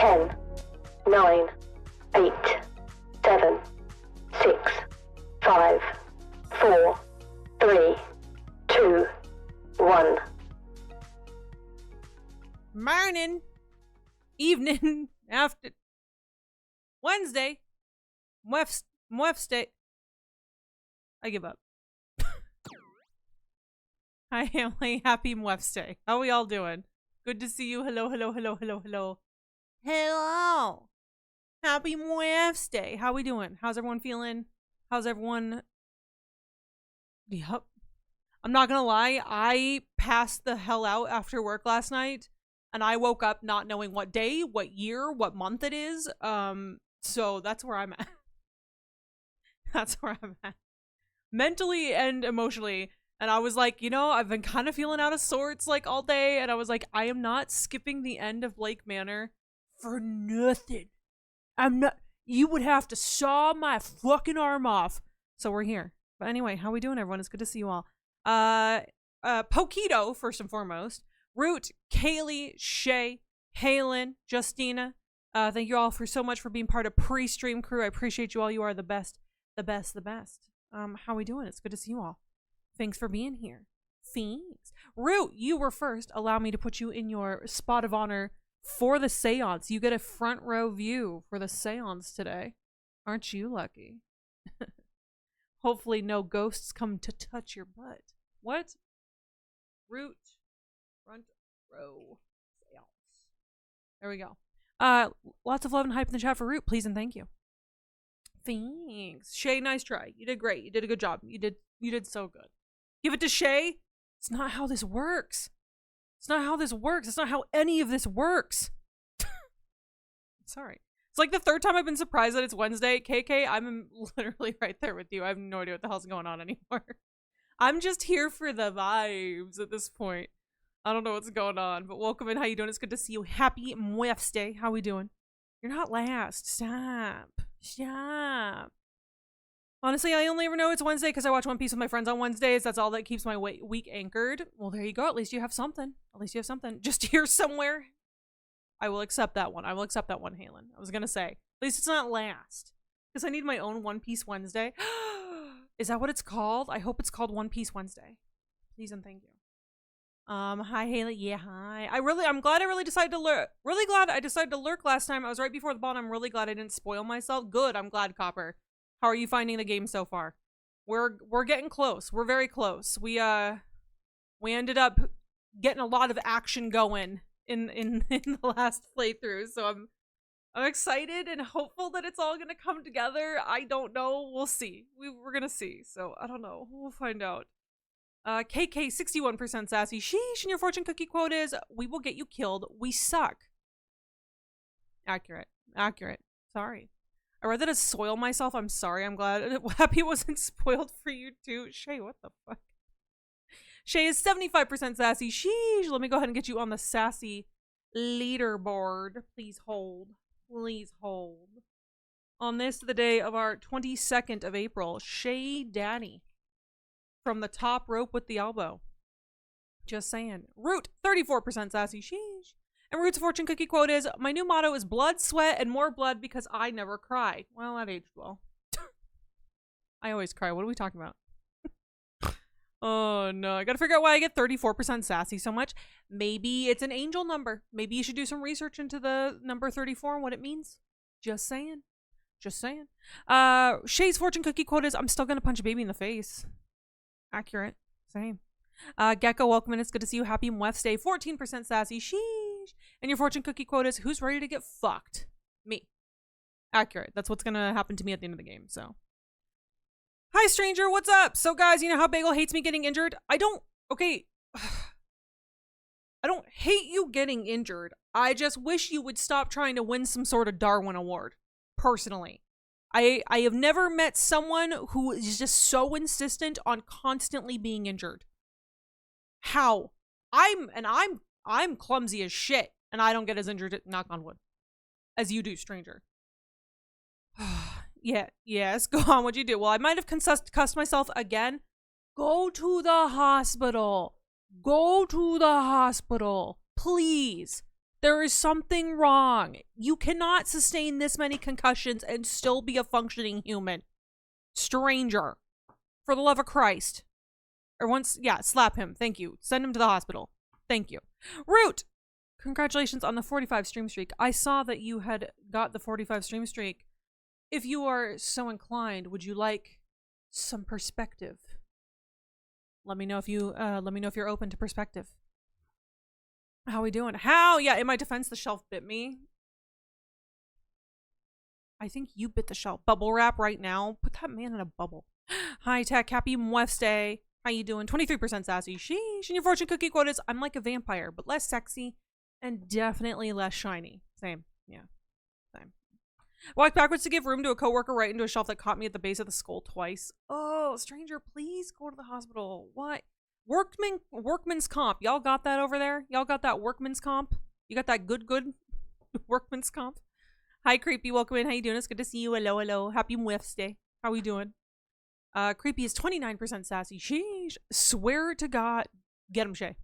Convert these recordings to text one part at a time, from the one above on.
10, 9, 8, 7, 6, 5, 4, 3, 2, 1. Morning, evening, after Wednesday, Wednesday. I give up. Hi, Emily. Happy Wednesday. How we all doing? Good to see you. Hello, hello, hello, hello, hello. Hello. Happy Wednesday. How we doing? How's everyone feeling? How's everyone? Yep. I'm not gonna lie. I passed the hell out after work last night. And I woke up not knowing what day, what year, what month it is. So that's where I'm at. That's where I'm at. Mentally and emotionally. And I was like, you know, I've been kind of feeling out of sorts like all day. And I was like, I am not skipping the end of Blake Manor for nothing. I'm not. You would have to saw my fucking arm off. So we're here. But anyway, how we doing, everyone? It's good to see you all. Pokito, first and foremost. Root, Kaylee, Shay, Halen, Justina. Thank you all for so much for being part of pre-stream crew. I appreciate you all. You are the best, the best, the best. How we doing? It's good to see you all. Thanks for being here. Thanks. Root, you were first. Allow me to put you in your spot of honor for the seance. You get a front row view for the seance today. Aren't you lucky? Hopefully no ghosts come to touch your butt. What? Root. Front row sales. There we go. Lots of love and hype in the chat for Root, please and thank you. Thanks. Shay, nice try. You did great. You did a good job. You did so good. Give it to Shay. It's not how this works. It's not how this works. It's not how any of this works. Sorry. It's like the third time I've been surprised that it's Wednesday. KK, I'm literally right there with you. I have no idea what the hell's going on anymore. I'm just here for the vibes at this point. I don't know what's going on, but welcome in. How you doing? It's good to see you. Happy Wednesday. How we doing? You're not last. Stop. Stop. Honestly, I only ever know it's Wednesday because I watch One Piece with my friends on Wednesdays. That's all that keeps my week anchored. Well, there you go. At least you have something. At least you have something. Just here somewhere. I will accept that one. I will accept that one, Halen. I was going to say. At least it's not last. Because I need my own One Piece Wednesday. Is that what it's called? I hope it's called One Piece Wednesday. Please and thank you. Hi Haley. Yeah, hi. I'm glad I really decided to lurk. Really glad I decided to lurk last time. I was right before the bottom. I'm really glad I didn't spoil myself. Good. I'm glad, Copper. How are you finding the game so far? We're getting close. We're very close. We ended up getting a lot of action going in the last playthrough. So I'm excited and hopeful that it's all gonna come together. I don't know. We'll see. We're gonna see. So I don't know. We'll find out. KK 61% sassy. Sheesh, and your fortune cookie quote is, we will get you killed. We suck. Accurate. Accurate. Sorry. I read that as soil myself. I'm sorry. I'm glad. Happy it wasn't spoiled for you too. Shay, what the fuck? Shay is 75% sassy. Sheesh. Let me go ahead and get you on the sassy leaderboard. Please hold. Please hold. On this, the day of our 22nd of April, Shay Daddy. From the top rope with the elbow. Just saying. Root, 34% sassy. Sheesh. And Root's fortune cookie quote is, my new motto is blood, sweat, and more blood because I never cry. Well, that aged well. I always cry. What are we talking about? Oh, no. I gotta figure out why I get 34% sassy so much. Maybe it's an angel number. Maybe you should do some research into the number 34 and what it means. Just saying. Just saying. Shay's fortune cookie quote is, I'm still gonna punch a baby in the face. Accurate. Same. Gecko, welcome in. It's good to see you. Happy Wednesday. 14% sassy. Sheesh. And your fortune cookie quote is, who's ready to get fucked? Me. Accurate. That's what's gonna happen to me at the end of the game, so. Hi, stranger. What's up? So, guys, you know how Bagel hates me getting injured? Okay. I don't hate you getting injured. I just wish you would stop trying to win some sort of Darwin Award. Personally. I have never met someone who is just so insistent on constantly being injured. How? I'm clumsy as shit, and I don't get as injured, knock on wood, as you do, stranger. Yeah, yes, go on, what'd you do? Well, I might have cussed myself again. Go to the hospital. Go to the hospital. Please. There is something wrong. You cannot sustain this many concussions and still be a functioning human. Stranger. For the love of Christ. Or once, yeah, slap him. Thank you. Send him to the hospital. Thank you. Root! Congratulations on the 45 stream streak. I saw that you had got the 45 stream streak. If you are so inclined, would you like some perspective? Let me know if you're open to perspective. How we doing? How? Yeah, in my defense, the shelf bit me. I think you bit the shelf. Bubble wrap right now. Put that man in a bubble. Hi, Tech. Happy Wednesday. How you doing? 23% sassy. Sheesh. And your fortune cookie quote is, I'm like a vampire, but less sexy and definitely less shiny. Same. Yeah. Same. Walked backwards to give room to a coworker right into a shelf that caught me at the base of the skull twice. Oh, stranger, please go to the hospital. What? Workman's comp. Y'all got that over there? Y'all got that workman's comp? You got that good workman's comp? Hi, Creepy. Welcome in. How you doing? It's good to see you. Hello, hello. Happy Wednesday. How we doing? Creepy is 29% sassy. Sheesh. Swear to God. Get him, Shay.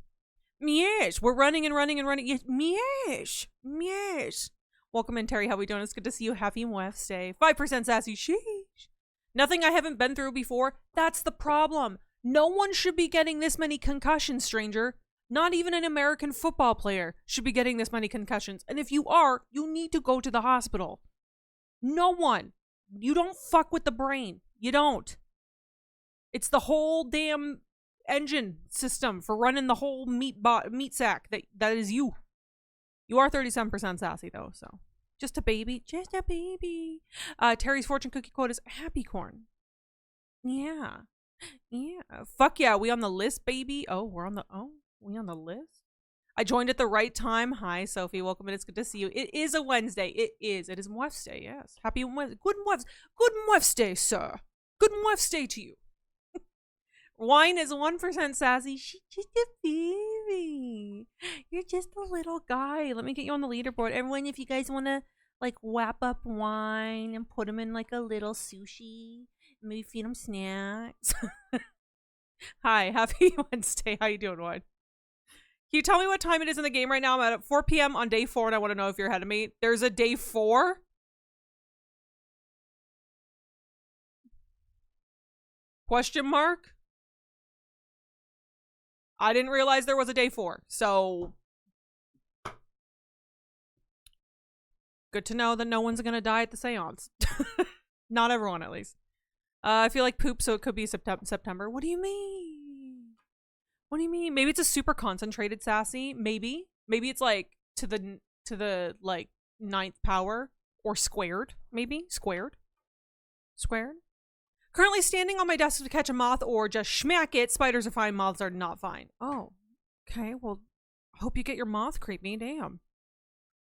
Meesh. We're running and running and running. Yes. Meesh. Meesh. Welcome in, Terry. How we doing? It's good to see you. Happy Wednesday. 5% sassy. Sheesh. Nothing I haven't been through before. That's the problem. No one should be getting this many concussions, stranger. Not even an American football player should be getting this many concussions. And if you are, you need to go to the hospital. No one. You don't fuck with the brain. You don't. It's the whole damn engine system for running the whole meat sack that is you. You are 37% sassy though, so just a baby. Just a baby. Terry's fortune cookie quote is happy corn. Yeah. Yeah. Fuck yeah, we on the list, baby. We on the list? I joined at the right time. Hi, Sophie. Welcome in. It's good to see you. It is a Wednesday. It is Wednesday, yes. Happy Wednesday. Good Wednesday, sir. Good Wednesday to you. Wine is 1% sassy. She's just a baby. You're just a little guy. Let me get you on the leaderboard. Everyone, if you guys want to, like, wrap up wine and put them in, like, a little sushi, maybe feed them snacks. Hi, happy Wednesday. How you doing, Wine? Can you tell me what time it is in the game right now? I'm at 4 p.m. on day 4, and I want to know if you're ahead of me. There's a day 4? Question mark? I didn't realize there was a day 4, so good to know that no one's gonna die at the seance. Not everyone, at least. I feel like poop, so it could be September. What do you mean? What do you mean? Maybe it's a super concentrated sassy. Maybe it's like to the like 9th power or squared. Maybe squared. Currently standing on my desk to catch a moth or just schmack it. Spiders are fine. Moths are not fine. Oh, okay. Well, hope you get your moth, creepy. Damn.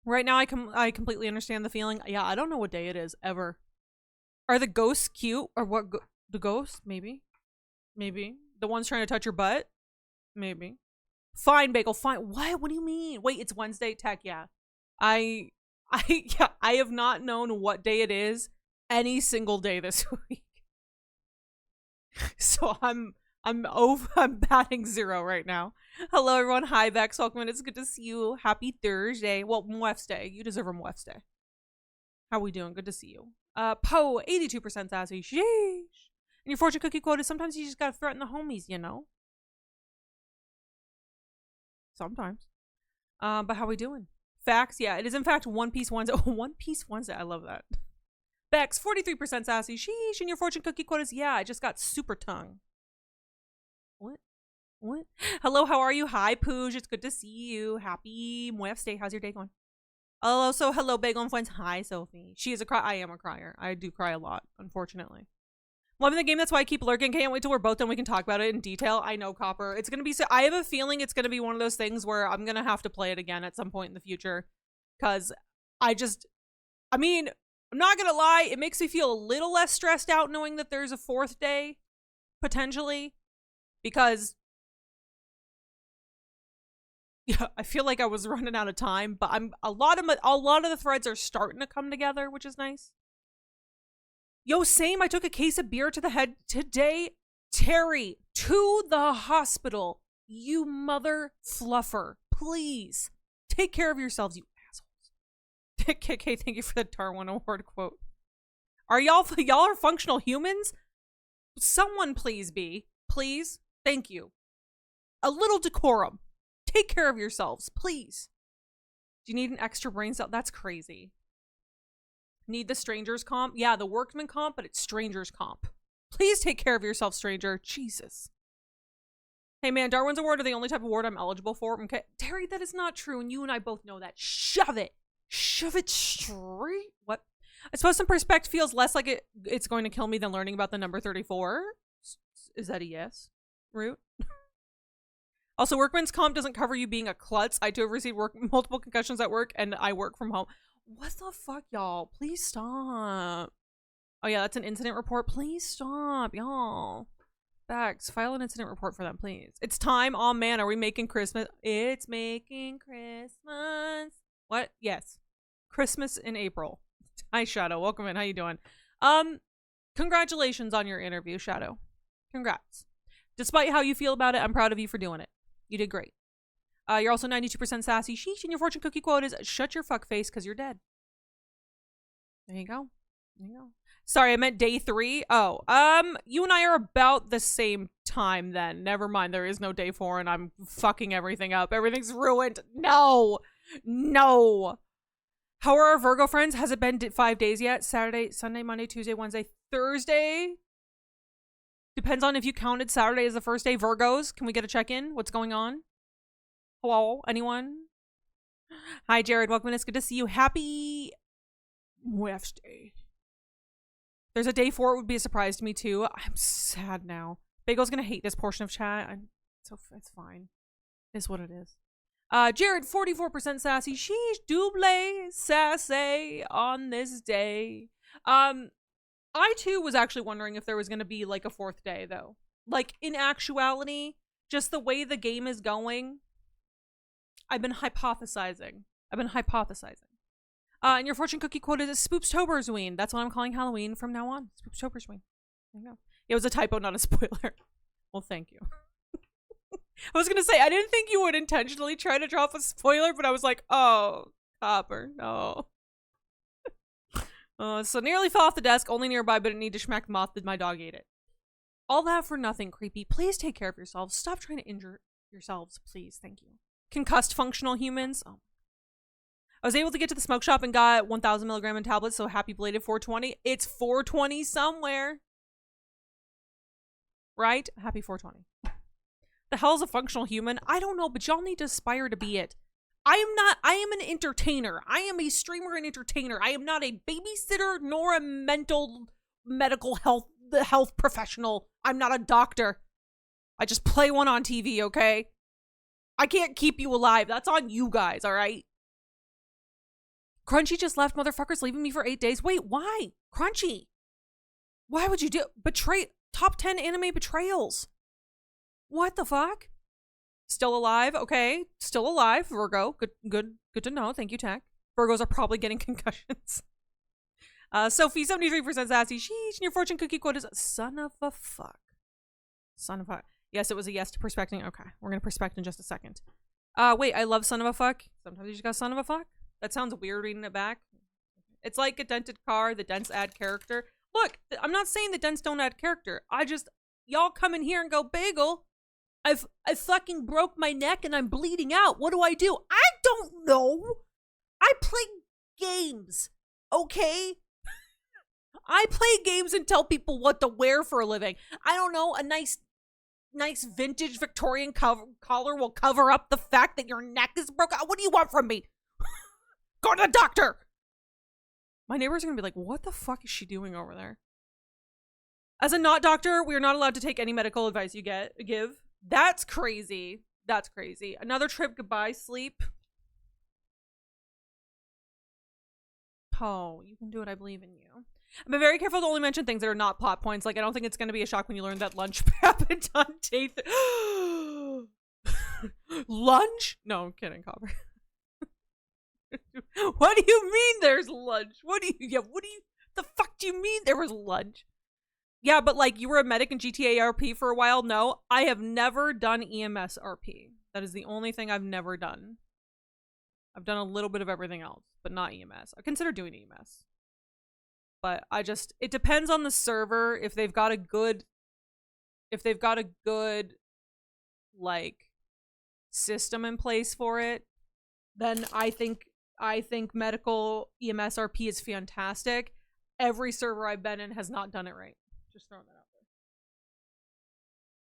Right now, I completely understand the feeling. Yeah, I don't know what day it is ever. Are the ghosts cute or what? The ghosts? Maybe. The ones trying to touch your butt? Maybe. Fine, Bagel. Fine. What? What do you mean? Wait, it's Wednesday. Tech. Yeah. I have not known what day it is any single day this week. So I'm batting 0 right now. Hello everyone. Hi Vex. Welcome in. It's good to see you. Happy Thursday. Well, Wednesday. You deserve a Wednesday. How we doing? Good to see you. Poe, 82% sassy. Sheesh. And your fortune cookie quote is sometimes you just gotta threaten the homies, you know? Sometimes. But how we doing? Facts? Yeah, it is in fact One Piece Wednesday. Oh, One Piece Wednesday. I love that. Bex, 43% sassy. Sheesh. And your fortune cookie quote is, yeah, I just got super tongue. What? Hello, how are you? Hi, Pooj. It's good to see you. Happy Wednesday. How's your day going? Also, hello, Bagel and friends. Hi, Sophie. She is a cry. I am a crier. I do cry a lot, unfortunately. Loving the game. That's why I keep lurking. Can't wait till we're both done. We can talk about it in detail. I know, Copper. It's going to be so. I have a feeling it's going to be one of those things where I'm going to have to play it again at some point in the future. Because I mean, I'm not going to lie. It makes me feel a little less stressed out knowing that there's a 4th day, potentially. Because yeah, I feel like I was running out of time, but a lot of the threads are starting to come together, which is nice. Yo, same. I took a case of beer to the head today. Terry, to the hospital. You mother fluffer. Please Take care of yourselves, you assholes. KK, thank you for the Darwin Award quote. Are y'all are functional humans? Someone please be. Please. Thank you. A little decorum. Take care of yourselves, please. Do you need an extra brain cell? That's crazy. Need the stranger's comp? Yeah, the workman comp, but it's stranger's comp. Please take care of yourself, stranger. Jesus. Hey man, Darwin's Award are the only type of award I'm eligible for. Okay, Terry, that is not true, and you and I both know that. Shove it. Shove it straight. What? I suppose some perspective feels less like it's going to kill me than learning about the number 34. Is that a yes? Root? Also, workman's comp doesn't cover you being a klutz. I too have received multiple concussions at work, and I work from home. What the fuck, y'all? Please stop. Oh yeah, that's an incident report. Please stop, y'all. Facts. File an incident report for them, please. It's time. Oh man, are we making Christmas? It's making Christmas. What? Yes. Christmas in April. Hi, Shadow. Welcome in. How you doing? Congratulations on your interview, Shadow. Congrats. Despite how you feel about it, I'm proud of you for doing it. You did great. You're also 92% sassy. Sheesh, and your fortune cookie quote is, shut your fuck face because you're dead. There you go. There you go. Sorry, I meant day 3. Oh, you and I are about the same time then. Never mind, there is no day 4 and I'm fucking everything up. Everything's ruined. No. No. How are our Virgo friends? Has it been 5 days yet? Saturday, Sunday, Monday, Tuesday, Wednesday, Thursday? Depends on if you counted Saturday as the first day. Virgos, can we get a check-in? What's going on? Hello? Anyone? Hi, Jared. Welcome. It's good to see you. Happy Wednesday. There's a day 4. It would be a surprise to me, too. I'm sad now. Bagel's gonna hate this portion of chat. It's fine. It's what it is. Jared, 44% sassy. Sheesh, double sassy on this day. I too was actually wondering if there was gonna be like a 4th day though. Like in actuality, just the way the game is going, I've been hypothesizing. And your fortune cookie quote is Spoopstobersween. That's what I'm calling Halloween from now on. Spoopstobersween. There you go. It was a typo, not a spoiler. Well, thank you. I was gonna say, I didn't think you would intentionally try to drop a spoiler, but I was like, oh, Copper, no. So nearly fell off the desk, only nearby, but it needed to schmack the moth that my dog ate it. All that for nothing, creepy. Please take care of yourselves. Stop trying to injure yourselves, please. Thank you. Concussed functional humans. Oh. I was able to get to the smoke shop and got 1,000 milligram in tablets, so happy belated 420. It's 420 somewhere. Right? Happy 420. The hell's a functional human? I don't know, but y'all need to aspire to be it. I am an entertainer. I am a streamer and entertainer. I am not a babysitter nor a medical health professional. I'm not a doctor. I just play one on TV, okay? I can't keep you alive. That's on you guys, all right? Crunchy just left, motherfuckers, leaving me for 8 days. Wait, why? Crunchy. Why would you do top 10 anime betrayals? What the fuck? Still alive? Okay. Still alive, Virgo. Good to know. Thank you, Tech. Virgos are probably getting concussions. Sophie, 73% sassy. Sheesh, and your fortune cookie quote is son of a fuck. Son of a... Yes, it was a yes to perspecting. Okay, we're gonna perspect in just a second. Wait, I love son of a fuck. Sometimes you just got son of a fuck. That sounds weird reading it back. It's like a dented car. The dents add character. Look, I'm not saying the dents don't add character. Y'all come in here and go, Bagel, I fucking broke my neck and I'm bleeding out. What do? I don't know. I play games, okay? I play games and tell people what to wear for a living. I don't know, a nice vintage Victorian collar will cover up the fact that your neck is broken. What do you want from me? Go to the doctor. My neighbors are gonna be like, what the fuck is she doing over there? As a not doctor, we are not allowed to take any medical advice you give. That's crazy. That's crazy. Another trip, goodbye, sleep. Oh, you can do it. I believe in you. I've been very careful to only mention things that are not plot points. Like, I don't think it's going to be a shock when you learn that lunch happened on day Lunch? No, I'm kidding, Copper. What do you mean there's lunch? The fuck do you mean there was lunch? Yeah, but like you were a medic in GTA RP for a while. No, I have never done EMS RP. That is the only thing I've never done. I've done a little bit of everything else, but not EMS. I consider doing EMS. But it depends on the server. If they've got a good, like, system in place for it, then I think medical EMS RP is fantastic. Every server I've been in has not done it right. Just throwing that out there.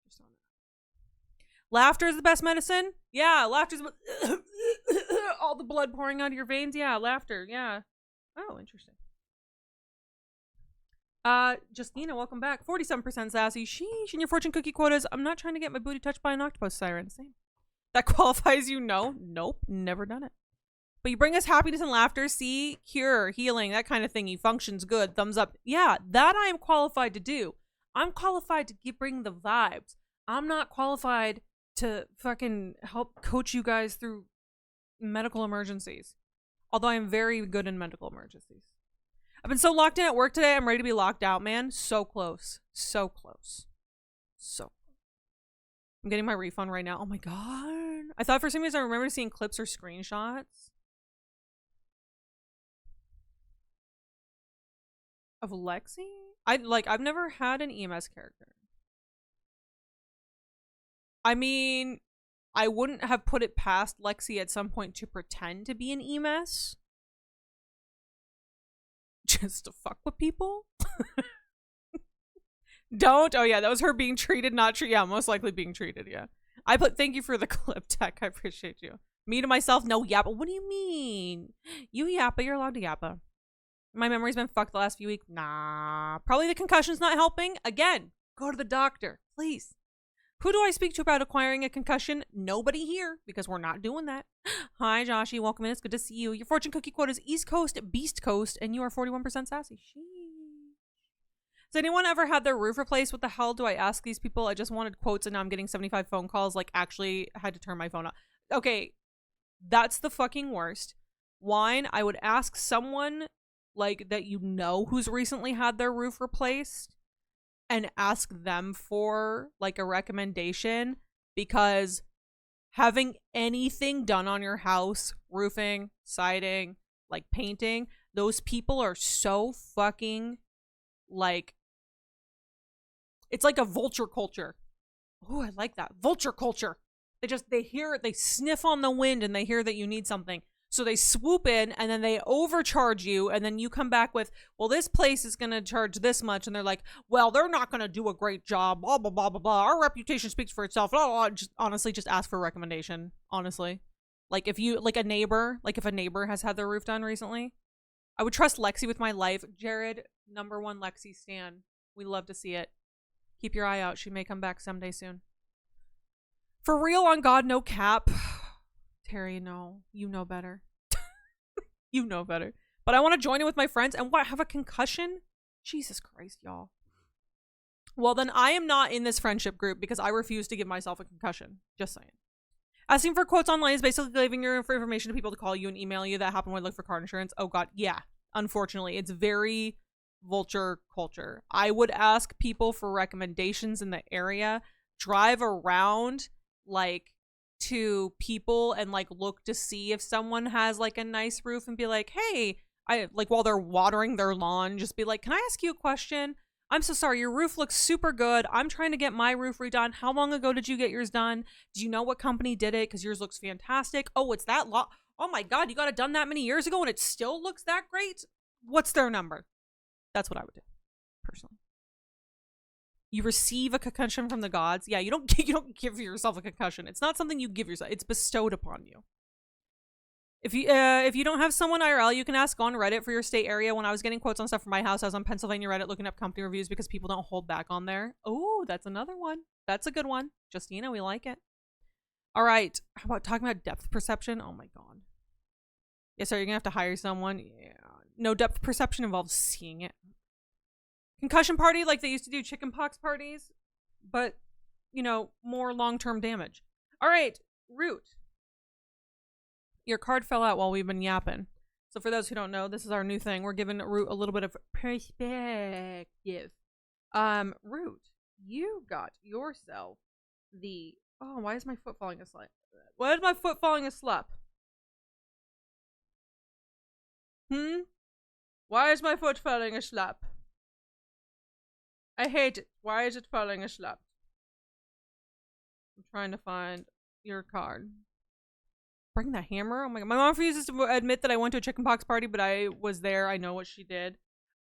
Just throwing that out. Laughter is the best medicine? Yeah, laughter's all the blood pouring out of your veins? Yeah, laughter, yeah. Oh, interesting. Justina, welcome back. 47% sassy. Sheesh, and your fortune cookie quotas. I'm not trying to get my booty touched by an octopus siren. Same. That qualifies you? No. Nope. Never done it. But you bring us happiness and laughter. See? Cure, healing, that kind of thingy. Functions good. Thumbs up. Yeah, that I am qualified to do. I'm qualified to bring the vibes. I'm not qualified to fucking help coach you guys through medical emergencies. Although I am very good in medical emergencies. I've been so locked in at work today, I'm ready to be locked out, man. So close. So close. So close. I'm getting my refund right now. Oh my god. I thought for some reason I remember seeing clips or screenshots of Lexi. I've never had an EMS character. I mean, I wouldn't have put it past Lexi at some point to pretend to be an EMS. Just to fuck with people? Don't. Oh yeah, that was her being treated, not treated. Yeah, most likely being treated, yeah. Thank you for the clip, Tech. I appreciate you. Me to myself, no yappa. What do you mean? You yappa, you're allowed to yappa. My memory's been fucked the last few weeks. Nah. Probably the concussion's not helping. Again, go to the doctor, please. Who do I speak to about acquiring a concussion? Nobody here, because we're not doing that. Hi, Joshy. Welcome in. It's good to see you. Your fortune cookie quote is East Coast, Beast Coast, and you are 41% sassy. Sheesh. Has anyone ever had their roof replaced? What the hell do I ask these people? I just wanted quotes, and now I'm getting 75 phone calls. Like, actually had to turn my phone off. Okay, that's the fucking worst. Wine, I would ask someone, like, that you know who's recently had their roof replaced, and ask them for, like, a recommendation, because having anything done on your house, roofing, siding, like painting, those people are so fucking, like, it's like a vulture culture. Oh, I like that. Vulture culture. They hear it, they sniff on the wind, and they hear that you need something. So they swoop in, and then they overcharge you, and then you come back with, well, this place is going to charge this much, and they're like, well, they're not going to do a great job, blah, blah, blah, blah, blah. Our reputation speaks for itself. Blah, blah, blah. Just, honestly, just ask for a recommendation, honestly. Like, if a neighbor has had their roof done recently, I would trust Lexi with my life. Jared, #1 Lexi stan. We love to see it. Keep your eye out. She may come back someday soon. For real, on God, no cap. Terry, no. You know better. You know better. But I want to join in with my friends and what, have a concussion? Jesus Christ, y'all. Well, then I am not in this friendship group because I refuse to give myself a concussion. Just saying. Asking for quotes online is basically leaving your information to people to call you and email you. That happened when I looked for car insurance. Oh God, yeah. Unfortunately, it's very vulture culture. I would ask people for recommendations in the area. Drive around, like, to people and, like, look to see if someone has, like, a nice roof and be like, hey, while they're watering their lawn, just be like, can I ask you a question? I'm so sorry, your roof looks super good. I'm trying to get my roof redone. How long ago did you get yours done? Do you know what company did it? Because yours looks fantastic. Oh, it's that long. Oh my God, you got it done that many years ago and it still looks that great? What's their number? That's what I would do, personally. You receive a concussion from the gods. Yeah, you don't give yourself a concussion. It's not something you give yourself. It's bestowed upon you. If you don't have someone IRL, you can ask on Reddit for your state area. When I was getting quotes on stuff for my house, I was on Pennsylvania Reddit looking up company reviews because people don't hold back on there. Oh, that's another one. That's a good one. Justina, we like it. All right. How about talking about depth perception? Oh my God. Yeah, so you're gonna have to hire someone. Yeah. No, depth perception involves seeing it. Concussion party, like they used to do chickenpox parties, but, you know, more long-term damage. All right, Root. Your card fell out while we've been yapping. So for those who don't know, this is our new thing. We're giving Root a little bit of perspective. Root, you got yourself the... Oh, why is my foot falling asleep? Why is my foot falling asleep? Why is my foot falling asleep? I hate it. Why is it falling asleep? I'm trying to find your card. Bring the hammer? Oh my god. My mom refuses to admit that I went to a chickenpox party, but I was there. I know what she did.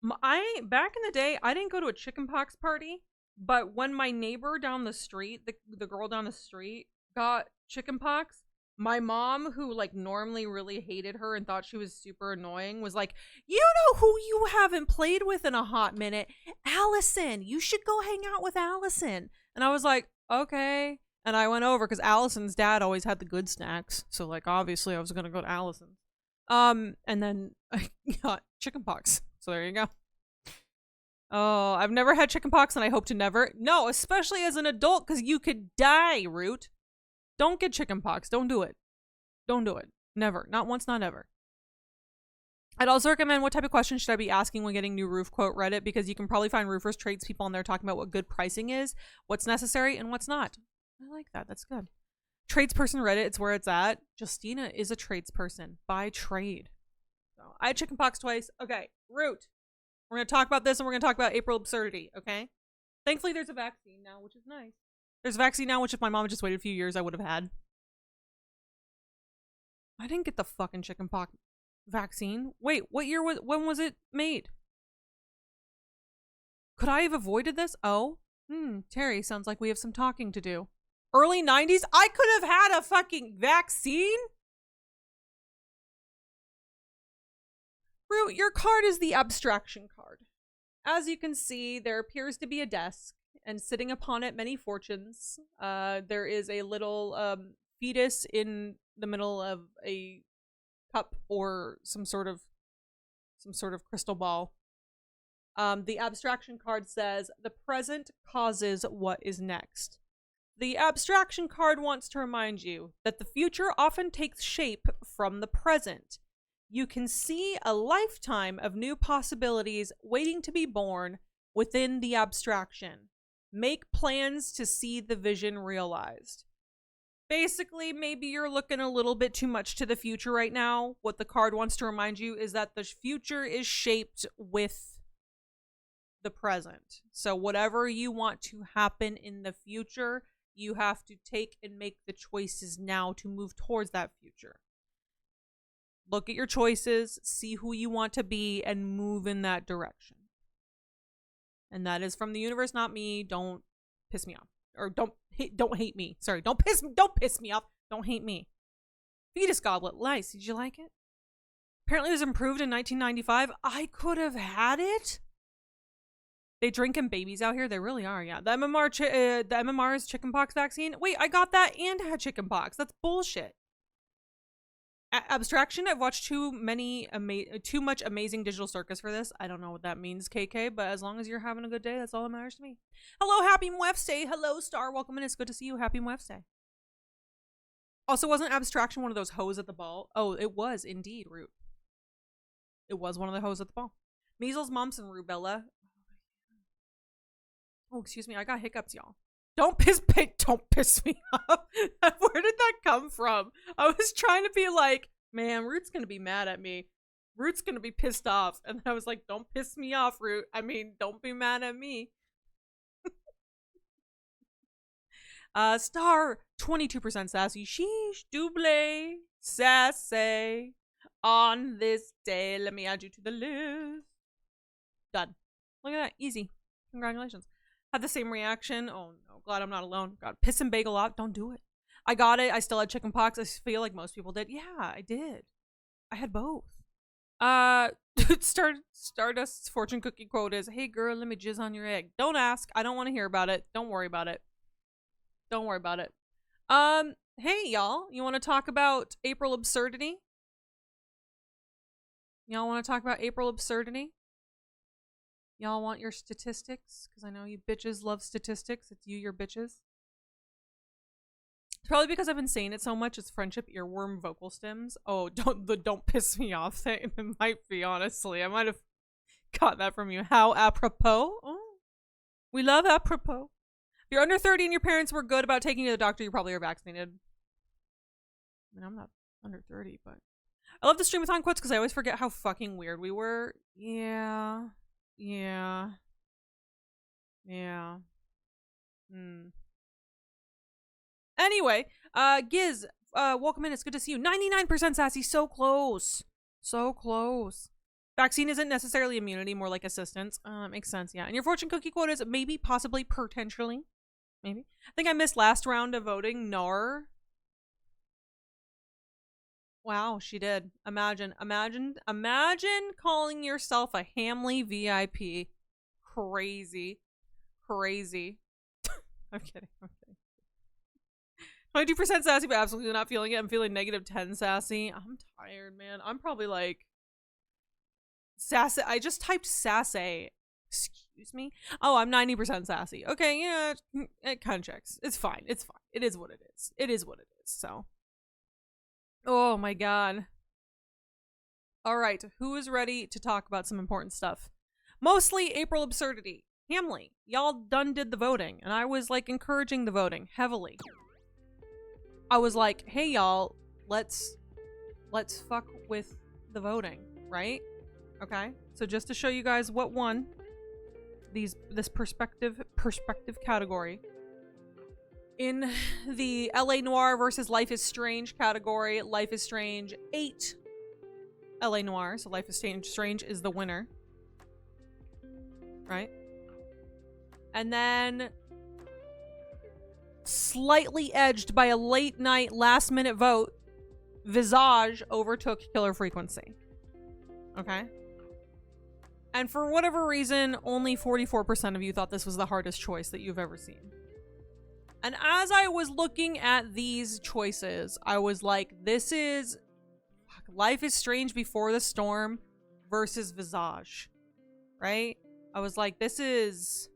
Back in the day, I didn't go to a chickenpox party, but when my neighbor down the street, the girl down the street, got chickenpox, my mom, who like normally really hated her and thought she was super annoying, was like, you know who you haven't played with in a hot minute? Allison. You should go hang out with Allison. And I was like, okay. And I went over because Allison's dad always had the good snacks. So like obviously I was gonna go to Allison's. And then I got chickenpox. So there you go. Oh, I've never had chickenpox and I hope to never. No, especially as an adult, because you could die, Root. Don't get chickenpox. Don't do it. Don't do it. Never. Not once, not ever. I'd also recommend what type of questions should I be asking when getting new roof quote Reddit, because you can probably find roofers, tradespeople on there talking about what good pricing is, what's necessary, and what's not. I like that. That's good. Tradesperson Reddit, it's where it's at. Justina is a tradesperson by trade. So I had chickenpox twice. Okay, Root. We're going to talk about this and we're going to talk about April absurdity, okay? Thankfully, there's a vaccine now, which is nice. There's a vaccine now, which if my mom had just waited a few years, I would have had. I didn't get the fucking chickenpox vaccine. Wait, when was it made? Could I have avoided this? Oh, Terry, sounds like we have some talking to do. Early 90s? I could have had a fucking vaccine? Root, your card is the abstraction card. As you can see, there appears to be a desk, and sitting upon it many fortunes. There is a little fetus in the middle of a cup or some sort of crystal ball. The abstraction card says, the present causes what is next. The abstraction card wants to remind you that the future often takes shape from the present. You can see a lifetime of new possibilities waiting to be born within the abstraction. Make plans to see the vision realized. Basically, maybe you're looking a little bit too much to the future right now. What the card wants to remind you is that the future is shaped with the present. So whatever you want to happen in the future, you have to take and make the choices now to move towards that future. Look at your choices, see who you want to be, and move in that direction. And that is from the universe, not me. Don't piss me off. Or don't hate me. Sorry, don't piss me off. Don't hate me. Fetus goblet, nice. Did you like it? Apparently it was improved in 1995. I could have had it. They drinking babies out here. They really are, yeah. The MMR is chickenpox vaccine. Wait, I got that and had chickenpox. That's bullshit. Abstraction, I've watched too much Amazing Digital Circus for this. I don't know what that means, KK, but as long as you're having a good day, that's all that matters to me. Hello, happy Wednesday. Hello, Star. Welcome in. It's good to see you. Happy Wednesday. Also, wasn't Abstraction one of those hoes at the ball? Oh, it was indeed, Root. It was one of the hoes at the ball. Measles, mumps, and rubella. Oh, excuse me. I got hiccups, y'all. Don't piss me off. Where did that come from? I was trying to be like, man, Root's gonna be mad at me. Root's gonna be pissed off. And I was like, don't piss me off, Root. I mean, don't be mad at me. Star, 22% sassy. Sheesh, double, sassy. On this day, let me add you to the list. Done. Look at that. Easy. Congratulations. Had the same reaction. Oh no, glad I'm not alone. God, piss and bagel out. Don't do it. I got it. I still had chickenpox. I feel like most people did. Yeah, I did. I had both. Stardust's fortune cookie quote is, hey girl, let me jizz on your egg. Don't ask. I don't want to hear about it. Don't worry about it. Don't worry about it. Hey y'all, you want to talk about April absurdity? Y'all want to talk about April absurdity? Y'all want your statistics? Because I know you bitches love statistics. It's you, your bitches. It's probably because I've been saying it so much. It's friendship earworm vocal stems. Oh, don't piss me off thing. It might be, honestly. I might have got that from you. How apropos? Oh, we love apropos. If you're under 30 and your parents were good about taking you to the doctor, you probably are vaccinated. I mean, I'm not under 30, but... I love the streamathon quotes because I always forget how fucking weird we were. Yeah. Yeah. Yeah. Anyway, Giz, welcome in. It's good to see you. 99% sassy. So close. So close. Vaccine isn't necessarily immunity, more like assistance. Makes sense, yeah. And your fortune cookie quote is maybe, possibly, potentially. Maybe. I think I missed last round of voting. Nar. Wow, she did. Imagine calling yourself a Hamley VIP. Crazy. Crazy. I'm kidding. 22% sassy, but absolutely not feeling it. I'm feeling negative 10 sassy. I'm tired, man. I'm probably like sassy. I just typed sassy. Excuse me. Oh, I'm 90% sassy. Okay, yeah, it kind of checks. It's fine. It's fine. It is what it is. It is what it is. So. Oh my god. All right, who is ready to talk about some important stuff? Mostly April absurdity. Hamley, y'all done did the voting, and I was like encouraging the voting heavily. I was like, hey y'all, let's fuck with the voting, right? Okay, so just to show you guys what won this perspective category. In the LA Noir versus Life is Strange category, Life is Strange 8 LA Noir, so Life is Strange is the winner. Right? And then slightly edged by a late night last minute vote, Visage overtook Killer Frequency. Okay? And for whatever reason, only 44% of you thought this was the hardest choice that you've ever seen. And as I was looking at these choices, I was like, this is Life is Strange Before the Storm versus Visage. Right? I was like, this is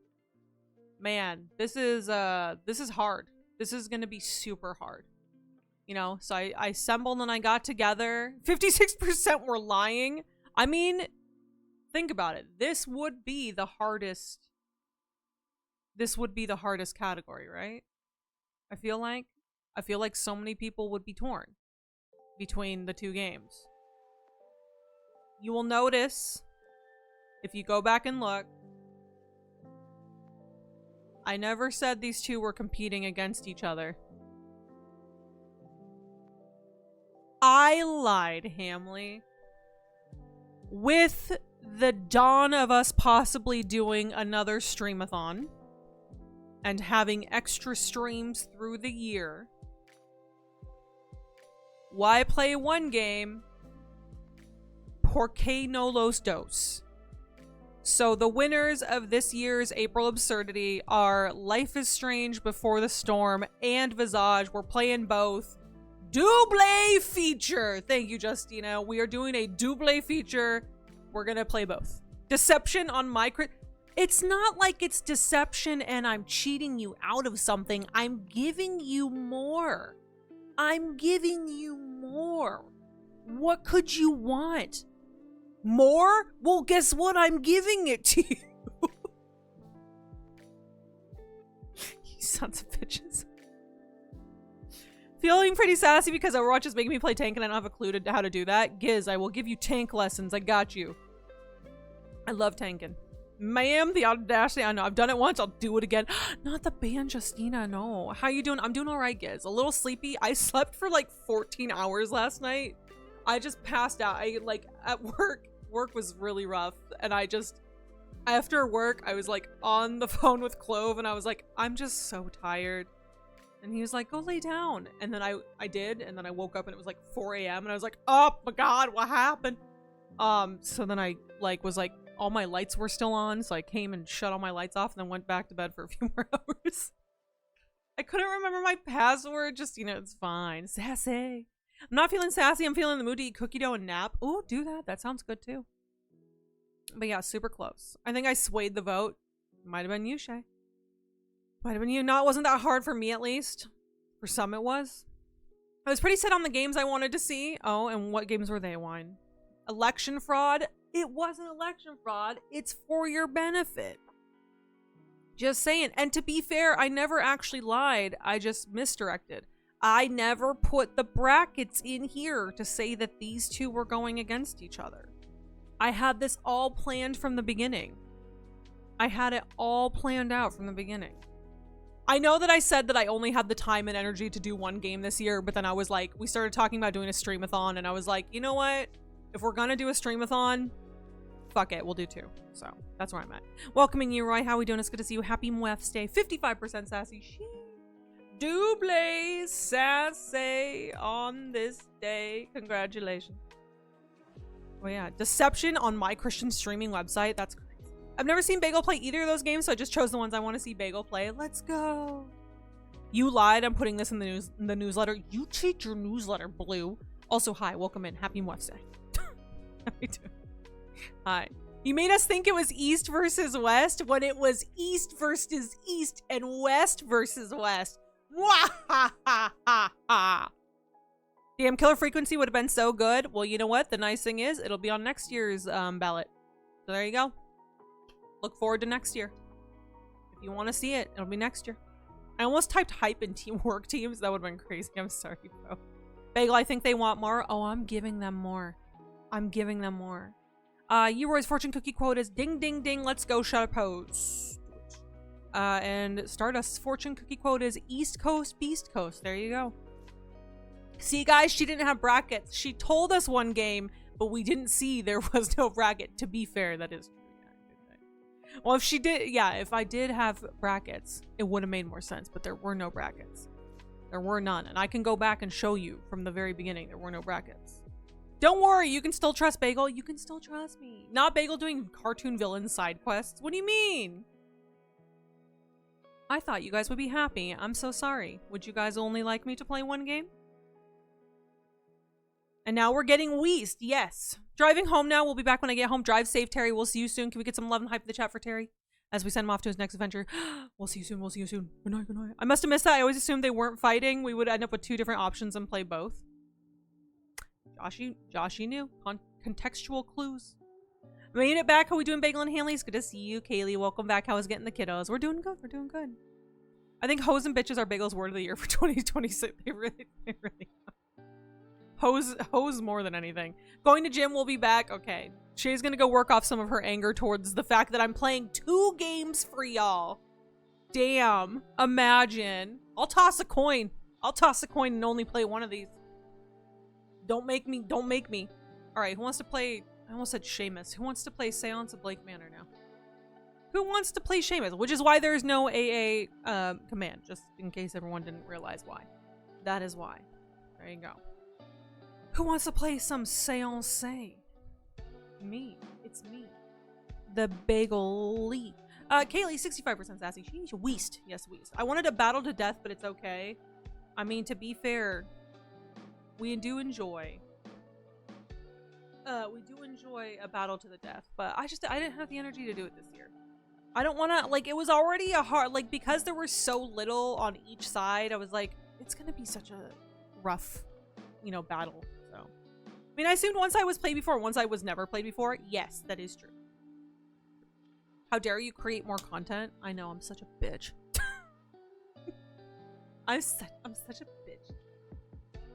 hard. This is gonna be super hard. You know, so I assembled and I got together. 56% were lying. I mean, think about it. This would be the hardest category, right? I feel like so many people would be torn between the two games. You will notice, if you go back and look, I never said these two were competing against each other. I lied, Hamley. With the dawn of us possibly doing another streamathon and having extra streams through the year, why play one game? Porque no los dos. So the winners of this year's April Absurdity are Life is Strange Before the Storm and Visage. We're playing both. Double feature. Thank you, Justina. We are doing a double feature. We're gonna play both. Deception on my It's not like it's deception and I'm cheating you out of something. I'm giving you more. I'm giving you more. What could you want? More? Well, guess what? I'm giving it to you. You sons of bitches. Feeling pretty sassy because Overwatch is making me play tank and I don't have a clue to how to do that. Giz, I will give you tank lessons. I got you. I love tanking. Ma'am, the audacity. I know. I've done it once. I'll do it again. Not the band, Justina. No. How you doing? I'm doing all right, Giz. A little sleepy. I slept for like 14 hours last night. I just passed out. I like at work. Work was really rough. And I just, after work, I was like on the phone with Clove and I was like, I'm just so tired. And he was like, go lay down. And then I did. And then I woke up and it was like 4 a.m. And I was like, oh my God, what happened? So then I like was like, all my lights were still on. So I came and shut all my lights off and then went back to bed for a few more hours. I couldn't remember my password. Just, you know, it's fine. Sassy. I'm not feeling sassy. I'm feeling in the mood to eat cookie dough and nap. Oh, do that. That sounds good too. But yeah, super close. I think I swayed the vote. Might have been you, Shay. Might have been you. No, it wasn't that hard for me, at least. For some, it was. I was pretty set on the games I wanted to see. Oh, and what games were they, Wine? Election fraud? It wasn't election fraud. It's for your benefit. Just saying. And to be fair, I never actually lied. I just misdirected. I never put the brackets in here to say that these two were going against each other. I had this all planned from the beginning. I had it all planned out from the beginning. I know that I said that I only had the time and energy to do one game this year, but then I was like, we started talking about doing a streamathon, and I was like, you know what? If we're gonna do a streamathon, fuck it, we'll do two. So that's where I'm at. Welcoming you, Roy. How we doing? It's good to see you. Happy Wednesday. 55% sassy. Double sassy on this day. Congratulations. Oh yeah, deception on my Christian streaming website. That's crazy. I've never seen Bagel play either of those games, so I just chose the ones I want to see Bagel play. Let's go. You lied. I'm putting this in the newsletter. You cheat your newsletter, Blue. Also, hi, welcome in. Happy Wednesday. How you doing? Hi. You made us think it was East versus West when it was East versus East and West versus West. Damn, Killer Frequency would have been so good. Well, you know what? The nice thing is it'll be on next year's ballot. So there you go. Look forward to next year. If you want to see it, it'll be next year. I almost typed hype in teamwork teams. That would have been crazy. I'm sorry, bro. Bagel, I think they want more. Oh, I'm giving them more. I'm giving them more. Uroy's fortune cookie quote is ding, ding, ding. Let's go. Shut up, pose. And Stardust's fortune cookie quote is East Coast, Beast Coast. There you go. See, guys, she didn't have brackets. She told us one game, but we didn't see there was no bracket. To be fair, that is true. Yeah, well, if she did, yeah, if I did have brackets, it would have made more sense, but there were no brackets. There were none. And I can go back and show you from the very beginning there were no brackets. Don't worry, you can still trust Bagel. You can still trust me. Not Bagel doing cartoon villain side quests. What do you mean? I thought you guys would be happy. I'm so sorry. Would you guys only like me to play one game? And now we're getting Weast. Yes. Driving home now. We'll be back when I get home. Drive safe, Terry. We'll see you soon. Can we get some love and hype in the chat for Terry as we send him off to his next adventure? We'll see you soon. We'll see you soon. Good night. Good night. I must have missed that. I always assumed they weren't fighting. We would end up with two different options and play both. Joshy knew. Contextual clues. Made it back. How we doing, Bagel and Hanley? It's good to see you. Kaylee, welcome back. How is getting the kiddos? We're doing good. We're doing good. I think hoes and bitches are Bagel's word of the year for 2026. They really are. Hose more than anything. Going to gym, we'll be back. Okay. Shay's gonna go work off some of her anger towards the fact that I'm playing 2 games for y'all. Damn. Imagine. I'll toss a coin. I'll toss a coin and only play one of these. Don't make me. Don't make me. Alright, who wants to play... I almost said Seamus. Who wants to play Séance of Blake Manor now? Who wants to play Seamus? Which is why there's no AA command. Just in case everyone didn't realize why. That is why. There you go. Who wants to play some Séance? Me. It's me. The Bagel Lee. Kaylee, 65% sassy. Sheesh. Weast. Yes, Weast. I wanted a battle to death, but it's okay. I mean, to be fair, we do enjoy a battle to the death, but I didn't have the energy to do it this year. I don't want to, like, it was already a hard, like, because there was so little on each side, I was like, it's gonna be such a rough, you know, battle. So, I mean, I assumed one side was played before, one side was never played before. Yes, that is true. How dare you create more content? I know, I'm such a bitch. I'm such a bitch.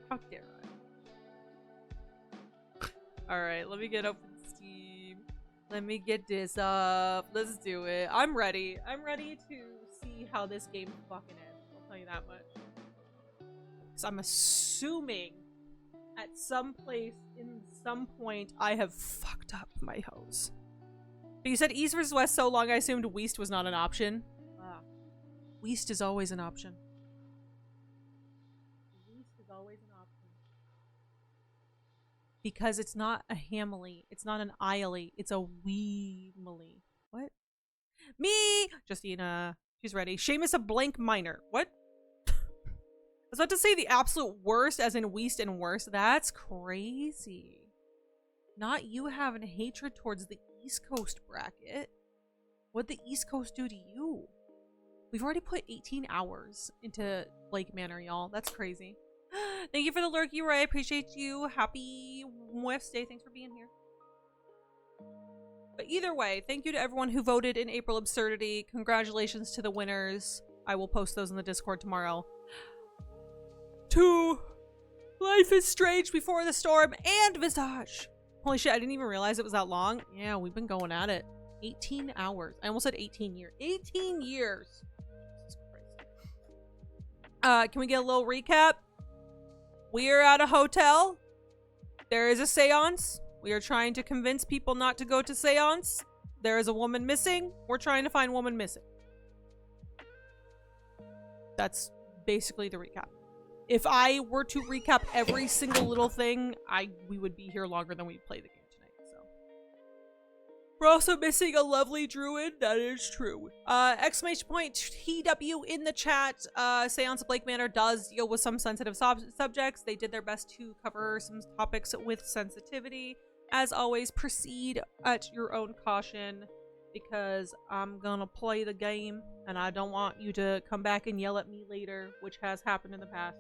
How dare I? Alright, let me get up in Steam. Let me get this up. Let's do it. I'm ready. I'm ready to see how this game fucking ends. I'll tell you that much. Because I'm assuming at some place, in some point, I have fucked up my hose. But you said East versus West so long, I assumed Weast was not an option. Wow. Weast is always an option. Because it's not a Hamily. It's not an Iely. It's a Weemily. What? Me! Justina. She's ready. Séance of Blake Manor. What? I was about to say the absolute worst, as in Weast and worse. That's crazy. Not you having hatred towards the East Coast bracket. What'd the East Coast do to you? We've already put 18 hours into Blake Manor, y'all. That's crazy. Thank you for the lurky, Ray. I appreciate you. Happy Wednesday. Thanks for being here. But either way, thank you to everyone who voted in April Absurdity. Congratulations to the winners. I will post those in the Discord tomorrow. to Life is Strange Before the Storm and Visage. Holy shit, I didn't even realize it was that long. Yeah, we've been going at it. 18 hours. I almost said 18 years. 18 years. Jesus Christ. Can we get a little recap? We are at a hotel. There is a seance. We are trying to convince people not to go to seance. There is a woman missing. We're trying to find woman missing. That's basically the recap. If I were to recap every single little thing, we would be here longer than we play the game tonight. So we're also missing a lovely druid. That is true. Exclamation point TW in the chat. Séance of Blake Manor does deal with some sensitive subjects. They did their best to cover some topics with sensitivity. As always, proceed at your own caution, because I'm gonna play the game and I don't want you to come back and yell at me later, which has happened in the past.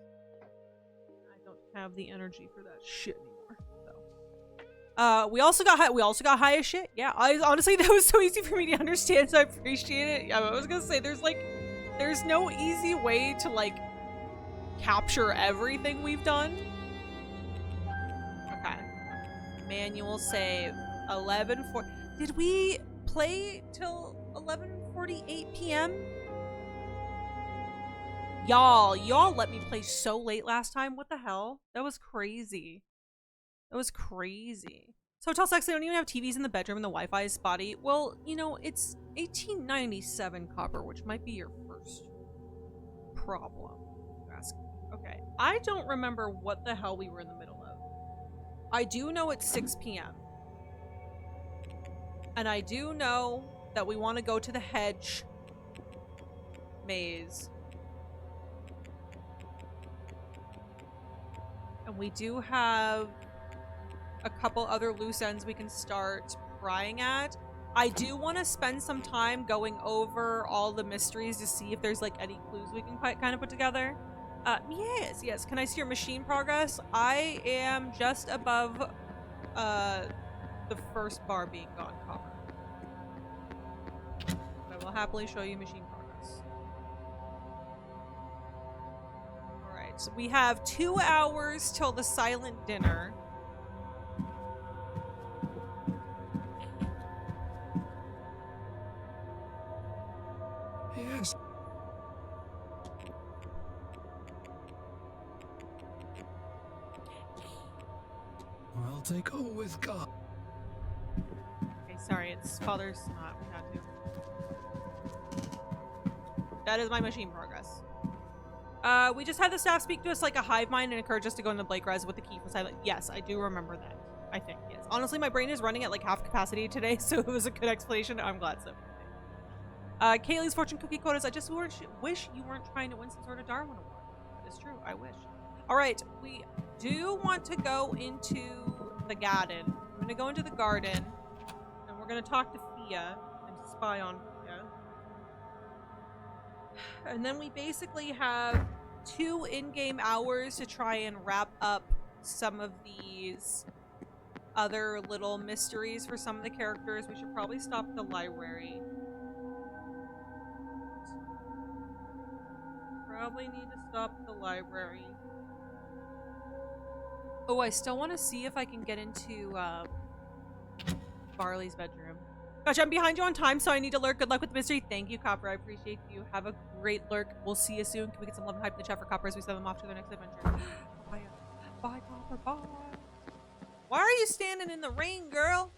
I don't have the energy for that shit anymore. So we also got high as shit. Yeah, honestly, that was so easy for me to understand, so I appreciate it. I was gonna say there's no easy way to like capture everything we've done. Okay. Manual save. 11:40. Did we play till 11:48 p.m.? Y'all let me play so late last time. What the hell? That was crazy. That was crazy. So hotel sex, they don't even have TVs in the bedroom and the Wi-Fi is spotty. Well, you know, it's 1897 copper, which might be your first problem. Okay. I don't remember what the hell we were in the middle of. I do know it's 6 p.m. And I do know that we want to go to the hedge maze. And we do have a couple other loose ends we can start prying at. I do want to spend some time going over all the mysteries to see if there's like any clues we can kind of put together. Yes. Can I see your machine progress? I am just above the first bar being gone copper. I will happily show you machine progress. Alright, so we have 2 hours till the silent dinner. Yes. I'll take all with God. Okay, sorry, it's father's not. We had to. That is my machine progress. We just had the staff speak to us like a hive mind and encourage us to go into Blake Res with the key for silent. Yes, I do remember that. I think, yes. Honestly, my brain is running at like half capacity today, so it was a good explanation. I'm glad so. Kaylee's fortune cookie quotas. I just wish you weren't trying to win some sort of Darwin award. That is true. I wish. All right, we do want to go into the garden. I'm going to go into the garden, and we're going to talk to Fia and spy on Fia. And then we basically have 2 in-game hours to try and wrap up some of these other little mysteries for some of the characters. We should probably stop at the library. Probably need to stop at the library. Oh, I still want to see if I can get into Barley's bedroom. Gotcha, I'm behind you on time, so I need to lurk. Good luck with the mystery. Thank you, Copper. I appreciate you. Have a great lurk. We'll see you soon. Can we get some love and hype in the chat for Copper as we send them off to their next adventure? Bye, bye, Copper. Bye. Why are you standing in the rain, girl?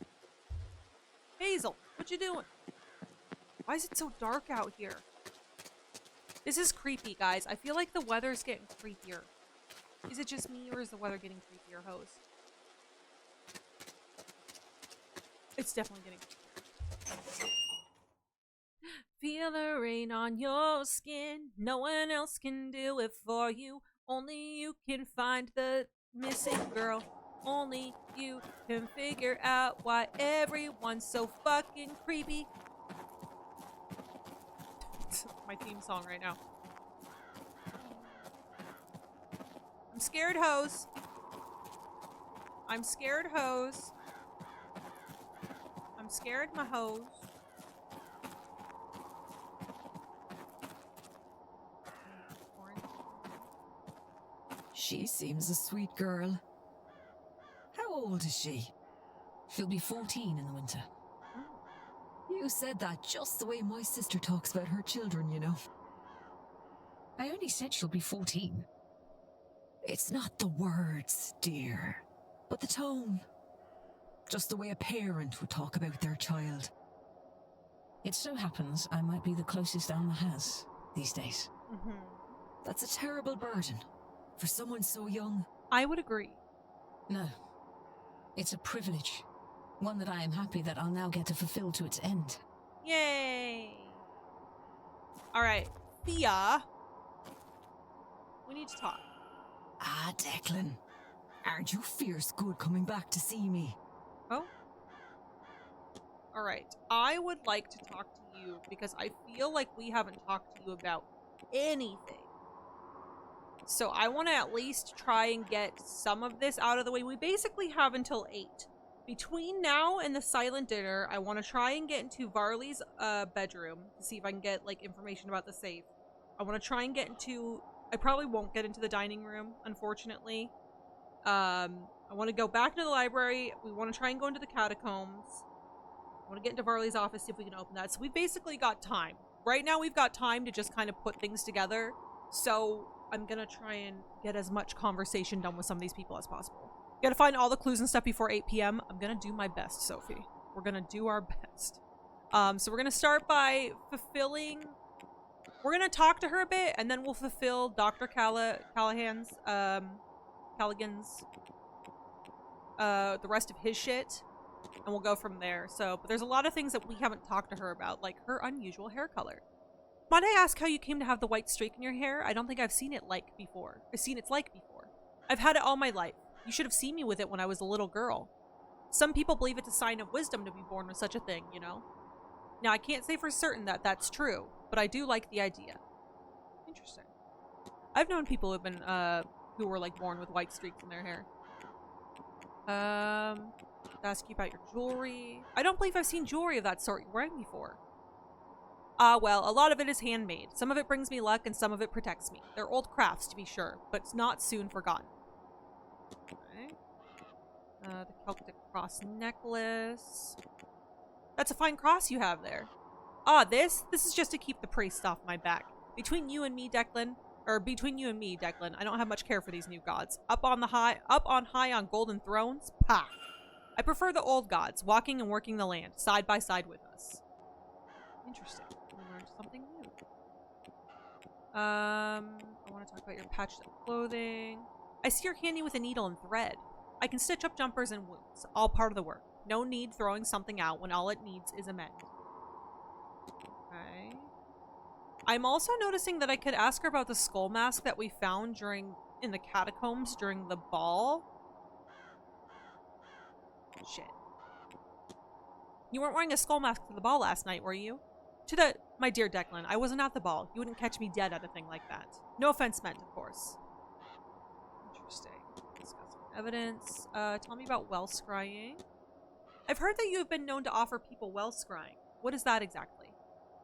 Hazel, what you doing? Why is it so dark out here? This is creepy, guys. I feel like the weather's getting creepier. Is it just me, or is the weather getting creepier, host? It's definitely getting creepier. Feel the rain on your skin. No one else can do it for you. Only you can find the missing girl. Only you can figure out why everyone's so fucking creepy. It's my theme song right now. I'm scared, hose. I'm scared, hose. I'm scared, my hose. She seems a sweet girl. How old is she? She'll be 14 in the winter. You said that just the way my sister talks about her children, you know. I only said she'll be 14. It's not the words, dear, but the tone. Just the way a parent would talk about their child. It so happens I might be the closest Alma has these days. That's a terrible burden for someone so young. I would agree. No. It's a privilege. One that I am happy that I'll now get to fulfill to its end. Yay! Alright, Thea. We need to talk. Ah, Declan. Aren't you fierce good coming back to see me? Oh? Alright, I would like to talk to you because I feel like we haven't talked to you about anything. So I want to at least try and get some of this out of the way. We basically have until 8. Between now and the silent dinner, I want to try and get into Varley's bedroom to see if I can get like information about the safe. I want to try and get into... I probably won't get into the dining room, unfortunately. I want to go back to the library. We want to try and go into the catacombs. I want to get into Varley's office, see if we can open that. So we've basically got time. Right now we've got time to just kind of put things together. So I'm going to try and get as much conversation done with some of these people as possible. Gotta find all the clues and stuff before 8 p.m. I'm gonna do my best, Sophie. We're gonna do our best. So we're gonna start by fulfilling... We're gonna talk to her a bit, and then we'll fulfill Dr. Callaghan's, Callaghan's, the rest of his shit, and we'll go from there. So, but there's a lot of things that we haven't talked to her about, like her unusual hair color. Might I ask how you came to have the white streak in your hair? I don't think I've seen it like before. I've had it all my life. You should have seen me with it when I was a little girl. Some people believe it's a sign of wisdom to be born with such a thing, you know? Now, I can't say for certain that that's true, but I do like the idea. Interesting. I've known people who've been, who were, like, born with white streaks in their hair. Ask you about your jewelry. I don't believe I've seen jewelry of that sort you're wearing before. Well, a lot of it is handmade. Some of it brings me luck, and some of it protects me. They're old crafts, to be sure, but not soon forgotten. The Celtic cross necklace. That's a fine cross you have there. Ah, this is just to keep the priest off my back. Between you and me, Declan, I don't have much care for these new gods. Up on high on golden thrones, pah. I prefer the old gods, walking and working the land, side by side with us. Interesting. We learned something new. I want to talk about your patched up clothing. I see you're handy with a needle and thread. I can stitch up jumpers and wounds, all part of the work. No need throwing something out when all it needs is a mend. Okay. I'm also noticing that I could ask her about the skull mask that we found in the catacombs during the ball. Shit. You weren't wearing a skull mask to the ball last night, were you? My dear Declan, I wasn't at the ball. You wouldn't catch me dead at a thing like that. No offense meant, of course. Interesting. Evidence. Tell me about well scrying. I've heard that you have been known to offer people well scrying. What is that exactly?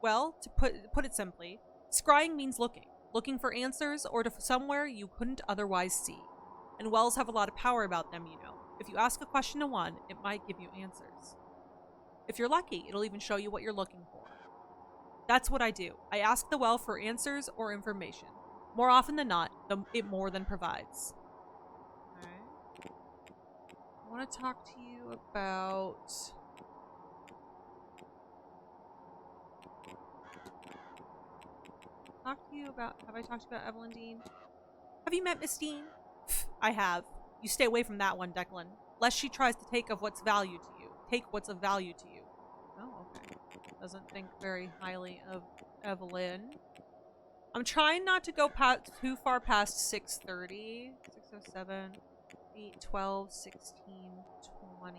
Well, to put it simply, scrying means looking. Looking for answers or to somewhere you couldn't otherwise see. And wells have a lot of power about them, you know. If you ask a question to one, it might give you answers. If you're lucky, it'll even show you what you're looking for. That's what I do. I ask the well for answers or information. More often than not, it more than provides. I want to talk to you about... Have I talked to you about Evelyn Dean? Have you met Miss Dean? I have. You stay away from that one, Declan. Lest she tries to take what's of value to you. Oh, okay. Doesn't think very highly of Evelyn. I'm trying not to go too far past 6:30. 6:07. 8, 12, 16, 20.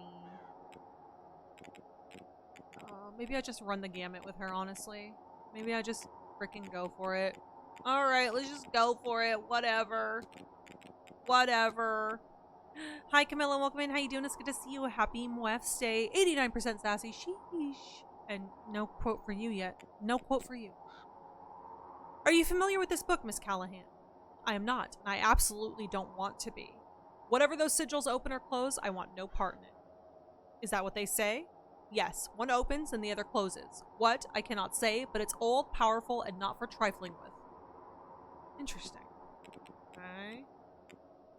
Maybe I just run the gamut with her, honestly. Maybe I just freaking go for it. Alright, let's just go for it. Whatever. Hi, Camilla. Welcome in. How you doing? It's good to see you. Happy Mwef Day. 89% sassy. Sheesh. And no quote for you yet. No quote for you. Are you familiar with this book, Miss Callahan? I am not, and I absolutely don't want to be. Whatever those sigils open or close, I want no part in it. Is that what they say? Yes, one opens and the other closes. What? I cannot say, but it's old, powerful, and not for trifling with. Interesting. Okay.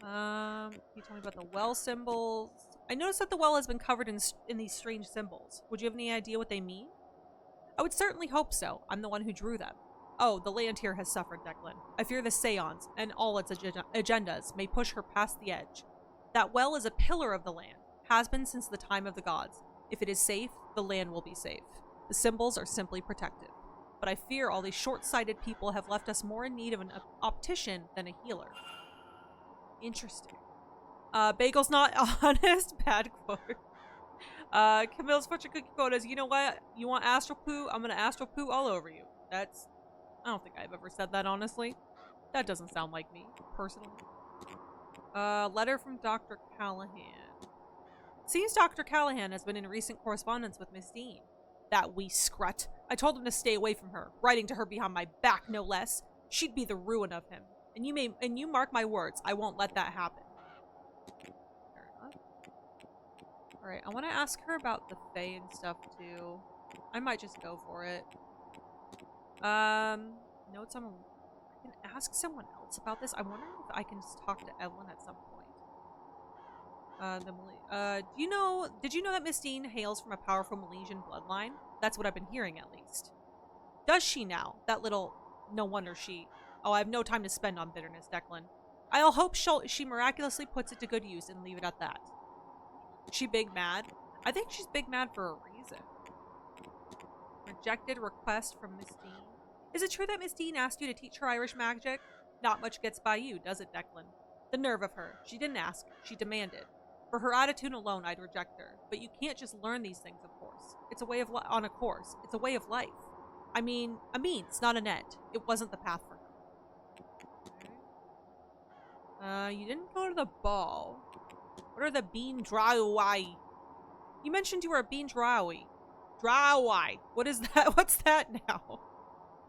Can you tell me about the well symbols? I noticed that the well has been covered in these strange symbols. Would you have any idea what they mean? I would certainly hope so. I'm the one who drew them. Oh, the land here has suffered, Declan. I fear the Séance and all its agendas may push her past the edge. That well is a pillar of the land, has been since the time of the gods. If it is safe, the land will be safe. The symbols are simply protective. But I fear all these short-sighted people have left us more in need of an optician than a healer. Interesting. Bagel's not honest. Bad quote. Camille's fortune cookie quote is, you know what? You want astral poo? I'm gonna astral poo all over you. That's... I don't think I've ever said that, honestly. That doesn't sound like me, personally. Letter from Dr. Callahan. Seems Dr. Callahan has been in recent correspondence with Miss Dean. That wee scrut. I told him to stay away from her, writing to her behind my back, no less. She'd be the ruin of him. And you mark my words, I won't let that happen. Fair enough. Alright, I want to ask her about the Fae and stuff, too. I might just go for it. Notes on... I can ask someone else about this. I'm wondering if I can just talk to Evelyn at some point. Did you know that Miss Dean hails from a powerful Milesian bloodline? That's what I've been hearing, at least. Does she now? That little... No wonder she... Oh, I have no time to spend on bitterness, Declan. I'll hope she miraculously puts it to good use and leave it at that. She big mad? I think she's big mad for a reason. Rejected request from Miss Dean. Is it true that Miss Dean asked you to teach her Irish magic? Not much gets by you, does it, Declan? The nerve of her. She didn't ask. She demanded. For her attitude alone, I'd reject her. But you can't just learn these things, of course. It's a way of on a course. It's a way of life. I mean, it's not an end. It wasn't the path for her. You didn't go to the ball. What are the bean drowie? You mentioned you were a bean drowie. Drowie. What is that? What's that now?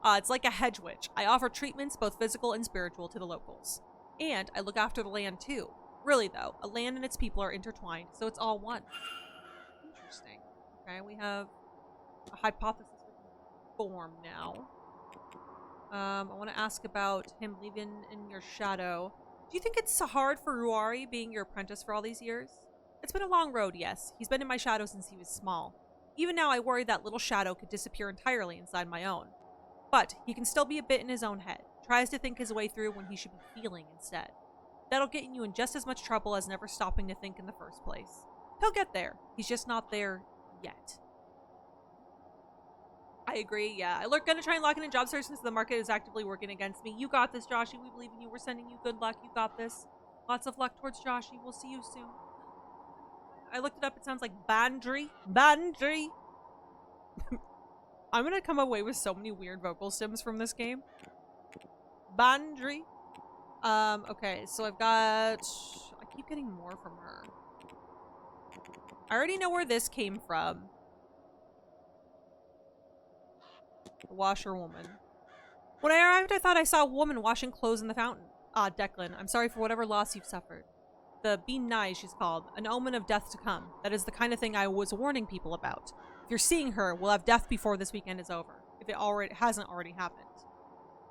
It's like a hedge witch. I offer treatments, both physical and spiritual, to the locals. And I look after the land, too. Really, though, a land and its people are intertwined, so it's all one. Interesting. Okay, we have a hypothesis form now. I want to ask about him leaving in your shadow. Do you think it's hard for Ruari being your apprentice for all these years? It's been a long road, yes. He's been in my shadow since he was small. Even now, I worry that little shadow could disappear entirely inside my own. But he can still be a bit in his own head. Tries to think his way through when he should be feeling instead. That'll get you in just as much trouble as never stopping to think in the first place. He'll get there. He's just not there yet. I agree, yeah. I'm gonna try and lock in a job search since the market is actively working against me. You got this, Joshy. We believe in you. We're sending you good luck. You got this. Lots of luck towards Joshy. We'll see you soon. I looked it up. It sounds like Bandry. Bandry! I'm gonna come away with so many weird vocal stems from this game. Bandry. Okay, so I've got... I keep getting more from her. I already know where this came from. The washerwoman. When I arrived, I thought I saw a woman washing clothes in the fountain. Ah, Declan, I'm sorry for whatever loss you've suffered. The Bean Nai, she's called. An omen of death to come. That is the kind of thing I was warning people about. If you're seeing her, we'll have death before this weekend is over. If it hasn't already happened.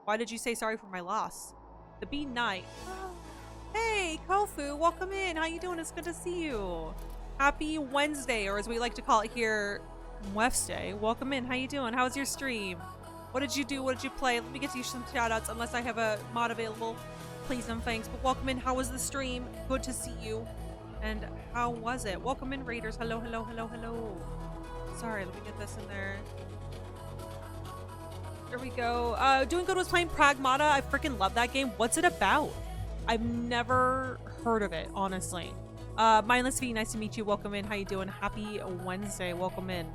Why did you say sorry for my loss? The Bean Knight. Oh. Hey, Kofu, welcome in. How you doing? It's good to see you. Happy Wednesday, or as we like to call it here, Wednesday. Welcome in. How you doing? How was your stream? What did you do? What did you play? Let me get you some shoutouts, unless I have a mod available. Please and thanks. But welcome in. How was the stream? Good to see you. And how was it? Welcome in, Raiders. Hello, hello, hello, hello. Sorry, let me get this in there. There we go. Doing good was playing Pragmata. I freaking love that game. What's it about? I've never heard of it, honestly. Mindless V, nice to meet you. Welcome in. How you doing? Happy Wednesday. Welcome in.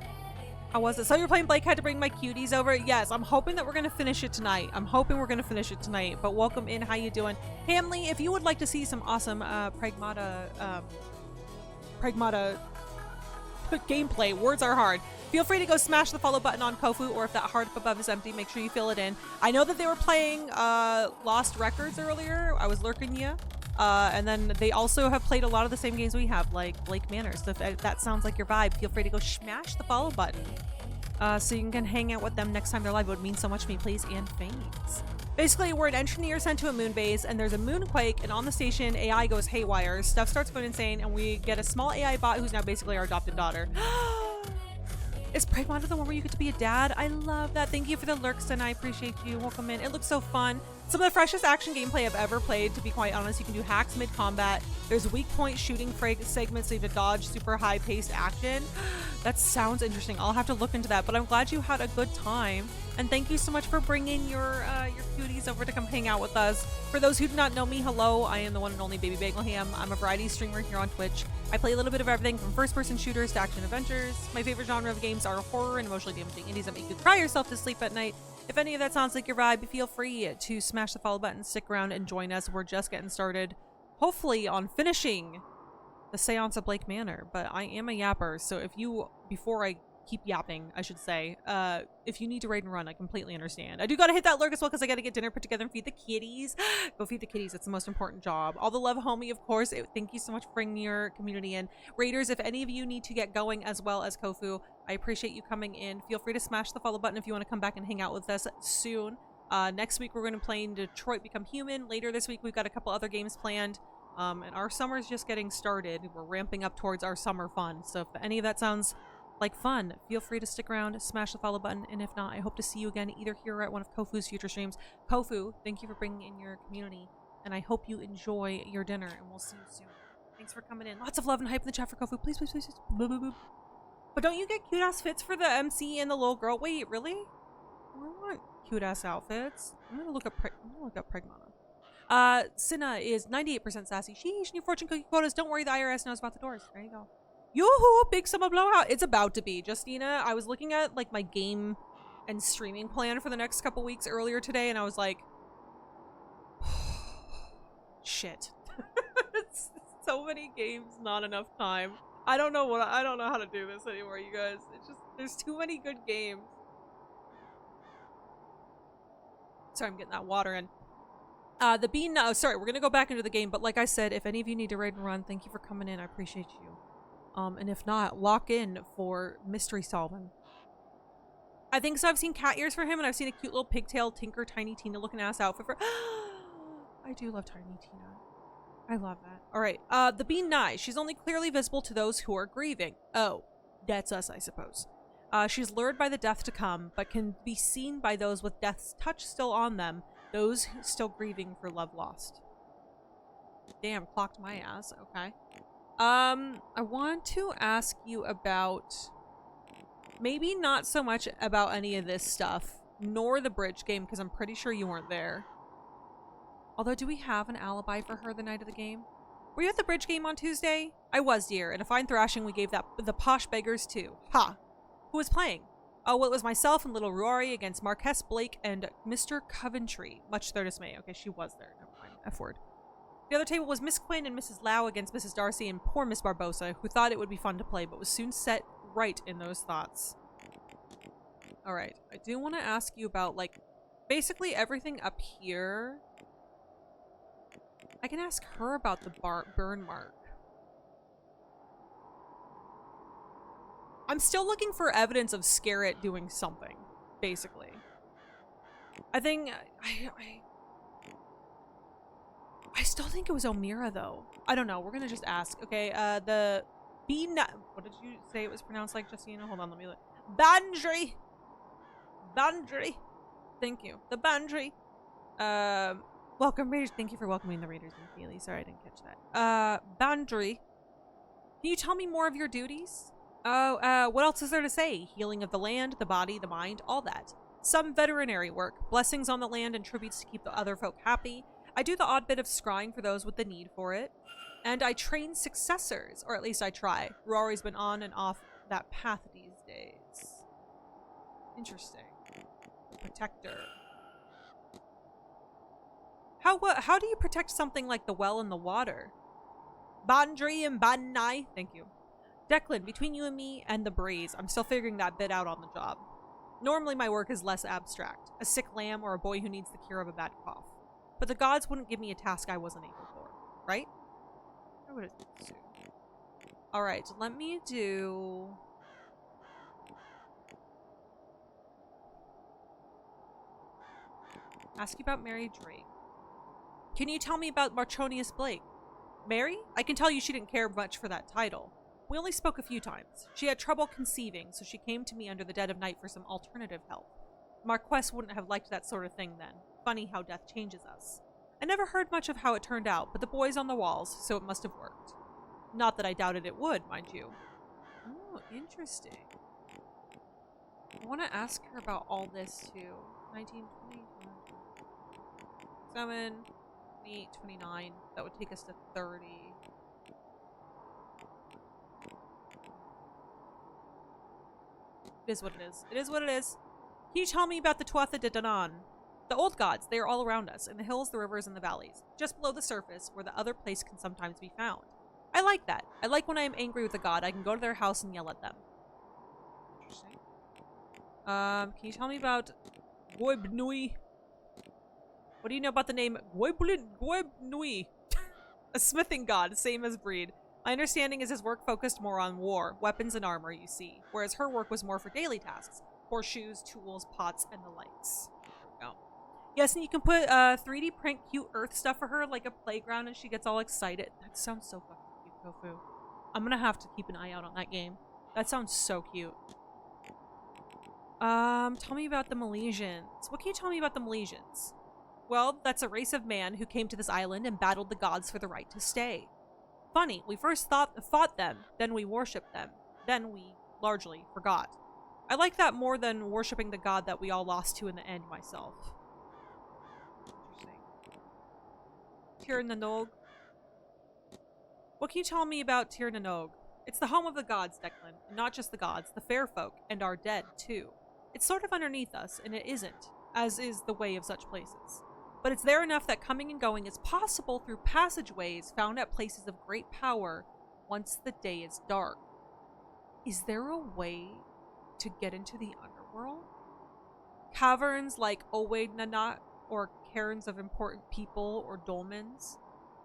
How was it? So you're playing Blake, had to bring my cuties over? Yes, I'm hoping that we're going to finish it tonight. But welcome in. How you doing? Hamley, if you would like to see some awesome Pragmata gameplay. Words are hard. Feel free to go smash the follow button on Kofu, or if that heart up above is empty, make sure you fill it in. I know that they were playing Lost Records earlier. I was lurking you. And then they also have played a lot of the same games we have, like Blake Manor. So if that sounds like your vibe, feel free to go smash the follow button. So you can hang out with them next time they're live. It would mean so much to me, please, and thanks. Basically, we're an engineer sent to a moon base, and there's a moonquake, and on the station, AI goes haywire, stuff starts going insane, and we get a small AI bot who's now basically our adopted daughter. Is Pragmata the one where you get to be a dad? I love that. Thank you for the lurks, and I appreciate you. Welcome in. It looks so fun. Some of the freshest action gameplay I've ever played, to be quite honest. You can do hacks mid-combat. There's weak point shooting segments so you have to dodge super high-paced action. That sounds interesting. I'll have to look into that, but I'm glad you had a good time. And thank you so much for bringing your cuties over to come hang out with us. For those who do not know me, hello, I am the one and only BabyBagelHam. I'm a variety streamer here on Twitch. I play a little bit of everything from first-person shooters to action adventures. My favorite genre of games are horror and emotionally damaging indies that make you cry yourself to sleep at night. If any of that sounds like your vibe, feel free to smash the follow button, stick around, and join us. We're just getting started, hopefully on finishing the Séance of Blake Manor. But I am a yapper, so if you, before I keep yapping, I should say, if you need to raid and run, I completely understand. I do gotta hit that lurk as well because I gotta get dinner put together and feed the kitties. Go feed the kitties. It's the most important job. All the love, homie, of course. Thank you so much for bringing your community in. Raiders, if any of you need to get going as well as Kofu, I appreciate you coming in. Feel free to smash the follow button if you want to come back and hang out with us soon. Next week, we're going to play in Detroit Become Human. Later this week, we've got a couple other games planned. And our summer's just getting started. We're ramping up towards our summer fun. So if any of that sounds like fun, feel free to stick around, smash the follow button, and if not, I hope to see you again either here or at one of Kofu's future streams. Kofu, thank you for bringing in your community, and I hope you enjoy your dinner, and we'll see you soon. Thanks for coming in. Lots of love and hype in the chat for Kofu. Please, please, please, please. Boop, boop, boop. But don't you get cute-ass fits for the MC and the little girl? Wait, really? I want cute-ass outfits. I'm gonna look up Pragmata. Cinna is 98% sassy. Sheesh, new fortune cookie quotas. Don't worry, the IRS knows about the doors. There you go. Yoo-hoo, big summer blowout. It's about to be. Justina, I was looking at like my game and streaming plan for the next couple weeks earlier today, and I was like, shit. So many games, not enough time. I don't know how to do this anymore, you guys. It's just, there's too many good games. Sorry, I'm getting that water in. The bean, sorry, we're gonna go back into the game, but like I said, if any of you need to raid and run, thank you for coming in. I appreciate you. And if not, lock in for mystery solving. I think so. I've seen cat ears for him, and I've seen a cute little pigtail Tinker Tiny Tina looking ass outfit for I do love Tiny Tina. I love that. All right. The bean nigh. She's only clearly visible to those who are grieving. Oh, that's us, I suppose. She's lured by the death to come, but can be seen by those with death's touch still on them, those still grieving for love lost. Damn, clocked my ass. Okay. I want to ask you about, maybe not so much about any of this stuff, nor the bridge game, because I'm pretty sure you weren't there. Although, do we have an alibi for her the night of the game? Were you at the bridge game on Tuesday? I was, dear. In a fine thrashing we gave the posh beggars too. Ha! Who was playing? Oh, well, it was myself and little Rory against Marquess Blake and Mr. Coventry. Much to their dismay. Okay, she was there. Never mind. F word. The other table was Miss Quinn and Mrs. Lau against Mrs. Darcy and poor Miss Barbosa, who thought it would be fun to play, but was soon set right in those thoughts. Alright, I do want to ask you about, like, basically everything up here. I can ask her about the burn mark. I'm still looking for evidence of Scarrett doing something, basically. I think... I still think it was Omira, though. I don't know. We're gonna just ask. Okay, the bean... What did you say it was pronounced like, Justina? Hold on, let me look. Bandry! Bandry! Thank you. The Bandry! Welcome, Raiders. Thank you for welcoming the Raiders and Feely. Sorry, I didn't catch that. Bandry. Can you tell me more of your duties? Oh, what else is there to say? Healing of the land, the body, the mind, all that. Some veterinary work, blessings on the land and tributes to keep the other folk happy. I do the odd bit of scrying for those with the need for it. And I train successors, or at least I try. Rory's been on and off that path these days. Interesting. Protector. How do you protect something like the well and the water? Bandri and Bannai, thank you. Declan, between you and me and the breeze, I'm still figuring that bit out on the job. Normally my work is less abstract, a sick lamb or a boy who needs the cure of a bad cough. But the gods wouldn't give me a task I wasn't able for, right? I would assume. Alright, let me do... Ask you about Mary Drake. Can you tell me about Marchonius Blake? Mary? I can tell you she didn't care much for that title. We only spoke a few times. She had trouble conceiving, so she came to me under the dead of night for some alternative help. Marquess wouldn't have liked that sort of thing then. Funny how death changes us. I never heard much of how it turned out, but the boy's on the walls, so it must have worked. Not that I doubted it would, mind you. Oh, interesting. I want to ask her about all this too. 19, 20, 7, 8, 29. That would take us to 30. It is what it is. It is what it is. Can you tell me about the Tuatha De Danann? The old gods, they are all around us, in the hills, the rivers, and the valleys. Just below the surface, where the other place can sometimes be found. I like that. I like when I am angry with a god, I can go to their house and yell at them. Interesting. Can you tell me about Goibnui? What do you know about the name Goibnui? A smithing god, same as Breed. My understanding is his work focused more on war, weapons, and armor, you see, whereas her work was more for daily tasks. Horseshoes, tools, pots, and the likes. There we go. Yes, and you can put 3D print cute earth stuff for her, like a playground, and she gets all excited. That sounds so fucking cute, Tofu. I'm gonna have to keep an eye out on that game. That sounds so cute. Tell me about the Milesians. What can you tell me about the Milesians? Well, that's a race of man who came to this island and battled the gods for the right to stay. Funny, we first fought them, then we worshipped them, then we largely forgot. I like that more than worshipping the god that we all lost to in the end myself. Interesting. Tir Nanog. What can you tell me about Tir Nanog? It's the home of the gods, Declan, and not just the gods, the fair folk, and our dead, too. It's sort of underneath us, and it isn't, as is the way of such places. But it's there enough that coming and going is possible through passageways found at places of great power once the day is dark. Is there a way to get into the underworld? Caverns like Owaid Nanat, or cairns of important people, or dolmens?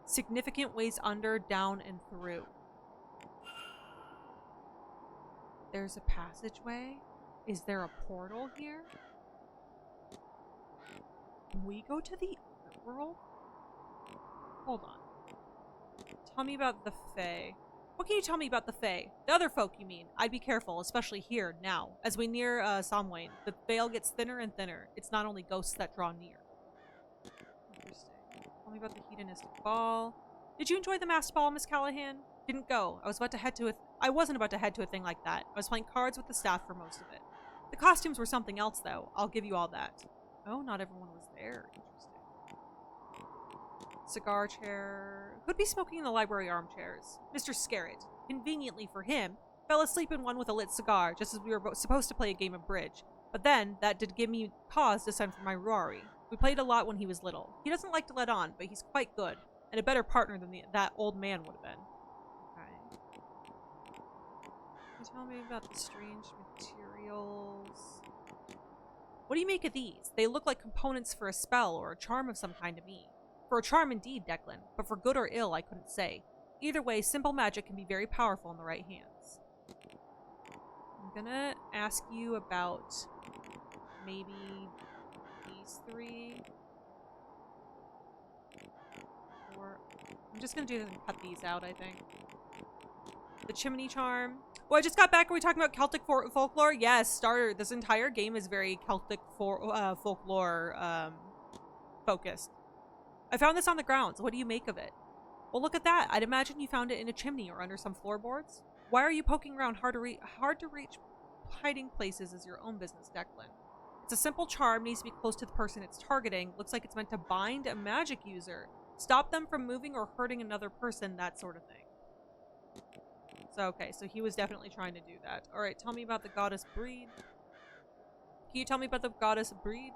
Significant ways under, down, and through. There's a passageway? Is there a portal here? Can we go to the underworld? Hold on. Tell me about the Fae. What can you tell me about the Fae? The other folk, you mean? I'd be careful, especially here, now. As we near Samhain, the veil gets thinner and thinner. It's not only ghosts that draw near. Interesting. Tell me about the hedonistic ball. Did you enjoy the masked ball, Miss Callahan? Didn't go. I wasn't about to head to a thing like that. I was playing cards with the staff for most of it. The costumes were something else, though. I'll give you all that. Oh, not everyone was there. Interesting. Cigar chair. Could be smoking in the library armchairs. Mr. Scarrett, conveniently for him, fell asleep in one with a lit cigar, just as we were supposed to play a game of bridge. But then, that did give me cause to send for my Rory. We played a lot when he was little. He doesn't like to let on, but he's quite good, and a better partner than that old man would have been. Okay. Can you tell me about the strange materials? What do you make of these? They look like components for a spell or a charm of some kind to me. For a charm indeed, Declan, but for good or ill, I couldn't say. Either way, simple magic can be very powerful in the right hands. I'm gonna ask you about maybe these three. Or I'm just gonna do this and cut these out, I think. The chimney charm. Well, I just got back. Are we talking about Celtic folklore? Yes, this entire game is very Celtic folklore focused. I found this on the grounds. What do you make of it? Well, look at that. I'd imagine you found it in a chimney or under some floorboards. Why are you poking around hard to reach hiding places is your own business, Declan. It's a simple charm, needs to be close to the person it's targeting. Looks like it's meant to bind a magic user, stop them from moving or hurting another person, that sort of thing. So, okay, so he was definitely trying to do that. Alright, tell me about the goddess Breed. Can you tell me about the goddess Breed?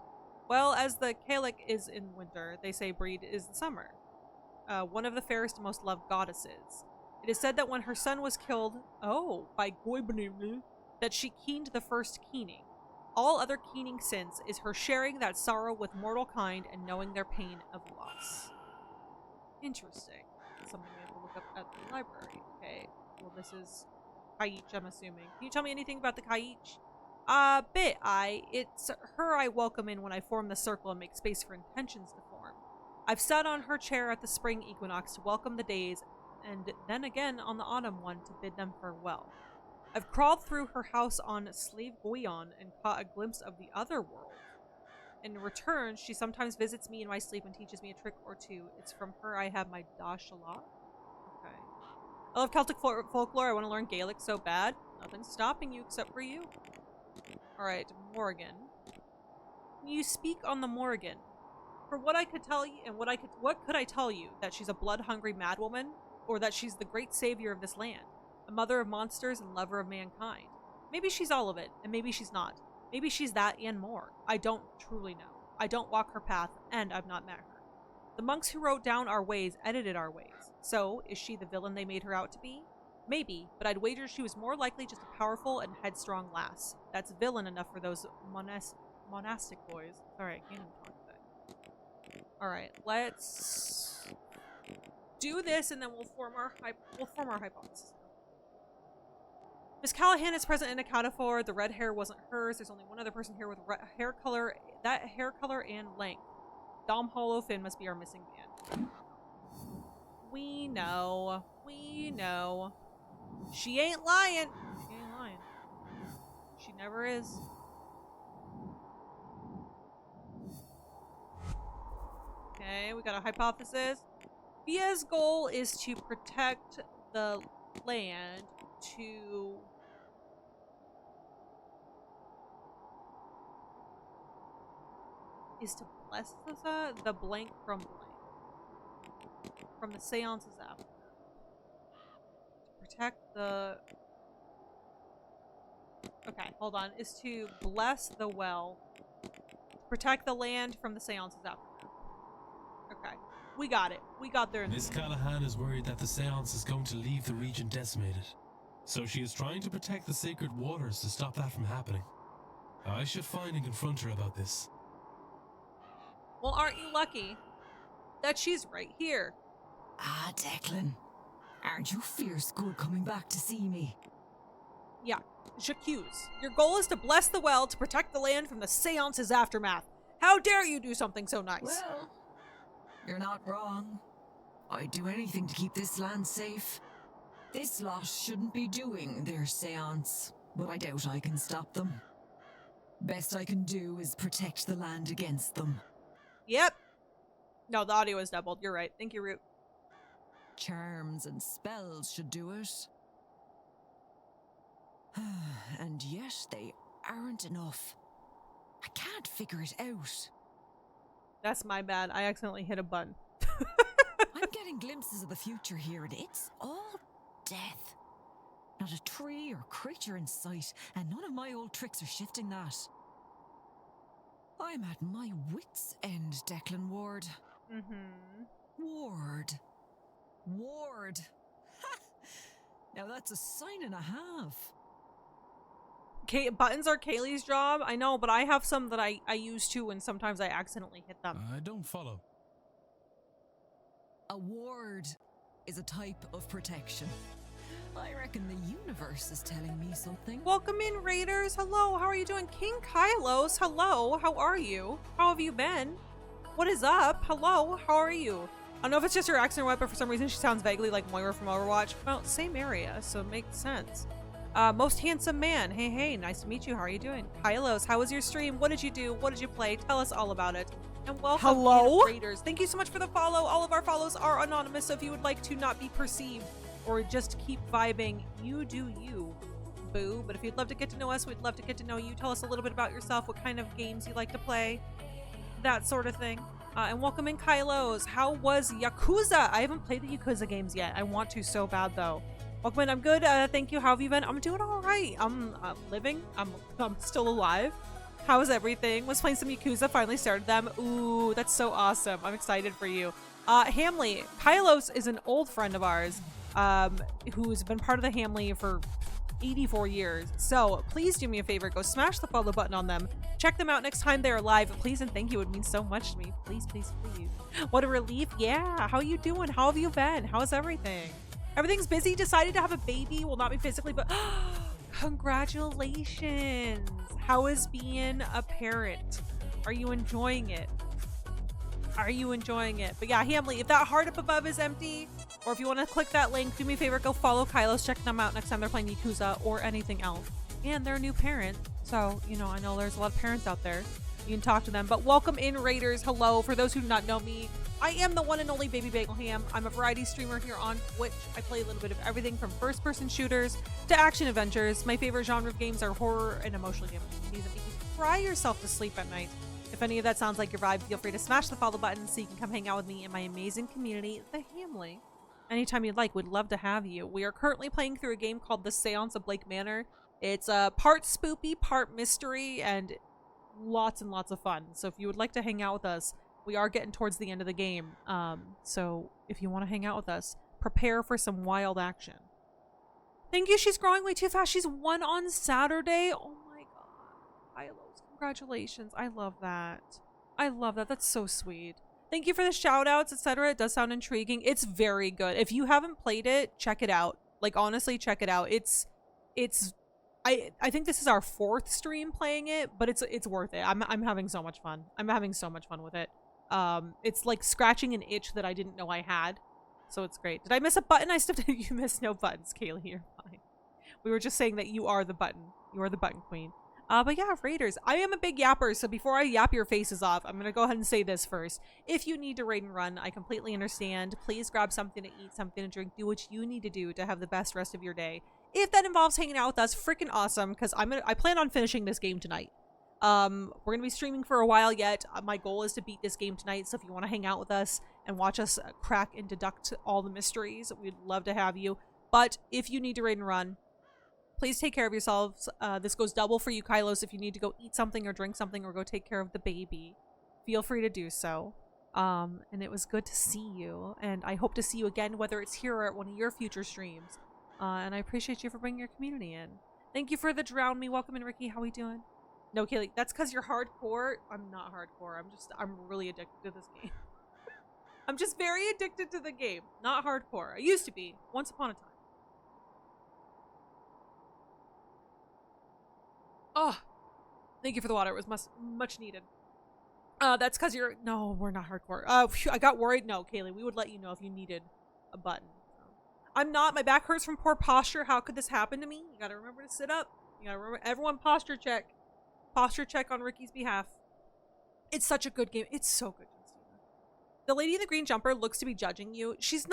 Well, as the Gaelic is in winter, they say Breed is the summer. One of the fairest and most loved goddesses. It is said that when her son was killed, by Goibniblu, that she keened the first keening. All other keening since is her sharing that sorrow with mortal kind and knowing their pain of loss. Interesting. Something we have to look up at the library. Okay. Well, this is Kaich, I'm assuming. Can you tell me anything about the Kaich? It's her I welcome in when I form the circle and make space for intentions to form. I've sat on her chair at the spring equinox to welcome the days, and then again on the autumn one to bid them farewell. I've crawled through her house on Slave Goyon and caught a glimpse of the other world. In return, she sometimes visits me in my sleep and teaches me a trick or two. It's from her I have my Dashala. Okay. I love Celtic folklore. I want to learn Gaelic so bad. Nothing's stopping you except for you. Alright, Morrigan. You speak on the Morrigan. For what I could tell you, and what could I tell you? That she's a blood-hungry madwoman? Or that she's the great savior of this land? A mother of monsters and lover of mankind? Maybe she's all of it, and maybe she's not. Maybe she's that and more. I don't truly know. I don't walk her path, and I've not met her. The monks who wrote down our ways edited our ways. So, is she the villain they made her out to be? Maybe, but I'd wager she was more likely just a powerful and headstrong lass. That's villain enough for those monastic boys. Sorry, I can't even talk today. Alright, let's do this and then we'll form our hypothesis. Miss Callahan is present in a cataphor. The red hair wasn't hers. There's only one other person here with hair color and length. Dom Hollowfin must be our missing man. We know. We know. She ain't lying. She ain't lying. She never is. Okay, we got a hypothesis. Via's goal is to protect the land to bless the blank from the seances after. To protect the... Okay, hold on. Is to bless the well. Protect the land from the seances after. Okay. We got it. We got there. Miss Callahan is worried that the seance is going to leave the region decimated. So she is trying to protect the sacred waters to stop that from happening. I should find and confront her about this. Well, aren't you lucky that she's right here? Ah, Declan. Aren't you fierce good coming back to see me? Yeah, J'accuse. Your goal is to bless the well to protect the land from the seance's aftermath. How dare you do something so nice? Well, you're not wrong. I'd do anything to keep this land safe. This lot shouldn't be doing their seance, but I doubt I can stop them. Best I can do is protect the land against them. Yep. No, the audio is doubled. You're right. Thank you, Root. Charms and spells should do it. And yet they aren't enough. I can't figure it out. That's my bad. I accidentally hit a button. I'm getting glimpses of the future here, and it's all death. Not a tree or creature in sight, and none of my old tricks are shifting that. I'm at my wit's end, Declan Ward. Ward. Ha! Now that's a sign and a half. Buttons are Kaylee's job. I know, but I have some that I use too, and sometimes I accidentally hit them. I don't follow. A ward is a type of protection. I reckon the universe is telling me something. Welcome in, Raiders. Hello, how are you doing? King Kylos, hello. How are you? How have you been? What is up? Hello, how are you? I don't know if it's just her accent or what, but for some reason she sounds vaguely like Moira from Overwatch. Well, same area, so it makes sense. Most handsome man. Hey, nice to meet you. How are you doing? Kylos, how was your stream? What did you do? What did you play? Tell us all about it. And welcome, hello, Raiders. Thank you so much for the follow. All of our follows are anonymous, so if you would like to not be perceived or just keep vibing, you do you, boo. But if you'd love to get to know us, we'd love to get to know you. Tell us a little bit about yourself, what kind of games you like to play, that sort of thing. And welcome in, Kylos. How was Yakuza? I haven't played the Yakuza games yet. I want to so bad, though. Welcome in. I'm good. Thank you. How have you been? I'm doing all right. I'm living. I'm still alive. How is everything? Was playing some Yakuza. Finally started them. Ooh, that's so awesome. I'm excited for you. Hamley, Kylos is an old friend of ours. who's been part of the family for 84 years. So please do me a favor, go smash the follow button on them. Check them out next time they're live. Please and thank you. It would mean so much to me. Please, please, please. What a relief. Yeah. How you doing? How have you been? How's everything? Everything's busy. Decided to have a baby. Will not be physically, but congratulations. How is being a parent? Are you enjoying it? Are you enjoying it? But yeah, Hamley, if that heart up above is empty, or if you want to click that link, do me a favor, go follow Kylos, check them out next time they're playing Yakuza or anything else. And they're a new parent, so, you know, I know there's a lot of parents out there. You can talk to them. But welcome in, Raiders. Hello. For those who do not know me, I am the one and only BabyBagelHam. I'm a variety streamer here on Twitch. I play a little bit of everything from first-person shooters to action adventures. My favorite genre of games are horror and emotional games that make you cry yourself to sleep at night. If any of that sounds like your vibe, feel free to smash the follow button so you can come hang out with me in my amazing community, the Hamley. Anytime you'd like, we'd love to have you. We are currently playing through a game called the Séance of Blake Manor. It's part spoopy, part mystery, and lots and lots of fun. So if you would like to hang out with us, we are getting towards the end of the game. So if you want to hang out with us, prepare for some wild action. Thank you. She's growing way too fast. She's 1 on Saturday. Oh my god. Kylos, congratulations. I love that. I love that. That's so sweet. Thank you for the shout outs, etc. It does sound intriguing. It's very good. If you haven't played it, check it out. Like, honestly, check it out. I think this is our 4th stream playing it, but it's worth it. I'm having so much fun. I'm having so much fun with it. It's like scratching an itch that I didn't know I had. So it's great. Did I miss a button? I still did. You missed no buttons, Kaylee. You're fine. We were just saying that you are the button. You are the button queen. But yeah, Raiders, I am a big yapper, so before I yap your faces off, I'm gonna go ahead and say this first. If you need to raid and run, I completely understand. Please grab something to eat, something to drink, do what you need to do to have the best rest of your day. If that involves hanging out with us, freaking awesome, because I plan on finishing this game tonight. We're gonna be streaming for a while yet. My goal is to beat this game tonight, so if you want to hang out with us and watch us crack and deduct all the mysteries, we'd love to have you. But if you need to raid and run, please take care of yourselves. This goes double for you, Kylos. If you need to go eat something or drink something or go take care of the baby, feel free to do so. And it was good to see you. And I hope to see you again, whether it's here or at one of your future streams. And I appreciate you for bringing your community in. Thank you for the drown me. Welcome in, Ricky. How we doing? No, Kaylee, that's because you're hardcore. I'm not hardcore. I'm really addicted to this game. I'm just very addicted to the game. Not hardcore. I used to be. Once upon a time. Oh, thank you for the water. It was much needed. That's because you're... No, we're not hardcore. Phew, I got worried. No, Kaylee, we would let you know if you needed a button. I'm not. My back hurts from poor posture. How could this happen to me? You gotta remember to sit up. You gotta remember... Everyone posture check. Posture check on Ricky's behalf. It's such a good game. It's so good, Justina. The lady in the green jumper looks to be judging you. She's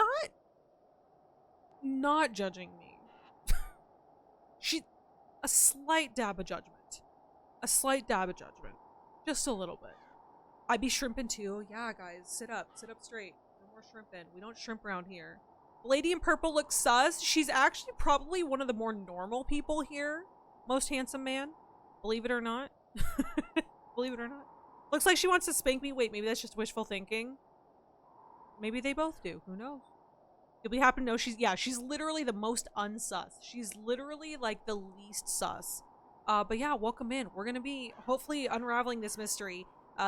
not judging me. A slight dab of judgment. A slight dab of judgment. Just a little bit. I'd be shrimping too. Yeah, guys, sit up. Sit up straight. No more shrimping. We don't shrimp around here. The lady in purple looks sus. She's actually probably one of the more normal people here. Most handsome man. Believe it or not. Believe it or not. Looks like she wants to spank me. Wait, maybe that's just wishful thinking. Maybe they both do. Who knows? You'll be happy to know she's literally the most unsus. She's literally like the least sus. But yeah, welcome in. We're gonna be hopefully unraveling this mystery.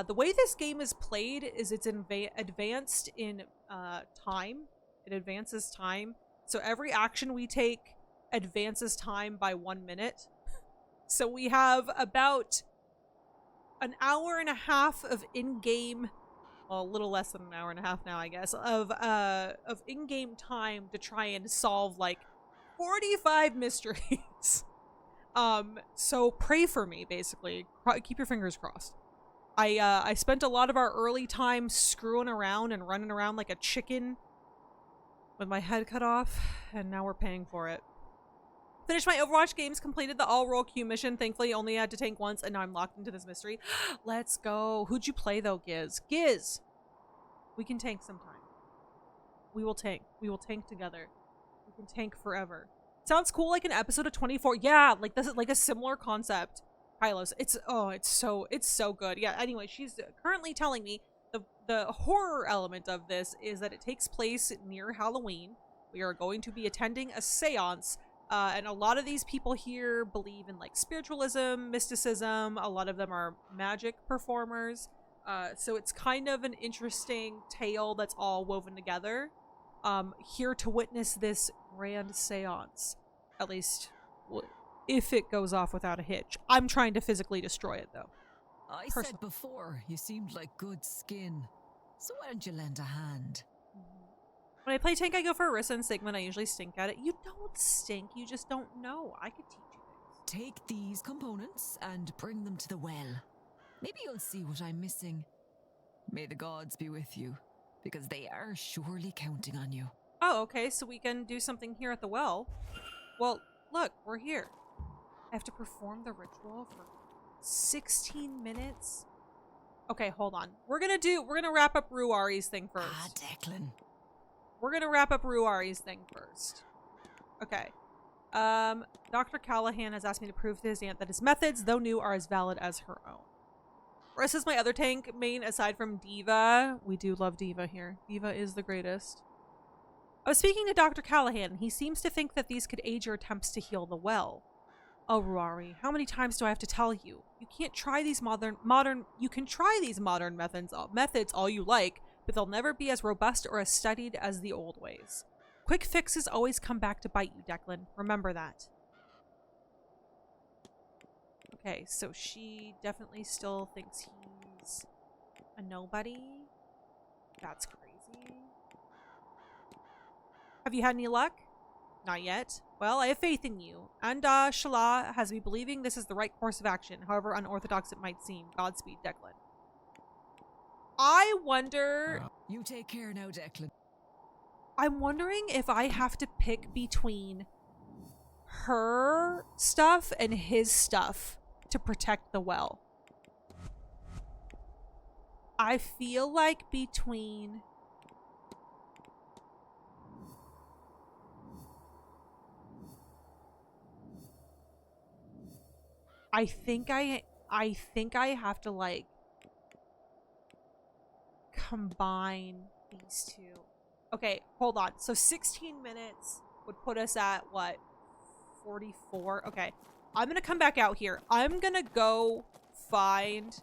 The way this game is played is it's advanced in time. It advances time. So every action we take advances time by 1 minute. So we have about an hour and a half of in-game, well, a little less than an hour and a half now, I guess, of in-game time to try and solve like 45 mysteries. So pray for me, basically. Keep your fingers crossed. I spent a lot of our early time screwing around and running around like a chicken with my head cut off, and now we're paying for it. Finished my Overwatch games, completed the all-roll queue mission. Thankfully, only had to tank once, and now I'm locked into this mystery. Let's go. Who'd you play, though, Giz? Giz! We can tank sometime. We will tank. We will tank together. We can tank forever. Sounds cool, like an episode of 24. Yeah, like this is like a similar concept. Kylos. It's so good. Yeah, anyway, she's currently telling me the horror element of this is that it takes place near Halloween, We are going to be attending a seance. And a lot of these people here believe in like spiritualism, mysticism. A lot of them are magic performers. So it's kind of an interesting tale that's all woven together. Here to witness this grand seance. At least, if it goes off without a hitch. I'm trying to physically destroy it, though. I said before, you seemed like good skin. So why don't you lend a hand? When I play tank, I go for Orisa and Sigmund. I usually stink at it. You don't stink. You just don't know. I could teach you things. Take these components and bring them to the well. Maybe you'll see what I'm missing. May the gods be with you, because they are surely counting on you. Oh, okay. So we can do something here at the well. Well, look, we're here. I have to perform the ritual for 16 minutes. Okay, hold on. We're gonna wrap up Ruari's thing first. Ah, Declan. We're gonna wrap up Ruari's thing first. Okay. Dr. Callahan has asked me to prove to his aunt that his methods, though new, are as valid as her own. Orisa is my other tank main aside from Diva. We do love Diva here. Diva is the greatest. I was speaking to Dr. Callahan. He seems to think that these could aid your attempts to heal the well. Oh, Ruari, how many times do I have to tell you? You can't try these you can try these modern methods all you like, but they'll never be as robust or as studied as the old ways. Quick fixes always come back to bite you, Declan. Remember that. Okay, so she definitely still thinks he's a nobody. That's crazy. Have you had any luck? Not yet. Well, I have faith in you. And Shala has me believing this is the right course of action, however unorthodox it might seem. Godspeed, Declan. I wonder... You take care now, Declan. I'm wondering if I have to pick between her stuff and his stuff to protect the well. I feel like between... I think I have to like combine these two. Okay, hold on. So 16 minutes would put us at what? 44? Okay. I'm gonna come back out here. I'm gonna go find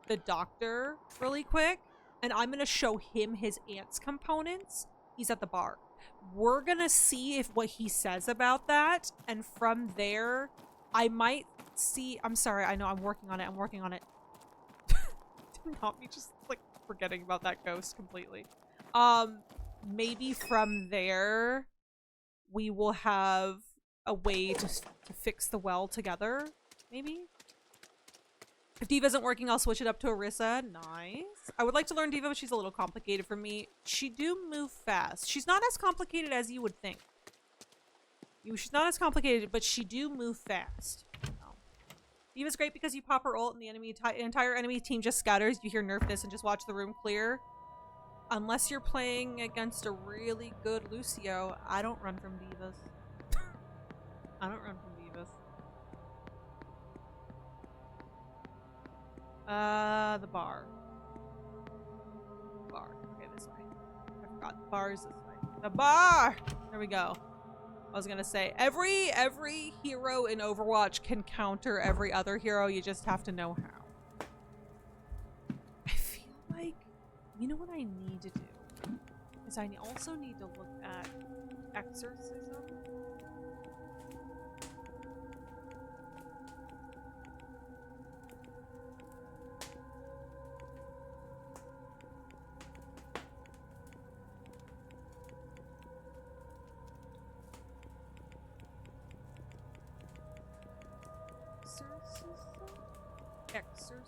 the doctor really quick, and I'm gonna show him his aunt's components. He's at the bar. We're gonna see if what he says about that, and from there, I might see... I'm sorry, I know, I'm working on it. Do not be just, like, forgetting about that ghost completely. Maybe from there, we will have a way to fix the well together, maybe? If Diva isn't working, I'll switch it up to Orisa. Nice. I would like to learn Diva, but she's a little complicated for me. She do move fast. She's not as complicated as you would think. She's not as complicated, but she do move fast. Oh. Diva's great because you pop her ult and the entire enemy team just scatters. You hear nerf this and just watch the room clear. Unless you're playing against a really good Lucio, I don't run from Divas. I don't run from Divas. The bar. Bar. Okay, this way. I forgot. The bar is this way. The bar! There we go. I was gonna say, every hero in Overwatch can counter every other hero, you just have to know how. I feel like, you know what I need to do? Is I also need to look at exorcism. Exorcism?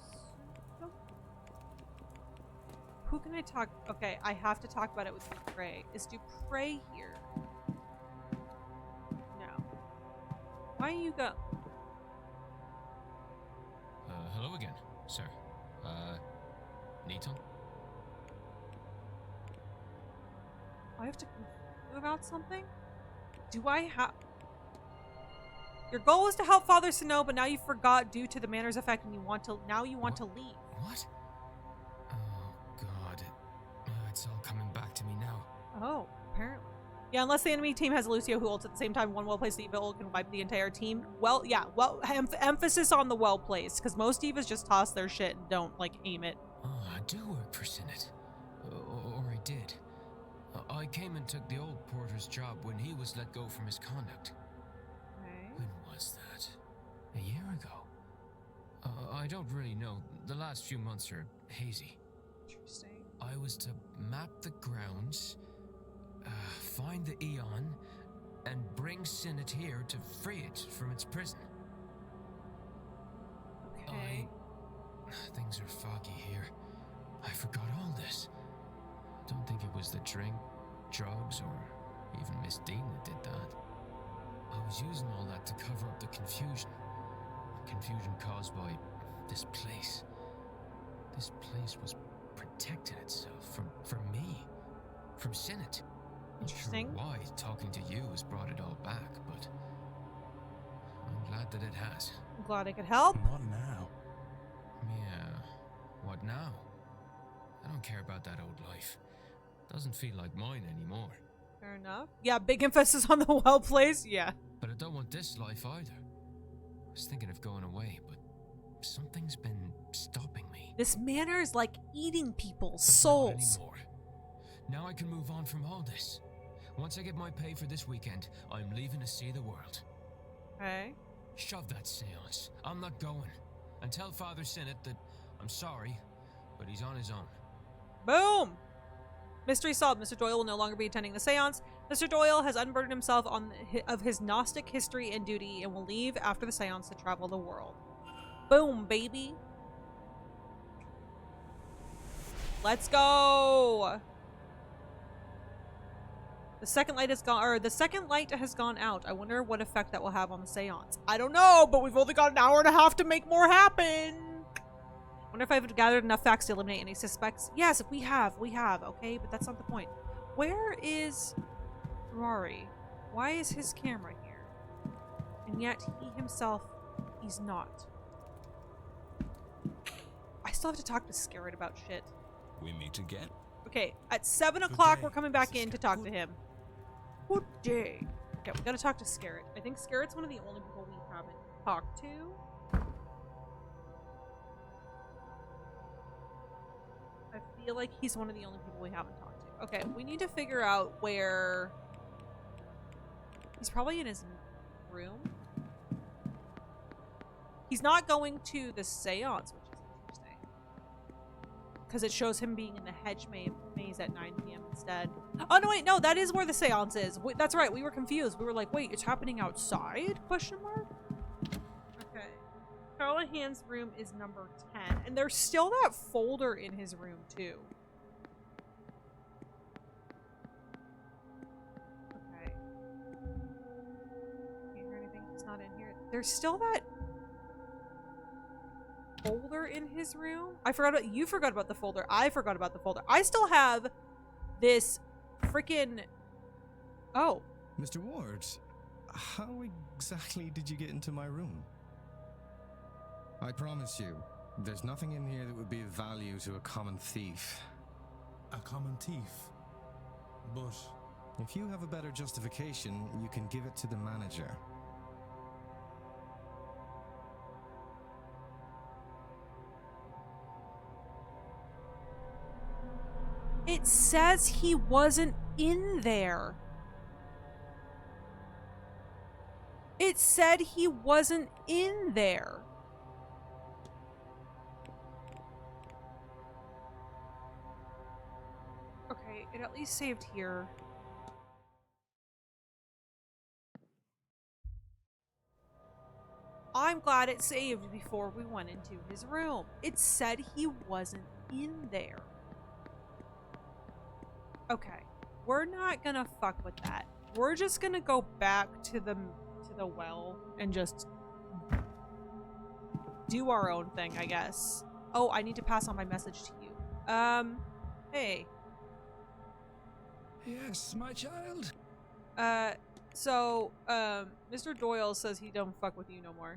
Who can I talk? Okay, I have to talk about it with Dupre. Is Dupre here? No. Why you go? Hello again, sir. Neaton? I have to confirm about something? Do I have... Your goal was to help Father Snow, but now you forgot due to the Manor's effect and you want to leave. What? Oh, God. It's all coming back to me now. Oh, apparently. Yeah, unless the enemy team has Lucio who ults at the same time, one well-placed D.Va can wipe the entire team. Well, yeah, well, emphasis on the well-placed, because most D.Vas just toss their shit and don't, like, aim it. Oh, I do work for Sinnott. Or I did. I came and took the old porter's job when he was let go from his conduct. Okay. When was that? A year ago? I don't really know. The last few months are hazy. Interesting. I was to map the grounds, find the Eon, and bring Sinnott here to free it from its prison. Okay. Things are foggy here. I forgot all this. Don't think it was the drink, drugs, or even Miss Dean that did that. I was using all that to cover up the confusion. Confusion caused by this place. This place was protecting itself from me, from Sinnott. Interesting. Not sure why talking to you has brought it all back, but I'm glad that it has. I'm glad I could help. What now? Yeah, what now? I don't care about that old life. Doesn't feel like mine anymore. Fair enough. Yeah, big emphasis on the well-placed. Yeah. But I don't want this life either. I was thinking of going away, but something's been stopping me. This manor is like eating people's Not souls. anymore. Now I can move on from all this. Once I get my pay for this weekend, I'm leaving to see the world. Okay. Shove that seance. I'm not going. And tell Father Sinnott that I'm sorry, but he's on his own. Boom! Mystery solved. Mr. Doyle will no longer be attending the seance. Mr. Doyle has unburdened himself of his Gnostic history and duty and will leave after the seance to travel the world. Boom, baby. Let's go! The second light has gone, or the second light has gone out. I wonder what effect that will have on the seance. I don't know, but we've only got an hour and a half to make more happen. Wonder if I've gathered enough facts to eliminate any suspects. Yes, we have, okay? But that's not the point. Where is Rory? Why is his camera here? And yet he himself, he's not. I still have to talk to Scarrett about shit. We meet again. Okay, at 7 o'clock day, we're coming back Mrs. in to talk to him. Good day. Okay, we gotta talk to Scarrett. I think Scarrett's one of the only people we haven't talked to. I feel like he's one of the only people we haven't talked to. Okay, we need to figure out where... He's probably in his room. He's not going to the seance, which is interesting. Because it shows him being in the hedge maze at 9 p.m. instead. Oh, no, wait, no, that is where the seance is. Wait, that's right, we were confused. We were like, wait, it's happening outside? Question mark? Okay. Callahan's room is number 10. And there's still that folder in his room, too. Okay. Can't hear anything. He's not in here. There's still that folder in his room. You forgot about the folder. I forgot about the folder. I still have this freaking... Oh. Mr. Ward, how exactly did you get into my room? I promise you, there's nothing in here that would be of value to a common thief. A common thief. But If you have a better justification, you can give it to the manager. It says he wasn't in there. It said he wasn't in there. Okay, it at least saved here. I'm glad it saved before we went into his room. It said he wasn't in there. Okay, we're not gonna fuck with that. We're just gonna go back to the well and just do our own thing, I guess. Oh, I need to pass on my message to you. Hey. Yes, my child. Mr. Doyle says he don't fuck with you no more.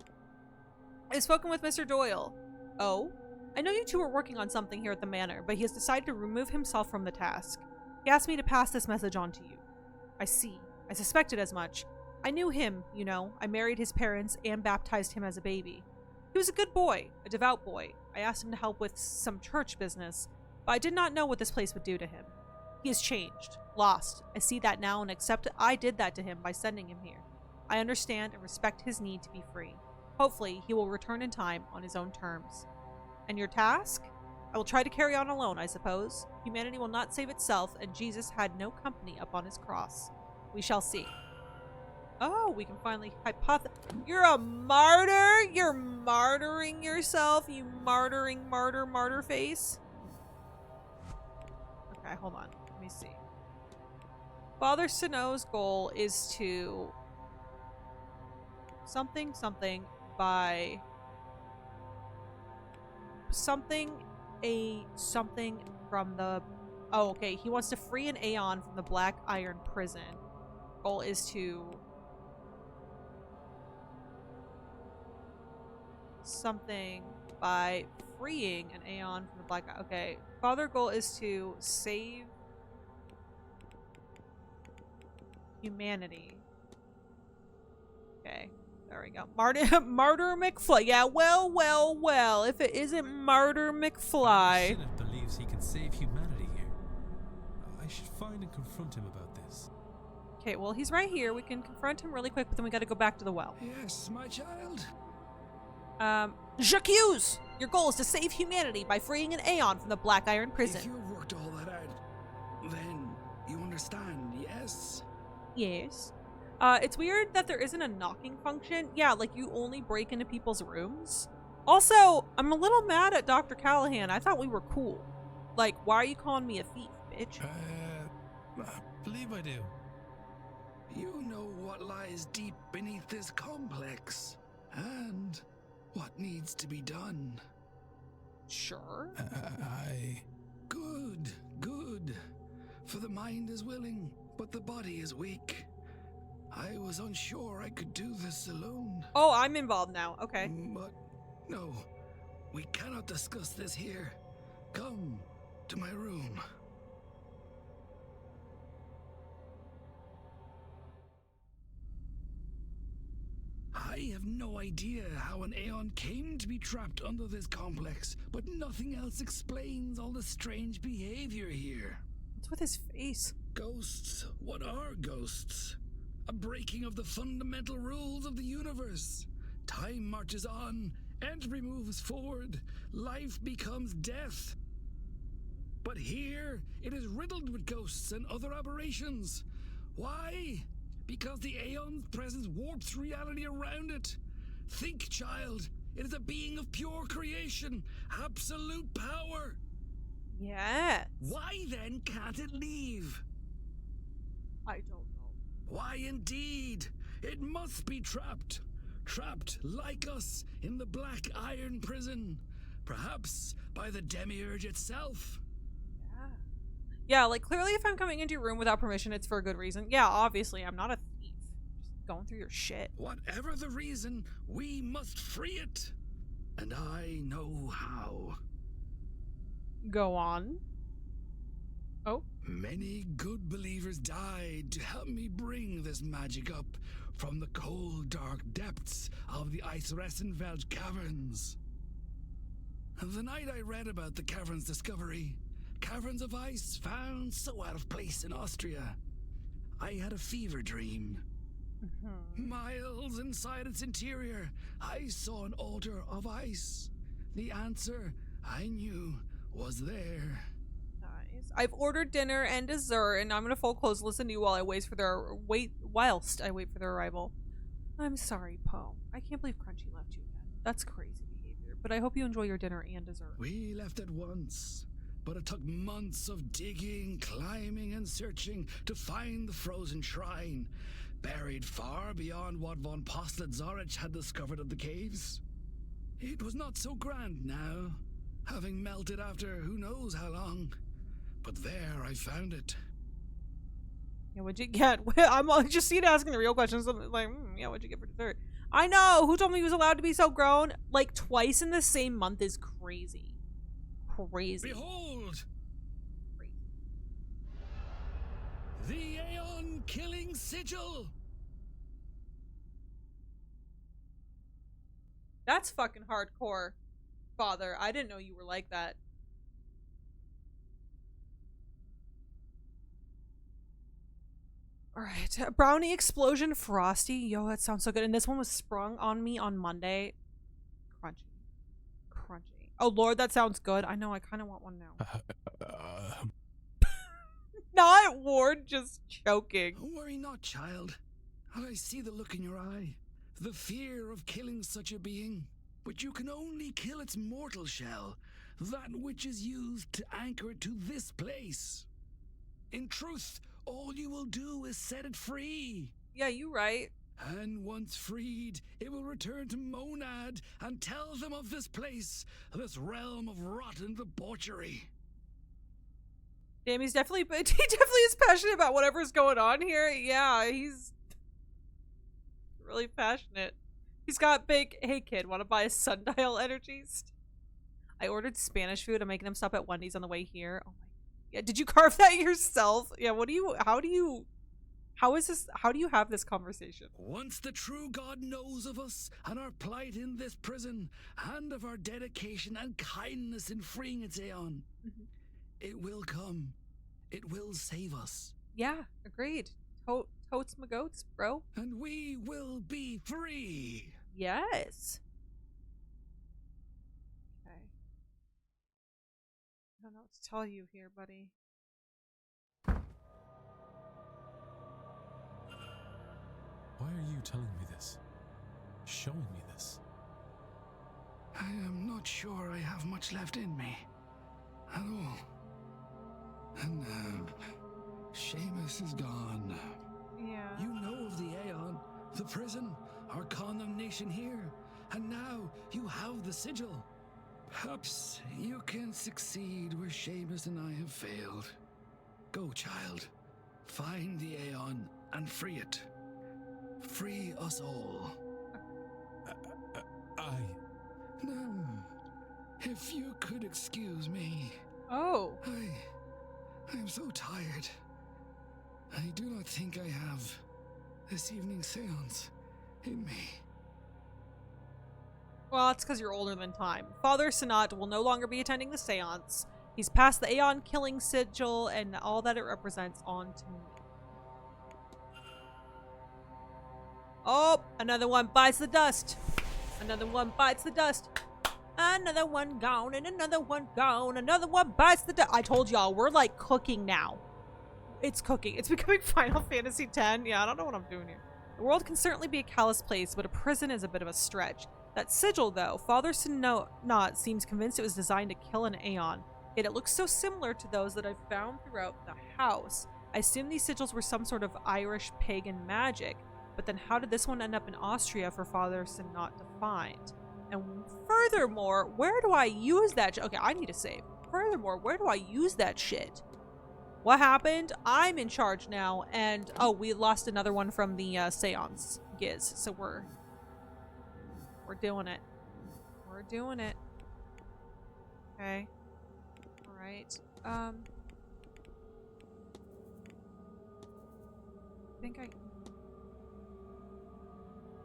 I've spoken with Mr. Doyle. Oh? I know you two are working on something here at the manor, but he has decided to remove himself from the task. He asked me to pass this message on to you. I see. I suspected as much. I knew him, you know. I married his parents and baptized him as a baby. He was a good boy, a devout boy. I asked him to help with some church business, but I did not know what this place would do to him. He has changed, lost. I see that now and accept I did that to him by sending him here. I understand and respect his need to be free. Hopefully, he will return in time on his own terms. And your task? I will try to carry on alone, I suppose. Humanity will not save itself, and Jesus had no company upon his cross. We shall see. Oh, we can finally You're a martyr? You're martyring yourself, you martyr face? Okay, hold on. Let me see. Father Sano's goal is to something by something from the oh, okay. He wants to free an Aeon from the Black Iron Prison. Goal is to something by freeing an Aeon from the Black. Okay, Father goal is to save humanity. Okay, there we go. Martyr McFly. Yeah, well. If it isn't Martyr McFly. Sheriff believes he can save humanity here. I should find and confront him about this. Okay, well, he's right here. We can confront him really quick, but then we gotta go back to the well. Yes, my child. Jacques! Your goal is to save humanity by freeing an Aeon from the Black Iron Prison. If you've worked all that out, then you understand, yes? Yes. It's weird that there isn't a knocking function. Yeah, like you only break into people's rooms. Also, I'm a little mad at Dr. Callahan. I thought we were cool. Like, why are you calling me a thief, bitch? I believe I do. You know what lies deep beneath this complex, and what needs to be done. Sure. Good. For the mind is willing, but the body is weak. I was unsure I could do this alone. Oh, I'm involved now. Okay. But no, we cannot discuss this here. Come to my room. I have no idea how an Aeon came to be trapped under this complex, but nothing else explains all the strange behavior here. What's with his face? Ghosts? What are ghosts? A breaking of the fundamental rules of the universe. Time marches on, entropy moves forward, life becomes death. But here, it is riddled with ghosts and other aberrations. Why? Because the Aeon's presence warps reality around it. Think, child. It is a being of pure creation, absolute power. Yes. Why then can't it leave? I don't know. Why indeed? It must be trapped. Trapped, like us, in the Black Iron Prison. Perhaps by the Demiurge itself. Yeah, like, clearly if I'm coming into your room without permission, it's for a good reason. Yeah, obviously, I'm not a thief. Just going through your shit. Whatever the reason, we must free it. And I know how. Go on. Oh? Many good believers died to help me bring this magic up from the cold, dark depths of the Eisressenfeld caverns. The night I read about the caverns' discovery, caverns of ice found so out of place in Austria, I had a fever dream. Miles inside its interior, I saw an altar of ice. The answer, I knew, was there. Nice. I've ordered dinner and dessert, and I'm gonna fold close, listen to you while I whilst I wait for their arrival. I'm sorry, Poe. I can't believe Crunchy left you again. That's crazy behavior. But I hope you enjoy your dinner and dessert. We left at once, but it took months of digging, climbing, and searching to find the frozen shrine, buried far beyond what von Postlett-Zorich had discovered of the caves. It was not so grand now, having melted after who knows how long. But there I found it. Yeah, what'd you get? I'm just asking the real questions. I'm like, yeah, what'd you get for dessert? I know! Who told me he was allowed to be so grown? Like, twice in the same month is crazy. Crazy. Behold! The Aeon killing sigil! That's fucking hardcore, Father. I didn't know you were like that. Alright, brownie explosion frosty. Yo, that sounds so good. And this one was sprung on me on Monday. Crunchy. Crunchy. Oh lord, that sounds good. I know, I kind of want one now. Not Ward, just choking. Worry not, child. I see the look in your eye. The fear of killing such a being. But you can only kill its mortal shell. That which is used to anchor it to this place. In truth, all you will do is set it free. Yeah, you right. And once freed, it will return to Monad and tell them of this place, this realm of rotten debauchery. Damn, he definitely is passionate about whatever's going on here. Yeah, he's really passionate. He's got big, hey kid, want to buy a sundial energies? I ordered Spanish food. I'm making them stop at Wendy's on the way here. Oh my, yeah, did you carve that yourself? Yeah, how do you have this conversation? Once the true God knows of us and our plight in this prison, and of our dedication and kindness in freeing its Aeon, it will come. It will save us. Yeah, agreed. Totes my goats, bro. And we will be free. Yes. Okay. I don't know what to tell you here, buddy. Why are you telling me this? Showing me this? I am not sure I have much left in me. At all. And Seamus is gone. Yeah. You know of the Aeon, the prison, our condemnation here, and now you have the sigil. Perhaps you can succeed where Seamus and I have failed. Go, child. Find the Aeon and free it. Free us all. Now, if you could excuse me. Oh. I am so tired. I do not think I have this evening's seance in me. Well, it's because you're older than time. Father Sanat will no longer be attending the seance. He's passed the Aeon killing sigil and all that it represents on to me. Oh, another one bites the dust. Another one bites the dust. Another one gone and another one gone. Another one bites the dust. I told y'all, we're like cooking now. It's cooking. It's becoming Final Fantasy X. Yeah, I don't know what I'm doing here. The world can certainly be a callous place, but a prison is a bit of a stretch. That sigil, though, Father Sanat seems convinced it was designed to kill an Aeon. Yet it looks so similar to those that I've found throughout the house. I assume these sigils were some sort of Irish pagan magic. But then how did this one end up in Austria for Father Sanat to find? And furthermore, where do I use that? Okay, I need to save. Furthermore, where do I use that shit? What happened? I'm in charge now, and oh, we lost another one from the seance giz. So we're doing it. We're doing it. Okay. All right. I think I.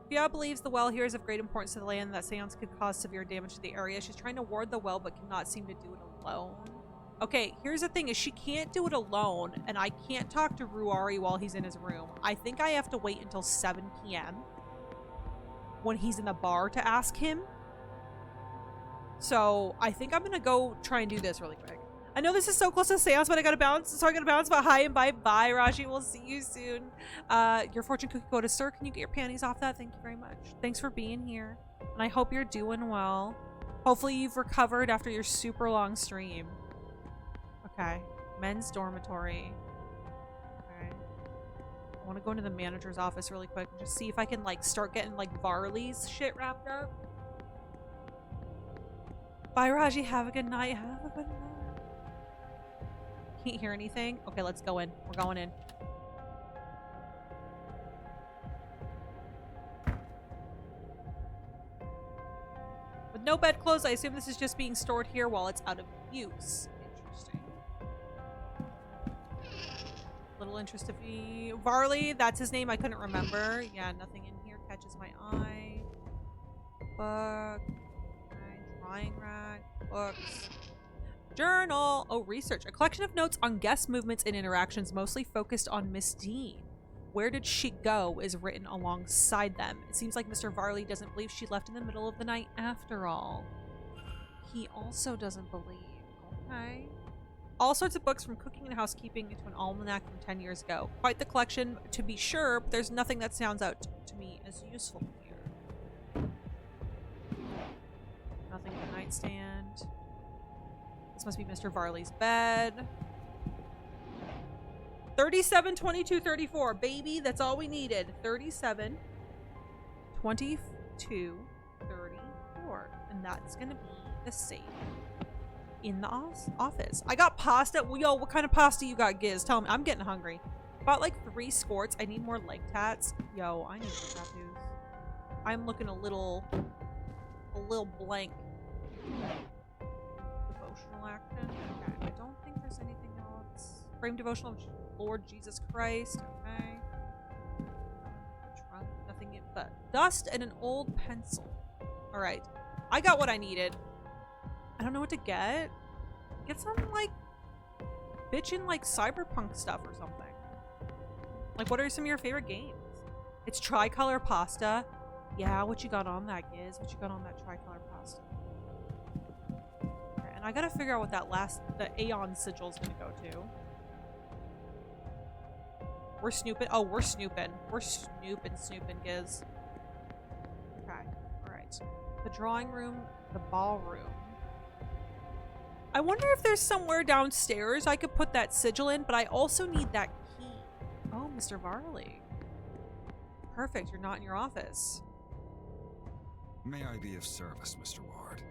Fia believes the well here is of great importance to the land and that seance could cause severe damage to the area. She's trying to ward the well but cannot seem to do it alone. Okay, here's the thing is she can't do it alone and I can't talk to Ruari while he's in his room. I think I have to wait until 7 p.m. when he's in the bar to ask him. So I think I'm gonna go try and do this really quick. I know this is so close to the seance, but I gotta bounce, so I gotta bounce. But hi and bye, Raji. We'll see you soon. Your fortune cookie go to Sir. Can you get your panties off that? Thank you very much. Thanks for being here, and I hope you're doing well. Hopefully you've recovered after your super long stream. Okay, men's dormitory. Okay, I want to go into the manager's office really quick and just see if I can like start getting like Varley's shit wrapped up. Bye, Raji. Have a good night. Have a good night. Can't hear anything. Okay, let's go in. We're going in. With no bedclothes, I assume this is just being stored here while it's out of use. Interesting. little interest of me. Varley, that's his name. I couldn't remember. Yeah, nothing in here catches my eye. Book. Drawing rack. Books. Journal. Oh, research. A collection of notes on guest movements and interactions, mostly focused on Miss Dean. Where did she go is written alongside them. It seems like Mr. Varley doesn't believe she left in the middle of the night after all. He also doesn't believe. Okay. All sorts of books from cooking and housekeeping into an almanac from 10 years ago. Quite the collection, to be sure, but there's nothing that sounds out to me as useful here. Nothing in the nightstand. This must be Mr. Varley's bed. 37, 22, 34. Baby, that's all we needed. 37, 22, 34. And that's going to be the safe in the office. I got pasta. Well, yo, what kind of pasta you got, Giz? Tell me. I'm getting hungry. Bought like 3 squirts. I need more leg tats. Yo, I need some tattoos. I'm looking a little blank. Devotional action. Okay, I don't think there's anything else. Frame devotional. Lord Jesus Christ. Okay. Trunk. Nothing but dust and an old pencil. All right. I got what I needed. I don't know what to get. Get some like bitchin' like cyberpunk stuff or something. Like, what are some of your favorite games? It's tricolor pasta. Yeah, what you got on that, Giz? What you got on that tricolor pasta? Okay, and I gotta figure out what that the Aeon sigil is gonna go to. We're snooping. Oh, we're snooping. We're snooping, Giz. Okay, alright. The drawing room, the ballroom. I wonder if there's somewhere downstairs I could put that sigil in, but I also need that key. Oh, Mr. Varley. Perfect, you're not in your office. May I be of service, Mr. Ward?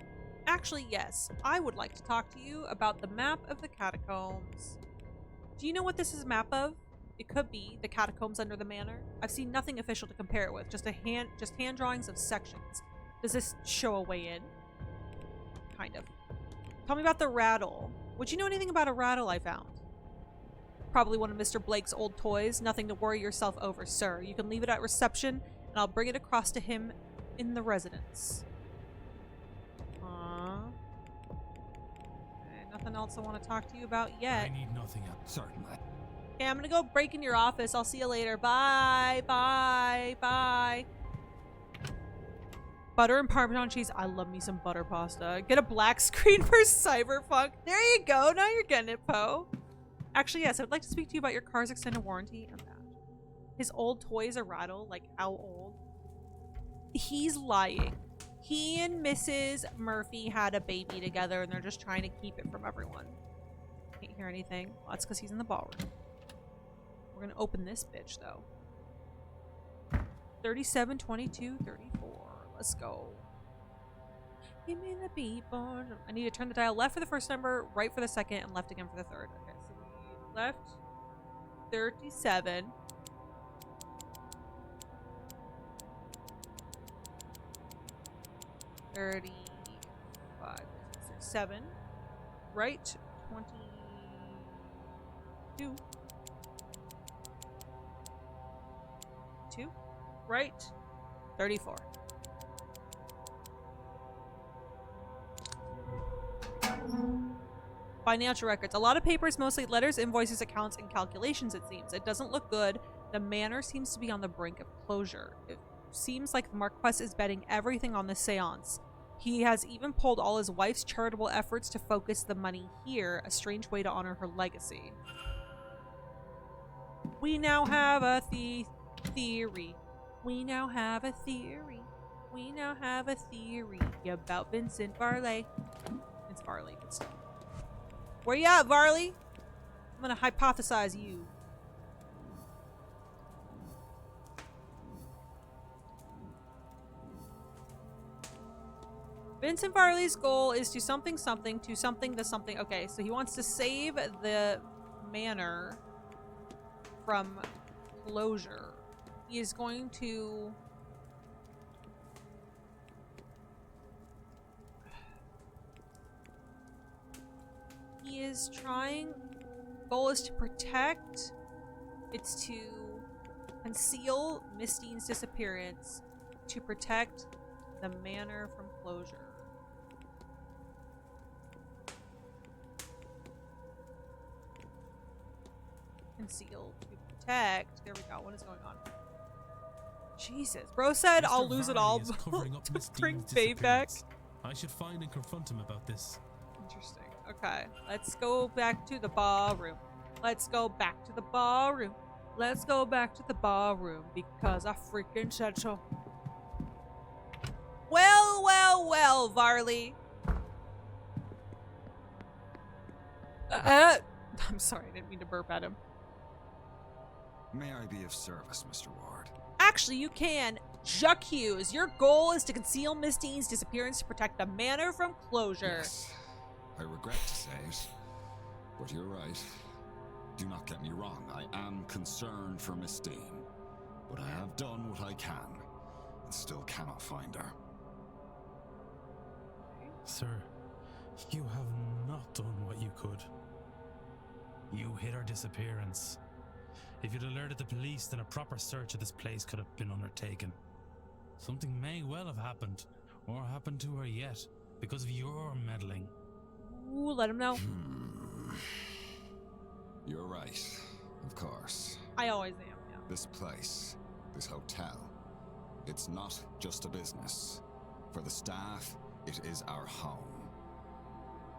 Actually, yes. I would like to talk to you about the map of the catacombs. Do you know what this is a map of? It could be the catacombs under the manor. I've seen nothing official to compare it with, just hand drawings of sections. Does this show a way in? Kind of. Tell me about the rattle. Would you know anything about a rattle I found? Probably one of Mr. Blake's old toys. Nothing to worry yourself over, sir. You can leave it at reception, and I'll bring it across to him in the residence. Okay, nothing else I want to talk to you about yet. I need nothing else. Certainly. Okay, I'm gonna go break in your office. I'll see you later. Bye, bye, bye. Butter and Parmesan cheese. I love me some butter pasta. Get a black screen for Cyberpunk. There you go. Now you're getting it, Poe. Actually, yes, I would like to speak to you about your car's extended warranty and that. His old toy is a rattle. Like, how old? He's lying. He and Mrs. Murphy had a baby together, and they're just trying to keep it from everyone. Can't hear anything. Well, that's because he's in the ballroom. We're going to open this bitch, though. 37, 22, 34. Let's go. Give me the beep on. I need to turn the dial left for the first number, right for the second, and left again for the third. Okay, so we left 37. Seven. Right 22. 2. Right 34. Financial records. A lot of papers, mostly letters, invoices, accounts, and calculations, it seems. It doesn't look good. The manor seems to be on the brink of closure. It seems like the Marquess is betting everything on the seance. He has even pulled all his wife's charitable efforts to focus the money here, a strange way to honor her legacy. We now have a theory. We now have a theory. We now have a theory about Vincent Varley. It's Varley, but still. Where you at, Varley? I'm gonna hypothesize you. Vincent Varley's goal is to something to something the something. Okay, so he wants to save the manor from closure. He is going to... He is trying... Goal is to protect It's to conceal Mistine's disappearance to protect the manor from closure. Conceal to protect. There we go. What is going on? Jesus. Bro said Mr. I'll lose it Varley all is covering up to Miss bring Dean's Babe back. disappearance. I should find and confront him about this. Interesting. Okay. Let's go back to the ballroom. Let's go back to the ballroom. Let's go back to the ballroom because I freaking said so. Well, well, well, Varley. I'm sorry, I didn't mean to burp at him. May I be of service, Mr. Ward? Actually, you can. Jacques Hughes, your goal is to conceal Miss Dean's disappearance to protect the manor from closure. Yes. I regret to say it, but you're right. Do not get me wrong, I am concerned for Miss Dean, but I have done what I can, and still cannot find her. Sir, you have not done what you could. You hid her disappearance. If you'd alerted the police, then a proper search of this place could have been undertaken. Something may well have happened, or happened to her yet, because of your meddling. Ooh, let him know. You're right, of course. I always am, yeah. This place, this hotel, it's not just a business. For the staff, it is our home.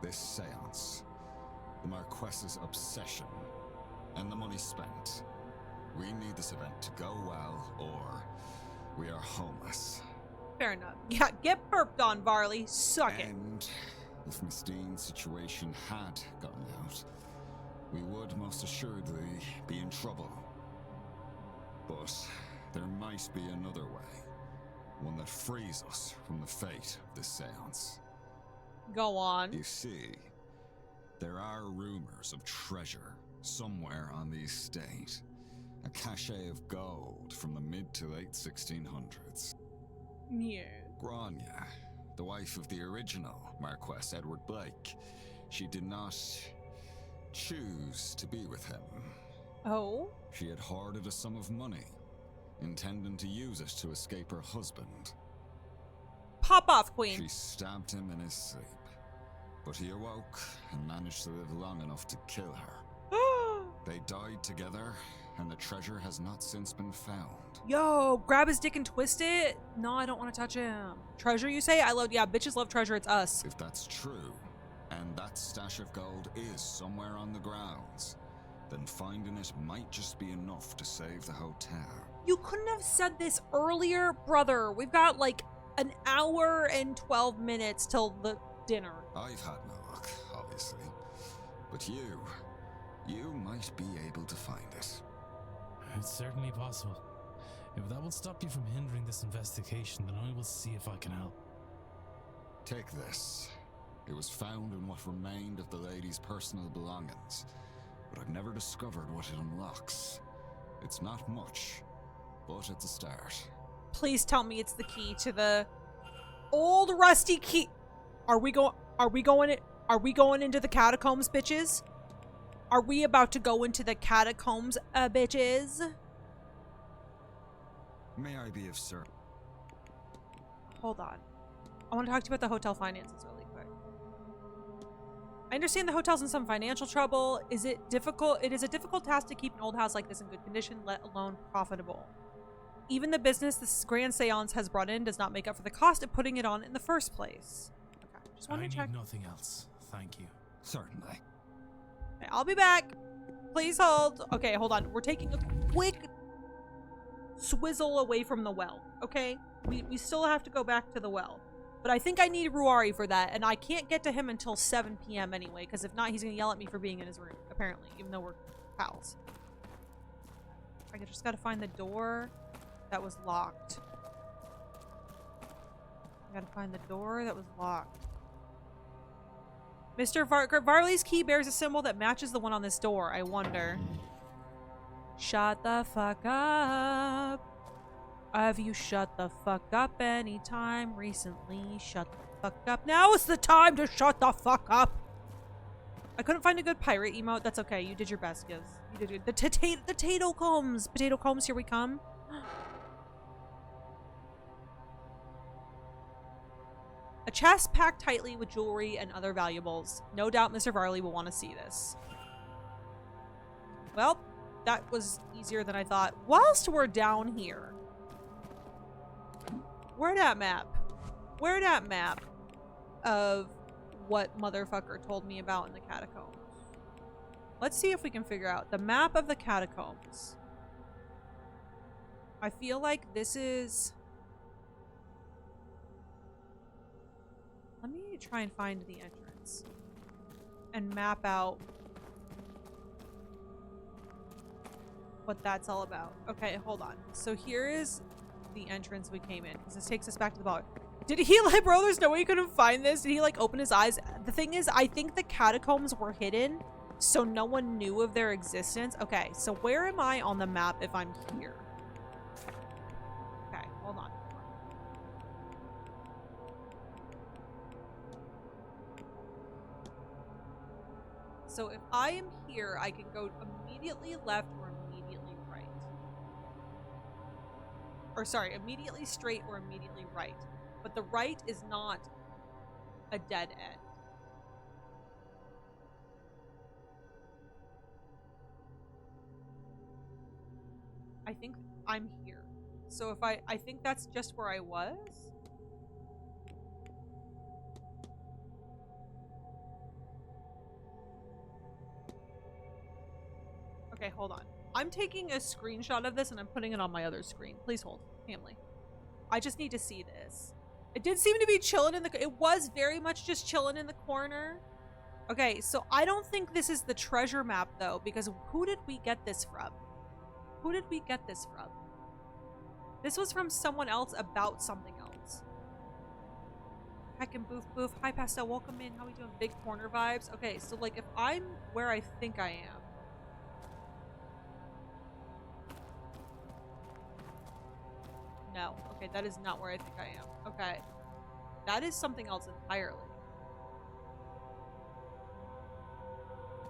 This seance, the Marquess's obsession, and the money spent. We need this event to go well, or we are homeless. Fair enough. Yeah, get burped on, Varley. Suck it. And if Miss Dean's situation had gotten out, we would most assuredly be in trouble. But there might be another way. One that frees us from the fate of this seance. Go on. You see, there are rumors of treasure somewhere on the estate. A cachet of gold from the mid to late 1600s. Yeah. Grania, the wife of the original Marquess Edward Blake, she did not choose to be with him. Oh? She had hoarded a sum of money, intending to use it to escape her husband. Pop off, Queen. She stabbed him in his sleep, but he awoke and managed to live long enough to kill her. They died together, and the treasure has not since been found. Yo, grab his dick and twist it? No, I don't want to touch him. Treasure, you say? Yeah, bitches love treasure, it's us. If that's true, and that stash of gold is somewhere on the grounds, then finding it might just be enough to save the hotel. You couldn't have said this earlier, brother. We've got like an hour and 12 minutes till the dinner. I've had no luck, obviously. But you might be able to find it. It's certainly possible. If that will stop you from hindering this investigation, then I will see if I can help. Take this. It was found in what remained of the lady's personal belongings, but I've never discovered what it unlocks. It's not much, but it's a start. Please tell me it's the key to the old rusty key. Are we going into the catacombs, bitches? Are we about to go into the catacombs, bitches? May I be of service? Hold on. I want to talk to you about the hotel finances really quick. I understand the hotel's in some financial trouble. It is a difficult task to keep an old house like this in good condition, let alone profitable. Even the business this grand seance has brought in does not make up for the cost of putting it on in the first place. Okay, just want to check. I need nothing else. Thank you. Certainly. Okay, I'll be back. Please hold. Okay, hold on. We're taking a quick swizzle away from the well, okay? We still have to go back to the well. But I think I need Ruari for that, and I can't get to him until 7 p.m. anyway, because if not, he's going to yell at me for being in his room, apparently, even though we're pals. I just got to find the door that was locked. I got to find the door that was locked. Mr. Varley's key bears a symbol that matches the one on this door. I wonder. Shut the fuck up. Have you shut the fuck up anytime recently? Shut the fuck up. Now is the time to shut the fuck up. I couldn't find a good pirate emote. That's okay. You did your best, Giz. You did good. The potato combs. Potato combs, here we come. A chest packed tightly with jewelry and other valuables. No doubt Mr. Varley will want to see this. Well, that was easier than I thought. Whilst we're down here. Where that map? Where that map of what motherfucker told me about in the catacombs? Let's see if we can figure out the map of the catacombs. I feel like this is... Let me try and find the entrance and map out what that's all about. Okay, hold on. So here is the entrance we came in, because this takes us back to the bar. Did he let brothers know he couldn't find this? Did he like open his eyes? The thing is, I think the catacombs were hidden, so no one knew of their existence. Okay, so where am I on the map if I'm here? Okay, hold on. So if I am here, I can go immediately left or immediately right. Or sorry, immediately straight or immediately right. But the right is not a dead end. I think I'm here. So if I think that's just where I was. Okay, hold on. I'm taking a screenshot of this and I'm putting it on my other screen. Please hold, family. I just need to see this. It did seem to be chilling in the... It was very much just chilling in the corner. Okay, so I don't think this is the treasure map, though, because who did we get this from? Who did we get this from? This was from someone else about something else. Heckin' boof boof. Hi, Pastel. Welcome in. How we doing? Big corner vibes. Okay, so, like, if I'm where I think I am... No. Okay, that is not where I think I am. Okay. That is something else entirely.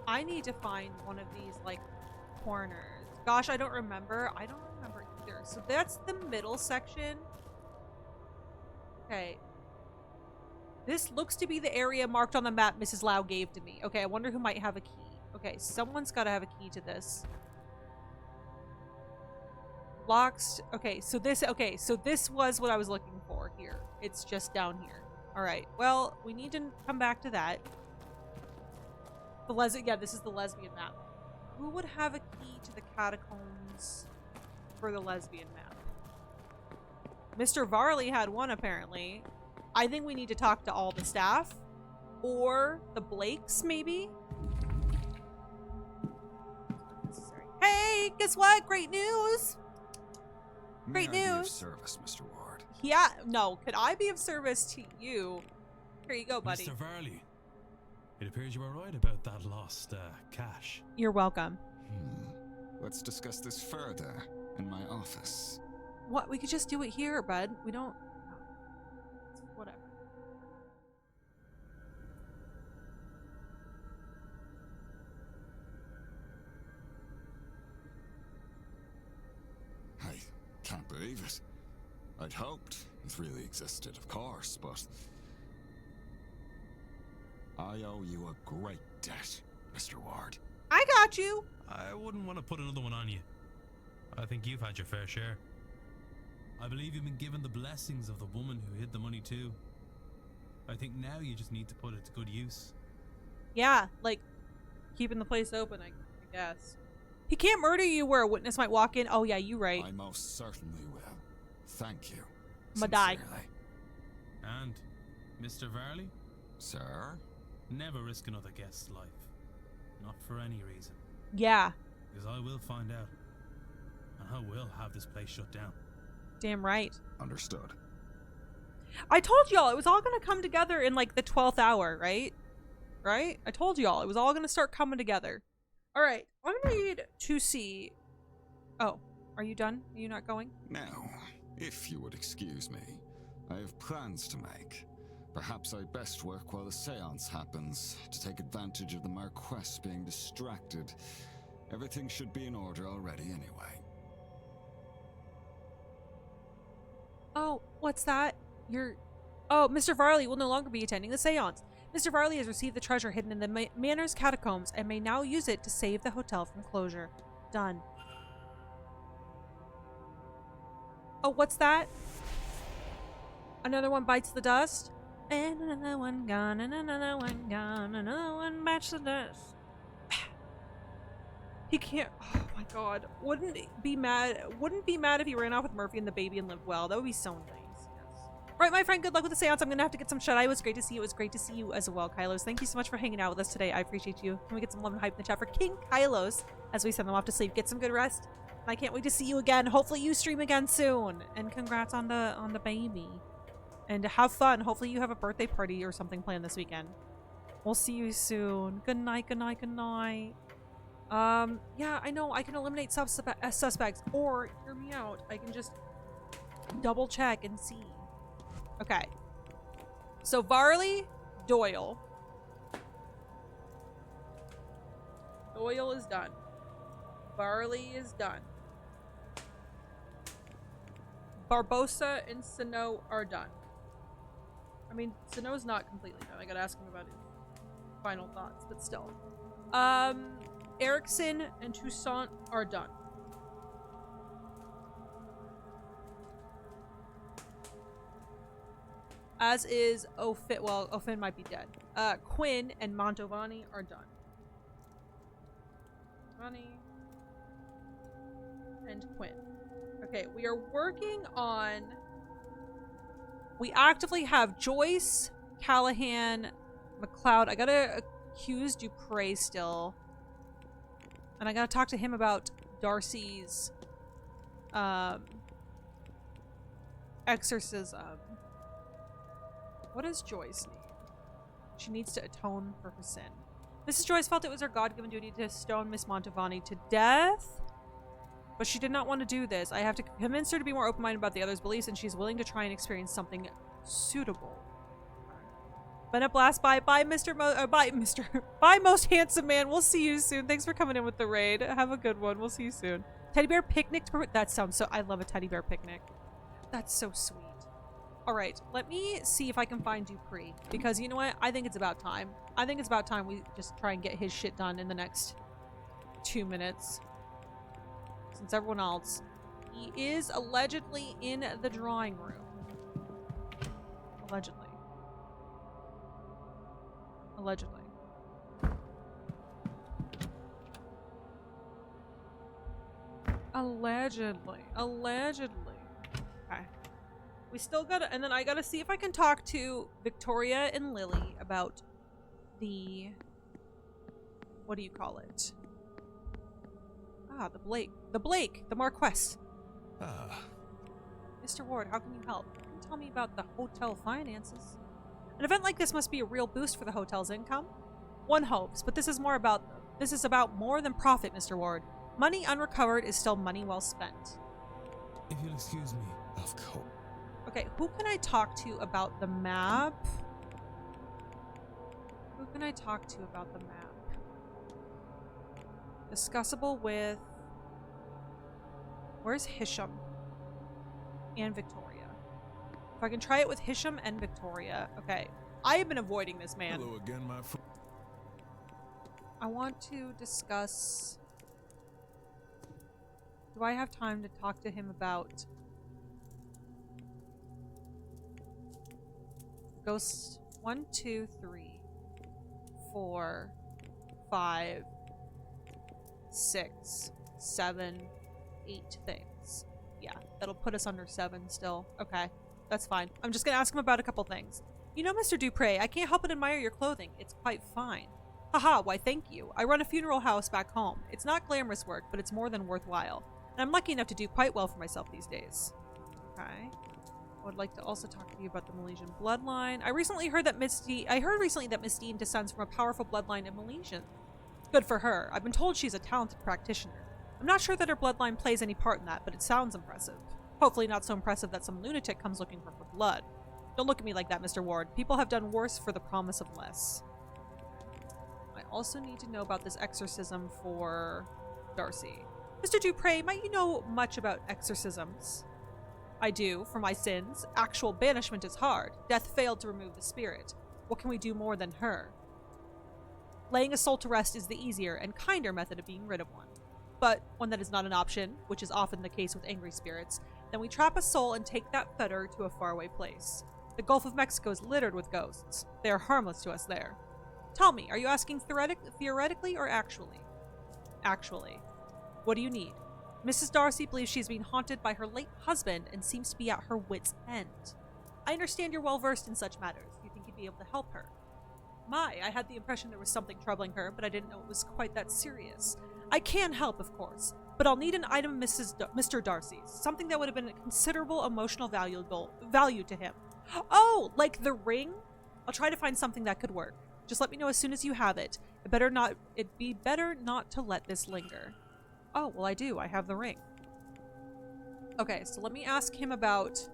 I need to find one of these, like, corners. Gosh, I don't remember. I don't remember either. So that's the middle section. Okay. This looks to be the area marked on the map Mrs. Lau gave to me. Okay, I wonder who might have a key. Okay, someone's got to have a key to this. Locks. Okay, so this was what I was looking for here. It's just down here. All right. Well, we need to come back to that. Yeah, this is the lesbian map. Who would have a key to the catacombs for the lesbian map? Mr. Varley had one, apparently. I think we need to talk to all the staff. Or the Blakes, maybe? Hey, guess what? Great news! Great news. May I be of service, Mr. Ward? Yeah, no. Could I be of service to you? Here you go, buddy. Mr. Varley, it appears you were right about that lost cash. You're welcome. Let's discuss this further in my office. What? We could just do it here, bud. We don't... Whatever. Can't believe it. I'd hoped it really existed, of course, but I owe you a great debt, Mr. Ward. I got you. I wouldn't want to put another one on you. I think you've had your fair share. I believe you've been given the blessings of the woman who hid the money too. I think now you just need to put it to good use. Yeah, like keeping the place open, I guess. He can't murder you where a witness might walk in. Oh, yeah, you right. I most certainly will. Thank you. Madai. And, Mr. Varley? Sir? Never risk another guest's life. Not for any reason. Yeah. Because I will find out. And I will have this place shut down. Damn right. Understood. I told y'all it was all going to come together in, like, the 12th hour, right? Right? I told y'all it was all going to start coming together. All right, I need to see... Oh, are you done? Are you not going? Now, if you would excuse me, I have plans to make. Perhaps I best work while the seance happens, to take advantage of the Marquess being distracted. Everything should be in order already anyway. Oh, what's that? Oh, Mr. Varley will no longer be attending the seance. Mr. Varley has received the treasure hidden in the Manor's catacombs and may now use it to save the hotel from closure. Done. Oh, what's that? Another one bites the dust? And another one gone, and another one gone, another one bites the dust. He can't. Oh my god. Wouldn't be mad if he ran off with Murphy and the baby and lived well. That would be so nice. Yes. Right, my friend, good luck with the seance. I'm gonna have to get some shut eye. It was great to see you. It was great to see you as well, Kylos. Thank you so much for hanging out with us today. I appreciate you. Can we get some love and hype in the chat for King Kylos as we send them off to sleep? Get some good rest. And I can't wait to see you again. Hopefully you stream again soon. And congrats on the baby. And have fun. Hopefully you have a birthday party or something planned this weekend. We'll see you soon. Good night, good night, good night. Yeah, I know I can eliminate suspects, or hear me out, I can just double check and see. Okay. So Varley, Doyle. Doyle is done. Varley is done. Barbosa and Sano are done. I mean, Sano's not completely done. I gotta ask him about his final thoughts, but still. Erickson and Toussaint are done. As is O'Fin. Well, O'Fin might be dead. Quinn and Mantovani are done. Mantovani and Quinn. Okay, we are working on... We actively have Joyce, Callahan, McLeod. I gotta accuse Dupre still. And I gotta talk to him about Darcy's exorcism. What does Joyce need? She needs to atone for her sin. Mrs. Joyce felt it was her God-given duty to stone Miss Mantovani to death, but she did not want to do this. I have to convince her to be more open-minded about the others' beliefs, and she's willing to try and experience something suitable. Been a blast. Bye, Mr. Bye, most handsome man. We'll see you soon. Thanks for coming in with the raid. Have a good one. We'll see you soon. Teddy bear picnic. That sounds so. I love a teddy bear picnic. That's so sweet. All right, let me see if I can find Dupree, because you know what? I think it's about time. I think it's about time we just try and get his shit done in the next 2 minutes. Since everyone else, he is allegedly in the drawing room. Allegedly. Allegedly. Allegedly. Okay. We still gotta, and then I gotta see if I can talk to Victoria and Lily about the, what do you call it? Ah, the Marquess. Mr. Ward, how can you help? Can you tell me about the hotel finances? An event like this must be a real boost for the hotel's income. One hopes, but this is about more than profit, Mr. Ward. Money unrecovered is still money well spent. If you'll excuse me. Of course. Okay, who can I talk to about the map? Who can I talk to about the map? Discussable with... Where's Hisham? And Victoria. If I can try it with Hisham and Victoria. Okay. I have been avoiding this man. Hello again, my friend. I want to discuss... Do I have time to talk to him about... Ghost 1, 2, 3, 4, 5, 6, 7, 8 things. Yeah, that'll put us under 7 still. Okay, that's fine. I'm just gonna ask him about a couple things. You know, Mr. Dupre, I can't help but admire your clothing. It's quite fine. Haha, why thank you. I run a funeral house back home. It's not glamorous work, but it's more than worthwhile. And I'm lucky enough to do quite well for myself these days. Okay. I would like to also talk to you about the Milesian bloodline. I heard recently that Miss Dean descends from a powerful bloodline of Milesian. Good for her. I've been told she's a talented practitioner. I'm not sure that her bloodline plays any part in that, but it sounds impressive. Hopefully not so impressive that some lunatic comes looking for her blood. Don't look at me like that, Mr. Ward. People have done worse for the promise of less. I also need to know about this exorcism for Darcy. Mr. Dupre, might you know much about exorcisms? I do, for my sins. Actual banishment is hard. Death failed to remove the spirit. What can we do more than her? Laying a soul to rest is the easier and kinder method of being rid of one. But when that is not an option, which is often the case with angry spirits, then we trap a soul and take that fetter to a faraway place. The Gulf of Mexico is littered with ghosts. They are harmless to us there. Tell me, are you asking theoretically or actually? Actually. What do you need? Mrs. Darcy believes she's being haunted by her late husband and seems to be at her wit's end. I understand you're well versed in such matters. You think you'd be able to help her. I had the impression there was something troubling her, but I didn't know it was quite that serious. I can help, of course, but I'll need an item Mr. Darcy's, something that would have been a considerable emotional value to him. Oh, like the ring? I'll try to find something that could work. Just let me know as soon as you have it. It'd be better not to let this linger. Oh, well I do. I have the ring. Okay, so let me ask him about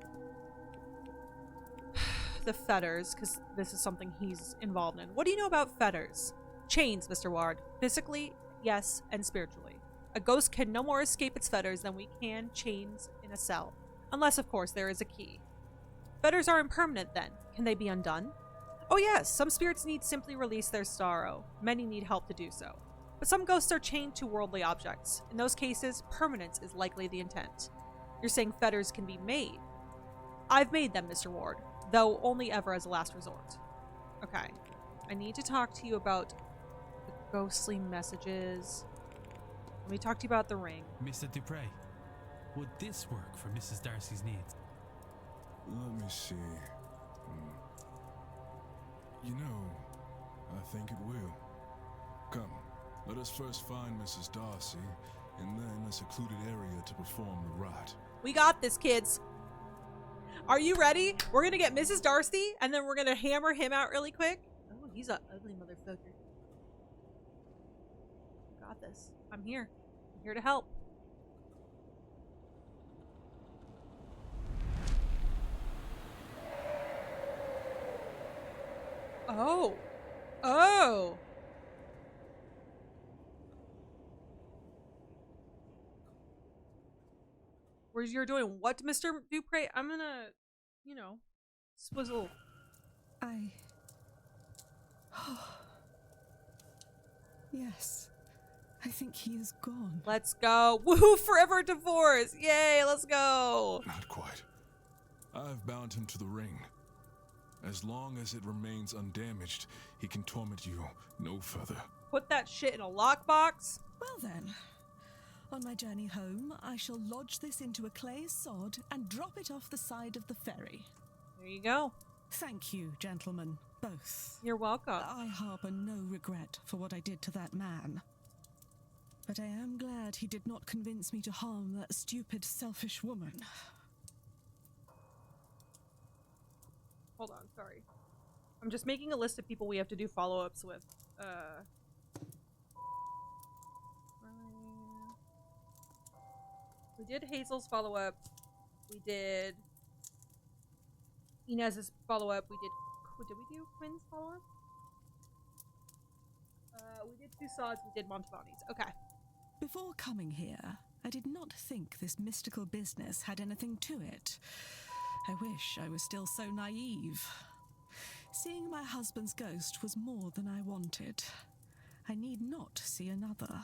the fetters, because this is something he's involved in. What do you know about fetters? Chains, Mr. Ward. Physically, yes, and spiritually. A ghost can no more escape its fetters than we can chains in a cell. Unless, of course, there is a key. Fetters are impermanent, then. Can they be undone? Oh yes, some spirits need simply release their sorrow. Many need help to do so. But some ghosts are chained to worldly objects. In those cases, permanence is likely the intent. You're saying fetters can be made? I've made them, Mr. Ward, though only ever as a last resort. Okay. I need to talk to you about the ghostly messages. Let me talk to you about the ring. Mr. Dupre, would this work for Mrs. Darcy's needs? Let me see. You know, I think it will. Come, let us first find Mrs. Darcy, and then a secluded area to perform the rite. We got this, kids. Are you ready? We're gonna get Mrs. Darcy, and then we're gonna hammer him out really quick. Oh, he's a ugly motherfucker. Got this. I'm here. I'm here to help. Oh. Oh. Where's you're doing what, Mr. Dupre? I'm gonna, you know, swizzle. Yes. I think he is gone. Let's go. Woohoo, forever divorce. Yay, let's go. Not quite. I've bound him to the ring. As long as it remains undamaged, he can torment you no further. Put that shit in a lockbox. Well then, on my journey home, I shall lodge this into a clay sod and drop it off the side of the ferry. There you go. Thank you, gentlemen, both. You're welcome. I harbor no regret for what I did to that man. But I am glad he did not convince me to harm that stupid, selfish woman. Hold on, sorry. I'm just making a list of people we have to do follow-ups with. We did Hazel's follow-up. We did Inez's follow-up. Did we do Quinn's follow-up? We did Tussauds. We did Montavani's. Okay. Before coming here, I did not think this mystical business had anything to it. I wish I was still so naive. Seeing my husband's ghost was more than I wanted. I need not see another.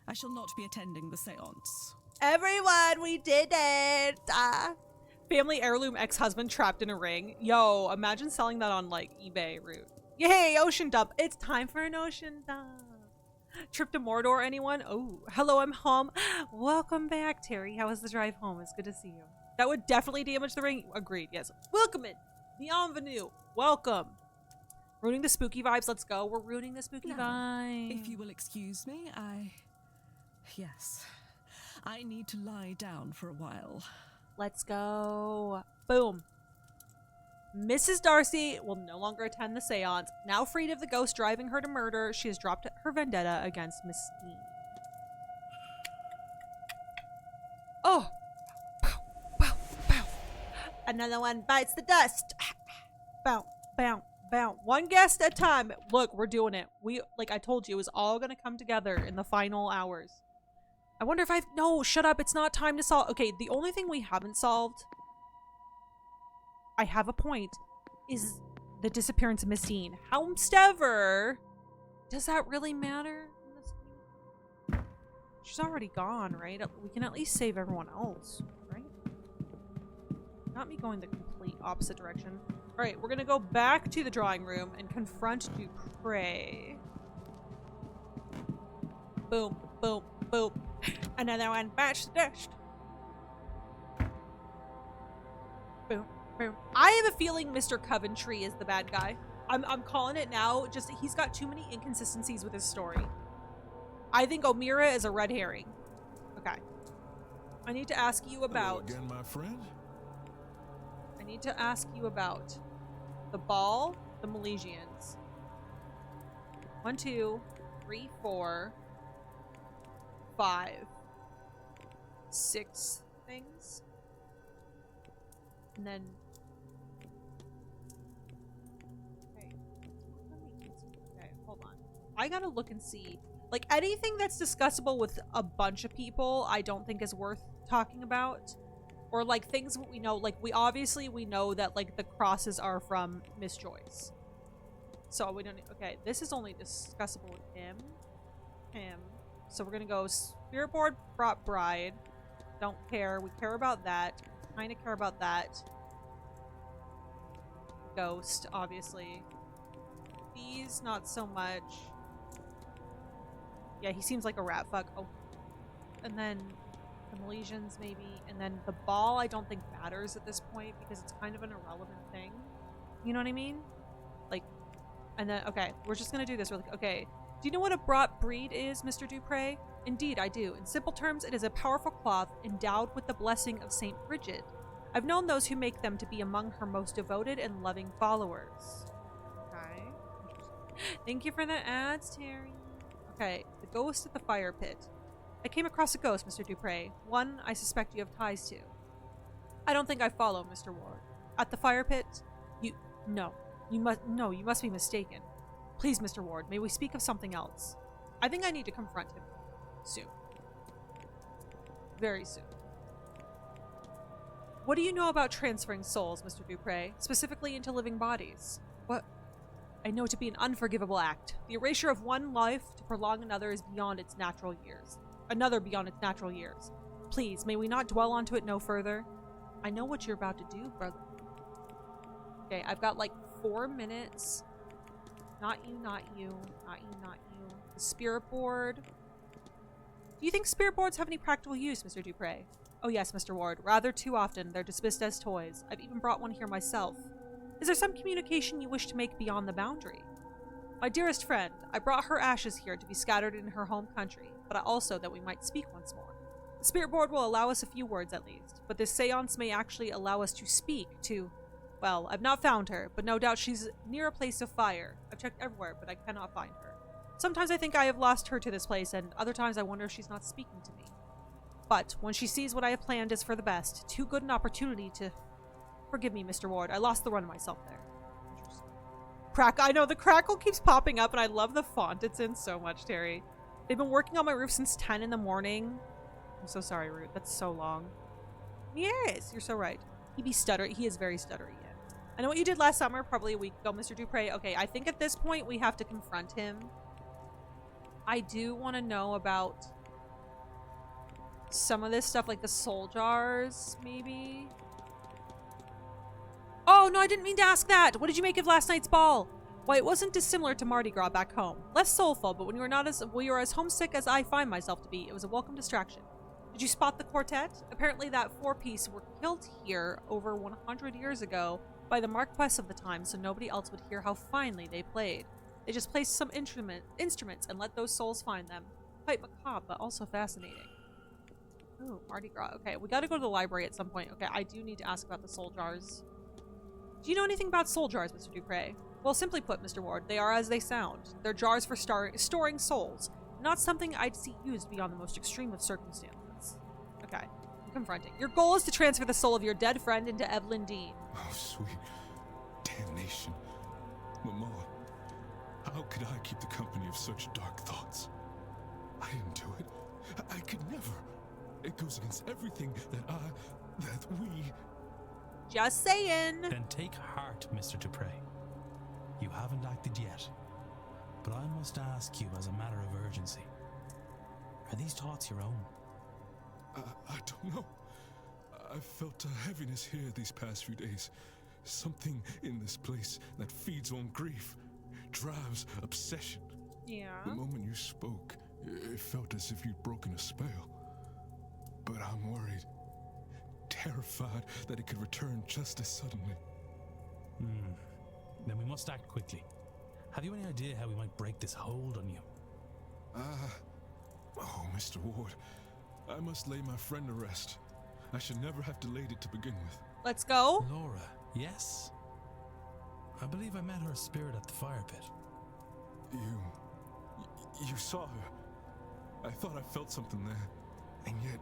I shall not be attending the seance. Everyone, we did it! Family heirloom ex-husband trapped in a ring. Yo, imagine selling that on, like, eBay route. Yay, ocean dump. It's time for an ocean dump. Trip to Mordor, anyone? Oh, hello, I'm home. Welcome back, Terry. How was the drive home? It's good to see you. That would definitely damage the ring. Agreed, yes. Welcome in. Bienvenue. Welcome. Ruining the spooky vibes. Let's go. We're ruining the spooky vibes. If you will excuse me, Yes. I need to lie down for a while. Let's go. Boom. Mrs. Darcy will no longer attend the seance. Now freed of the ghost driving her to murder, she has dropped her vendetta against Miss Dean. Oh. Pow, pow, pow. Another one bites the dust. Bounce, bounce, bounce. One guest at a time. Look, we're doing it. Like I told you, it was all gonna come together in the final hours. I wonder if no, shut up. It's not time to solve. Okay, the only thing we haven't solved, I have a point, is the disappearance of Miss Dean. However, does that really matter? She's already gone, right? We can at least save everyone else, right? Not me going the complete opposite direction. All right, we're gonna go back to the drawing room and confront Dupree. Boom, boom, boom. Another one, batch dashed. Boom, boom. I have a feeling Mr. Coventry is the bad guy. I'm calling it now. Just he's got too many inconsistencies with his story. I think O'Meara is a red herring. Okay. I need to ask you about... Hello again, my friend. I need to ask you about the ball, the Milesians. 1, 2, 3, 4, 5, 6 things. And then... Okay, hold on. I gotta look and see. Like, anything that's discussable with a bunch of people, I don't think is worth talking about. Or, like, things we know. Like, we know that, like, the crosses are from Miss Joyce. So, we don't... Okay, this is only discussable with him. So, we're gonna go Spirit Board brought Bride. Don't care. We care about that. Kinda care about that. Ghost, obviously. These, not so much. Yeah, he seems like a rat fuck. Oh. And then the Milesians, maybe. And then the ball, I don't think matters at this point because it's kind of an irrelevant thing. You know what I mean? Like, and then, okay, we're just gonna do this really quick. Okay, do you know what a brought breed is, Mr. Dupree? Indeed, I do. In simple terms, it is a powerful cloth endowed with the blessing of Saint Bridget. I've known those who make them to be among her most devoted and loving followers. Okay. Thank you for the ads, Terry. Okay, the ghost at the fire pit. I came across a ghost, Mr. Dupree. One I suspect you have ties to. I don't think I follow, Mr. Ward. At the fire pit? You must be mistaken. Please, Mr. Ward, may we speak of something else? I think I need to confront him. Soon. Very soon. What do you know about transferring souls, Mr. Dupree? Specifically into living bodies? What? I know to be an unforgivable act. The erasure of one life to prolong another is beyond its natural years. Another beyond its natural years. Please, may we not dwell onto it no further? I know what you're about to do, brother. Okay, I've got like 4 minutes. Not you, not you, not you, not you. The spirit board. Do you think spirit boards have any practical use, Mr. Dupree? Oh yes, Mr. Ward. Rather too often, they're dismissed as toys. I've even brought one here myself. Is there some communication you wish to make beyond the boundary? My dearest friend, I brought her ashes here to be scattered in her home country, but also that we might speak once more. The spirit board will allow us a few words at least, but this seance may actually allow us to speak to... Well, I've not found her, but no doubt she's near a place of fire. I've checked everywhere, but I cannot find her. Sometimes I think I have lost her to this place, and other times I wonder if she's not speaking to me. But when she sees what I have planned is for the best, too good an opportunity to... Forgive me, Mr. Ward. I lost the run of myself there. Interesting. I know, the crackle keeps popping up, and I love the font it's in so much, Terry. They've been working on my roof since 10 in the morning. I'm so sorry, Root. That's so long. Yes, you're so right. He is very stuttery, yeah. I know what you did last summer, probably a week ago, Mr. Dupree. Okay, I think at this point we have to confront him. I do want to know about some of this stuff, like the soul jars, maybe. Oh, no, I didn't mean to ask that. What did you make of last night's ball? Why, it wasn't dissimilar to Mardi Gras back home. Less soulful, but when you were as homesick as I find myself to be, it was a welcome distraction. Did you spot the quartet? Apparently that 4-piece were killed here over 100 years ago by the Marquess of the time, so nobody else would hear how finely they played. They just placed some instruments and let those souls find them. Quite macabre, but also fascinating. Ooh, Mardi Gras. Okay, we gotta go to the library at some point. Okay, I do need to ask about the soul jars. Do you know anything about soul jars, Mr. Dupree? Well, simply put, Mr. Ward, they are as they sound. They're jars for storing souls, not something I'd see used beyond the most extreme of circumstances. Okay, I'm confronting. Your goal is to transfer the soul of your dead friend into Evelyn Dean. Oh, sweet damnation. could I keep the company of such dark thoughts? I didn't do it. I could never. It goes against everything that we... Just saying. Then take heart, Mr. Dupre. You haven't acted yet. But I must ask you as a matter of urgency. Are these thoughts your own? I don't know. I've felt a heaviness here these past few days. Something in this place that feeds on grief, drives obsession. Yeah. The moment you spoke, it felt as if you'd broken a spell. But I'm worried, terrified that it could return just as suddenly. Then we must act quickly. Have you any idea how we might break this hold on you? Oh, Mr. Ward, I must lay my friend to rest. I should never have delayed it to begin with. Let's go. Laura, yes? I believe I met her spirit at the fire pit. You saw her. I thought I felt something there, and yet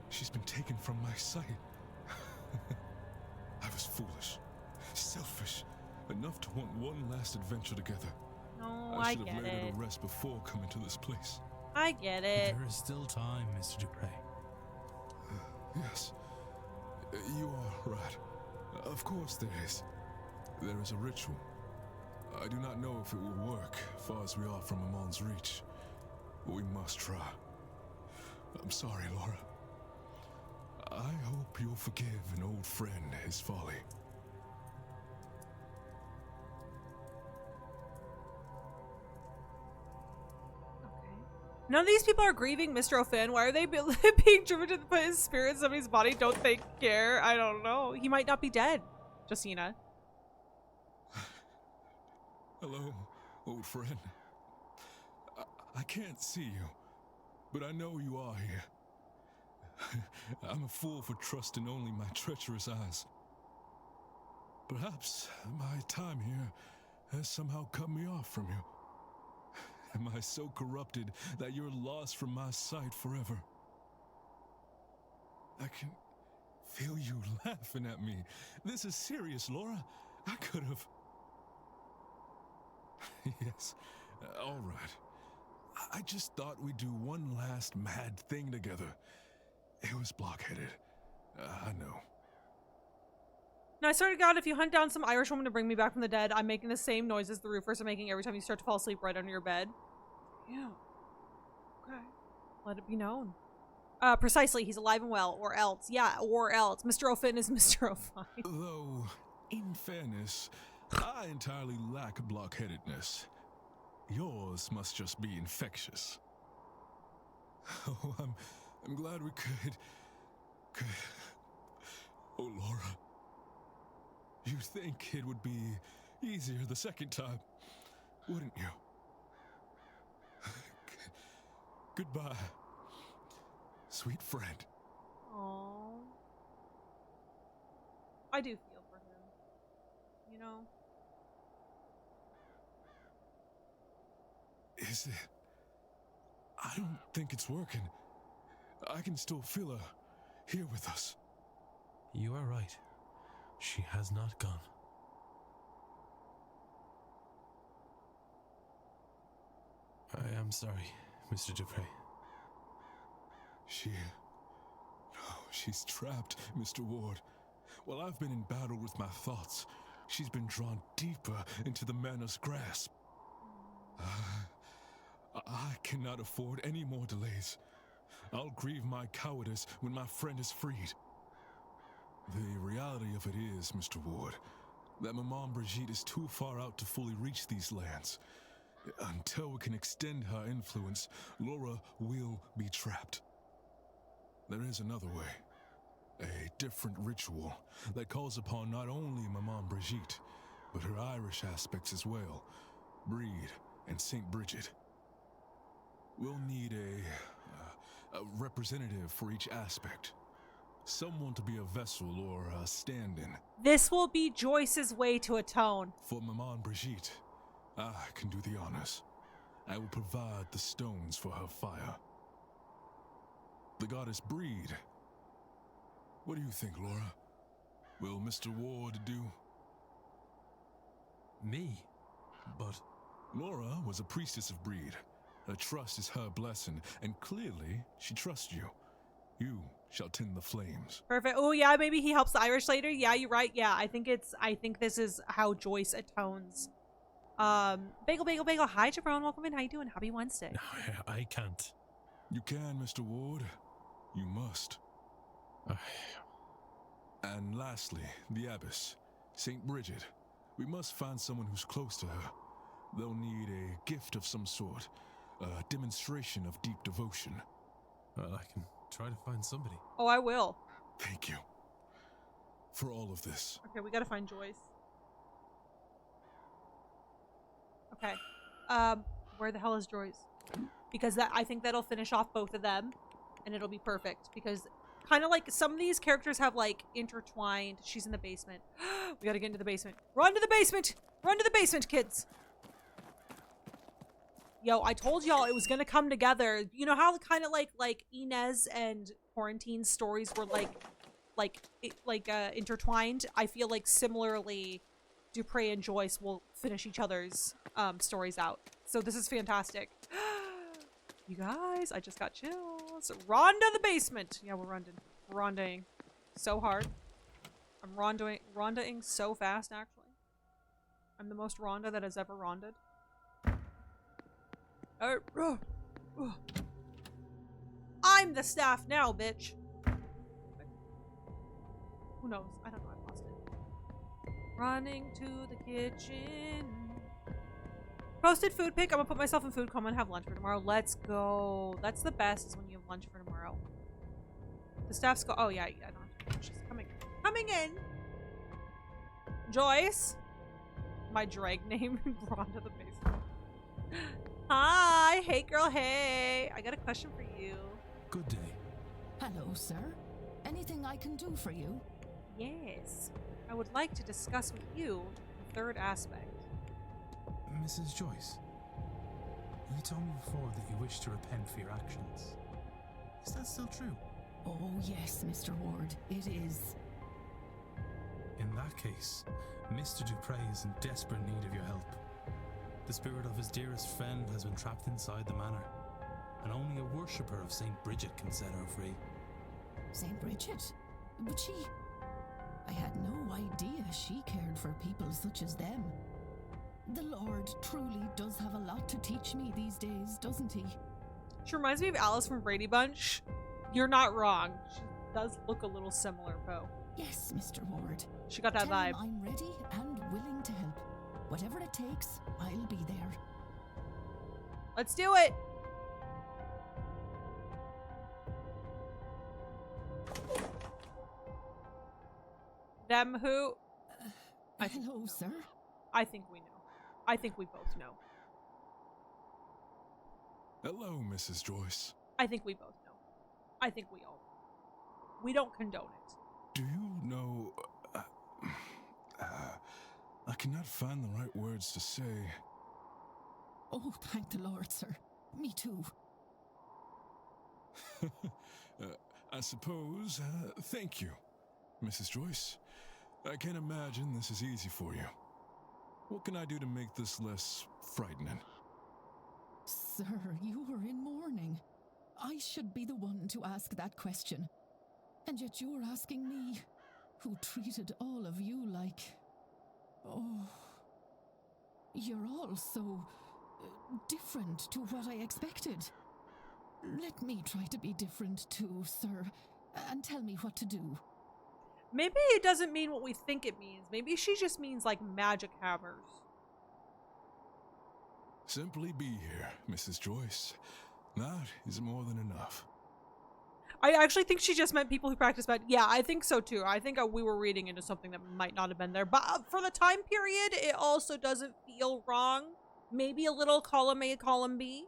she's been taken from my sight. I was foolish, selfish, enough to want one last adventure together. No, I I should have get laid her it. to rest before coming to this place. I get it. There is still time, Mr. Dupre. Yes, you are right. Of course there is. There is a ritual. I do not know if it will work, far as we are from Amon's reach. But we must try. I'm sorry, Laura. I hope you'll forgive an old friend his folly. None of these people are grieving Mr. O'Finn. Why are they being driven to put his spirit in somebody's body? Don't they care? I don't know. He might not be dead, Justina. Hello, old friend. I can't see you, but I know you are here. I'm a fool for trusting only my treacherous eyes. Perhaps my time here has somehow cut me off from you. Am I so corrupted that you're lost from my sight forever? I can feel you laughing at me. This is serious, Laura. I could have... Yes, all right. I just thought we'd do one last mad thing together. It was blockheaded. I know. Now, I swear to God, if you hunt down some Irish woman to bring me back from the dead, I'm making the same noises the roofers are making every time you start to fall asleep right under your bed. Yeah. Okay. Let it be known. Precisely, he's alive and well, or else. Yeah, or else. Mr. O'Finn is Mr. O'Fine. Though, in fairness, I entirely lack blockheadedness. Yours must just be infectious. Oh, I'm glad we could... Oh, Laura. You'd think it would be easier the second time, wouldn't you? Goodbye, sweet friend. Aww. I do feel for him. You know? Is it? I don't think it's working. I can still feel her here with us. You are right. She has not gone. I am sorry, Mr. Dupre. She's trapped, Mr. Ward. While I've been in battle with my thoughts, she's been drawn deeper into the manor's grasp. I cannot afford any more delays. I'll grieve my cowardice when my friend is freed. The reality of it is, Mr. Ward, that Maman Brigitte is too far out to fully reach these lands. Until we can extend her influence, Laura will be trapped. There is another way. A different ritual that calls upon not only Maman Brigitte, but her Irish aspects as well, Breed and St. Bridget. We'll need a representative for each aspect. Someone to be a vessel or a stand-in. This will be Joyce's way to atone. For Maman Brigitte, I can do the honors. I will provide the stones for her fire. The goddess Breed. What do you think, Laura? Will Mr. Ward do? Me? But Laura was a priestess of breed. Her trust is her blessing, and clearly she trusts you. You shall tend the flames. Perfect. Oh yeah, maybe he helps the Irish later. Yeah, you're right. Yeah, I think this is how Joyce atones. Bagel, Bagel, Bagel. Hi, Jabron. Welcome in. How you doing? Happy Wednesday. I can't. You can, Mr. Ward. You must. And lastly, the Abbess, St. Bridget. We must find someone who's close to her. They'll need a gift of some sort, a demonstration of deep devotion. Well, I can try to find somebody. Oh, I will. Thank you for all of this. Okay, we gotta find Joyce. Okay. Where the hell is Joyce? Because I think that'll finish off both of them, and it'll be perfect. Because kind of like some of these characters have like intertwined. She's in the basement. We gotta get into the basement. Run to the basement! Run to the basement, kids! Yo, I told y'all it was gonna come together. You know how kind of like Inez and Quarantine's stories were intertwined? I feel like similarly, Dupree and Joyce will finish each other's stories out. So this is fantastic. You guys, I just got chills. Run to the basement. Yeah, we're rondaing so hard. I'm rondaing so fast, actually. I'm the most ronda that has ever ronded. I'm the staff now, bitch. Who knows? I don't know. I lost it. Running to the kitchen. Posted food pick. I'm gonna put myself in food coma and have lunch for tomorrow. Let's go. That's the best is when you have lunch for tomorrow. The staff's go. Oh yeah, yeah. No, she's coming in. Joyce. My drag name. Rhonda the basement. Hi, hey girl, hey. I got a question for you. Good day. Hello, sir. Anything I can do for you? Yes. I would like to discuss with you the third aspect. Mrs. Joyce, you told me before that you wish to repent for your actions. Is that still true? Oh, yes, Mr. Ward, it is. In that case, Mr. Dupree is in desperate need of your help. The spirit of his dearest friend has been trapped inside the manor, and only a worshipper of St. Bridget can set her free. St. Bridget? But she... I had no idea she cared for people such as them. The Lord truly does have a lot to teach me these days, doesn't he? She reminds me of Alice from Brady Bunch. You're not wrong. She does look a little similar, though. Yes, Mr. Ward. She got that vibe. I'm ready and willing to help. Whatever it takes, I'll be there. Let's do it! Them who? Hello, sir. I think we know. I think we both know. Hello, Mrs. Joyce. I think we both know. I think we all know. We don't condone it. Do you know... I cannot find the right words to say. Oh, thank the Lord, sir. Me too. I suppose, thank you, Mrs. Joyce. I can't imagine this is easy for you. What can I do to make this less frightening? Sir, you were in mourning. I should be the one to ask that question. And yet you're asking me, who treated all of you like... Oh... You're all so... different to what I expected. Let me try to be different too, sir, and tell me what to do. Maybe it doesn't mean what we think it means. Maybe she just means like magic hammers. Simply be here, Mrs. Joyce. That is more than enough. I actually think she just meant people who practice magic. Yeah, I think so too. I think we were reading into something that might not have been there. But for the time period, it also doesn't feel wrong. Maybe a little column A, column B.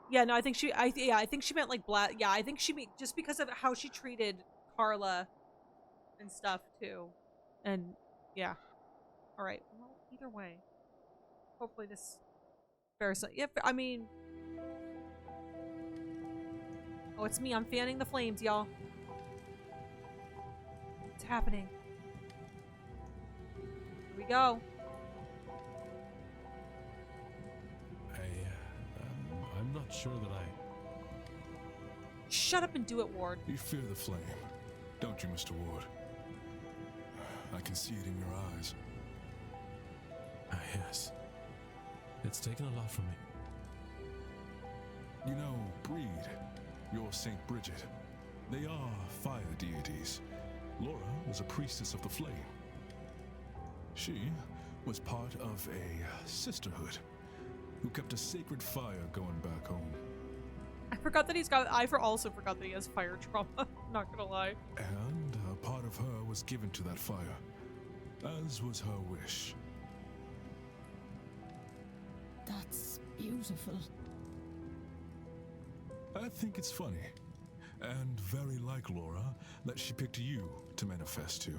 Yeah, no, I think she meant like black. Yeah, I think she meant just because of how she treated Carla and stuff too. And yeah. All right. Well, either way, hopefully this bears. Yep. I mean, oh, it's me. I'm fanning the flames, y'all. It's happening. Here we go. I'm not sure that I... Shut up and do it, Ward. You fear the flame, don't you, Mr. Ward? I can see it in your eyes. Ah, yes. It's taken a lot from me. You know, Breed, your Saint Bridget, they are fire deities. Laura was a priestess of the flame. She was part of a sisterhood who kept a sacred fire going back home. I forgot that he's got. I also forgot that he has fire trauma. Not gonna lie. And a part of her was given to that fire, as was her wish. That's beautiful. I think it's funny, and very like Laura, that she picked you to manifest to.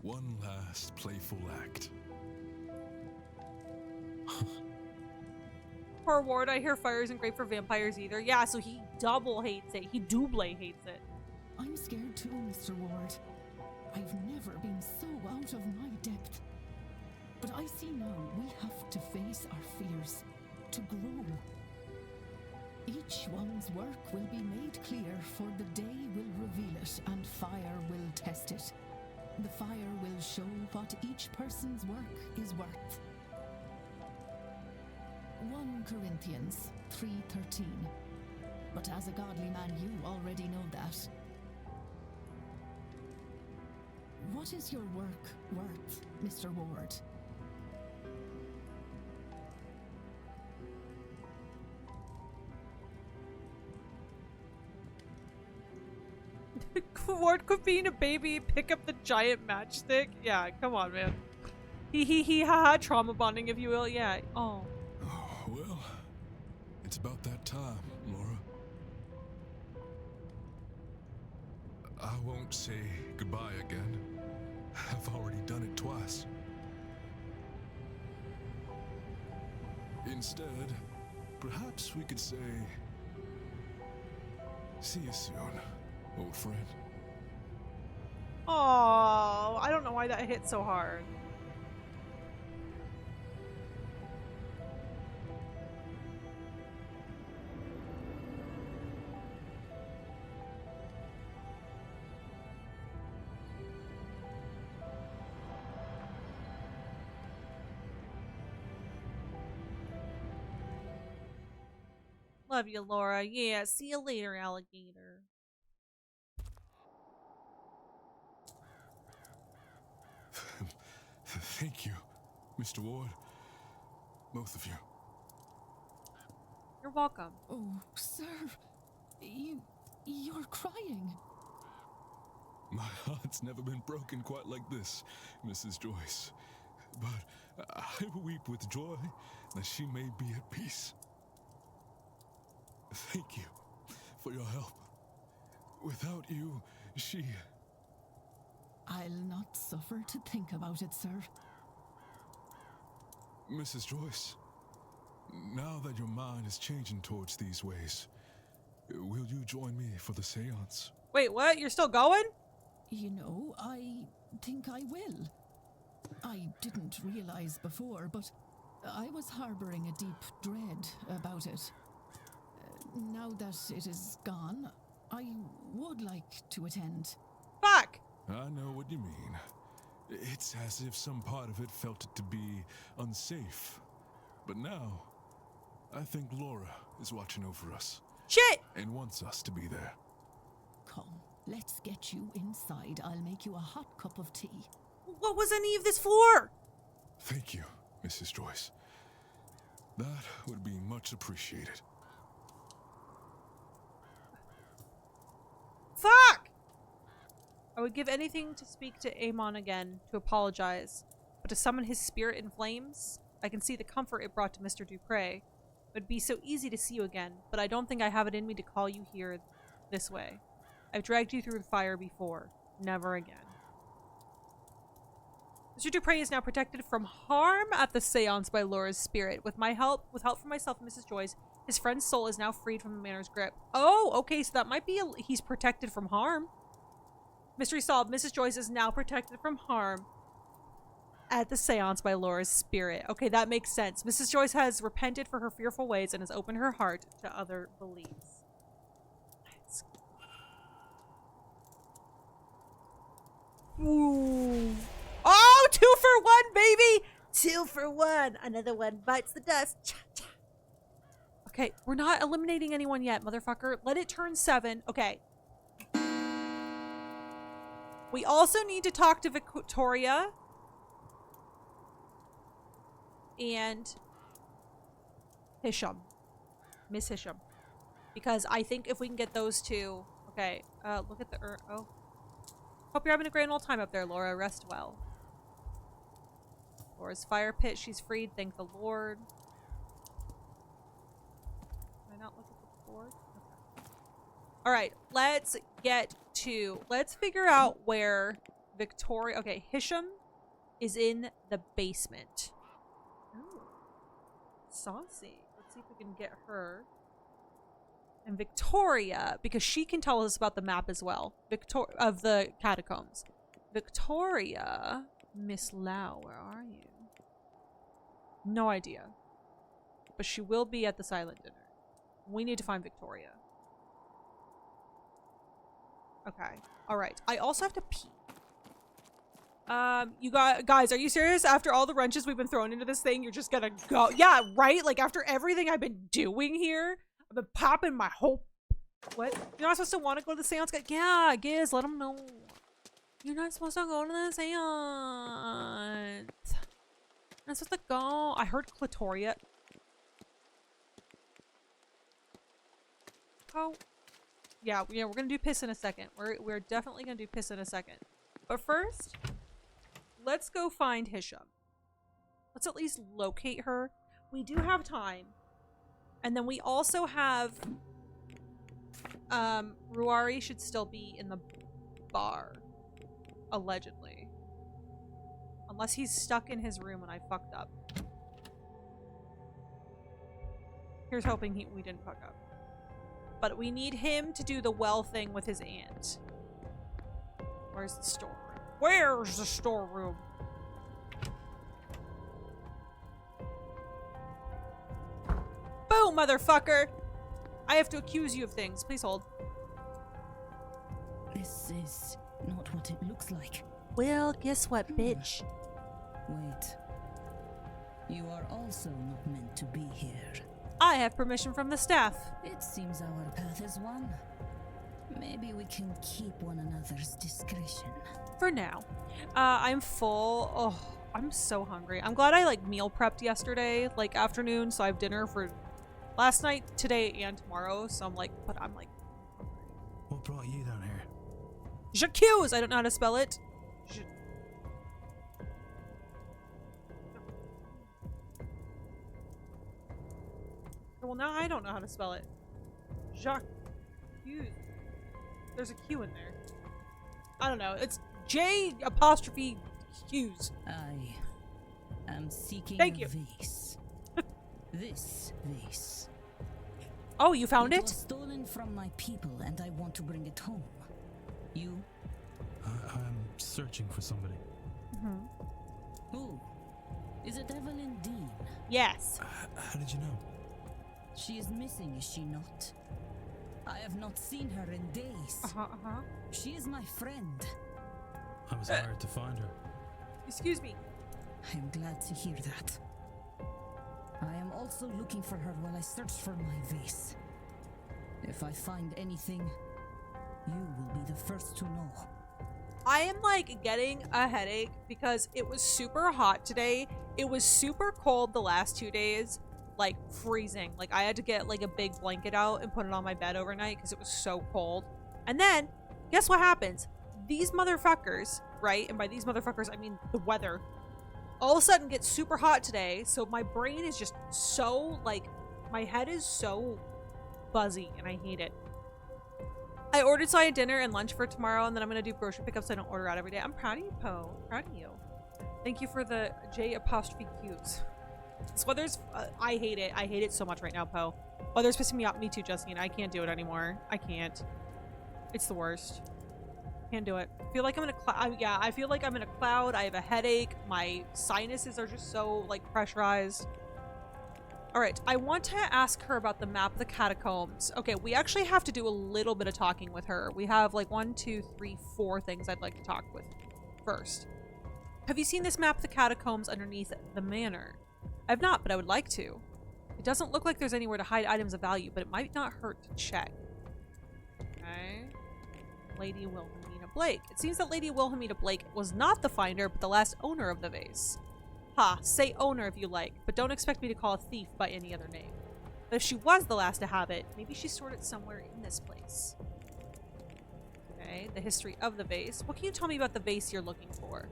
One last playful act. Poor Ward, I hear fire isn't great for vampires either. Yeah, so he double hates it. He double hates it. I'm scared too, Mr. Ward. I've never been so out of my depth. But I see now we have to face our fears, to grow. Each one's work will be made clear, for the day will reveal it, and fire will test it. The fire will show what each person's work is worth. 1 Corinthians 3:13. But as a godly man, you already know that. What is your work worth, Mr. Ward? Ward could being a baby, pick up the giant matchstick. Yeah, come on, man. He haha, trauma bonding, if you will. Yeah. Oh. Oh, well, it's about that time, Laura. I won't say goodbye again. I've already done it twice. Instead, perhaps we could say, see you soon, old friend. Oh, I don't know why that hit so hard. Love you, Laura. Yeah, see you later, alligator. Thank you, Mr. Ward. Both of you. You're welcome. Oh, sir. You're crying. My heart's never been broken quite like this, Mrs. Joyce. But I weep with joy that she may be at peace. Thank you for your help. Without you, she... I'll not suffer to think about it, sir. Mrs. Joyce, now that your mind is changing towards these ways, will you join me for the seance? Wait, what? You're still going? You know, I think I will. I didn't realize before, but I was harboring a deep dread about it. Now that it is gone, I would like to attend. Fuck! I know what you mean. It's as if some part of it felt it to be unsafe. But now, I think Laura is watching over us. Shit! And wants us to be there. Come, let's get you inside. I'll make you a hot cup of tea. What was any of this for? Thank you, Mrs. Joyce. That would be much appreciated. Fuck! I would give anything to speak to Amon again, to apologize. But to summon his spirit in flames? I can see the comfort it brought to Mr. Dupré. It would be so easy to see you again, but I don't think I have it in me to call you here this way. I've dragged you through the fire before. Never again. Mr. Dupré is now protected from harm at the seance by Laura's spirit. With help from myself and Mrs. Joyce, his friend's soul is now freed from the manor's grip. Oh, okay, so that might be he's protected from harm. Mystery solved. Mrs. Joyce is now protected from harm. at the seance by Laura's spirit. Okay, that makes sense. Mrs. Joyce has repented for her fearful ways and has opened her heart to other beliefs. Let's go. Ooh. Oh, 2 for 1, baby! 2 for 1. Another one bites the dust. Cha, cha. Okay, we're not eliminating anyone yet, motherfucker. Let it turn 7. Okay. We also need to talk to Victoria and Hisham. Miss Hisham. Because I think if we can get those two... Okay, look at the... Oh. Hope you're having a grand old time up there, Laura. Rest well. Laura's fire pit. She's freed. Thank the Lord. Can I not look at the board? Okay. Alright, let's get to... Let's figure out where Victoria... Okay, Hisham is in the basement. Ooh. Saucy. Let's see if we can get her. And Victoria, because she can tell us about the map as well. Of the catacombs. Victoria... Miss Lau, where are you? No idea. But she will be at the silent dinner. We need to find Victoria. Okay. Alright. I also have to pee. You guys, are you serious? After all the wrenches we've been thrown into this thing, you're just gonna go? Yeah, right? Like, after everything I've been doing here, I've been popping my whole... What? You're not supposed to want to go to the seance? Yeah, Giz, let them know. You're not supposed to go to the seance. You're not supposed to go. I heard clitoria. Oh. Yeah, we're gonna do piss in a second. We're definitely gonna do piss in a second. But first, let's go find Hisham. Let's at least locate her. We do have time. And then we also have... Ruari should still be in the bar. Allegedly. Unless he's stuck in his room and I fucked up. Here's hoping we didn't fuck up. But we need him to do the well thing with his aunt. Where's the storeroom? Where's the storeroom? Boom, motherfucker! I have to accuse you of things. Please hold. This is not what it looks like. Well, guess what, bitch? Wait. You are also not meant to be here. I have permission from the staff. It seems our path is one. Maybe we can keep one another's discretion. For now. I'm full. Oh, I'm so hungry. I'm glad I meal prepped yesterday, afternoon, so I have dinner for last night, today, and tomorrow. So I'm hungry. What brought you down here? J'accuse! I don't know how to spell it. Well, now I don't know how to spell it. J'accuse. There's a Q in there. I don't know. It's J''Q's. I am seeking Thank you. a vase. This vase. Oh, you found It it? was stolen from my people, and I want to bring it home. You? I'm searching for somebody. Who? Is it Evelyn Dean? Yes. How did you know? She is missing, is she not? I have not seen her in days. She is my friend. I was hired to find her. Excuse me. I am glad to hear that. I am also looking for her while I search for my vase. If I find anything, you will be the first to know. I am getting a headache because it was super hot today. It was super cold the last 2 days. Freezing. I had to get a big blanket out and put it on my bed overnight because it was so cold. And then, guess what happens? These motherfuckers, right? And by these motherfuckers, I mean the weather. All of a sudden gets super hot today, so my brain is just so, my head is so buzzy, and I hate it. I ordered Saya dinner and lunch for tomorrow, and then I'm going to do grocery pickups so I don't order out every day. I'm proud of you, Poe. Proud of you. Thank you for the J''Q's. This weather's... I hate it. I hate it so much right now, Poe. Weather's pissing me off. Me too, Justine. I can't do it anymore. I can't. It's the worst. Can't do it. I feel like I'm in a cloud. Yeah, I feel like I'm in a cloud. I have a headache. My sinuses are just so, like, pressurized. All right, I want to ask her about the map of the catacombs. Okay, we actually have to do a little bit of talking with her. We have, like, 1, 2, 3, 4 things I'd like to talk with first. Have you seen this map of the catacombs underneath the manor? I've not, but I would like to. It doesn't look like there's anywhere to hide items of value, but it might not hurt to check. Okay. Lady Wilhelmina Blake. It seems that Lady Wilhelmina Blake was not the finder, but the last owner of the vase. Ha, say owner if you like, but don't expect me to call a thief by any other name. But if she was the last to have it, maybe she stored it somewhere in this place. Okay, the history of the vase. What can you tell me about the vase you're looking for?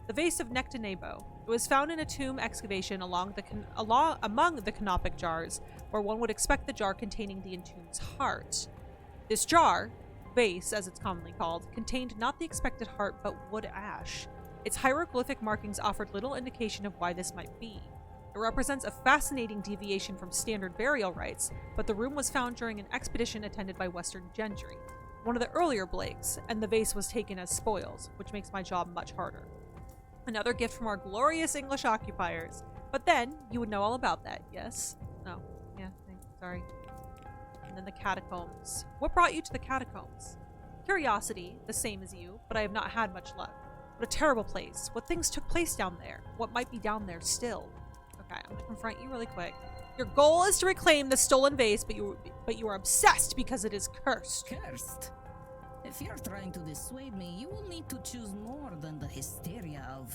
The vase of Nectanebo. It was found in a tomb excavation among the canopic jars, where one would expect the jar containing the entombed's heart. This jar, vase as it's commonly called, contained not the expected heart but wood ash. Its hieroglyphic markings offered little indication of why this might be. It represents a fascinating deviation from standard burial rites, but the room was found during an expedition attended by Western gentry, one of the earlier Blakes, and the vase was taken as spoils, which makes my job much harder. Another gift from our glorious English occupiers. But then, you would know all about that, yes? No. Yeah, thanks. Sorry. And then the catacombs. What brought you to the catacombs? Curiosity, the same as you, but I have not had much luck. What a terrible place. What things took place down there? What might be down there still? Okay, I'm gonna confront you really quick. Your goal is to reclaim the stolen vase, but you are obsessed because it is cursed. Cursed? If you're trying to dissuade me, you will need to choose more than the hysteria of...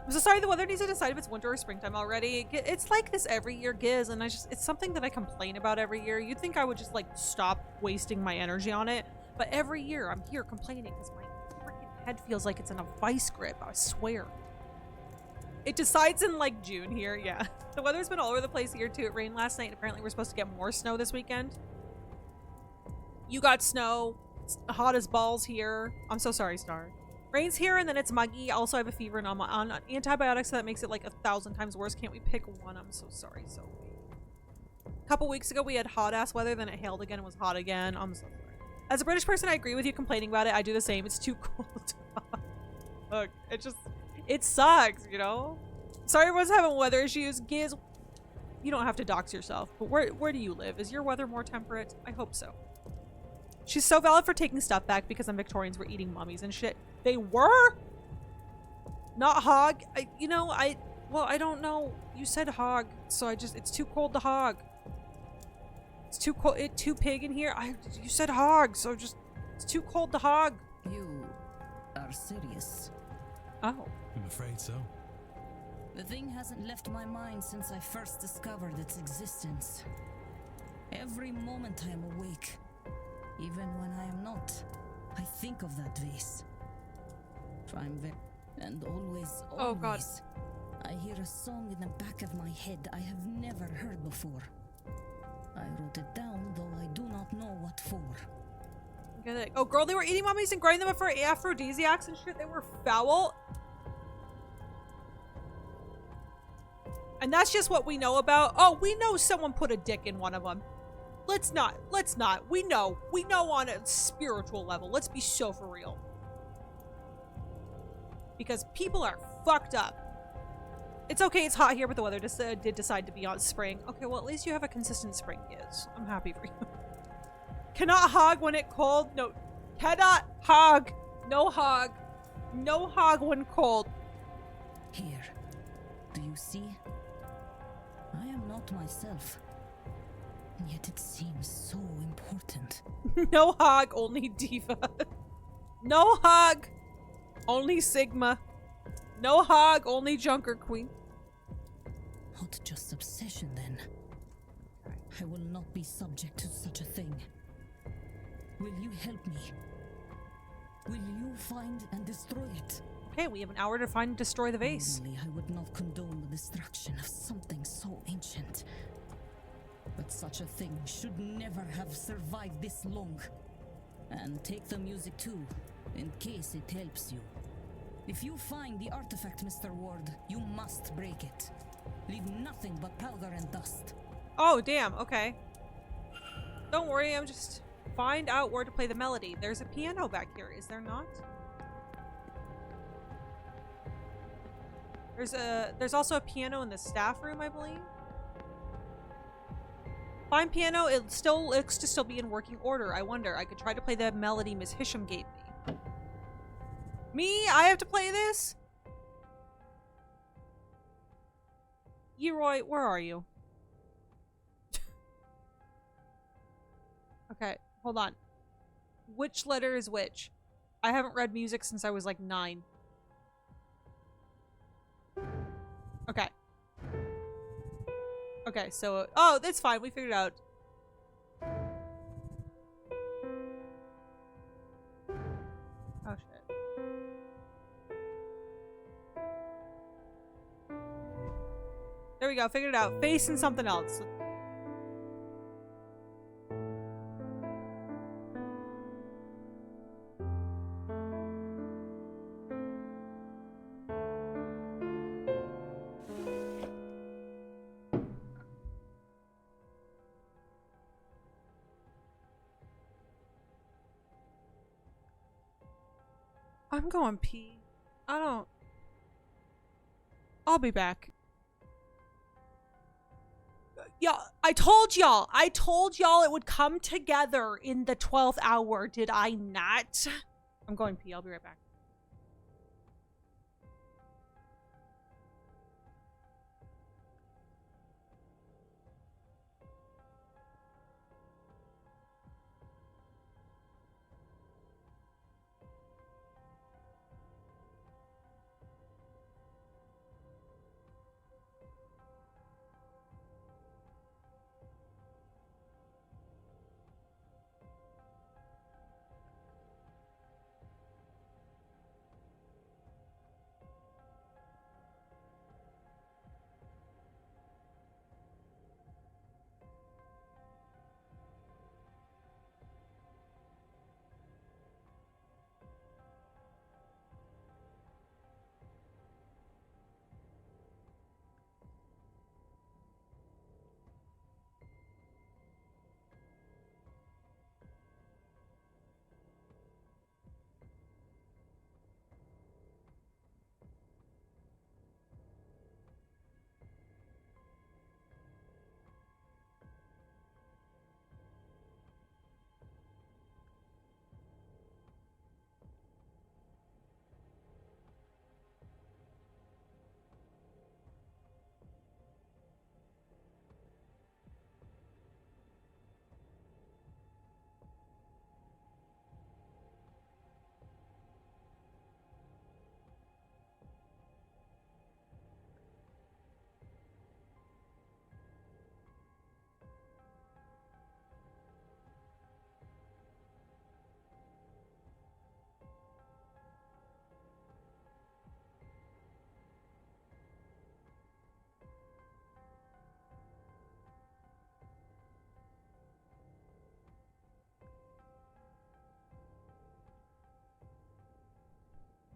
I'm so sorry, the weather needs to decide if it's winter or springtime already. It's like this every year, Giz, and it's something that I complain about every year. You'd think I would just, like, stop wasting my energy on it, but every year I'm here complaining because my freaking head feels like it's in a vice grip, I swear. It decides in, like, June here, yeah. The weather's been all over the place here, too. It rained last night, and apparently we're supposed to get more snow this weekend. You got snow. It's hot as balls here. I'm so sorry, Star. Rain's here and then it's muggy. Also, I have a fever and I'm on antibiotics, so that makes it like 1,000 times worse. Can't we pick one? I'm so sorry. So a couple weeks ago, we had hot-ass weather. Then it hailed again and was hot again. I'm so sorry. As a British person, I agree with you complaining about it. I do the same. It's too cold. Look, it sucks, you know? Sorry everyone's having weather issues. Giz, you don't have to dox yourself. But where do you live? Is your weather more temperate? I hope so. She's so valid for taking stuff back because some Victorians were eating mummies and shit. They were? Not hog? Well, I don't know. You said hog, so it's too cold to hog. It's too cold, too pig in here. You said hog, so it's too cold to hog. You are serious? Oh. I'm afraid so. The thing hasn't left my mind since I first discovered its existence. Every moment I am awake, even when I am not, I think of that vase. And always, oh God, I hear a song in the back of my head I have never heard before. I wrote it down, though I do not know what for. Oh girl, they were eating mummies and grinding them for aphrodisiacs and shit. They were foul. And that's just what we know about. Oh, we know someone put a dick in one of them. Let's not. We know on a spiritual level. Let's be so for real. Because people are fucked up. It's okay, it's hot here, but the weather did decide to be on spring. Okay, well, at least you have a consistent spring, Giz. I'm happy for you. Cannot hog when it cold. No, cannot hog. No hog. No hog when cold. Here. Do you see? I am not myself. Yet it seems so important. No hog, only diva. No hog, only Sigma. No hog, only Junker Queen. Not just obsession, then. I will not be subject to such a thing. Will you help me? Will you find and destroy it? Okay, we have an hour to find and destroy the vase. Normally, I would not condone the destruction of something so ancient. But such a thing should never have survived this long. And take the music too, in case it helps you. If you find the artifact, Mr. Ward, you must break it. Leave nothing but powder and dust. Oh, damn, okay. Don't worry, I'm just Find out where to play the melody. There's a piano back here, is there not? There's also a piano in the staff room, I believe. Find piano. It still looks to still be in working order. I wonder. I could try to play the melody Miss Hisham gave me. Me? I have to play this? Yeroy, where are you? Okay, hold on. Which letter is which? I haven't read music since I was like 9. Okay. Okay, so... oh, that's fine. We figured it out. Oh, shit. There we go. Figured it out. Face and something else. I'm going pee. I'll be back. Y'all, I told y'all it would come together in the 12th hour, did I not? I'm going pee. I'll be right back.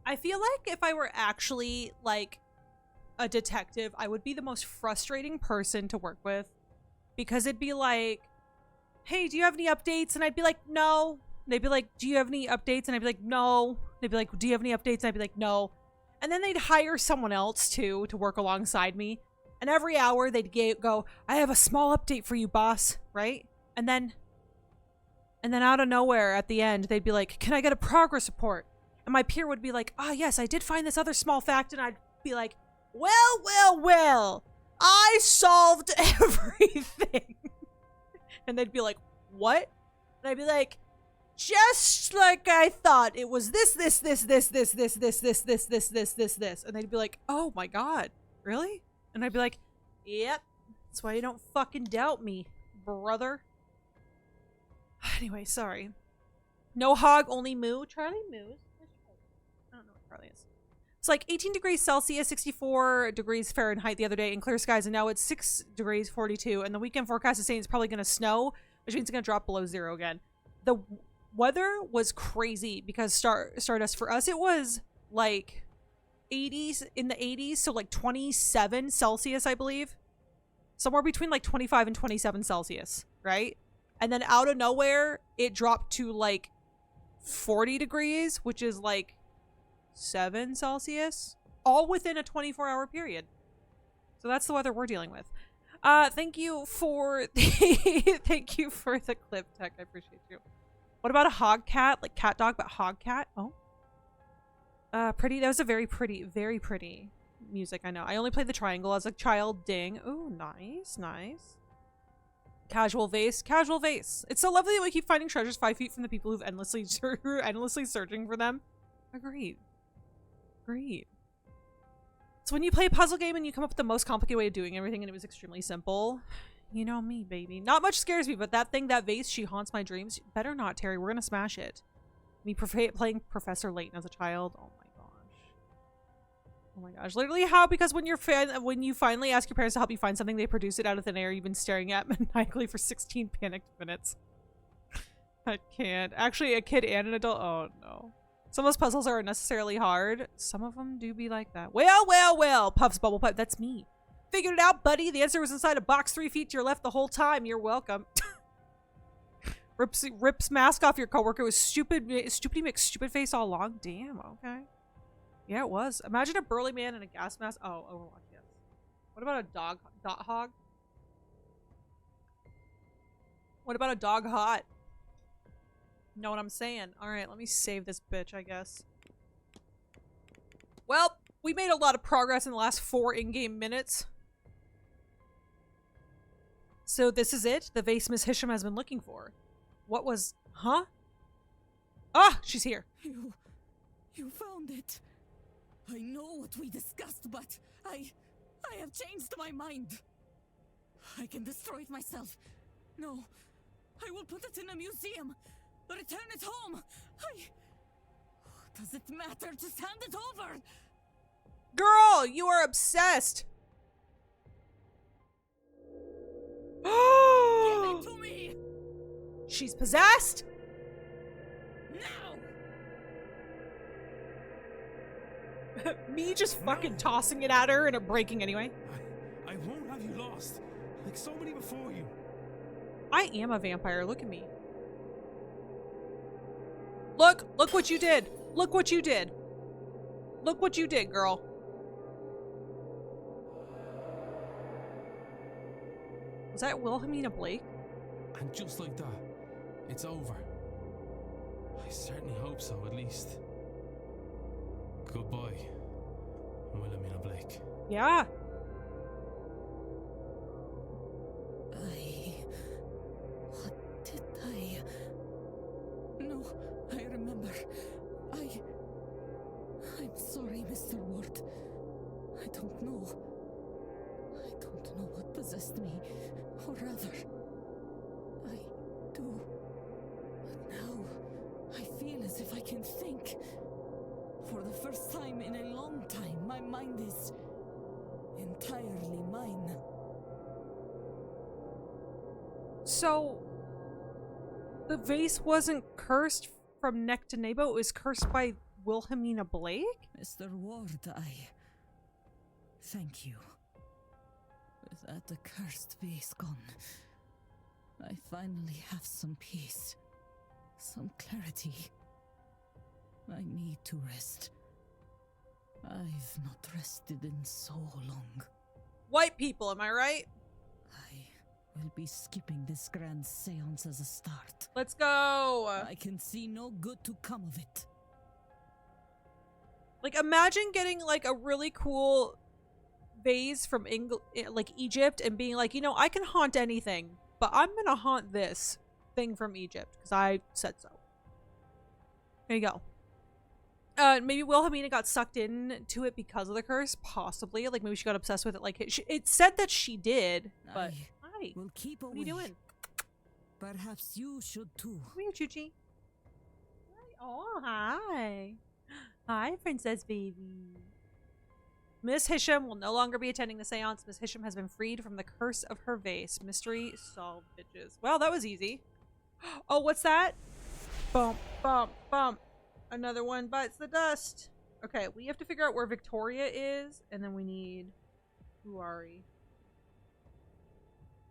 I feel like if I were actually, like, a detective, I would be the most frustrating person to work with. Because it'd be like, hey, do you have any updates? And I'd be like, no. They'd be like, do you have any updates? And I'd be like, no. They'd be like, do you have any updates? And I'd be like, no. And then they'd hire someone else, too, to work alongside me. And every hour, they'd go, I have a small update for you, boss. Right? And then out of nowhere, at the end, they'd be like, can I get a progress report? And my peer would be like, ah, yes, I did find this other small fact. And I'd be like, well, I solved everything. And they'd be like, what? And I'd be like, just like I thought. It was this. And they'd be like, oh my God, really? And I'd be like, yep. That's why you don't fucking doubt me, brother. Anyway, sorry. No hog, only moo. Charlie moos. I don't know what Charlie is. It's like 18 degrees Celsius, 64 degrees Fahrenheit the other day in clear skies, and now it's 6 degrees 42. And the weekend forecast is saying it's probably going to snow, which means it's going to drop below 0 again. The weather was crazy because Stardust, for us, it was like 80s, in the 80s, so like 27 Celsius, I believe. Somewhere between like 25 and 27 Celsius, right? And then out of nowhere, it dropped to like 40 degrees, which is like 7 Celsius, all within a 24-hour period. So that's the weather we're dealing with. Thank you for the thank you for the clip, Tech. I appreciate you. What about a hog cat? Like cat dog, but hog cat? Oh. Pretty. That was a very pretty music, I know. I only played the triangle as a child. Ding. Ooh, nice, nice. Casual vase. Casual vase. It's so lovely that we keep finding treasures 5 feet from the people who've endlessly searching for them. Agreed. Agreed. So when you play a puzzle game and you come up with the most complicated way of doing everything and it was extremely simple, you know me, baby. Not much scares me, but that thing, that vase, she haunts my dreams. Better not, Terry. We're gonna smash it. Me playing Professor Layton as a child. Oh my gosh. Oh my gosh. Literally how? Because when you finally ask your parents to help you find something, they produce it out of thin air you've been staring at maniacally for 16 panicked minutes. I can't. Actually, a kid and an adult. Oh no. Some of those puzzles are unnecessarily hard. Some of them do be like that. Well, well, well. Puffs bubble pipe. That's me. Figured it out, buddy. The answer was inside a box 3 feet to your left the whole time. You're welcome. Rips mask off your coworker with stupid face all along. Damn, okay. Yeah, it was. Imagine a burly man in a gas mask. Oh, Overwatch, yes. What about a dot hog? What about a dog hot? Know what I'm saying? Alright, let me save this bitch, I guess. Well, we made a lot of progress in the last 4 in-game minutes. So this is it? The vase Miss Hisham has been looking for. What was... Huh? Ah! She's here. You found it. I know what we discussed, but I have changed my mind. I can destroy it myself. No, I will put it in a museum. Return it home. Does it matter? Just hand it over. Girl, you are obsessed. Give it to me. She's possessed. No. Me just fucking tossing it at her and it breaking anyway. I won't have you lost, like so many before you. I am a vampire. Look at me. Look what you did. Look what you did. Look what you did, girl. Was that Wilhelmina Blake? And just like that, it's over. I certainly hope so, at least. Goodbye, Wilhelmina Blake. Yeah. What did I... No, I remember. I'm sorry, Mr. Ward. I don't know. I don't know what possessed me. Or rather, I do. But now, I feel as if I can think. For the first time in a long time, my mind is entirely mine. So, the vase wasn't cursed from neck to navel, it was cursed by Wilhelmina Blake? Mr. Ward, I thank you. With that accursed vase gone, I finally have some peace, some clarity. I need to rest. I've not rested in so long. White people, am I right? We'll be skipping this grand seance as a start. Let's go! I can see no good to come of it. Like, imagine getting, like, a really cool vase from Egypt and being like, you know, I can haunt anything, but I'm gonna haunt this thing from Egypt, because I said so. There you go. Maybe Wilhelmina got sucked into it because of the curse, possibly. Like, maybe she got obsessed with it. Like, it said that she did, but... Hi. We'll keep away. What are you doing? Perhaps you should too. Come here, Chuchi. Oh, hi. Hi, princess baby. Miss Hisham will no longer be attending the seance. Miss Hisham has been freed from the curse of her vase. Mystery solved, bitches. Well, that was easy. Oh, what's that? Bump, bump, bump. Another one bites the dust. Okay, we have to figure out where Victoria is, and then we need Uari.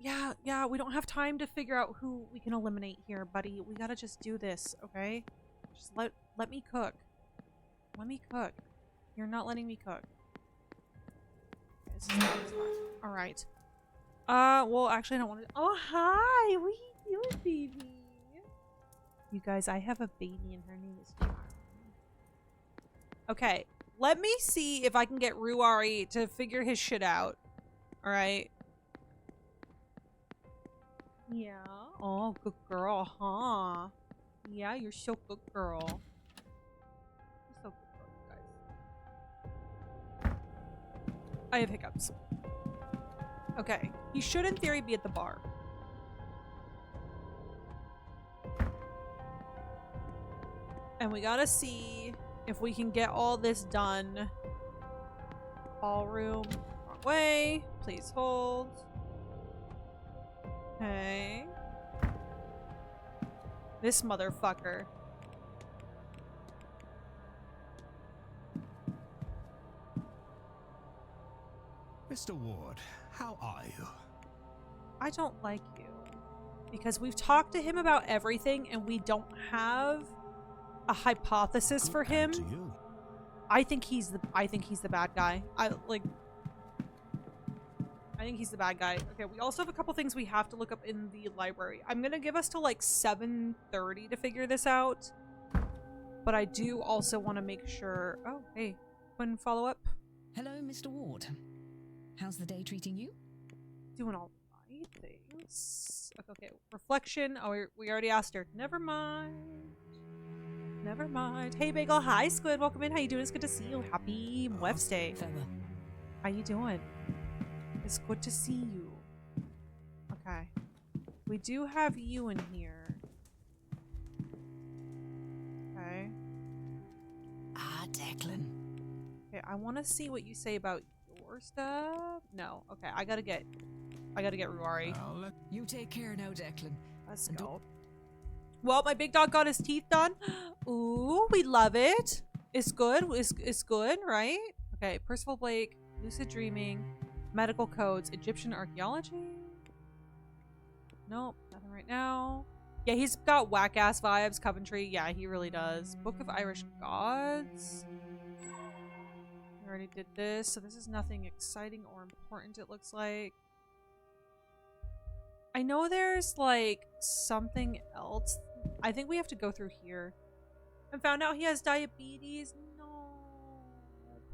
Yeah, we don't have time to figure out who we can eliminate here, buddy. We gotta just do this, okay? Just let me cook. Let me cook. You're not letting me cook. Alright. Well, actually I don't want to— Oh, hi! What are you doing, baby? You guys, I have a baby and her name is Charlie. Okay, let me see if I can get Ruari to figure his shit out. Alright. Yeah. Oh, good girl, huh? Yeah, you're so good girl. You're so good girl, guys. I have hiccups. Okay. He should, in theory, be at the bar. And we gotta see if we can get all this done. Ballroom. Wrong way. Please hold. Okay. This motherfucker. Mr. Ward, how are you? I don't like you. Because we've talked to him about everything and we don't have a hypothesis for him. To you. I think he's the bad guy. I think he's the bad guy. Okay, we also have a couple things we have to look up in the library. I'm gonna give us to like 7:30 to figure this out. But I do also want to make sure— Oh, hey. One follow-up. Hello, Mr. Ward. How's the day treating you? Doing all right, thanks. Okay, reflection. Oh, we already asked her. Never mind. Never mind. Hey, Bagel. Hi, Squid. Welcome in. How you doing? It's good to see you. Happy Wednesday. How you doing? It's good to see you. Okay. We do have you in here. Okay. Ah, Declan. Okay, I want to see what you say about your stuff. No. Okay, I gotta get Ruari. You take care now, Declan. Let's go. Well, my big dog got his teeth done. Ooh, we love it. It's good. It's good, right? Okay, Percival Blake, lucid dreaming, medical codes, Egyptian archaeology. Nope, nothing right now. Yeah, he's got whack-ass vibes. Coventry. Yeah, he really does. Book of Irish Gods. We already did this, so this is nothing exciting or important, it looks like. I know there's, like, something else. I think we have to go through here. And found out he has diabetes. No.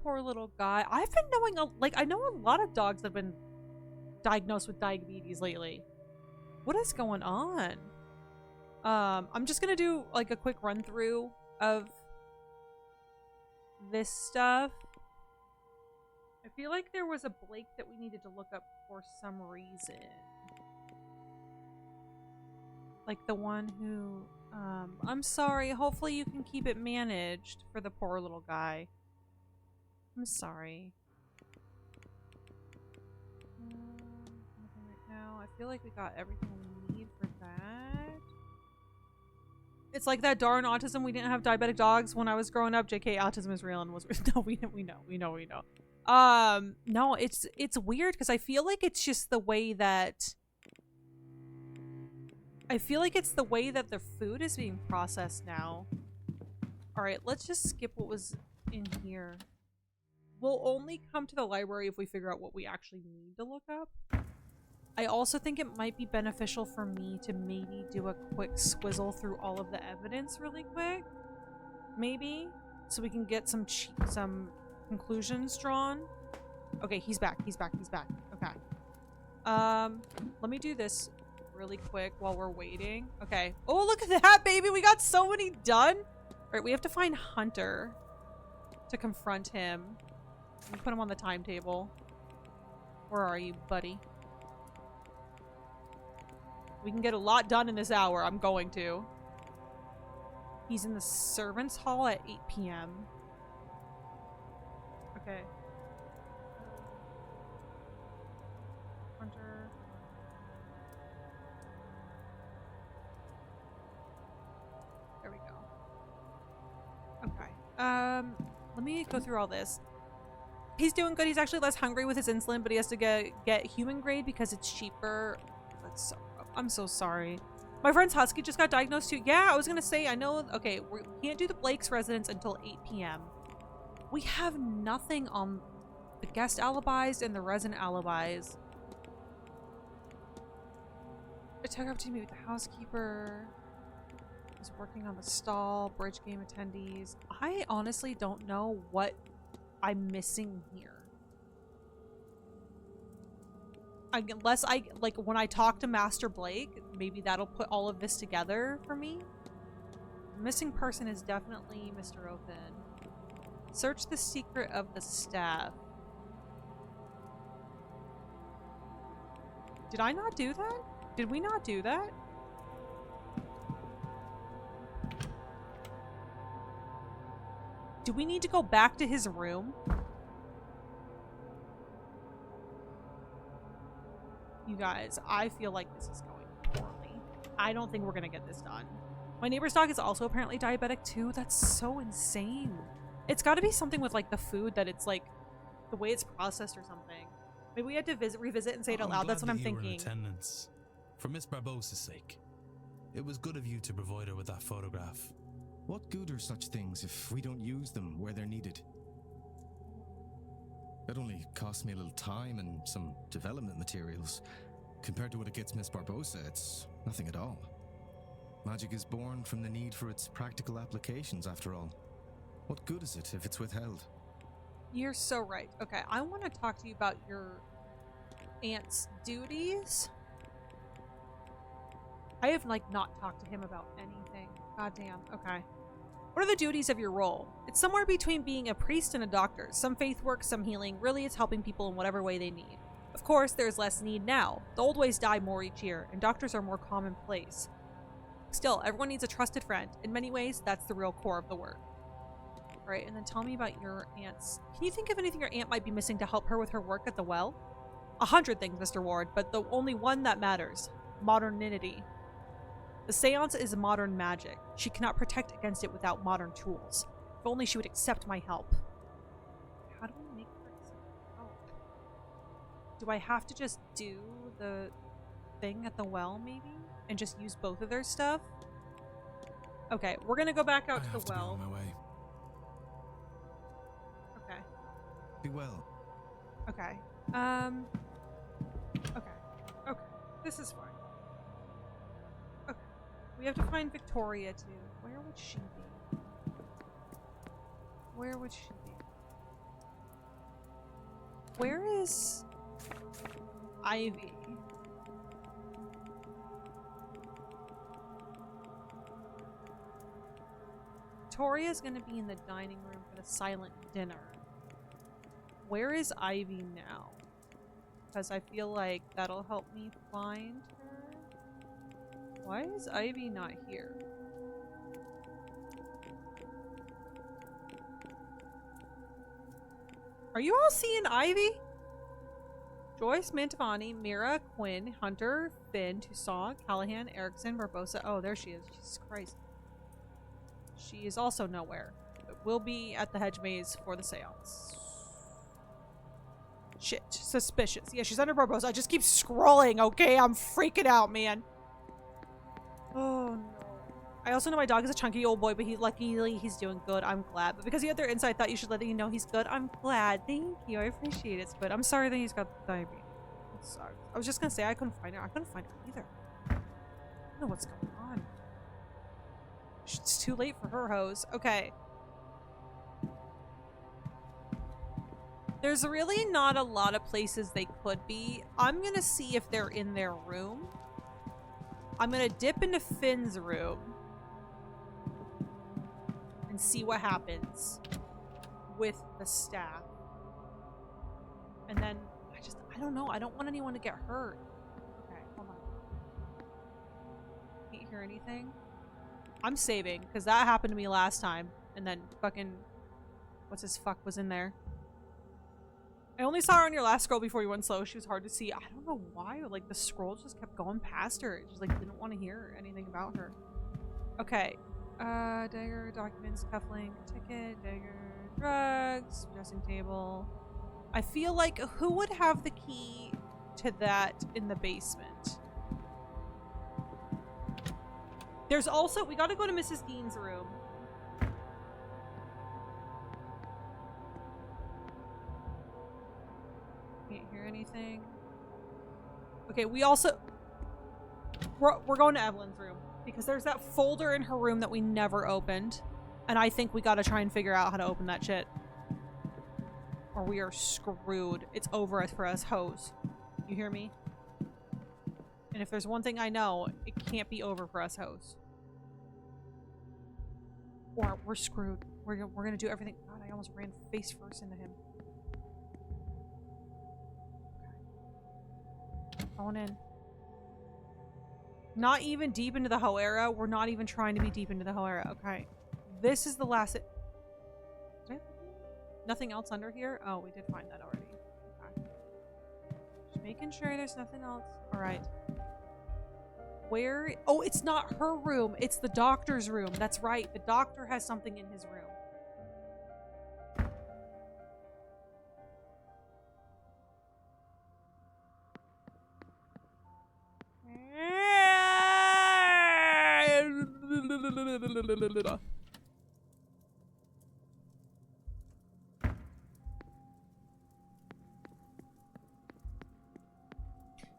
Poor little guy. I've been knowing, I know a lot of dogs have been diagnosed with diabetes lately. What is going on? I'm just gonna do, like, a quick run-through of this stuff. I feel like there was a Blake that we needed to look up for some reason. Like the one who, I'm sorry, hopefully you can keep it managed for the poor little guy. I'm sorry. Nothing right now. I feel like we got everything we need for that. It's like that darn autism. We didn't have diabetic dogs when I was growing up. JK, autism is real and was— No, we know. No, it's weird because I feel like it's just the way that— I feel like it's the way that the food is being processed now. Alright, let's just skip what was in here. We'll only come to the library if we figure out what we actually need to look up. I also think it might be beneficial for me to maybe do a quick squizzle through all of the evidence really quick. Maybe. So we can get some conclusions drawn. Okay, he's back. Okay. Let me do this really quick while we're waiting. Okay. Oh, look at that, baby! We got so many done! Alright, we have to find Hunter to confront him. And put him on the timetable. Where are you, buddy? We can get a lot done in this hour. I'm going to. He's in the servants' hall at 8 p.m. Okay. Hunter. There we go. Okay. Let me go through all this. He's doing good. He's actually less hungry with his insulin, but he has to get human grade because it's cheaper That's so rough. I'm so sorry. My friend's husky just got diagnosed too. Yeah, I was gonna say, I know. Okay, we can't do the Blake's residence until 8 p.m. We have nothing on the guest alibis and the resident alibis. I took up to meet with the housekeeper. I was working on the stall, bridge game attendees. I honestly don't know what I'm missing here. Unless I, like, when I talk to Master Blake, maybe that'll put all of this together for me. The missing person is definitely Mr. Othin. Search the secret of the staff. Did I not do that? Did we not do that? Do we need to go back to his room? You guys, I feel like this is going poorly. I don't think we're gonna get this done. My neighbor's dog is also apparently diabetic too. That's so insane. It's got to be something with like the food, that it's like the way it's processed or something. Maybe we had to revisit and say it out loud. That's what I'm thinking. Attendance. For Miss Barbossa's sake. It was good of you to provide her with that photograph. What good are such things if we don't use them where they're needed? It only costs me a little time and some development materials. Compared to what it gets Miss Barbossa, it's nothing at all. Magic is born from the need for its practical applications, after all. What good is it if it's withheld? You're so right. Okay, I want to talk to you about your aunt's duties. I have, like, not talked to him about anything. Goddamn. Okay. What are the duties of your role? It's somewhere between being a priest and a doctor. Some faith work, some healing. Really, it's helping people in whatever way they need. Of course, there's less need now. The old ways die more each year, and doctors are more commonplace. Still, everyone needs a trusted friend. In many ways, that's the real core of the work. Alright, and then tell me about your aunt's... Can you think of anything your aunt might be missing to help her with her work at the well? 100 things, Mr. Ward, but the only one that matters. Modernity. The seance is modern magic. She cannot protect against it without modern tools. If only she would accept my help. How do we make her accept help? Do I have to just do the thing at the well, maybe? And just use both of their stuff? Okay, we're gonna go back out to the well. Be on my way. Okay. Be well. Okay. Okay. Okay. This is fine. Okay. We have to find Victoria too. Where would she be? Where would she be? Where is Ivy? Victoria's gonna be in the dining room for the silent dinner. Where is Ivy now? Because I feel like that'll help me find her. Why is Ivy not here? Are you all seeing Ivy? Joyce, Mantovani, Mira, Quinn, Hunter, Finn, Toussaint, Callahan, Erickson, Barbossa. Oh, there she is. Jesus Christ. She is also nowhere. But will be at the hedge maze for the seance. Shit. Suspicious. Yeah, she's under Barbossa. I just keep scrolling, okay? I'm freaking out, man. Oh, no. I also know my dog is a chunky old boy, but luckily he's doing good. I'm glad. But because you had their insight, I thought you should let you know he's good. I'm glad. Thank you. I appreciate it. But I'm sorry that he's got diabetes. I'm sorry. I was just gonna say I couldn't find her. I couldn't find her either. I don't know what's going on. It's too late for her hose. Okay. There's really not a lot of places they could be. I'm gonna see if they're in their room. I'm gonna dip into Finn's room and see what happens with the staff. And then I don't know. I don't want anyone to get hurt. Okay, hold on. Can't hear anything. I'm saving because that happened to me last time. And then fucking what's his fuck was in there. I only saw her on your last scroll before you went slow. She was hard to see. I don't know why. Like the scroll just kept going past her. It just like didn't want to hear anything about her. Okay. Dagger, documents, cufflink, ticket, dagger, drugs, dressing table. I feel like who would have the key to that in the basement? There's also, we gotta go to Mrs. Dean's room. Can't hear anything. Okay, we also... We're going to Evelyn's room. Because there's that folder in her room that we never opened. And I think we gotta try and figure out how to open that shit. Or we are screwed. It's over for us hoes. You hear me? And if there's one thing I know, it can't be over for us hoes. Or we're screwed. We're gonna do everything. God, I almost ran face first into him. Okay. Going in. Not even deep into the hoe era. We're not even trying to be deep into the hoe era. Okay. This is the last... Nothing else under here? Oh, we did find that already. Okay. Just making sure there's nothing else. Alright. Where? Oh, it's not her room. It's the doctor's room. That's right. The doctor has something in his room.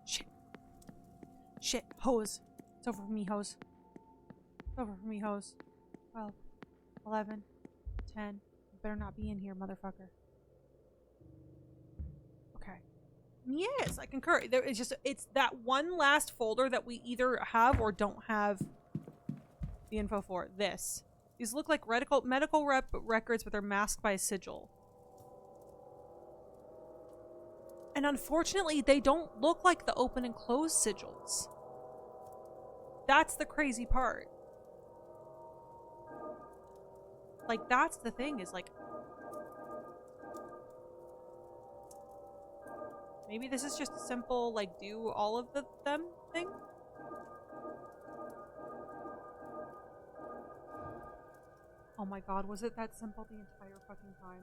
Shit. Shit. Hose. It's over for me, hose. It's over for me, hose. 12, 11, 10. You better not be in here, motherfucker. Okay. Yes, I concur. There is just, it's that one last folder that we either have or don't have the info for. This. These look like medical records, but they're masked by a sigil. And unfortunately, they don't look like the open and closed sigils. That's the crazy part. Like, that's the thing, is like... Maybe this is just a simple, like, do all of them thing? Oh my god, was it that simple the entire fucking time?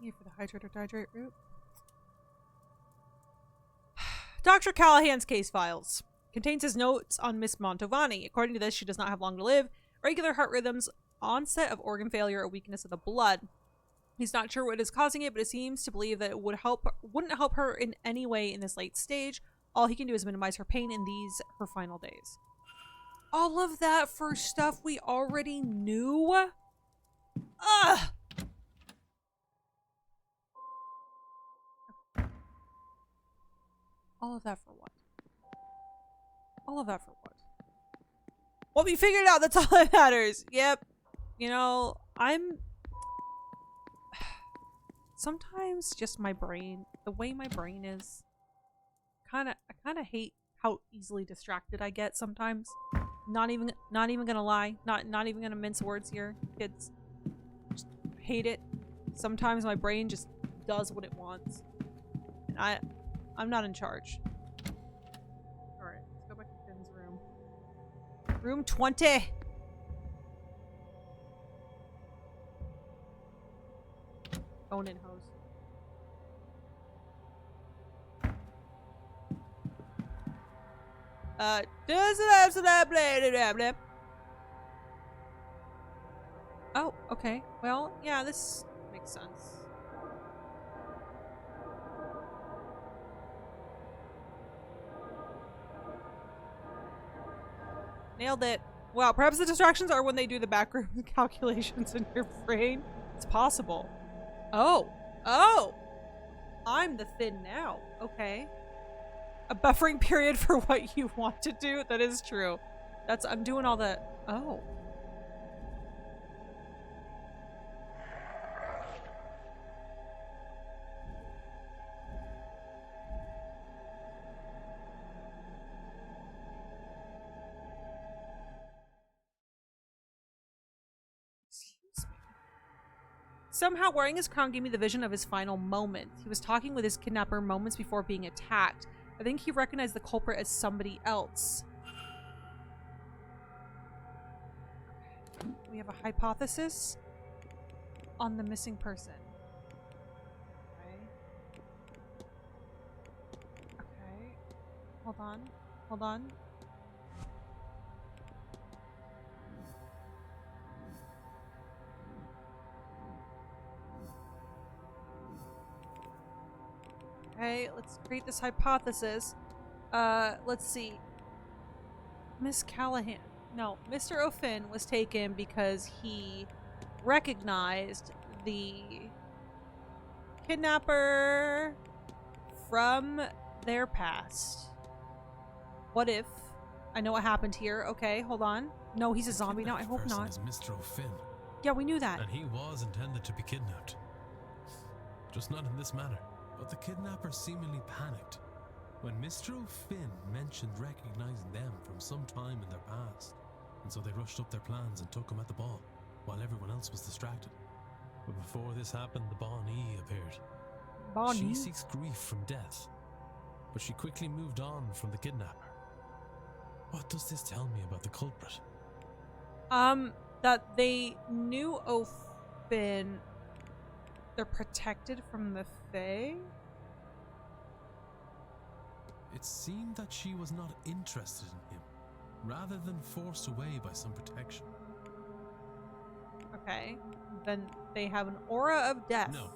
Here for the hydrate or dihydrate route. Dr. Callahan's case files. Contains his notes on Miss Montovani. According to this, she does not have long to live. Regular heart rhythms, onset of organ failure, or weakness of the blood. He's not sure what is causing it, but it seems to believe that it wouldn't help her in any way in this late stage. All he can do is minimize her pain in these, her final days. All of that for stuff we already knew? Ugh! All of that for what? All of that for what? Well, we figured it out. That's all that matters. Yep. You know, sometimes just my brain, the way my brain is, I kind of hate how easily distracted I get sometimes. Not even gonna lie. Not even gonna mince words here, kids. Just hate it. Sometimes my brain just does what it wants. And I'm not in charge. Alright, let's go back to Finn's room. Room 20! Going in, hose. Oh, okay. Well, yeah, this makes sense. Nailed it. Wow, perhaps the distractions are when they do the backroom calculations in your brain. It's possible. Oh. Oh! I'm the Finn now. Okay. A buffering period for what you want to do? That is true. I'm doing all the... Oh. Somehow wearing his crown gave me the vision of his final moments. He was talking with his kidnapper moments before being attacked. I think he recognized the culprit as somebody else. We have a hypothesis on the missing person. Okay. Hold on. Hold on. Okay, let's create this hypothesis. Let's see. Miss Callahan. No, Mr. O'Finn was taken because he recognized the kidnapper from their past. What if? I know what happened here. Okay, hold on. No, he's a zombie now. I hope not. Is Mr. O'Finn. Yeah, we knew that. And he was intended to be kidnapped. Just not in this manner. But the kidnapper seemingly panicked when Mr. O'Finn mentioned recognizing them from some time in their past. And so they rushed up their plans and took him at the ball, while everyone else was distracted. But before this happened, the Bonnie appeared. Bonnie? She seeks grief from death, but she quickly moved on from the kidnapper. What does this tell me about the culprit? That they knew O'Finn. They're protected from the Fae? It seemed that she was not interested in him, rather than forced away by some protection. Okay. Then they have an aura of death. No.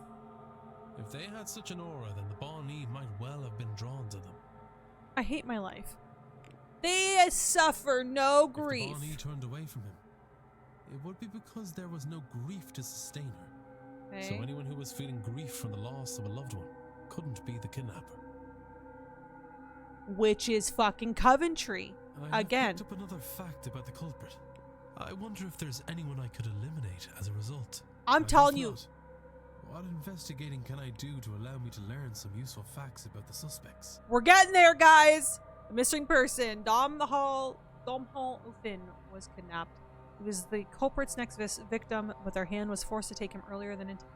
If they had such an aura, then the Bonnie might well have been drawn to them. I hate my life. They suffer no grief. If the Bonnie turned away from him, it would be because there was no grief to sustain her. Okay. So anyone who was feeling grief from the loss of a loved one couldn't be the kidnapper. Which is fucking Coventry. I Again. picked up another fact about the culprit. I wonder if there's anyone I could eliminate as a result. I'm telling you. What investigating can I do to allow me to learn some useful facts about the suspects? We're getting there, guys. The missing person, Dom Hall O'Finn, was kidnapped. He was the culprit's next victim, but their hand was forced to take him earlier than intended.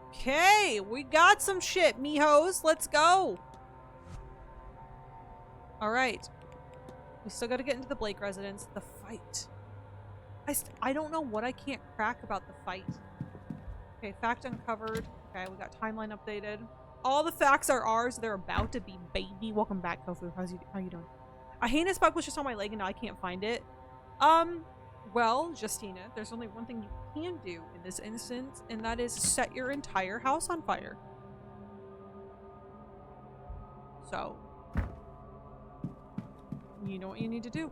Okay, we got some shit, mijos. Let's go. All right. We still got to get into the Blake residence. The fight. I don't know what I can't crack about the fight. Okay, fact uncovered. Okay, we got timeline updated. All the facts are ours. They're about to be, baby. Welcome back, Kofu. How you doing? A heinous bug was just on my leg and now I can't find it. Well, Justina, there's only one thing you can do in this instance, and that is set your entire house on fire. So, you know what you need to do.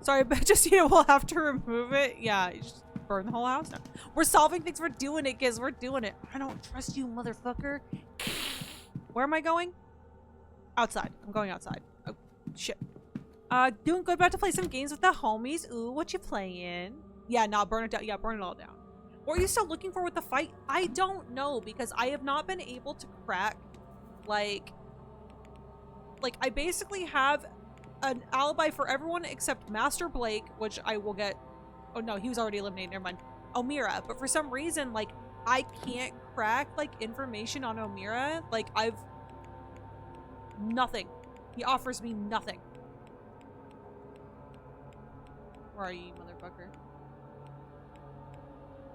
Sorry, but Justina will have to remove it. Yeah, you just burn the whole house down. We're solving things. We're doing it, kids. We're doing it. I don't trust you, motherfucker. Where am I going? Outside. I'm going outside. Oh, shit. Doing good. About to play some games with the homies. Ooh, what you playing? Yeah, nah, burn it down. Yeah, burn it all down. What are you still looking for with the fight? I don't know, because I have not been able to crack, like I basically have an alibi for everyone except Master Blake, which I will get. Oh no, he was already eliminated. Never mind. Omira, but for some reason, like, I can't crack, like, information on Omira. Like, nothing. He offers me nothing. Where are you, motherfucker?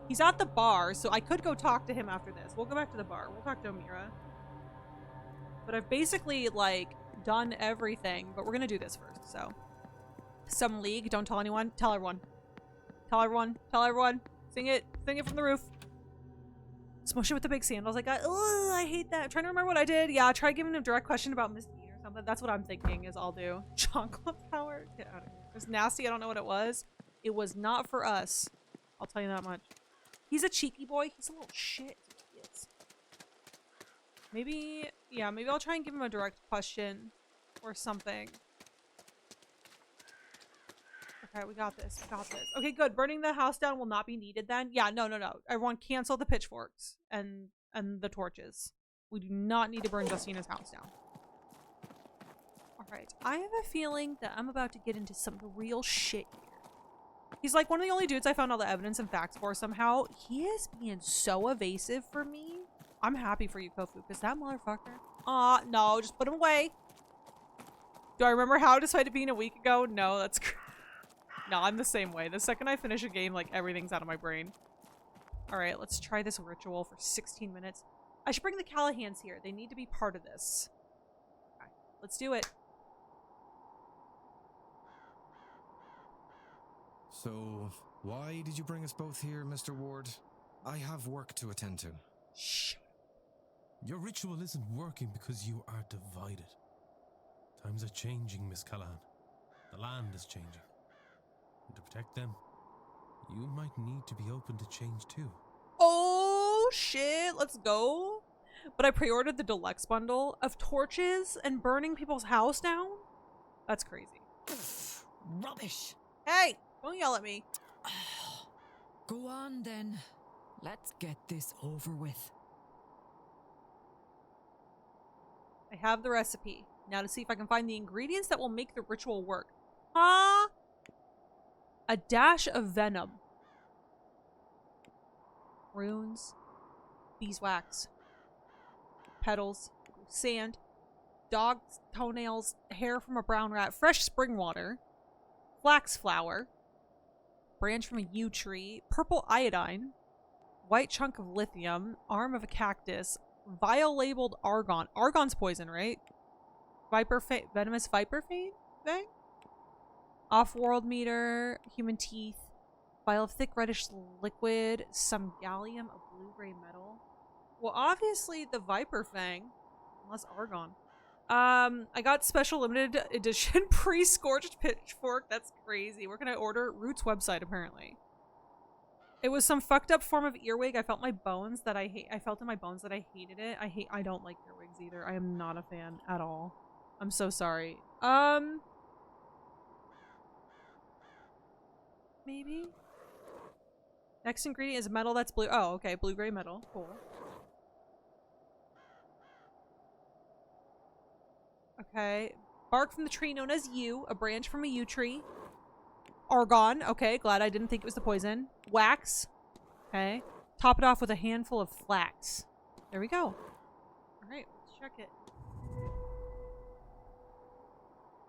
He's at the bar, so I could go talk to him after this. We'll go back to the bar. We'll talk to Omira. But I've basically, like, done everything. But we're gonna do this first, so. Some league. Don't tell anyone. Tell everyone. Tell everyone. Tell everyone. Sing it. Sing it from the roof. Smush it with the big sandals. Like, oh, I hate that. I'm trying to remember what I did. Yeah, try giving him a direct question about Miss D or something. That's what I'm thinking is I'll do. Chocolate power? Get out of here. It was nasty. I don't know what it was. It was not for us. I'll tell you that much. He's a cheeky boy. He's a little shit. He is. Maybe, yeah, maybe I'll try and give him a direct question or something. Okay, we got this. We got this. Okay, good. Burning the house down will not be needed then. Yeah, no. Everyone cancel the pitchforks and the torches. We do not need to burn Justina's house down. Alright, I have a feeling that I'm about to get into some real shit here. He's like one of the only dudes I found all the evidence and facts for somehow. He is being so evasive for me. I'm happy for you, Kofu, because that motherfucker. No, just put him away. Do I remember how despite it being a week ago? No, that's no, I'm the same way. The second I finish a game, like everything's out of my brain. Alright, let's try this ritual for 16 minutes. I should bring the Callahans here. They need to be part of this. Okay, let's do it. So, why did you bring us both here, Mr. Ward? I have work to attend to. Shh. Your ritual isn't working because you are divided. Times are changing, Miss Callahan. The land is changing. And to protect them, you might need to be open to change too. Oh shit, let's go. But I pre-ordered the deluxe bundle of torches and burning people's house down? That's crazy. Rubbish. Hey, don't yell at me. Go on then. Let's get this over with. I have the recipe. Now to see if I can find the ingredients that will make the ritual work. Huh? A dash of venom. Runes. Beeswax. Petals. Sand. Dog's toenails. Hair from a brown rat. Fresh spring water. Flax flour. Branch from a yew tree. Purple iodine. White chunk of lithium. Arm of a cactus. Vial labeled argon. Argon's poison, right? Venomous viper thing? Off-world meter. Human teeth. Vial of thick reddish liquid. Some gallium of blue-gray metal. Well, obviously the viper fang. Unless argon. I got special limited edition pre-scorched pitchfork. That's crazy. Where can I order? Roots website, apparently. It was some fucked up form of earwig. I felt my bones that I hate. I felt in my bones that I hated it. I don't like earwigs either. I am not a fan at all. I'm so sorry. Maybe? Next ingredient is metal that's blue. Oh, okay. Blue-gray metal. Cool. Okay. Bark from the tree known as yew. A branch from a yew tree. Argon. Okay, glad I didn't think it was the poison. Wax. Okay. Top it off with a handful of flax. There we go. Alright, let's check it.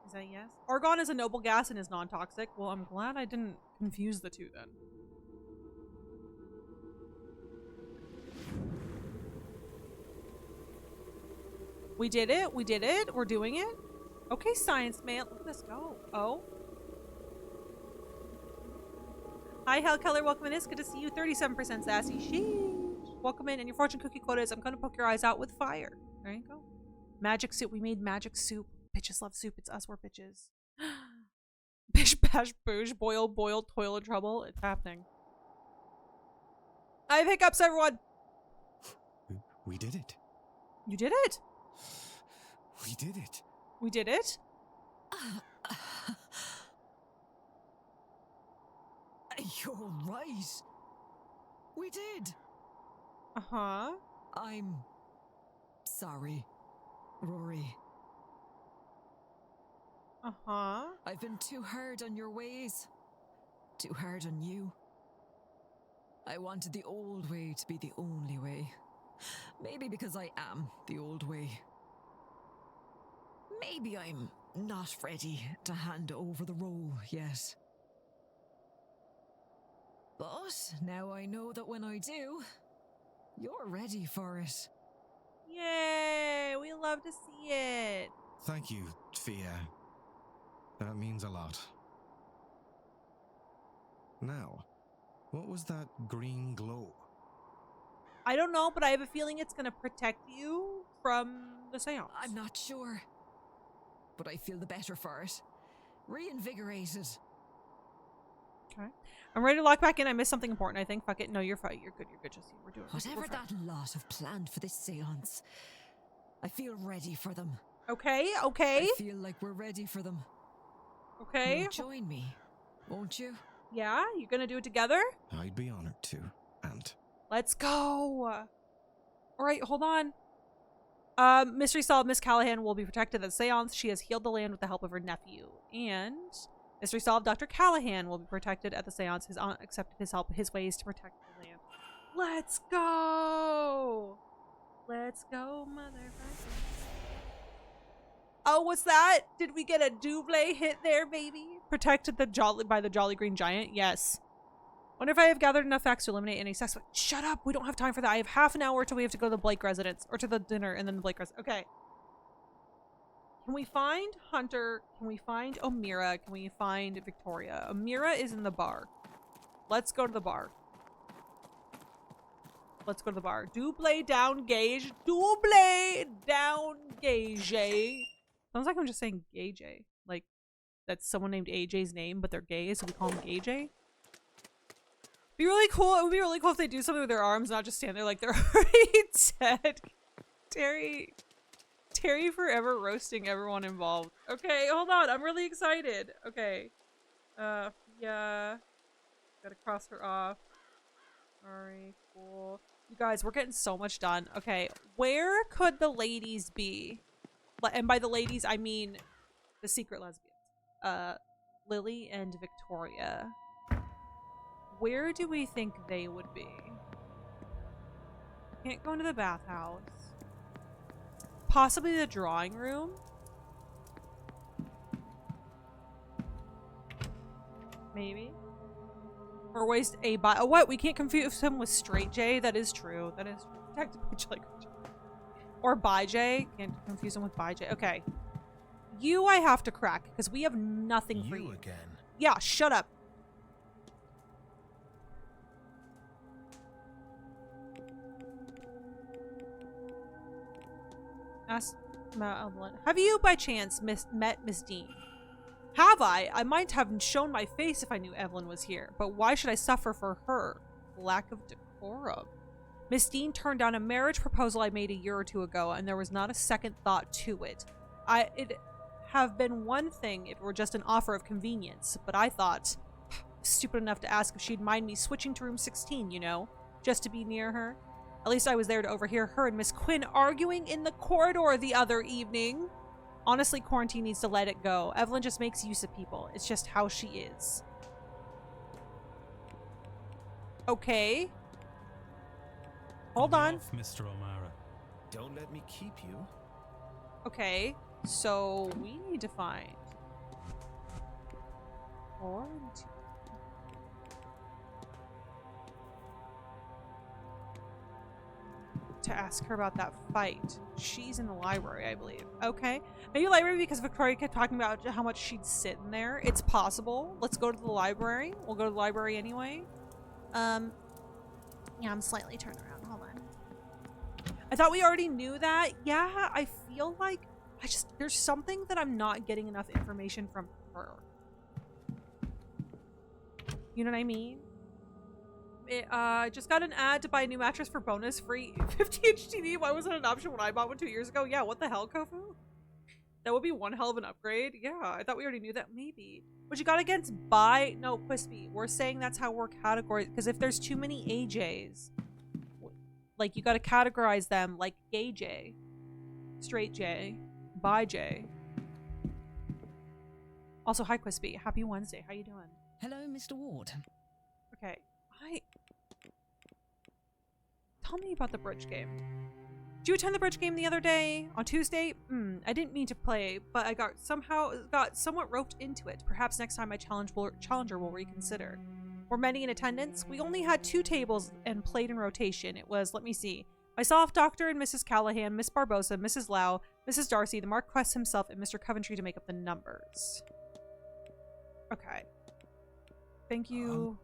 Is that yes? Argon is a noble gas and is non-toxic. Well, I'm glad I didn't confuse the two then. We did it. We did it. We're doing it. Okay, science man. Look at us go. Oh. Hi, Hell Color. Welcome in. It's good to see you. 37% sassy. Sheesh. Welcome in. And your fortune cookie quota is I'm going to poke your eyes out with fire. There you go. Magic soup. We made magic soup. Bitches love soup. It's us. We're bitches. Bish, bash, boosh. Boil, boil, toil, and trouble. It's happening. I have hiccups, everyone. We did it. You did it. We did it. We did it? You're right. We did. Uh-huh. I'm sorry, Rory. Uh-huh. I've been too hard on your ways. Too hard on you. I wanted the old way to be the only way. Maybe because I am the old way. Maybe I'm not ready to hand over the role yet. But now I know that when I do, you're ready for it. Yay! We love to see it. Thank you, Fia. That means a lot. Now, what was that green glow? I don't know, but I have a feeling it's gonna protect you from the seance. I'm not sure, but I feel the better for it. Reinvigorated. Okay. I'm ready to lock back in. I missed something important, I think. Fuck it. No, you're fine. You're good. You're good. Just we're doing Whatever we're that lot have planned for this seance, I feel ready for them. Okay, okay. I feel like we're ready for them. Okay. You'll join me, won't you? Yeah? You gonna do it together? I'd be honored to, Aunt. Let's go. Alright, hold on. Mystery solved. Miss Callahan will be protected at the seance. She has healed the land with the help of her nephew. And Mystery solved. Dr. Callahan will be protected at the seance. His aunt accepted his help. His ways to protect the land. Let's go! Let's go, motherfucker. Oh, what's that? Did we get a double hit there, baby? Protected by the Jolly Green Giant? Yes. Wonder if I have gathered enough facts to eliminate any suspect. Shut up! We don't have time for that. I have half an hour till we have to go to the Blake residence. Or to the dinner and then the Blake residence. Okay. Can we find Hunter? Can we find Omira? Can we find Victoria? Omira is in the bar. Let's go to the bar. Let's go to the bar. Double down gauge. Double down gauge. Sounds like I'm just saying gay J. Like, that's someone named AJ's name, but they're gay, so we call him gay J. Be really cool. It would be really cool if they do something with their arms, not just stand there like they're already dead. Terry forever roasting everyone involved. Okay, hold on. I'm really excited. Okay. Yeah. Gotta cross her off. Alright, cool. You guys, we're getting so much done. Okay, where could the ladies be? And by the ladies, I mean the secret lesbians. Lily and Victoria. Where do we think they would be? Can't go into the bathhouse. Possibly the drawing room? Maybe? Or waste a by what? We can't confuse him with straight J. That is true. That is protected by J. Or by J. Can't confuse him with by J. Okay. You I have to crack because we have nothing for you. Again. Yeah, shut up. Ask Evelyn. Have you by chance met Miss Dean? Have I? I might have shown my face if I knew Evelyn was here, but why should I suffer for her? Lack of decorum. Miss Dean turned down a marriage proposal I made a year or two ago, and there was not a second thought to it. It'd have been one thing if it were just an offer of convenience, but I thought, stupid enough to ask if she'd mind me switching to room 16, you know, just to be near her. At least I was there to overhear her and Miss Quinn arguing in the corridor the other evening. Honestly, quarantine needs to let it go. Evelyn just makes use of people. It's just how she is. Okay. Hold on. Mr. O'Mara. Don't let me keep you. Okay. So we need to find quarantine. To ask her about that fight. She's in the library, I believe. Okay. Maybe library because Victoria kept talking about how much she'd sit in there. It's possible. Let's go to the library. We'll go to the library anyway. Yeah, I'm slightly turned around. Hold on. I thought we already knew that. Yeah, I feel like there's something that I'm not getting enough information from her. You know what I mean? I just got an ad to buy a new mattress for bonus free 50-inch TV. Why wasn't it an option when I bought one 2 years ago? Yeah, what the hell, Kofu? That would be one hell of an upgrade. Yeah, I thought we already knew that. Maybe. What you got against buy? No, Quispy. We're saying that's how we're categorized. Because if there's too many AJs, like you got to categorize them like gay J, straight J, bi J. Also, hi Quispy. Happy Wednesday. How you doing? Hello, Mr. Ward. Okay. Tell me about the bridge game. Did you attend the bridge game the other day? On Tuesday? I didn't mean to play, but I got somewhat roped into it. Perhaps next time my challenger will reconsider. Were many in attendance? We only had 2 tables and played in rotation. It was, let me see, myself, Dr. and Mrs. Callahan, Miss Barbosa, Mrs. Lau, Mrs. Darcy, the Marquess himself, and Mr. Coventry to make up the numbers. Okay. Thank you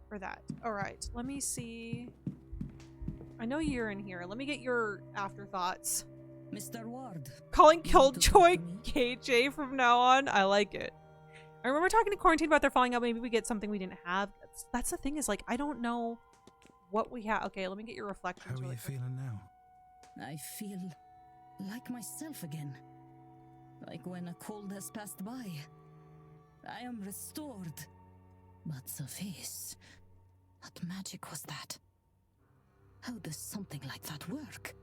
for that. All right, let me see. I know you're in here. Let me get your afterthoughts. Mr. Ward. Calling Killjoy KJ from now on. I like it. I remember talking to Quarantine about their falling out. Maybe we get something we didn't have. That's the thing is, like, I don't know what we have. Okay, let me get your reflections. How are you feeling now? I feel like myself again. Like when a cold has passed by. I am restored. But the face... What magic was that? How does something like that work?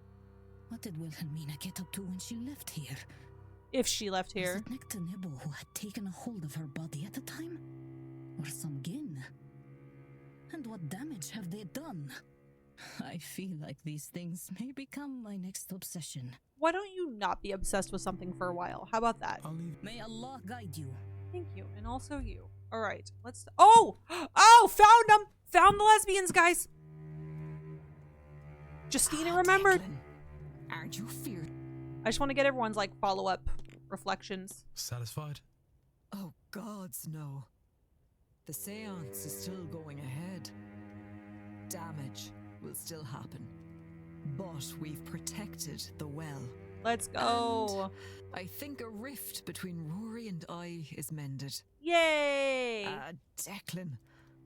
What did Wilhelmina get up to when she left here? if she left here. Was it Nectanebo who had taken a hold of her body at the time? Or some Gin? And what damage have they done? I feel like these things may become my next obsession. Why don't you not be obsessed with something for a while? How about that? May Allah guide you. Thank you, and also you. All right, let's. Oh, found them! Found the lesbians, guys. Justina remembered. Aren't you feared? I just want to get everyone's like follow-up reflections. Satisfied? Oh gods, no. The seance is still going ahead. Damage will still happen. But we've protected the well. Let's go. And I think a rift between Rory and I is mended. Yay! Declan.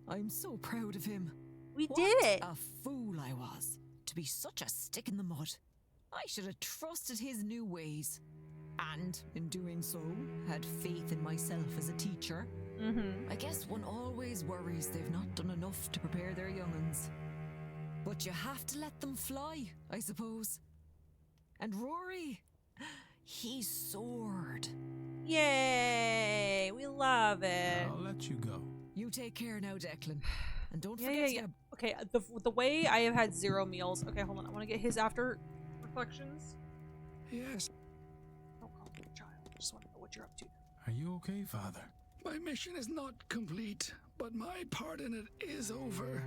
I'm so proud of him. We did it. What a fool I was to be such a stick in the mud. I should have trusted his new ways. And in doing so, had faith in myself as a teacher. I guess one always worries they've not done enough to prepare their young'uns. But you have to let them fly, I suppose. And Rory, he soared. Yay! We love it. I'll let you go. You take care now, Declan. And don't forget to... Okay, the way I have had 0 meals. Okay, hold on. I want to get his after reflections. Yes. Don't call me a child. I just want to know what you're up to. Are you okay, Father? My mission is not complete, but my part in it is over.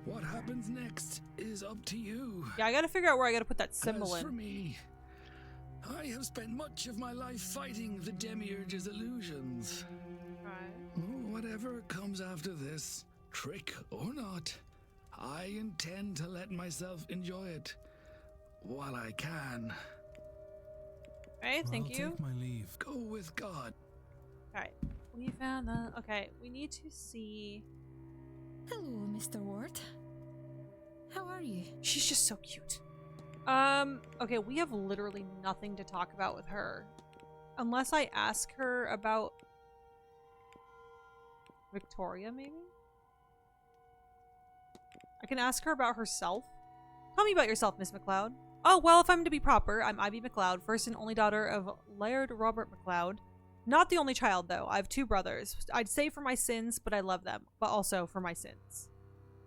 What happens next is up to you. Yeah, I gotta figure out where I gotta put that symbol As in. for me, I have spent much of my life fighting the Demiurge's illusions. Whatever comes after this, trick or not, I intend to let myself enjoy it while I can. Okay, thank you. I'll take my leave. Go with God. Alright, we found the... Okay, we need to see... Hello, Mr. Ward. How are you? She's just so cute. Okay, we have literally nothing to talk about with her. Unless I ask her about... Victoria, maybe? I can ask her about herself. Tell me about yourself, Miss McLeod. Oh, well, if I'm to be proper, I'm Ivy McLeod, first and only daughter of Laird Robert McLeod. Not the only child, though. I have 2 brothers. I'd say for my sins, but I love them. But also for my sins.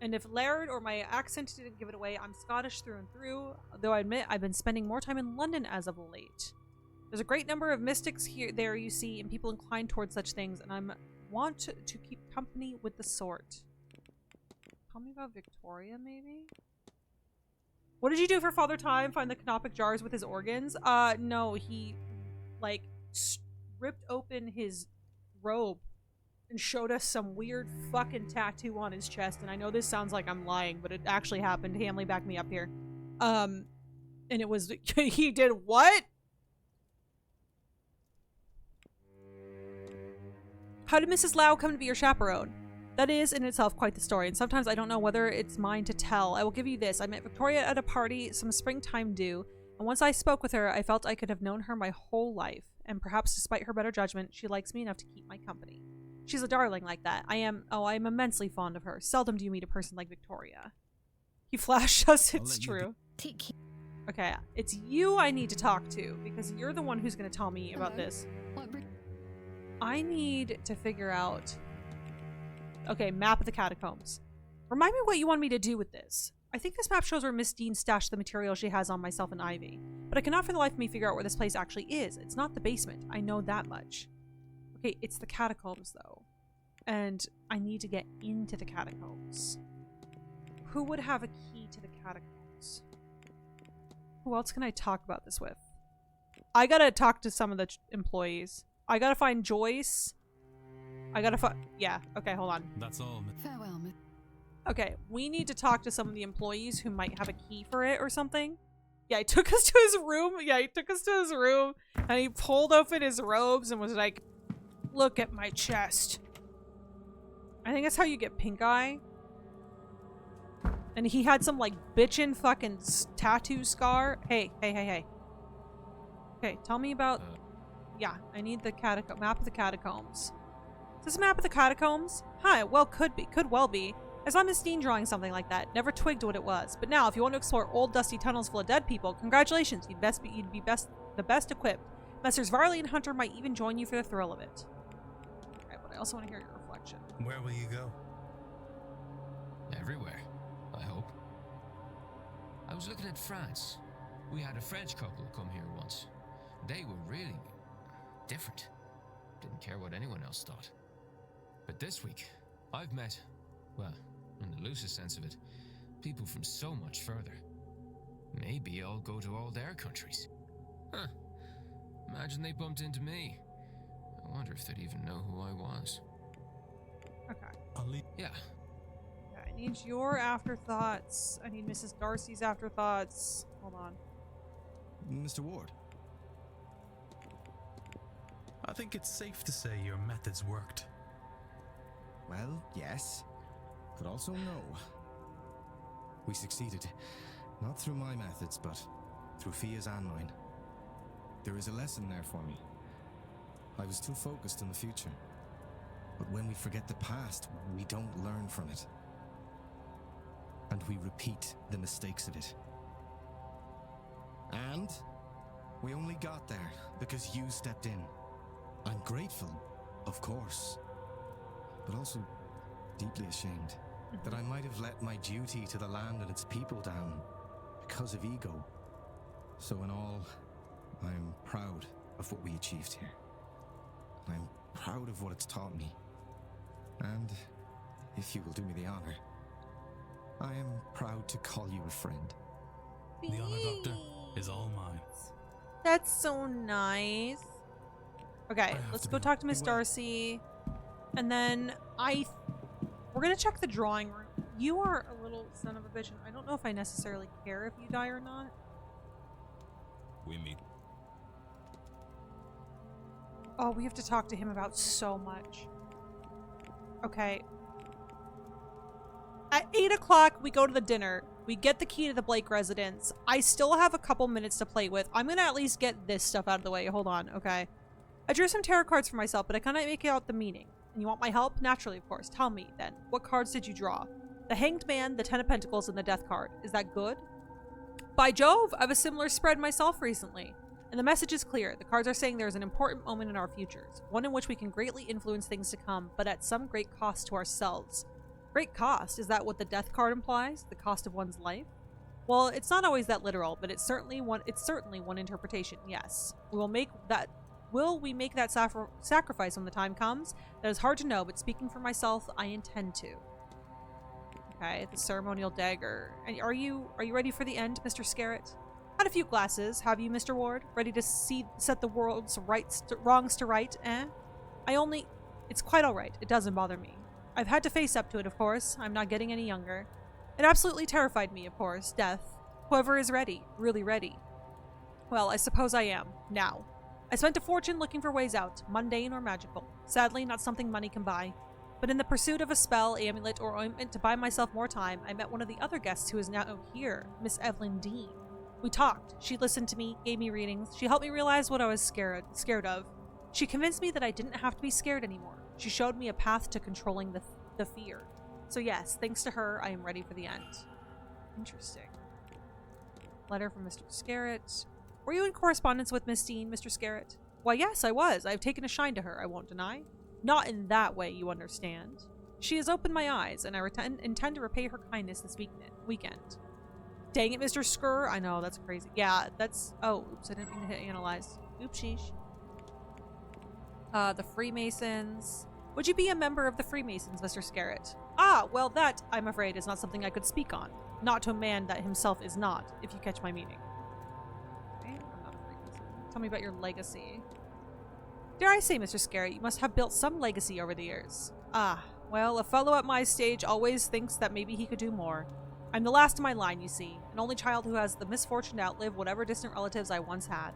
And if Laird or my accent didn't give it away, I'm Scottish through and through, though I admit I've been spending more time in London as of late. There's a great number of mystics there, you see, and people inclined towards such things, and I want to keep company with the sort. Tell me about Victoria, maybe? What did you do for Father Time? Find the canopic jars with his organs? No, he, like, ripped open his robe and showed us some weird fucking tattoo on his chest. And I know this sounds like I'm lying, but it actually happened. Hamley, back me up here. And it was... He did what? How did Mrs. Lau come to be your chaperone? That is in itself quite the story, and sometimes I don't know whether it's mine to tell. I will give you this. I met Victoria at a party some springtime due, and once I spoke with her, I felt I could have known her my whole life, and perhaps despite her better judgment, she likes me enough to keep my company. She's a darling like that. I am immensely fond of her. Seldom do you meet a person like Victoria. He flashed us, it's true. Okay, it's you I need to talk to, because you're the one who's going to tell me about this. I need to figure out... Okay, map of the catacombs. Remind me what you want me to do with this. I think this map shows where Miss Dean stashed the material she has on myself and Ivy. But I cannot for the life of me figure out where this place actually is. It's not the basement. I know that much. Okay, it's the catacombs, though. And I need to get into the catacombs. Who would have a key to the catacombs? Who else can I talk about this with? I gotta talk to some of the employees. I gotta find Joyce. I gotta find... Yeah, okay, hold on. That's all. Farewell, Miss. Okay, we need to talk to some of the employees who might have a key for it or something. Yeah, he took us to his room. Yeah, he took us to his room and he pulled open his robes and was like, look at my chest. I think that's how you get pink eye. And he had some like bitchin' fucking tattoo scar. Hey. Okay, tell me about... Yeah, I need the map of the catacombs. Is this a map of the catacombs? Huh, well, could well be. I saw Miss Dean drawing something like that. Never twigged what it was. But now, if you want to explore old, dusty tunnels full of dead people, congratulations. You'd be the best equipped. Messrs. Varley and Hunter might even join you for the thrill of it. Alright, but I also want to hear your reflection. Where will you go? Everywhere, I hope. I was looking at France. We had a French couple come here once. They were really different. Didn't care what anyone else thought. But this week, I've met, well, in the loosest sense of it, people from so much further. Maybe I'll go to all their countries. Huh. Imagine they bumped into me. I wonder if they'd even know who I was. Okay. I'll leave. Yeah. I need your afterthoughts. I need Mrs. Darcy's afterthoughts. Hold on. Mr. Ward. I think it's safe to say your methods worked. Well, yes, but also no. We succeeded. Not through my methods, but through Fia's and mine. There is a lesson there for me. I was too focused on the future. But when we forget the past, we don't learn from it. And we repeat the mistakes of it. And we only got there because you stepped in. I'm grateful, of course, but also deeply ashamed that I might have let my duty to the land and its people down because of ego. So in all, I'm proud of what we achieved here. I'm proud of what it's taught me. And, if you will do me the honor, I am proud to call you a friend. The honor, Doctor, is all mine. That's so nice. Okay, let's go talk to Miss Darcy. And then we're gonna check the drawing room. You are a little son of a bitch, and I don't know if I necessarily care if you die or not. We meet. Oh, we have to talk to him about so much. Okay. At 8 o'clock, we go to the dinner. We get the key to the Blake residence. I still have a couple minutes to play with. I'm gonna at least get this stuff out of the way. Hold on, okay? I drew some tarot cards for myself, but I cannot make out the meaning. And you want my help? Naturally, of course. Tell me, then. What cards did you draw? The Hanged Man, the Ten of Pentacles, and the Death card. Is that good? By Jove, I have a similar spread myself recently. And the message is clear. The cards are saying there is an important moment in our futures. One in which we can greatly influence things to come, but at some great cost to ourselves. Great cost? Is that what the Death card implies? The cost of one's life? Well, it's not always that literal, but it's certainly one interpretation, yes. Will we make that sacrifice when the time comes? That is hard to know, but speaking for myself, I intend to. Okay, the ceremonial dagger. And are you ready for the end, Mr. Scarrett? Had a few glasses, have you, Mr. Ward? Ready to set the world's wrongs to right, eh? It's quite alright. It doesn't bother me. I've had to face up to it, of course. I'm not getting any younger. It absolutely terrified me, of course. Death. Whoever is ready. Really ready. Well, I suppose I am. Now. I spent a fortune looking for ways out, mundane or magical. Sadly, not something money can buy. But in the pursuit of a spell, amulet, or ointment to buy myself more time, I met one of the other guests who is now here, Miss Evelyn Dean. We talked. She listened to me, gave me readings. She helped me realize what I was scared of. She convinced me that I didn't have to be scared anymore. She showed me a path to controlling the fear. So yes, thanks to her, I am ready for the end. Interesting. Letter from Mr. Scarrett. Were you in correspondence with Miss Dean, Mr. Scarrett? Why, yes, I was. I've taken a shine to her, I won't deny. Not in that way, you understand. She has opened my eyes, and I intend to repay her kindness this weekend. Dang it, Mr. Skrr. I know, that's crazy. Yeah, that's... Oh, oops, I didn't mean to hit analyze. Oopsheesh. The Freemasons. Would you be a member of the Freemasons, Mr. Scarrett? Ah, well, that, I'm afraid, is not something I could speak on. Not to a man that himself is not, if you catch my meaning. Okay, I'm not a Freemason. Tell me about your legacy. Dare I say, Mr. Scarrett, you must have built some legacy over the years. Ah, well, a fellow at my stage always thinks that maybe he could do more. I'm the last in my line, you see, an only child who has the misfortune to outlive whatever distant relatives I once had.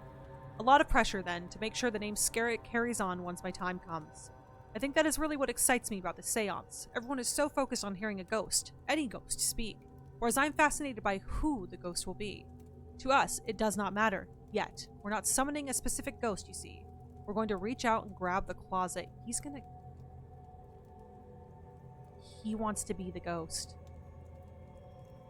A lot of pressure, then, to make sure the name Scarrett carries on once my time comes. I think that is really what excites me about the seance. Everyone is so focused on hearing a ghost, any ghost, speak, whereas I'm fascinated by who the ghost will be. To us, it does not matter, yet. We're not summoning a specific ghost, you see. We're going to reach out and grab the closet. He wants to be the ghost.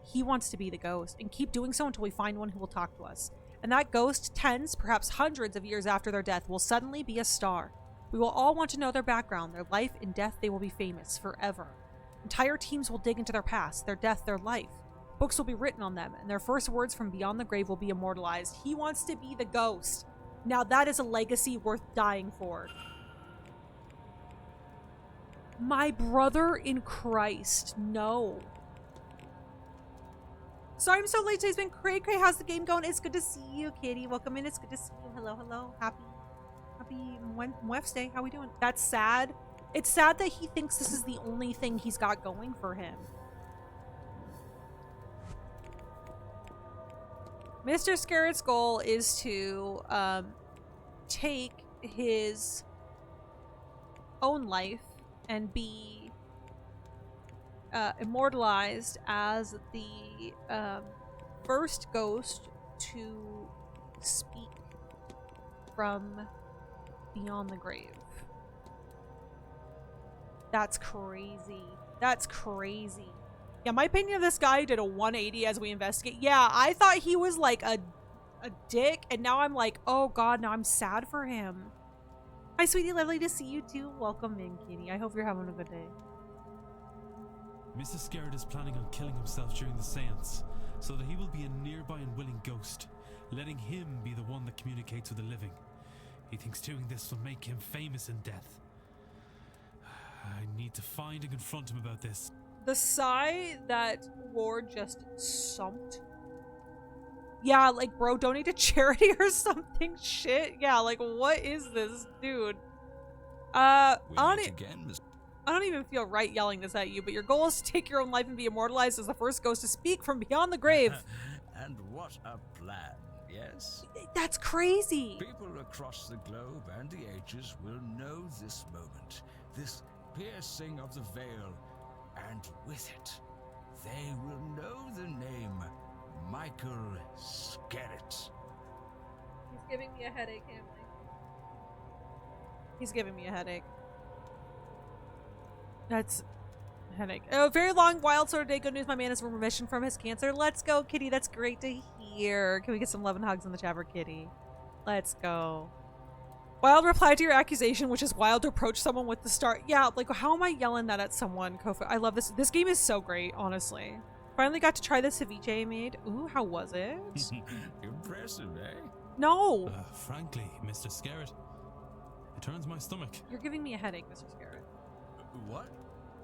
He wants to be the ghost, and keep doing so until we find one who will talk to us. And that ghost, tens, perhaps hundreds of years after their death, will suddenly be a star. We will all want to know their background, their life. In death, they will be famous forever. Entire teams will dig into their past, their death, their life. Books will be written on them, and their first words from beyond the grave will be immortalized. He wants to be the ghost. Now that is a legacy worth dying for. My brother in Christ, no. Sorry I'm so late. Today's been cray cray. How's the game going? It's good to see you, Kitty. Welcome in. It's good to see you. Hello, hello. Happy Wednesday. How we doing? That's sad. It's sad that he thinks this is the only thing he's got going for him. Mr. Scarrett's goal is to take his own life and be immortalized as the first ghost to speak from beyond the grave. That's crazy. That's crazy. Yeah, my opinion of this guy did a 180 as we investigate. Yeah, I thought he was like a dick, and now I'm like, oh god, now I'm sad for him. Hi, sweetie, lovely to see you too. Welcome in, Kitty. I hope you're having a good day. Mr. Scarrett is planning on killing himself during the seance, so that he will be a nearby and willing ghost, letting him be the one that communicates with the living. He thinks doing this will make him famous in death. I need to find and confront him about this. The sigh that Ward just sumped. Yeah, like, bro, donate to charity or something. Shit. Yeah, like, what is this, dude? I don't even feel right yelling this at you, but your goal is to take your own life and be immortalized as the first ghost to speak from beyond the grave. And what a plan, yes? That's crazy. People across the globe and the ages will know this moment, this piercing of the veil, and with it, they will know the name Michael Scarrett. He's giving me a headache, Emily. He's giving me a headache. That's a headache. Oh, very long, wild sort of day. Good news, my man is in remission from his cancer. Let's go, Kitty. That's great to hear. Can we get some love and hugs in the chat for Kitty? Let's go. Wild replied to your accusation, which is wild to approach someone with the star. Yeah, like, how am I yelling that at someone, Kofi? I love this. This game is so great, honestly. Finally got to try the ceviche I made. Ooh, how was it? Impressive, eh? No. Frankly, Mr. Scarrett, it turns my stomach. You're giving me a headache, Mr. Scarrett. What?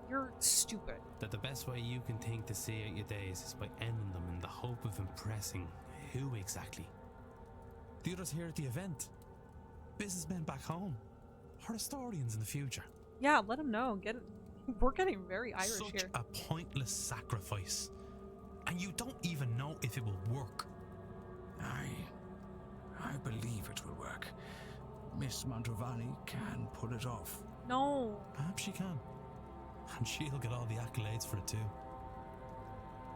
You're stupid. That the best way you can think to see out your days is by ending them in the hope of impressing who exactly? The others here at the event. Businessmen back home. Or historians in the future. Yeah, let them know. We're getting very Irish Such here. a pointless sacrifice. And you don't even know if it will work. I believe it will work. Miss Mantovani can pull it off. No. Perhaps she can. And she'll get all the accolades for it too.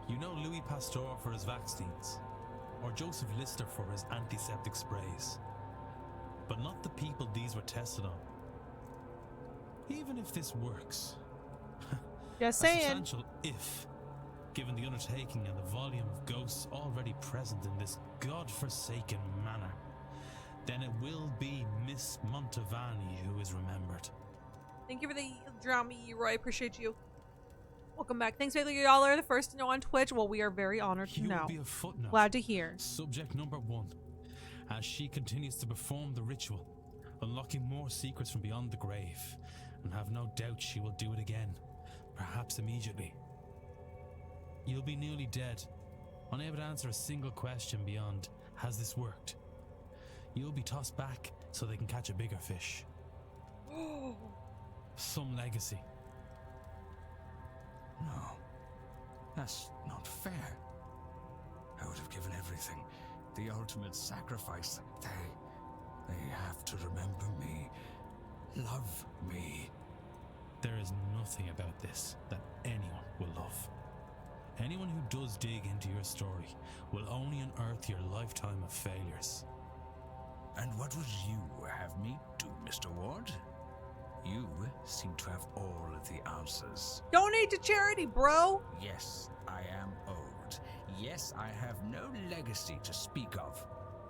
You know Louis Pasteur for his vaccines, or Joseph Lister for his antiseptic sprays. But not the people these were tested on. Even if this works. Just a saying. substantial if, given the undertaking and the volume of ghosts already present in this god-forsaken manor, then it will be Miss Mantovani who is remembered. Thank you for the drama, Roy. I appreciate you. Welcome back. Thanks, Bailey. Y'all are the first to know on Twitch. Well, we are very honored to know. Be a footnote. Glad to hear. Subject number 1. As she continues to perform the ritual, unlocking more secrets from beyond the grave, and have no doubt she will do it again, perhaps immediately. You'll be nearly dead, unable to answer a single question beyond, has this worked? You'll be tossed back so they can catch a bigger fish. Some legacy. No, that's not fair. I would have given everything, the ultimate sacrifice. They have to remember me, love me. There is nothing about this that anyone will love. Anyone who does dig into your story will only unearth your lifetime of failures. And what would you have me do, Mr. Ward? You seem to have all of the answers. Donate to charity, bro! Yes, I am old. Yes, I have no legacy to speak of.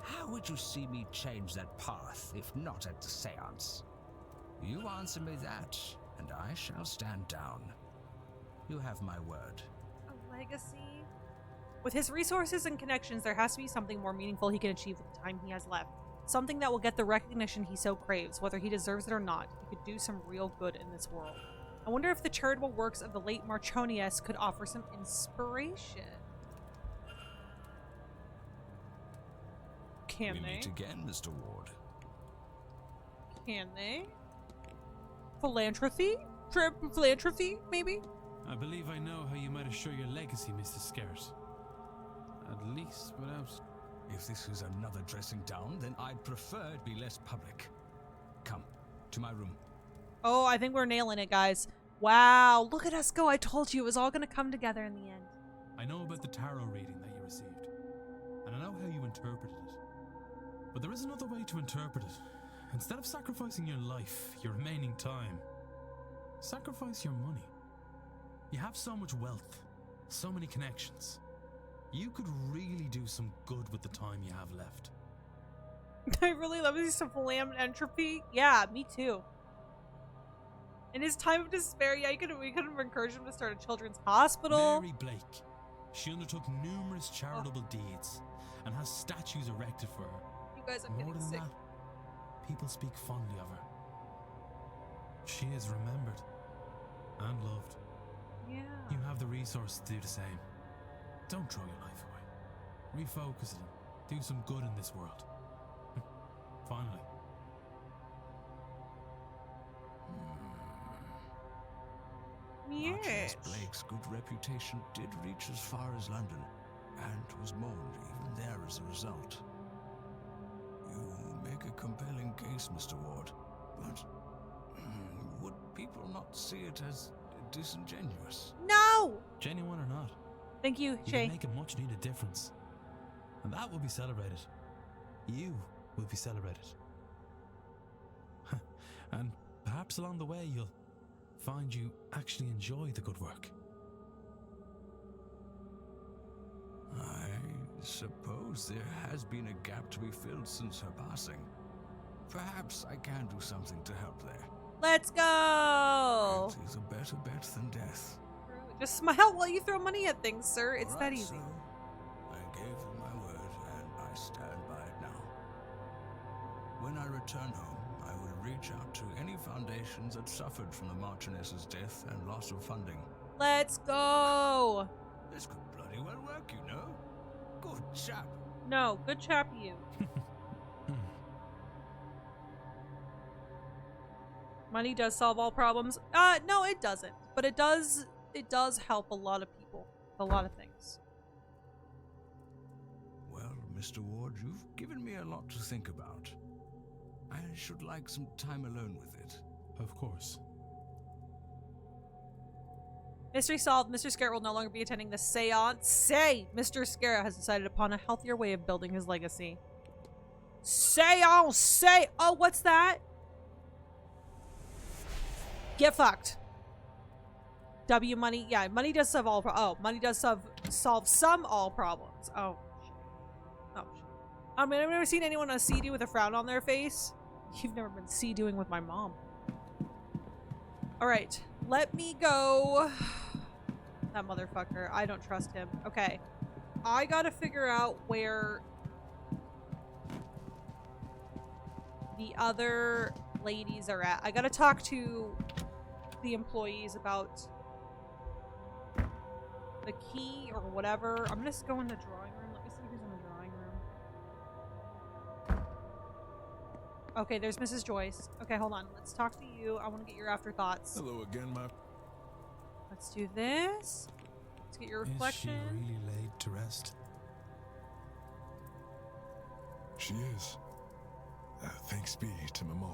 How would you see me change that path, if not at the seance? You answer me that, and I shall stand down. You have my word. A legacy? With his resources and connections, there has to be something more meaningful he can achieve with the time he has left. Something that will get the recognition he so craves, whether he deserves it or not. He could do some real good in this world. I wonder if the charitable works of the late Marchonius could offer some inspiration. Can we they? meet again, Mr. Ward. Can they? Philanthropy? Philanthropy, maybe? I believe I know how you might assure your legacy, Mr. Skerritt. At least without... If this is another dressing down, then I'd prefer it be less public. Come, to my room. Oh, I think we're nailing it, guys. Wow, look at us go. I told you it was all going to come together in the end. I know about the tarot reading that you received, and I know how you interpreted it. But there is another way to interpret it. Instead of sacrificing your life, your remaining time, sacrifice your money. You have so much wealth, so many connections. You could really do some good with the time you have left. I really love these philanthropy. Yeah, me too. In his time of despair, yeah, we could have encouraged him to start a children's hospital. Mary Blake. She undertook numerous charitable deeds and has statues erected for her. You guys are More getting than sick. that, people speak fondly of her. She is remembered and loved. Yeah. You have the resource to do the same. Don't throw your life away. Refocus it and do some good in this world. Finally. Marchioness Blake's good reputation did reach as far as London, and was mourned even there as a result. You make a compelling case, Mr. Ward, but would people not see it as disingenuous? No! Genuine or not, Thank you, you Shay. can make a much needed difference. And that will be celebrated. You will be celebrated. And perhaps along the way you'll find you actually enjoy the good work. I suppose there has been a gap to be filled since her passing. Perhaps I can do something to help there. Let's go! It is a better bet than death. Just smile while you throw money at things, sir. It's All that right, easy. so I gave you my word, and I stand by it now. When I return home, I will reach out to any foundations that suffered from the Marchioness's death and loss of funding. Let's go! This could bloody well work, you know. Good chap. No, good chap you. Money does solve all problems. No, it doesn't. But it does help a lot of people. A lot of things. Well, Mr. Ward, you've given me a lot to think about. I should like some time alone with it. Of course. Mystery solved. Mr. Skerritt will no longer be attending the seance. Mr. Skerritt has decided upon a healthier way of building his legacy. Seance! Oh, what's that? Get fucked. W money. Yeah, money does solve all money does solve some all problems. Oh, shit. Oh, shit. I mean, I've never seen anyone on CD with a frown on their face. You've never been C-doing with my mom. Alright, let me go. That motherfucker. I don't trust him. Okay. I gotta figure out where the other ladies are at. I gotta talk to the employees about the key or whatever. I'm just going to the drawing room. Let me see who's in the drawing room. Okay, there's Mrs. Joyce. Okay, hold on. Let's talk to you. I want to get your afterthoughts. Hello again, my... Let's do this. Let's get your reflection. Is she really laid to rest? She is. Thanks be to Maman.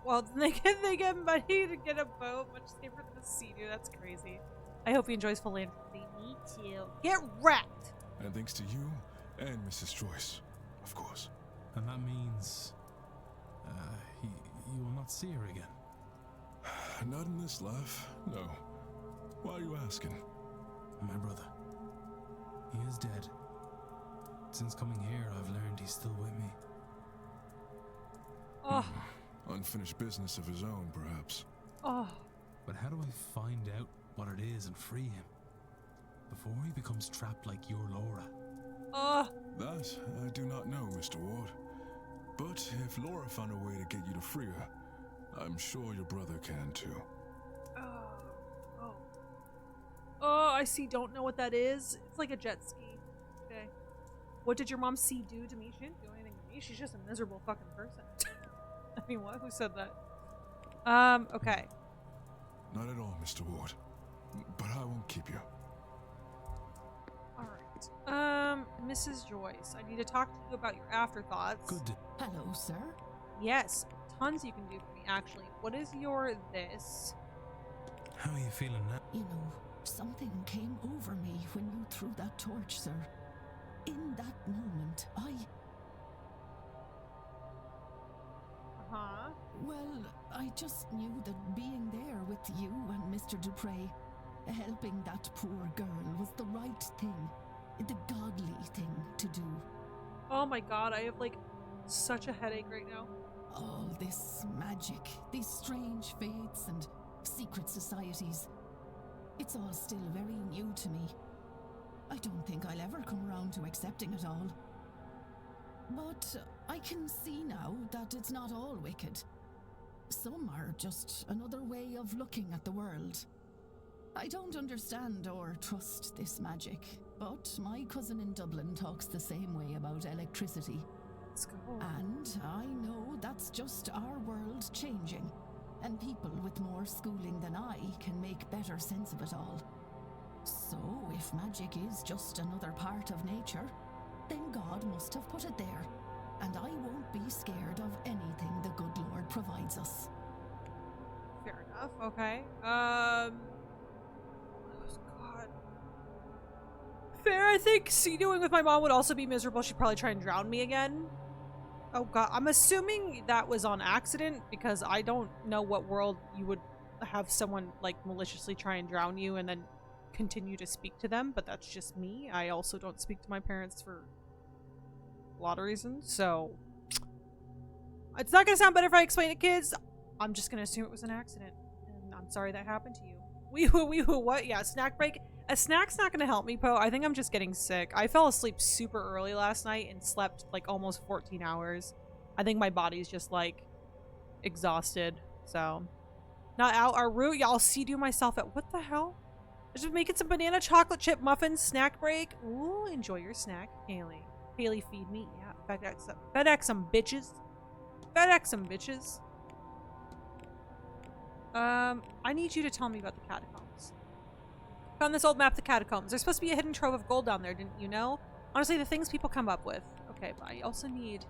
Well, they get money to get a boat, much safer than the sea-doo. That's crazy. I hope he enjoys philanthropy. Me too. Get wrecked! And thanks to you and Mrs. Joyce, of course. And that means... you will not see her again. Not in this life, no. Why are you asking? My brother. He is dead. Since coming here, I've learned he's still with me. Oh. Unfinished business of his own, perhaps. Oh. But how do I find out what it is and free him? Before he becomes trapped like your Laura. Oh. That I do not know, Mr. Ward. But if Laura found a way to get you to free her, I'm sure your brother can too. Oh, I see. Don't know what that is. It's like a jet ski. Okay. What did your mom see do to me? She didn't do anything to me. She's just a miserable fucking person. I mean, what? Who said that? Okay. Not at all, Mr. Ward. But I won't keep you. Alright. Mrs. Joyce, I need to talk to you about your afterthoughts. Good. Hello, sir. Yes, tons you can do for me, actually. What is your this? How are you feeling now? You know, something came over me when you threw that torch, sir. In that moment, Well, I just knew that being there with you and Mr. Dupre, helping that poor girl was the right thing, the godly thing to do. Oh my god, I have like such a headache right now. All this magic, these strange fates and secret societies, it's all still very new to me. I don't think I'll ever come around to accepting it all. But I can see now that it's not all wicked. Some are just another way of looking at the world. I don't understand or trust this magic, but my cousin in Dublin talks the same way about electricity. Let's go. And I know that's just our world changing, and people with more schooling than I can make better sense of it all. So if magic is just another part of nature, then God must have put it there, and I won't be scared of anything the good Lord provides us. Fair enough, okay. Oh god. Fair, I think doing with my mom would also be miserable. She'd probably try and drown me again. Oh god, I'm assuming that was on accident because I don't know what world you would have someone like maliciously try and drown you and then continue to speak to them, but that's just me. I also don't speak to my parents for a lot of reasons, so it's not gonna sound better if I explain it, kids. I'm just gonna assume it was an accident, and I'm sorry that happened to you. What? Yeah, snack break. A snack's not gonna help me, Poe. I think I'm just getting sick. I fell asleep super early last night and slept like almost 14 hours. I think my body's just like exhausted, so not out our route. Y'all see do myself at what the hell? I'm just making some banana chocolate chip muffins. Snack break. Ooh, enjoy your snack, Haley. Haley, feed me. Yeah, FedEx some bitches. FedEx some bitches. I need you to tell me about the catacombs. Found this old map of the catacombs. There's supposed to be a hidden trove of gold down there, didn't you know? Honestly, the things people come up with. Okay, but I also need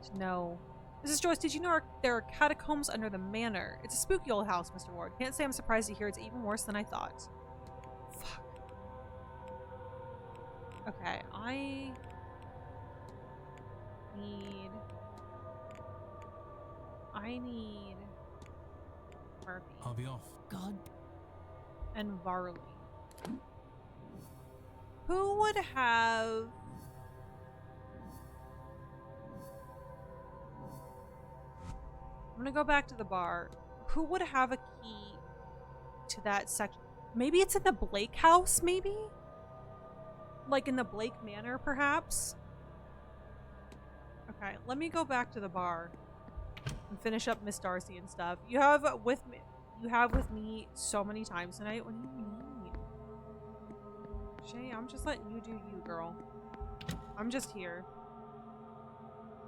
to know. Mrs. Joyce, did you know there are catacombs under the manor? It's a spooky old house, Mr. Ward. Can't say I'm surprised to hear it's even worse than I thought. Fuck. Okay, I need Murphy. I'll be off. God. And Varley. Who would have... I'm gonna go back to the bar. Who would have a key to that section? Maybe it's in the Blake house, maybe? Like in the Blake Manor, perhaps? Okay, let me go back to the bar and finish up Miss Darcy and stuff. You have with me so many times tonight. What do you mean? Shay, I'm just letting you do you, girl. I'm just here.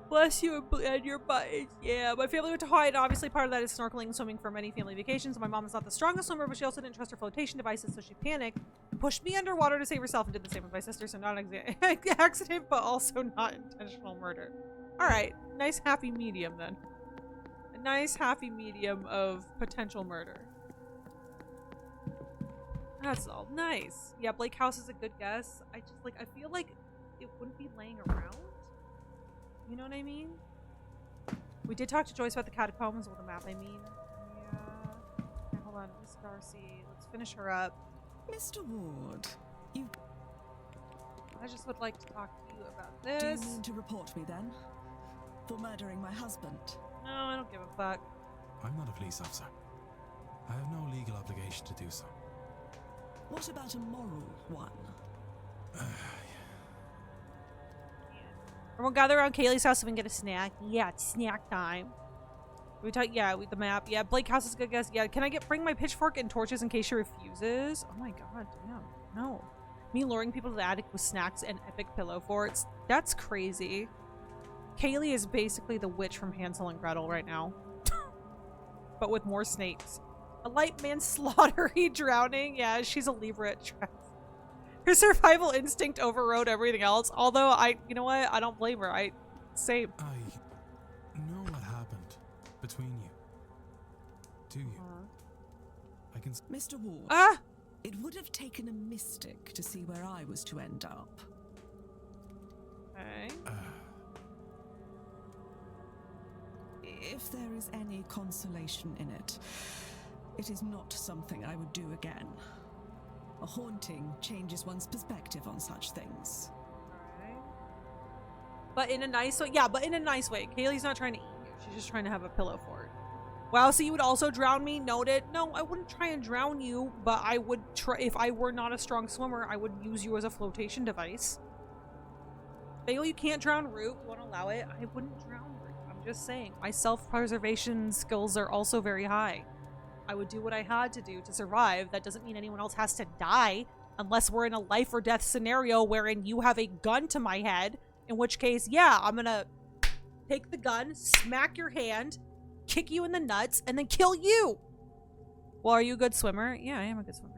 Bless you and your butt. Yeah, my family went to Hawaii, and obviously part of that is snorkeling and swimming for many family vacations. My mom is not the strongest swimmer, but she also didn't trust her flotation devices, so she panicked, pushed me underwater to save herself, and did the same with my sister. So not an accident, but also not intentional murder. All right, nice happy medium then. A nice happy medium of potential murder. That's all nice. Yeah, Blake House is a good guess. I feel like it wouldn't be laying around. You know what I mean? We did talk to Joyce about the catacombs with the map, I mean. Yeah. Okay, hold on. Miss Darcy. Let's finish her up. Mr. Ward, I just would like to talk to you about Do this. you mean to report me then? For murdering my husband? No, I don't give a fuck. I'm not a police officer. I have no legal obligation to do so. What about a moral one? Everyone gather around Kaylee's house so we can get a snack. Yeah, it's snack time. We talk. Yeah, with the map. Yeah, Blake house is a good guess. Yeah, can I bring my pitchfork and torches in case she refuses? Oh my god, damn. No. Me luring people to the attic with snacks and epic pillow forts. That's crazy. Kaylee is basically the witch from Hansel and Gretel right now. But with more snakes. A light manslaughter, he drowning. Yeah, she's a Libra at traps. Her survival instinct overrode everything else. Although you know what? I don't blame her. Same. I know what happened between you. Do you? I can. Mr. Ward. Ah! It would have taken a mystic to see where I was to end up. Okay. If there is any consolation in it, it is not something I would do again. A haunting changes one's perspective on such things. Alright. But in a nice way. Yeah, but in a nice way. Kaylee's not trying to eat you. She's just trying to have a pillow fort. Wow, so you would also drown me? Noted. No, I wouldn't try and drown you, but I would try. If I were not a strong swimmer, I would use you as a flotation device. Bagel, you can't drown Root. We won't allow it. I wouldn't drown Root. I'm just saying. My self-preservation skills are also very high. I would do what I had to do to survive. That doesn't mean anyone else has to die unless we're in a life or death scenario wherein you have a gun to my head, in which case, yeah, I'm gonna take the gun, smack your hand, kick you in the nuts, and then kill you. Well, are you a good swimmer? Yeah, I am a good swimmer.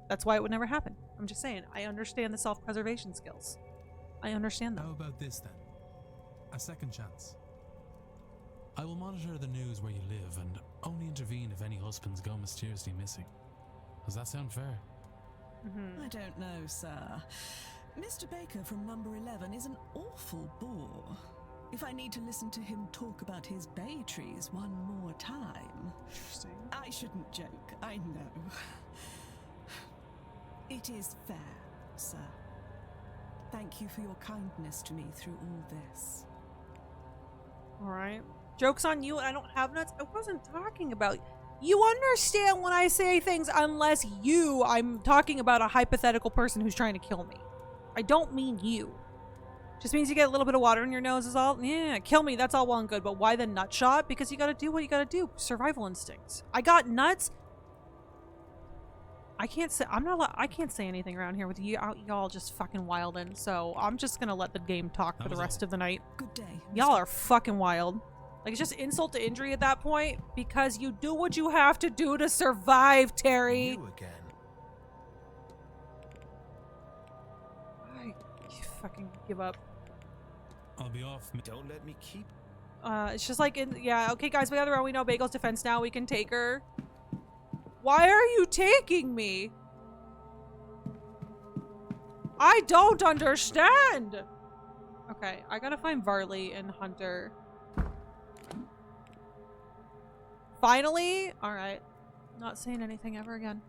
That's why it would never happen. I'm just saying, I understand the self-preservation skills. I understand them. How about this then? A second chance. I will monitor the news where you live and only intervene if any husbands go mysteriously missing. Does that sound fair? I don't know, sir. Mr. Baker from number 11 is an awful bore. If I need to listen to him talk about his bay trees one more time. Interesting. I shouldn't joke, I know. It is fair, sir. Thank you for your kindness to me through all this. Alright. Joke's on you, I don't have nuts. I wasn't talking about you. Understand when I say things, unless I'm talking about a hypothetical person who's trying to kill me. I don't mean you. Just means you get a little bit of water in your nose is all. Yeah, kill me, that's all well and good. But why the nut shot? Because you gotta do what you gotta do. Survival instincts. I got nuts. I can't say anything around here with you. Y'all just fucking wildin'. So I'm just gonna let the game talk for the rest of the night. Good day. Y'all are fucking wild. Like, it's just insult to injury at that point, because you do what you have to do to survive, Terry. You again. I fucking give up. I'll be off. Don't let me keep. It's just like, yeah, okay, guys, we got her. We know Bagel's defense now. We can take her. Why are you taking me? I don't understand. Okay, I gotta find Varley and Hunter. Finally? Alright. Not saying anything ever again.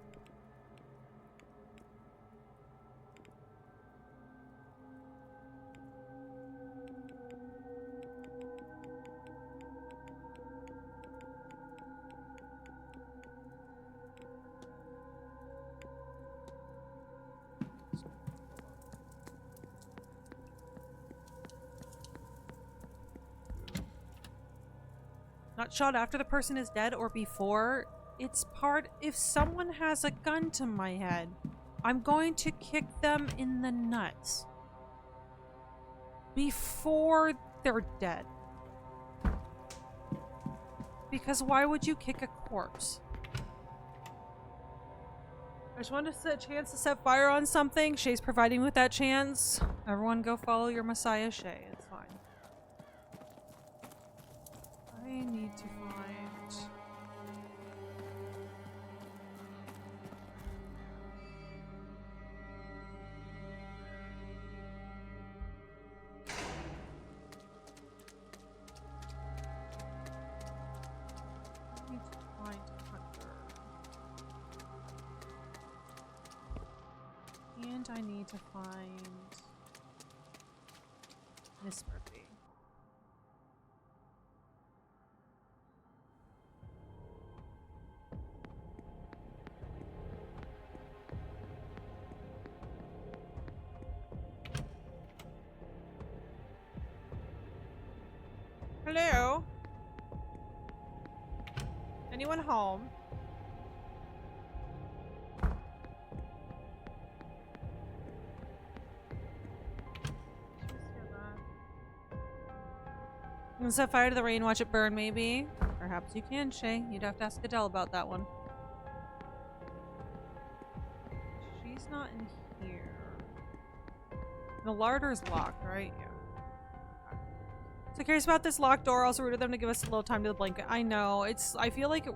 Not shot after the person is dead or before. It's part if someone has a gun to my head, I'm going to kick them in the nuts. Before they're dead. Because why would you kick a corpse? I just wanted a chance to set fire on something. Shay's providing me with that chance. Everyone go follow your Messiah, Shay. It's fine. I need to find... I need to find Miss Murphy. Hello? Anyone home? You can set fire to the rain, watch it burn, maybe? Perhaps you can, Shay. You'd have to ask Adele about that one. She's not in here. The larder's locked, right? Yeah. So curious about this locked door. Also rooted them to give us a little time to the blanket. I know. I feel like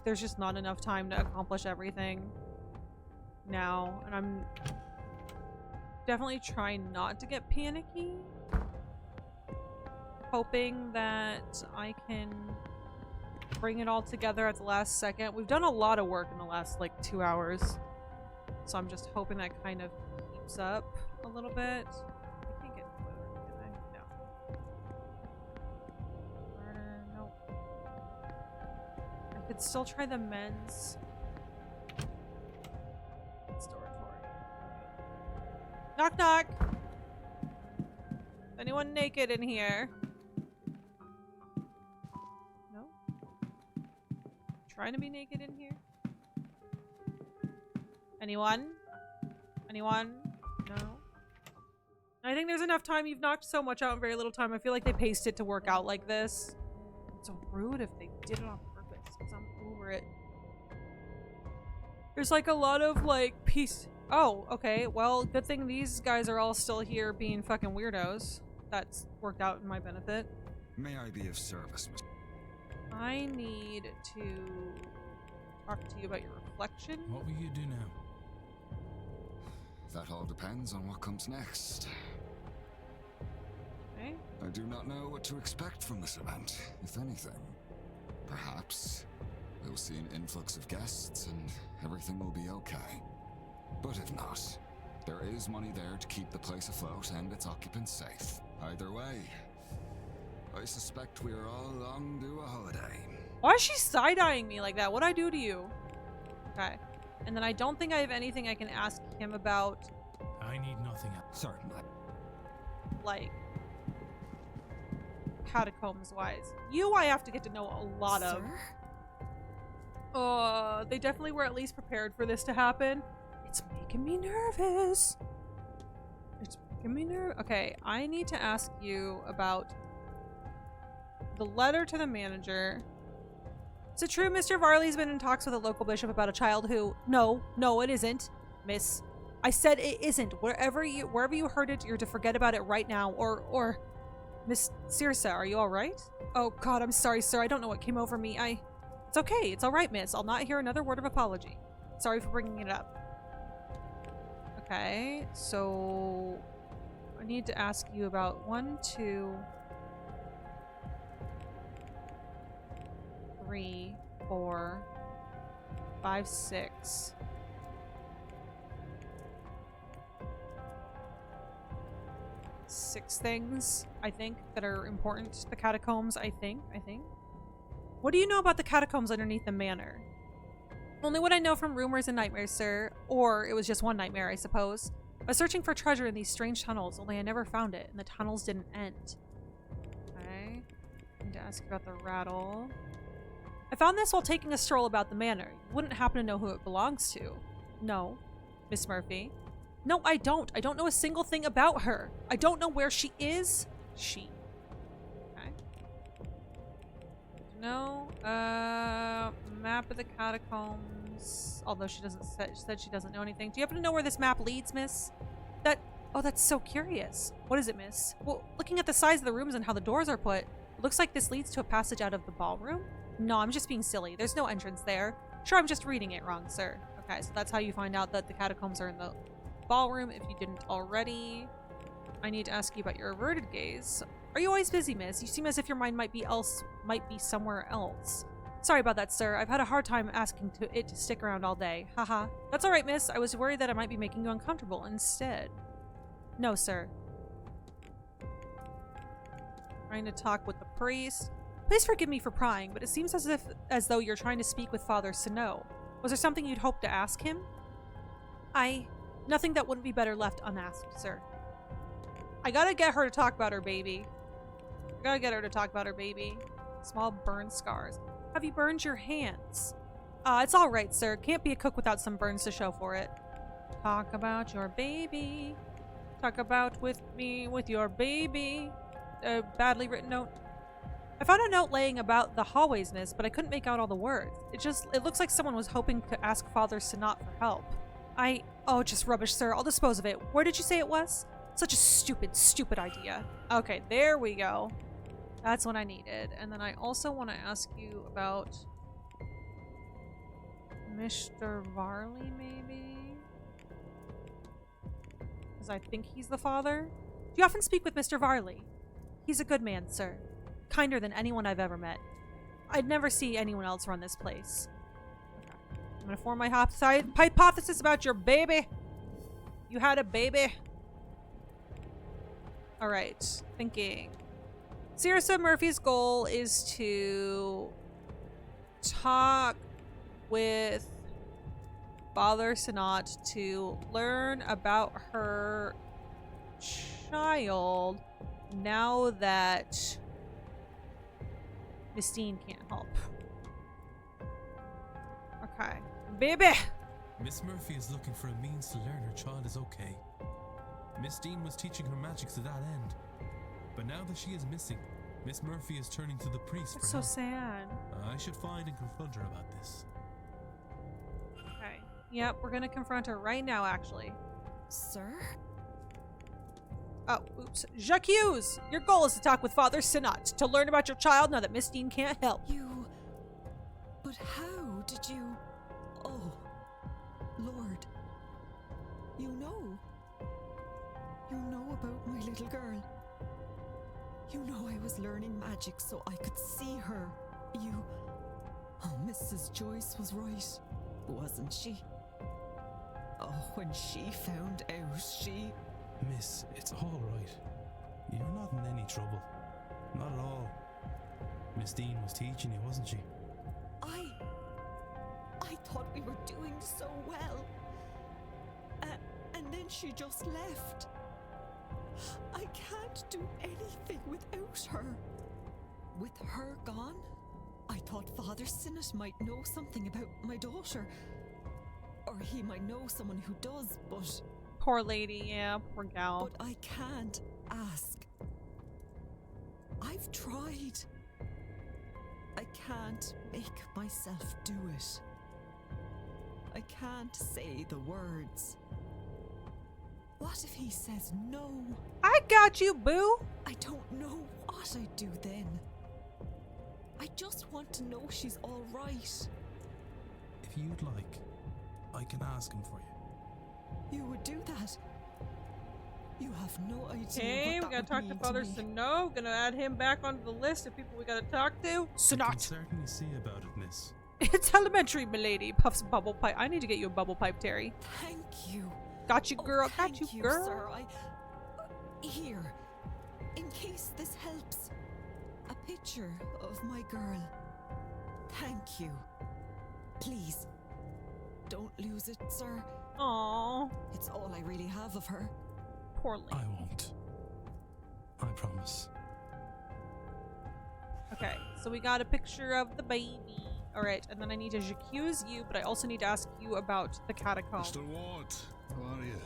there's just not enough time to accomplish everything now. And I'm definitely trying not to get panicky. Hoping that I can bring it all together at the last second. We've done a lot of work in the last like 2 hours. So I'm just hoping that kind of keeps up a little bit. I can't get toilet, can I? No. Nope. I could still try the men's storatory. Knock knock! Anyone naked in here? No? Trying to be naked in here? Anyone? Anyone? No? I think there's enough time. You've knocked so much out in very little time. I feel like they paced it to work out like this. It's so rude if they did it on purpose, because I'm over it. There's like a lot of like peace. Oh, okay. Well, good thing these guys are all still here being fucking weirdos. That's worked out in my benefit. May I be of service, Mr. I need to talk to you about your reflection. What will you do now? That all depends on what comes next. Okay. I do not know what to expect from this event, if anything. Perhaps we'll see an influx of guests and everything will be okay. But if not, there is money there to keep the place afloat and its occupants safe. Either way, I suspect we are all long due a holiday. Why is she side-eyeing me like that? What'd I do to you? Okay. And then I don't think I have anything I can ask him about. I need nothing else. Certainly. Like, catacombs-wise. You I have to get to know a lot of. They definitely were at least prepared for this to happen. It's making me nervous. It's making me nervous. Okay, I need to ask you about the letter to the manager. Is it true Mr. Varley's been in talks with a local bishop about a child who... No, it isn't, miss. I said it isn't. Wherever you heard it, you're to forget about it right now. Or... Miss Circe, are you alright? Oh god, I'm sorry, sir. I don't know what came over me. It's okay. It's alright, miss. I'll not hear another word of apology. Sorry for bringing it up. Okay, so... I need to ask you about 1, 2... 3, 4, 5, 6. 6 things, I think, that are important to the catacombs, I think. What do you know about the catacombs underneath the manor? Only what I know from rumors and nightmares, sir. Or it was just one nightmare, I suppose. I was searching for treasure in these strange tunnels, only I never found it, and the tunnels didn't end. Okay. I need to ask you about the rattle. I found this while taking a stroll about the manor. You wouldn't happen to know who it belongs to. No. Miss Murphy. No, I don't. I don't know a single thing about her. I don't know where she is. She. Okay. No. Map of the catacombs. Although she said she doesn't know anything. Do you happen to know where this map leads, miss? Oh, that's so curious. What is it, miss? Well, looking at the size of the rooms and how the doors are put, it looks like this leads to a passage out of the ballroom. No, I'm just being silly. There's no entrance there. Sure, I'm just reading it wrong, sir. Okay, so that's how you find out that the catacombs are in the ballroom, if you didn't already. I need to ask you about your averted gaze. Are you always busy, miss? You seem as if your mind might be somewhere else. Sorry about that, sir. I've had a hard time asking it to stick around all day. Haha. That's alright, miss. I was worried that I might be making you uncomfortable instead. No, sir. Trying to talk with the priest. Please forgive me for prying, but it seems as though you're trying to speak with Father Sano. Was there something you'd hope to ask him? Nothing that wouldn't be better left unasked, sir. I gotta get her to talk about her baby. Small burn scars. Have you burned your hands? It's alright, sir. Can't be a cook without some burns to show for it. Talk about your baby. Talk about with your baby. A badly written note. I found a note laying about the hallways, miss, but I couldn't make out all the words. It looks like someone was hoping to ask Father Sanat for help. Oh, just rubbish, sir. I'll dispose of it. Where did you say it was? Such a stupid idea. Okay, there we go. That's what I needed. And then I also want to ask you about Mr. Varley, maybe? Because I think he's the father. Do you often speak with Mr. Varley? He's a good man, sir. Kinder than anyone I've ever met. I'd never see anyone else run this place. Okay. I'm gonna form my hypothesis about your baby. You had a baby. Alright. Thinking. Cirissa Murphy's goal is to talk with Father Sanat to learn about her child now that Miss Dean can't help. Okay. Baby! Miss Murphy is looking for a means to learn her child is okay. Miss Dean was teaching her magic to that end. But now that she is missing, Miss Murphy is turning to the priest That's for help. so sad. I should find and confront her about this. Okay. Yep, we're gonna confront her right now, actually. Sir? Oh, oops. Jacques, your goal is to talk with Father Sanat to learn about your child now that Miss Dean can't help. But how did you... Oh, Lord. You know about my little girl. You know I was learning magic so I could see her. Oh, Mrs. Joyce was right, wasn't she? Oh, when she found out, she... Miss, it's all right. You're not in any trouble. Not at all. Miss Dean was teaching you, wasn't she? I thought we were doing so well. And then she just left. I can't do anything without her. With her gone, I thought Father Sinnott might know something about my daughter. Or he might know someone who does, but... Poor lady, yeah, poor gal. But I can't ask. I've tried. I can't make myself do it. I can't say the words. What if he says no? I got you, boo! I don't know what I'd do then. I just want to know she's all right. If you'd like, I can ask him for you. You would do that? You have no idea. Okay, we gotta talk to Father Sanat. Gonna add him back onto the list of people we gotta talk to. Sanat. I can certainly see about it, miss. It's elementary, milady. Puffs bubble pipe. I need to get you a bubble pipe, Terry. Thank you. Got you, girl. Got you, girl. Sir. Here, in case this helps, a picture of my girl. Thank you. Please, don't lose it, sir. Aww. It's all I really have of her. Poor lady. I won't. I promise. Okay, so we got a picture of the baby. Alright, and then I need to accuse you, but I also need to ask you about the catacomb. Mr. Ward, how are you?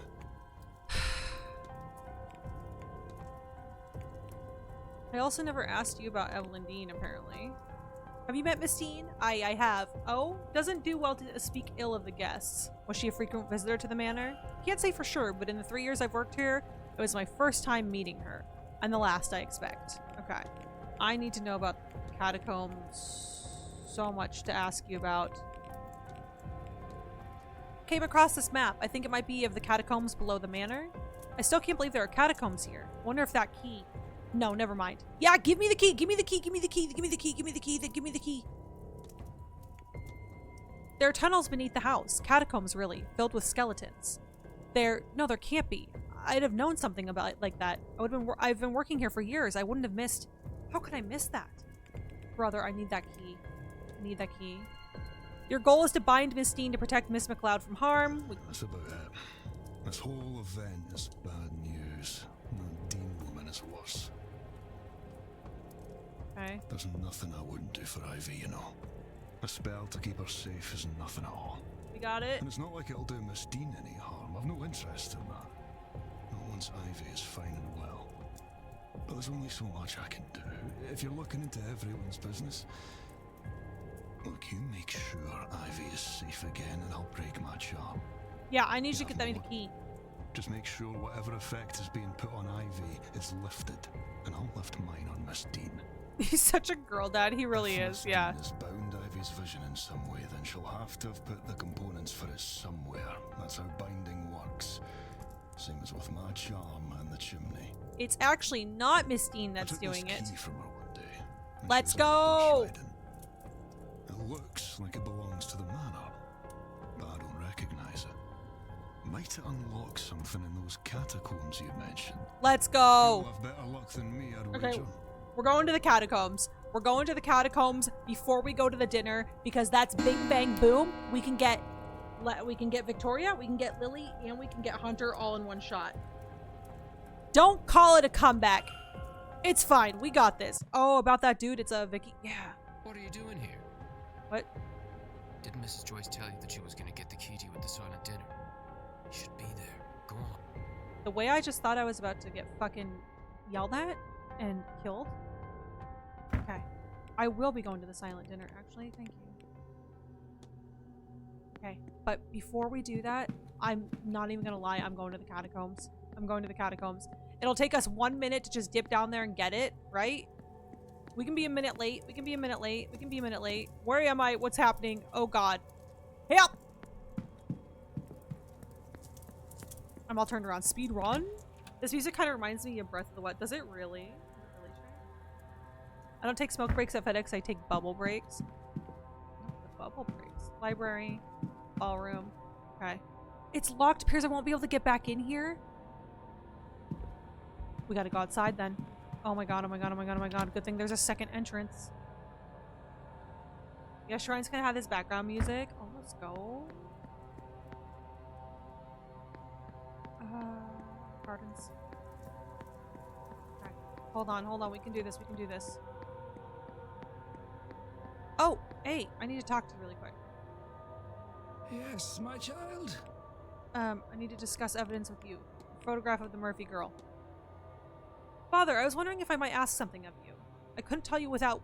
I also never asked you about Evelyn Dean, apparently. Have you met Miss Dean? I have. Oh? Doesn't do well to speak ill of the guests. Was she a frequent visitor to the manor? Can't say for sure, but in the 3 years I've worked here, it was my first time meeting her. And the last, I expect. Okay. I need to know about catacombs. So much to ask you about. Came across this map. I think it might be of the catacombs below the manor. I still can't believe there are catacombs here. Wonder if that key... No, never mind. Yeah, give me the key. Give me the key. Give me the key. Give me the key. Give me the key. Give me the key. There are tunnels beneath the house. Catacombs, really. Filled with skeletons. No, there can't be. I'd have known something about it like that. I've been working here for years. I wouldn't have missed... How could I miss that? Brother, I need that key. I need that key. Your goal is to bind Miss Dean to protect Miss McLeod from harm. That's about it. This whole event is bad news. The Dean woman is worse. Okay. There's nothing I wouldn't do for Ivy, you know. A spell to keep her safe is nothing at all. We got it. And it's not like it'll do Miss Dean any harm. I've no interest in that. Not once Ivy is fine and well. But there's only so much I can do. If you're looking into everyone's business, look, you make sure Ivy is safe again and I'll break my charm. Yeah, I need you to get that in the key. Just make sure whatever effect is being put on Ivy is lifted, and I'll lift mine on Miss Dean. He's such a girl dad, he really is, yeah. If Miss Dean has bound Ivy's vision in some way, then she'll have to have put the components for it somewhere. That's how binding works. Same as with my charm and the chimney. It's actually not Miss Dean that's doing it. From her one day, Let's go! It looks like it belongs to the manor, but I don't recognize it. Might it unlock something in those catacombs you mentioned? Let's go! You'll have better luck than me, I'd Okay, wager. we're going to the catacombs. We're going to the catacombs before we go to the dinner because that's bing bang boom. We can get Victoria, we can get Lily, and we can get Hunter all in one shot. Don't call it a comeback. It's fine. We got this. Oh, about that dude, it's a Vicky. Yeah. What are you doing here? What? Didn't Mrs. Joyce tell you that she was going to get the key to you at the silent dinner? You should be there. Go on. The way I just thought I was about to get fucking yelled at and killed. Okay. I will be going to the silent dinner, actually. Thank you. Okay. But before we do that, I'm not even gonna lie. I'm going to the catacombs. I'm going to the catacombs. It'll take us 1 minute to just dip down there and get it, right? We can be a minute late. We can be a minute late. We can be a minute late. Where am I? What's happening? Oh, God. Help! I'm all turned around. Speed run? This music kind of reminds me of Breath of the Wild. Does it really? I don't take smoke breaks at FedEx. I take bubble breaks. The bubble breaks. Library. Ballroom. Okay. It's locked. Piers, I won't be able to get back in here. We gotta go outside then. Oh my god, oh my god, oh my god, oh my god. Good thing there's a second entrance. Yeah, Shrine's gonna have this background music. Oh, let's go. Gardens. Okay. Hold on. We can do this. We can do this. Oh, hey, I need to talk to you really quick. Yes, my child? I need to discuss evidence with you. A photograph of the Murphy girl. Father, I was wondering if I might ask something of you. I couldn't tell you without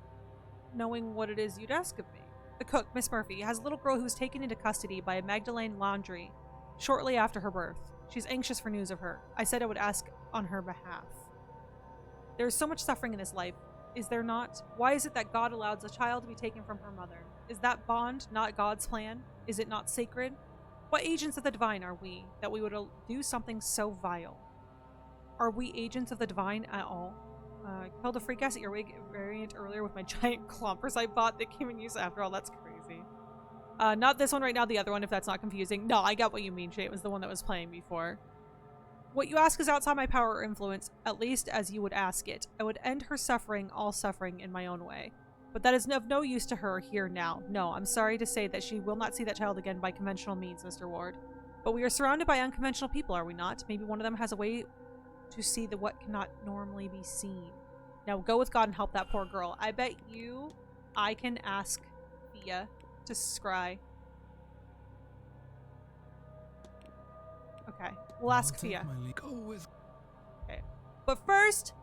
knowing what it is you'd ask of me. The cook, Miss Murphy, has a little girl who was taken into custody by a Magdalene Laundry shortly after her birth. She's anxious for news of her. I said I would ask on her behalf. There is so much suffering in this life, is there not? Why is it that God allows a child to be taken from her mother? Is that bond not God's plan? Is it not sacred? What agents of the divine are we, that we would do something so vile? Are we agents of the divine at all? I killed a freak ass earwig variant earlier with my giant clompers I bought that came in use after all. That's crazy. Not this one right now, the other one, if that's not confusing. No, I got what you mean, Shay. It was the one that was playing before. What you ask is outside my power or influence, at least as you would ask it. I would end her suffering, all suffering, in my own way. But that is of no use to her here now. No, I'm sorry to say that she will not see that child again by conventional means, Mr. Ward. But we are surrounded by unconventional people, are we not? Maybe one of them has a way to see the what cannot normally be seen. Now go with God and help that poor girl. I bet you I can ask Thea to scry. Okay, we'll ask Thea. Okay, but first,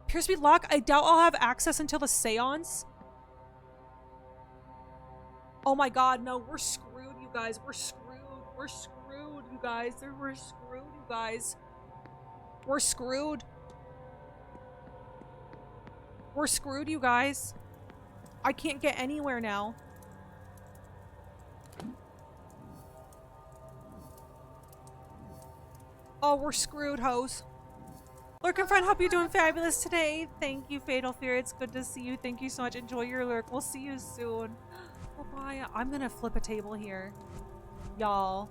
Pierce be lock. I doubt I'll have access until the seance. Oh my god, no, we're screwed, you guys. We're screwed. We're screwed, you guys. We're screwed, you guys. We're screwed. We're screwed, you guys. I can't get anywhere now. Oh, we're screwed, hoes. Lurk friend, hope you're doing fabulous today. Thank you, Fatal Fear. It's good to see you. Thank you so much. Enjoy your lurk. We'll see you soon. Papaya. I'm gonna flip a table here. Y'all.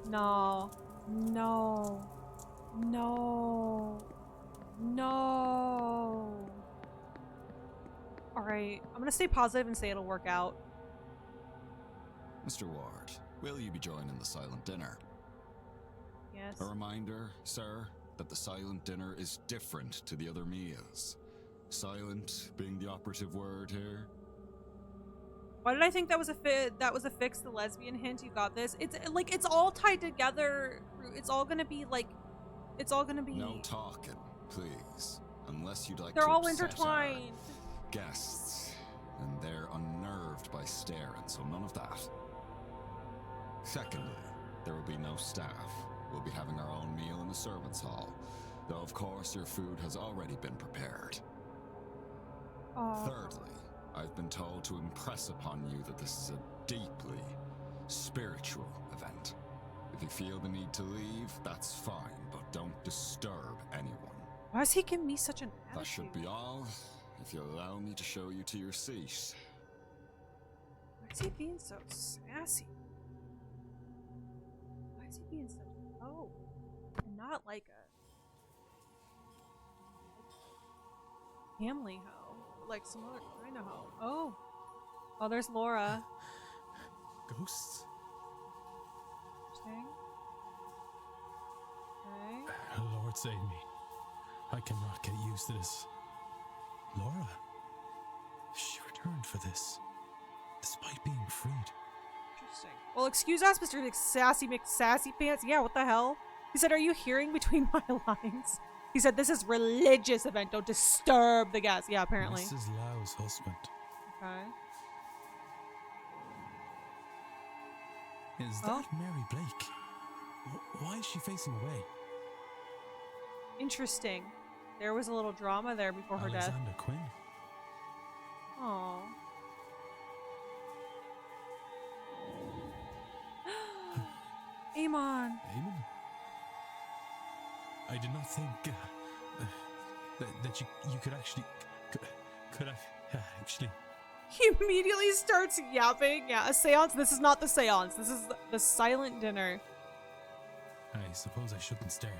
No. No. No. No. Alright, I'm gonna stay positive and say it'll work out. Mr. Ward, will you be joining the silent dinner? Yes. A reminder, sir, that the silent dinner is different to the other meals. Silent being the operative word here. Why did I think that was a fix, the lesbian hint? You got this. It's like it's all tied together. It's all gonna be like, it's all gonna be. No talking, please, unless you'd like They're to all upset intertwined. our guests, and they're unnerved by staring, so none of that. Secondly, there will be no staff. We'll be having our own meal in the servants' hall, though of course your food has already been prepared. Thirdly, I've been told to impress upon you that this is a deeply spiritual event. If you feel the need to leave, that's fine, but don't disturb anyone. Why is he giving me such an attitude? That should be all, if you'll allow me to show you to your seat. Why is he being so sassy? Why is he being so... Oh. And not like a... family hoe. Like some other kind of hoe. Oh. Oh, there's Laura. Ghosts? Interesting. Okay. Lord save me. I cannot get used to this. Laura? She returned for this, despite being freed. Interesting. Well, excuse us, Mr. Sassy McSassy Pants. Yeah, what the hell? He said, are you hearing between my lines? He said, this is religious event. Don't disturb the guests. Yeah, apparently. Mrs. Lau's husband. Okay. Is that Mary Blake? Why is she facing away? Interesting. There was a little drama there before her death. Alexander Quinn. Aww. Amon. Amon? I did not think that you could actually could I actually. He immediately starts yapping. Yeah, a seance. This is not the seance. This is the silent dinner. I suppose I shouldn't stare.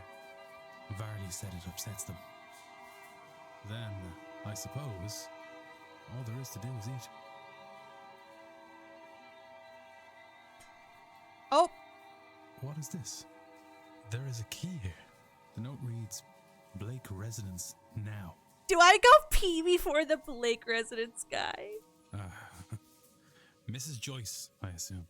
Varley said it upsets them. Then, I suppose, all there is to do is eat. Oh! What is this? There is a key here. The note reads, Blake residence now. Do I go pee before the Blake residence guy? Mrs. Joyce, I assume.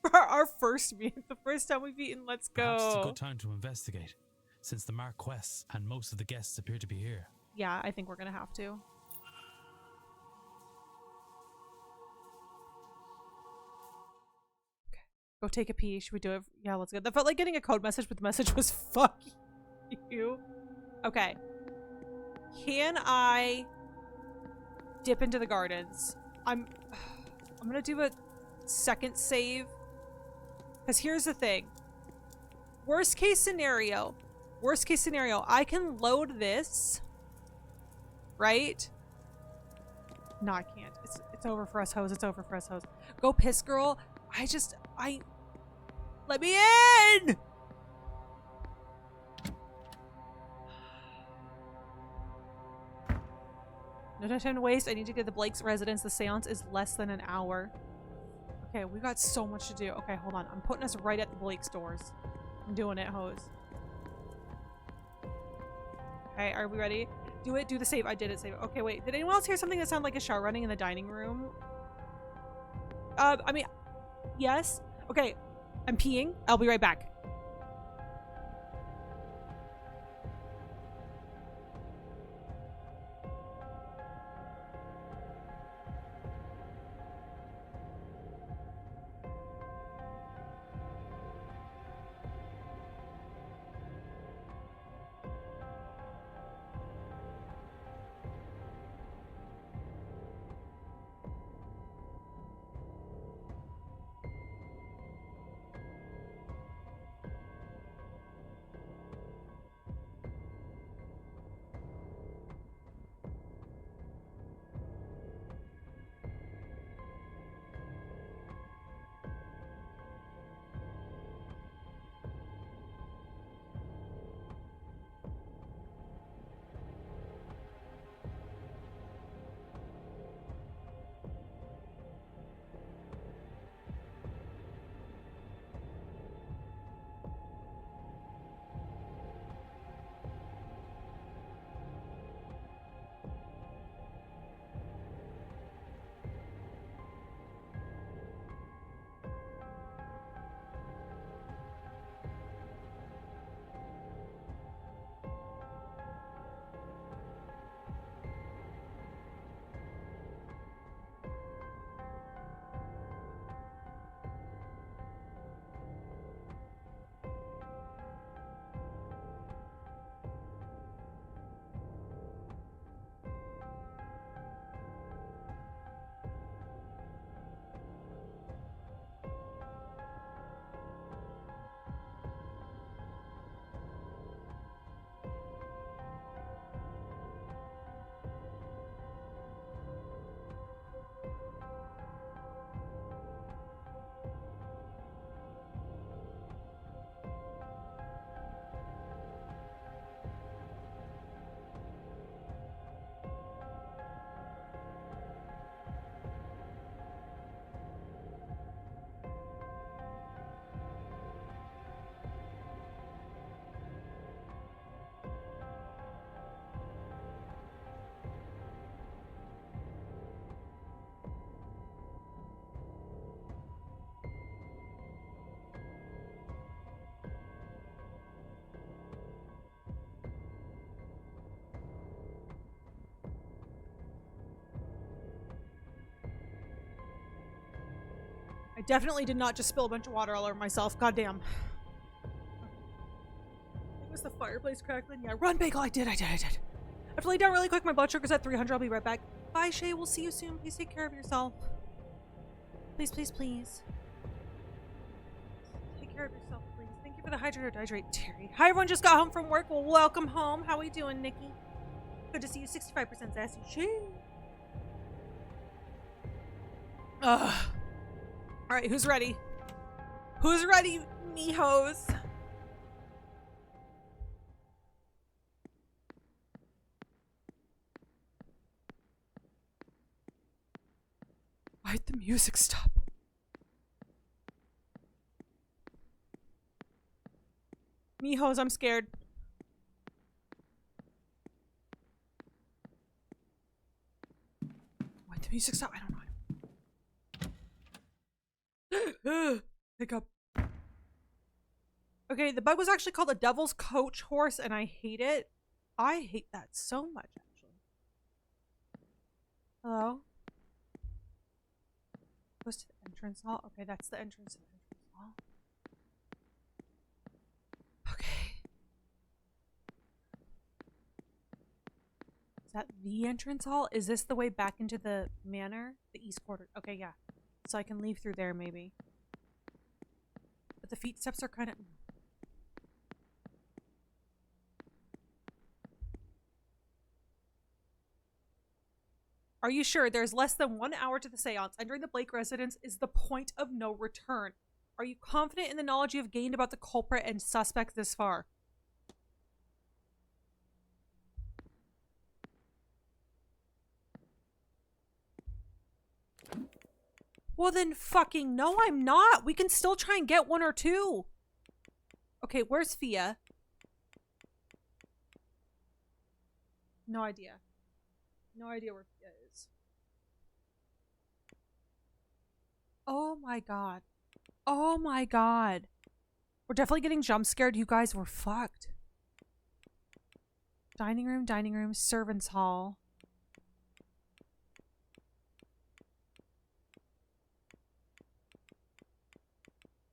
For our first meet, the first time we've eaten, let's go. Perhaps it's a good time to investigate, since the Marquess and most of the guests appear to be here. Yeah, I think we're gonna have to. Okay, go take a pee. Should we do it? Yeah, let's go. That felt like getting a code message, but the message was fuck you. Okay. Can I dip into the gardens? I'm gonna do a second save. Because here's the thing. Worst case scenario, I can load this, right? No, I can't. It's over for us hoes. It's over for us hoes. Go piss, girl. Let me in! No time to waste. I need to get to Blake's residence. The seance is less than an hour. Okay, we got so much to do. Okay, hold on. I'm putting us right at the Blake's doors. I'm doing it, hoes. Okay, are we ready? Do it. Do the save. I did it. Save. Okay, wait. Did anyone else hear something that sounded like a shower running in the dining room? I mean, yes. Okay, I'm peeing. I'll be right back. definitely did not just spill a bunch of water all over myself. Goddamn. Was the fireplace crackling? Yeah, run, Bagel. I did. I have to lay down really quick. My blood sugar's at 300. I'll be right back. Bye, Shay. We'll see you soon. Please take care of yourself. Please, please, please. Take care of yourself, please. Thank you for the hydrate, Terry. Hi, everyone. Just got home from work. Well, welcome home. How are we doing, Nikki? Good to see you. 65% sassy. Shay. Ugh. All right, who's ready? Who's ready, me-hoes? Why'd the music stop? Me-hoes, I'm scared. Why'd the music stop? I don't know. Hiccup. Okay, the bug was actually called a devil's coach horse, and I hate it. I hate that so much, actually. Hello? Goes to the entrance hall. Okay, that's the entrance to the entrance hall. Okay. Is that the entrance hall? Is this the way back into the manor? The east quarter. Okay, yeah. So I can leave through there, maybe. But the feet steps are kind of... Are you sure? There's less than 1 hour to the seance. Entering the Blake residence is the point of no return. Are you confident in the knowledge you have gained about the culprit and suspect this far? Well then fucking no, I'm not. We can still try and get 1 or 2. Okay, where's Fia? No idea. No idea where Fia is. Oh my god. Oh my god. We're definitely getting jump scared. You guys were fucked. Dining room, servants hall.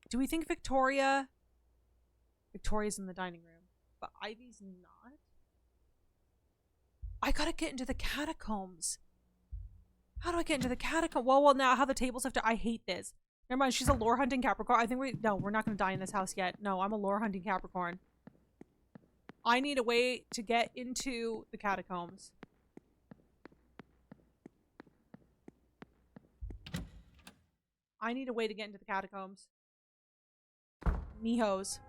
Do we think Victoria's in the dining room, but Ivy's not? I gotta get into the catacombs. How do I get into the catacomb? Well, now how the tables have to... I hate this. Never mind, she's a lore hunting Capricorn. I think we're not gonna die in this house yet. No, I'm a lore hunting Capricorn. I need a way to get into the catacombs. I need a way to get into the catacombs. Me-hoes.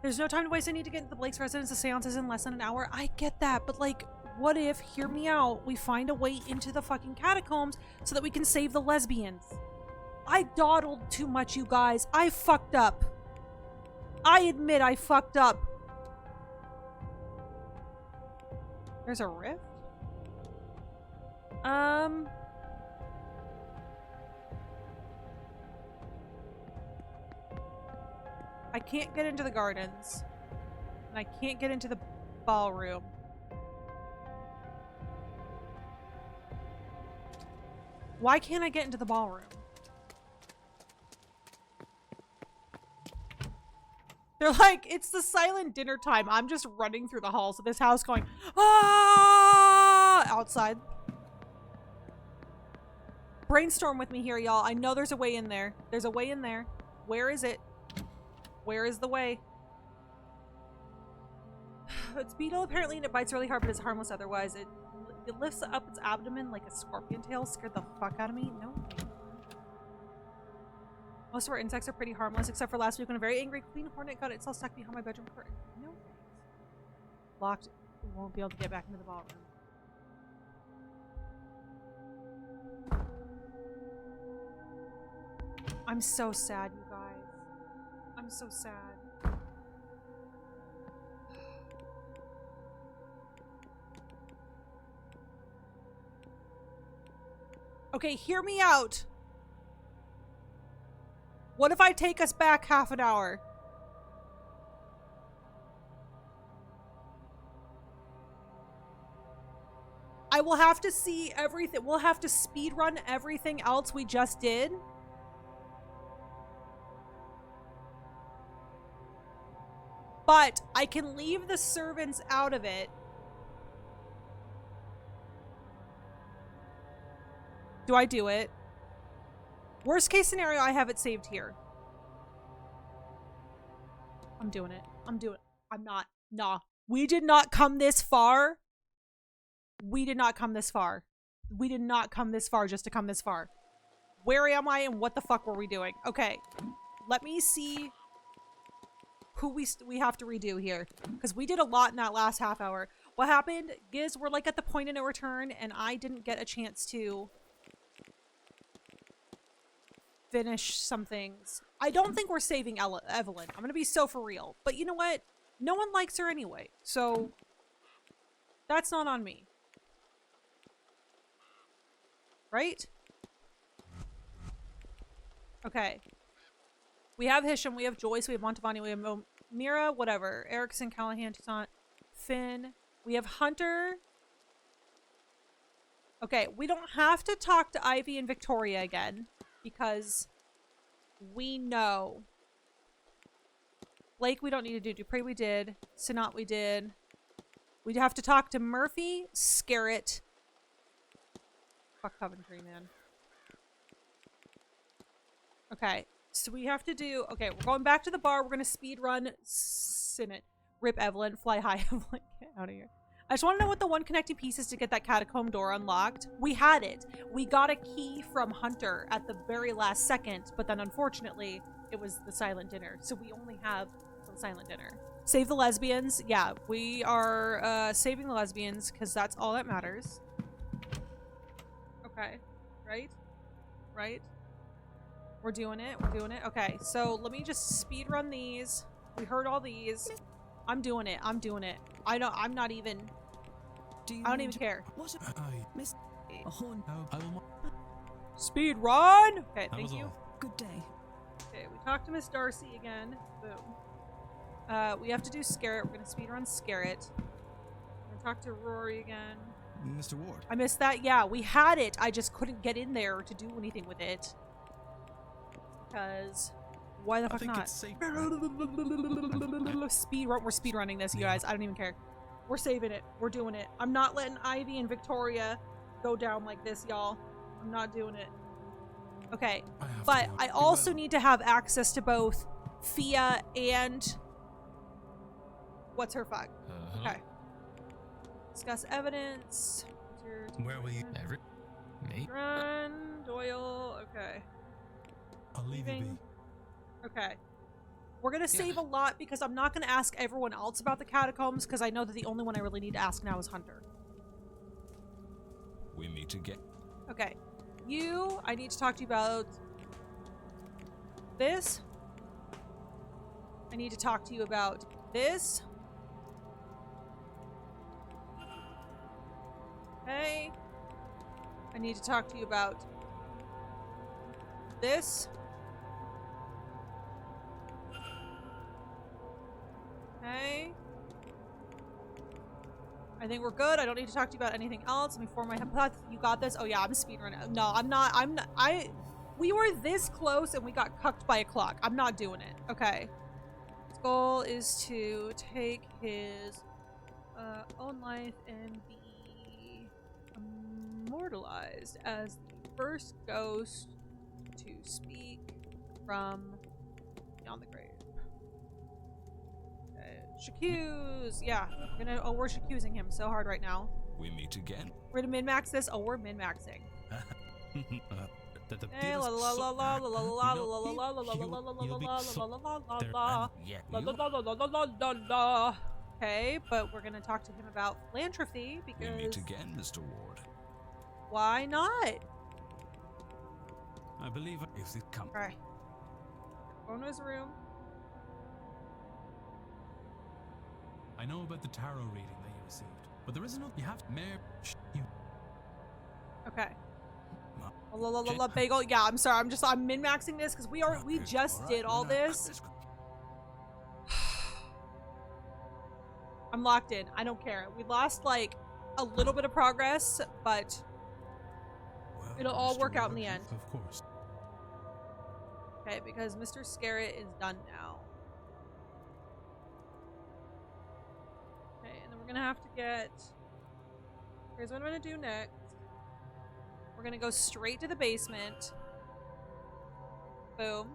There's no time to waste. I need to get into the Blake's residence. The seance is in less than an hour. I get that, but like, what if, hear me out, we find a way into the fucking catacombs so that we can save the lesbians? I dawdled too much, you guys. I fucked up. I admit I fucked up. There's a rift? I can't get into the gardens. And I can't get into the ballroom. Why can't I get into the ballroom? They're like, it's the silent dinner time. I'm just running through the halls of this house going, ah, outside. Brainstorm with me here, y'all. I know there's a way in there. There's a way in there. Where is it? Where is the way? It's beetle apparently, and it bites really hard, but it's harmless otherwise. It lifts up its abdomen like a scorpion tail. Scared the fuck out of me. No. Most of our insects are pretty harmless, except for last week when a very angry queen hornet got itself stuck behind my bedroom curtain. No thanks. Locked. We won't be able to get back into the ballroom. I'm so sad, you guys. I'm so sad. Okay, hear me out. What if I take us back half an hour? I will have to see everything. We'll have to speed run everything else we just did. But I can leave the servants out of it. Do I do it? Worst case scenario, I have it saved here. I'm doing it. I'm doing it. I'm not. Nah. We did not come this far. We did not come this far. We did not come this far just to come this far. Where am I and what the fuck were we doing? Okay. Let me see who we have to redo here. Because we did a lot in that last half hour. What happened is we're like at the point of no return and I didn't get a chance to finish some things. I don't think we're saving Evelyn. I'm gonna be so for real. But you know what? No one likes her anyway. So that's not on me. Right? Okay. We have Hisham, we have Joyce, we have Montavani, we have Mira, whatever. Erickson, Callahan, Toussaint, Finn. We have Hunter. Okay, we don't have to talk to Ivy and Victoria again because we know. Blake we don't need to do. Dupree we did. Sinat we did. We'd have to talk to Murphy, Scarrett. Fuck Coventry, man. Okay, so we have to do... Okay, we're going back to the bar. We're going to speed run Sinat. Rip Evelyn. Fly high, Evelyn. Get out of here. I just want to know what the one connecting piece is to get that catacomb door unlocked. We had it. We got a key from Hunter at the very last second, but then unfortunately, it was the silent dinner. So we only have the silent dinner. Save the lesbians. Yeah, we are saving the lesbians because that's all that matters. Okay. Right? Right? We're doing it. We're doing it. Okay, so let me just speed run these. We heard all these. I'm doing it. I'm doing it. I'm not even... I don't even care. Miss Speed run! Okay, thank you. Good day. Okay, we talked to Miss Darcy again. Boom. We have to do Scarrett. We're gonna speed run Scarrett. We're gonna talk to Rory again. Mr. Ward. I missed that. Yeah, we had it. I just couldn't get in there to do anything with it. Because why the fuck not? Speed run. We're speed running this, you guys. I don't even care. We're saving it. We're doing it. I'm not letting Ivy and Victoria go down like this, y'all. I'm not doing it. Okay, but I also need to have access to both Fia and what's her fuck. Okay. Discuss evidence. Where will you? Me? Run, Doyle. Okay. I'll leave you be. Okay. We're gonna save a lot because I'm not gonna ask everyone else about the catacombs because I know that the only one I really need to ask now is Hunter. We meet again. Okay. You, I need to talk to you about this. I need to talk to you about this. Okay. I need to talk to you about this. Okay. I think we're good. I don't need to talk to you about anything else. Let me form my head. You got this? Oh yeah, I'm speedrunning. No, I'm not. We were this close and we got cucked by a clock. I'm not doing it. Okay. His goal is to take his own life and be immortalized as the first ghost to speak from beyond the grave. Shakus, yeah. We're shakuzing him so hard right now. We meet again. We're gonna min-max this. Oh, we're min-maxing. Hey, la la la la la la la la la la la la la la. Okay, but we're gonna talk to him about philanthropy because. We meet again, Mr. Ward. Why not? I believe if it comes. Alright. Go into his room. I know about the tarot reading that you received, but there is enough. You have you. Okay. La la la la bagel. Yeah, I'm sorry. I'm min-maxing this because we just did all this. I'm locked in. I don't care. We lost like a little bit of progress, but it'll all work out in the end. Of course. Okay, because Mr. Scarrett is done now. gonna have to get... Here's what I'm gonna do next. We're gonna go straight to the basement. Boom.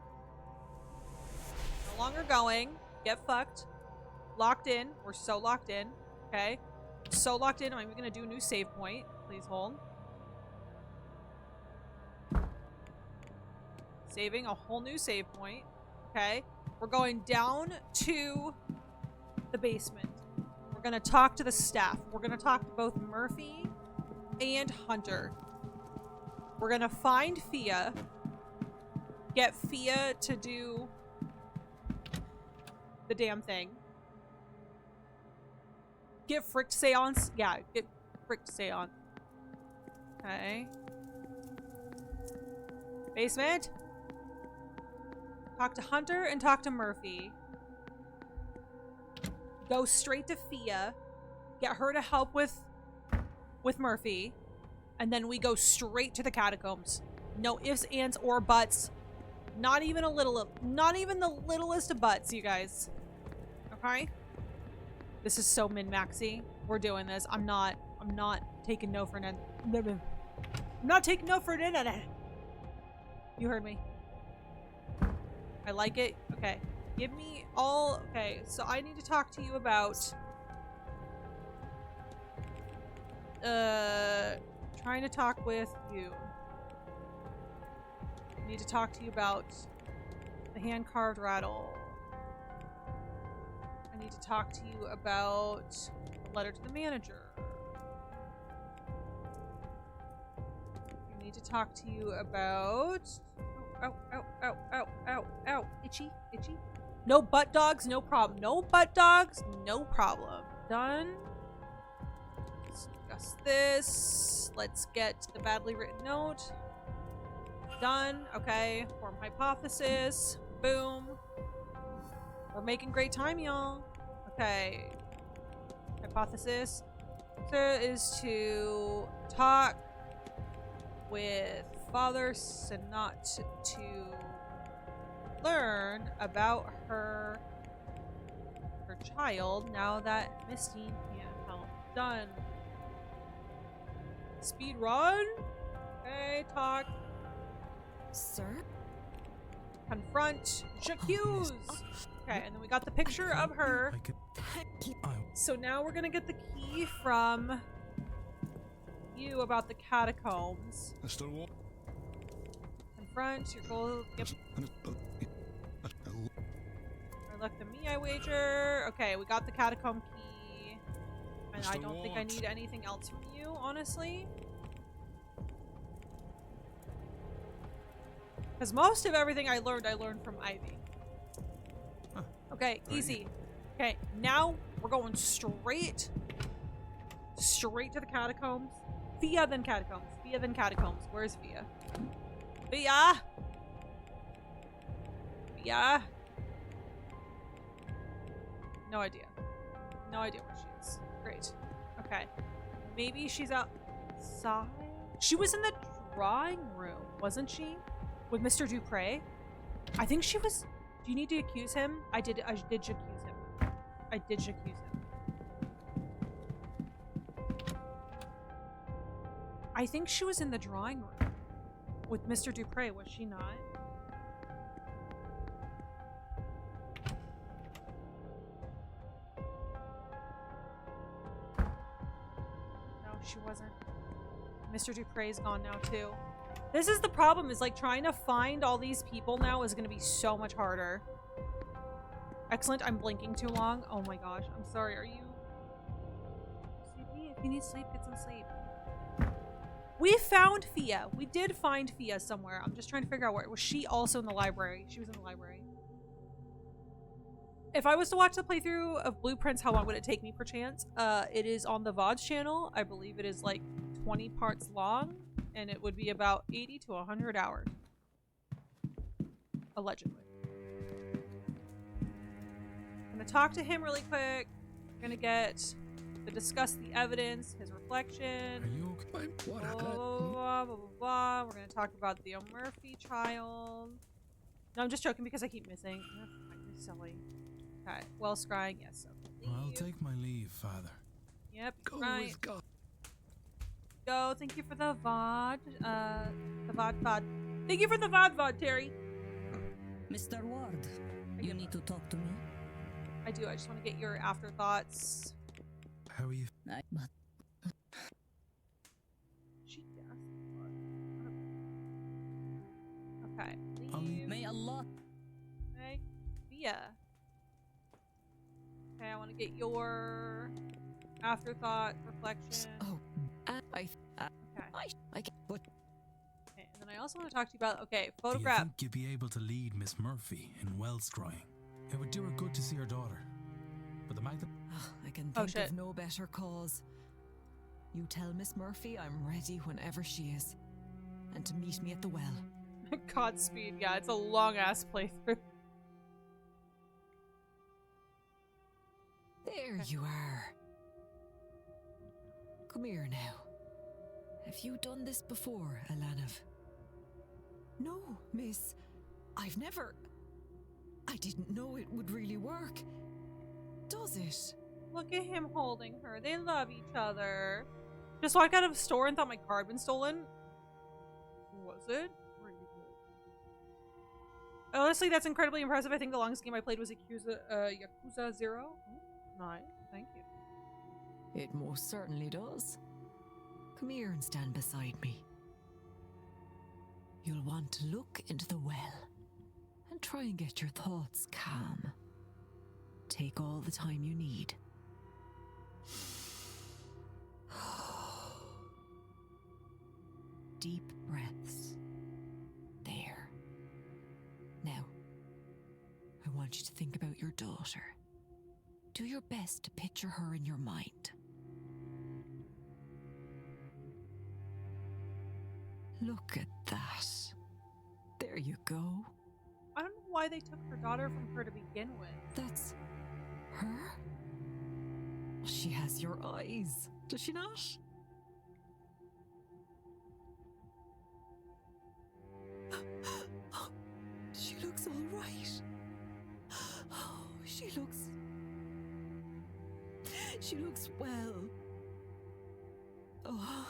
No longer going. Get fucked. Locked in. We're so locked in. Okay. So locked in. I'm gonna do a new save point. Please hold. Saving a whole new save point. Okay. We're going down to the basement. We're gonna talk to the staff. We're gonna talk to both Murphy and Hunter. We're gonna find Fia. Get Fia to do the damn thing. Get fricked seance. Yeah, get fricked seance. Okay. Basement. Talk to Hunter and talk to Murphy. Go straight to Fia. Get her to help with Murphy. And then we go straight to the catacombs. No ifs, ands, or buts. Not even the littlest of buts, you guys. Okay? This is so min-maxy. We're doing this. I'm not taking no for an I'm not taking no for an internet. You heard me. I like it. Okay. Give me all... Okay, so I need to talk to you about... Trying to talk with you. I need to talk to you about the hand-carved rattle. I need to talk to you about the letter to the manager. I need to talk to you about... Ow, ow, ow, ow, ow, ow. Itchy, itchy. No butt dogs, no problem. No butt dogs, no problem. Done. Let's discuss this. Let's get the badly written note. Done. Okay. Form hypothesis. Boom. We're making great time, y'all. Okay. Hypothesis is to talk with Father Sanat to learn about her child now that Miss Dean can't help. Done. Speed run. Okay, talk. Sir? Confront J'accuse. Okay, and then we got the picture of her. So now we're gonna get the key from you about the catacombs. Confront your goal. Yep. Or look to me, I wager. Okay, we got the catacomb key. And I don't think I need anything else from you, honestly. Because most of everything I learned from Ivy. Huh. Okay, easy. Okay, now we're going straight to the catacombs. Fia, then catacombs. Fia, then catacombs. Where's Fia? Fia! Fia! No idea. No idea where she is. Great. Okay. Maybe she's outside? She was in the drawing room, wasn't she? With Mr. Dupre? I think she was... Do you need to accuse him? I did accuse him. I did accuse him. I think she was in the drawing room with Mr. Dupre, was she not? No, she wasn't. Mr. Dupre's gone now too. This is the problem, is like trying to find all these people now is going to be so much harder. Excellent. I'm blinking too long. Oh my gosh. I'm sorry. Are you sleepy? If you need sleep, get some sleep. We found Fia. We did find Fia somewhere. I'm just trying to figure out where. Was she also in the library? She was in the library. If I was to watch the playthrough of Blueprints, how long would it take me per chance? It is on the VOD channel. I believe it is like 20 parts long. And it would be about 80 to 100 hours. Allegedly. I'm gonna talk to him really quick. We're gonna discuss the evidence, his reflection. Are you okay? What happened? Blah, blah, blah, blah. We're gonna talk about the Murphy child. No, I'm just joking because I keep missing. You're fucking silly. Okay, well, scrying, yes. Okay. I'll take my leave, Father. Yep, Go right. with God. Go. Thank you for the VOD. The VOD. Thank you for the VOD, Terry. Mr. Ward, you need to talk to me. I do. I just want to get your afterthoughts. How are you? Okay. Leave. May Allah. Okay. Via. Okay, I want to get your afterthought, reflection. Oh, okay. Okay, and then I also want to talk to you about, okay, Do you photograph. think you'd be able to lead Miss Murphy in well scrying? It would do her good to see her daughter. But the Magda... I can think of no better cause. You tell Miss Murphy I'm ready whenever she is. And to meet me at the well. Godspeed, yeah, it's a long-ass playthrough. There you are. Come here now. Have you done this before, Alanov? No, miss. I've never... I didn't know it would really work. Does it? Look at him holding her. They love each other. Just walked out of a store and thought my car had been stolen. Was it? Honestly, that's incredibly impressive. I think the longest game I played was Yakuza 0. Nice. Thank you. It most certainly does. Come here and stand beside me. You'll want to look into the well and try and get your thoughts calm. Take all the time you need. Deep breaths. There. Now, I want you to think about your daughter. Do your best to picture her in your mind. Look at that. There you go. I don't know why they took her daughter from her to begin with. That's her? She has your eyes, does she not? She looks all right. Oh, she looks well. Oh,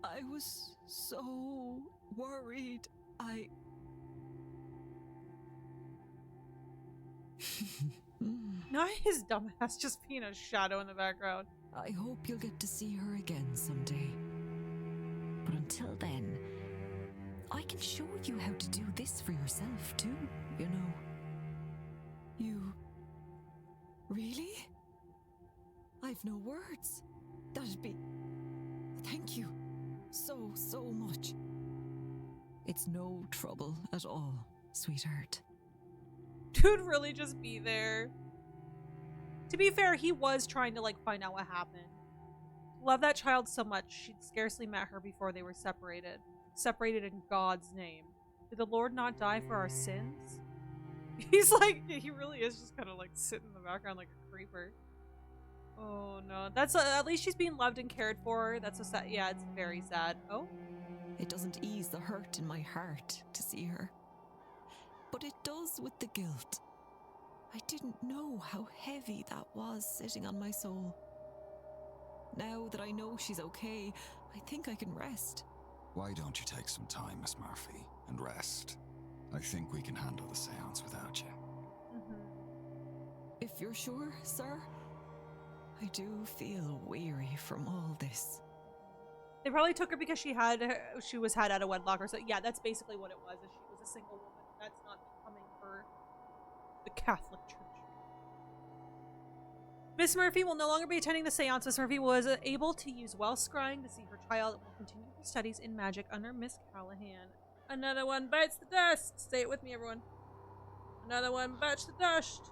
I was so worried. Not his dumbass just being a shadow in the background. I hope you'll get to see her again someday. But until then, I can show you how to do this for yourself too, you know. You... Really? I've no words. That'd be... Thank you. So much. It's no trouble at all, sweetheart. Dude, really just be there. To be fair, he was trying to, like, find out what happened. Love that child so much, she'd scarcely met her before they were separated. Separated in God's name. Did the Lord not die for our sins? He's like, he really is just kind of, like, sitting in the background like a creeper. Oh, no. That's, at least she's being loved and cared for. That's so sad. Yeah, it's very sad. Oh? It doesn't ease the hurt in my heart to see her. But it does with the guilt. I didn't know how heavy that was sitting on my soul. Now that I know she's okay, I think I can rest. Why don't you take some time, Miss Murphy, and rest? I think we can handle the seance without you. If you're sure, sir. I do feel weary from all this. They probably took her because she was had out of wedlock or so. Yeah, that's basically what it was. Is she was a single woman. That's not becoming for the Catholic Church. Miss Murphy will no longer be attending the seance. Miss Murphy was able to use well scrying to see her child and will continue her studies in magic under Miss Callahan. Another one bites the dust. Say it with me, everyone. Another one bites the dust.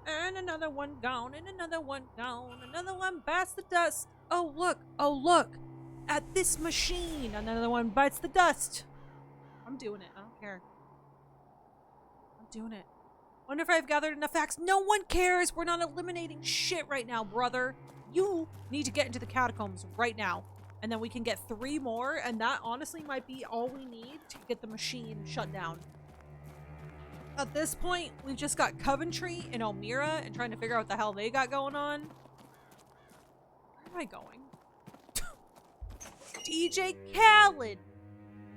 And another one gone. And another one gone. Another one bites the dust. Oh, look. Oh, look. At this machine. Another one bites the dust. I'm doing it. I don't care. I'm doing it. Wonder if I've gathered enough facts. No one cares. We're not eliminating shit right now, brother. You need to get into the catacombs right now. And then we can get 3 more. And that honestly might be all we need to get the machine shut down. At this point, we've just got Coventry and Elmira and trying to figure out what the hell they got going on. am I going? DJ Khaled!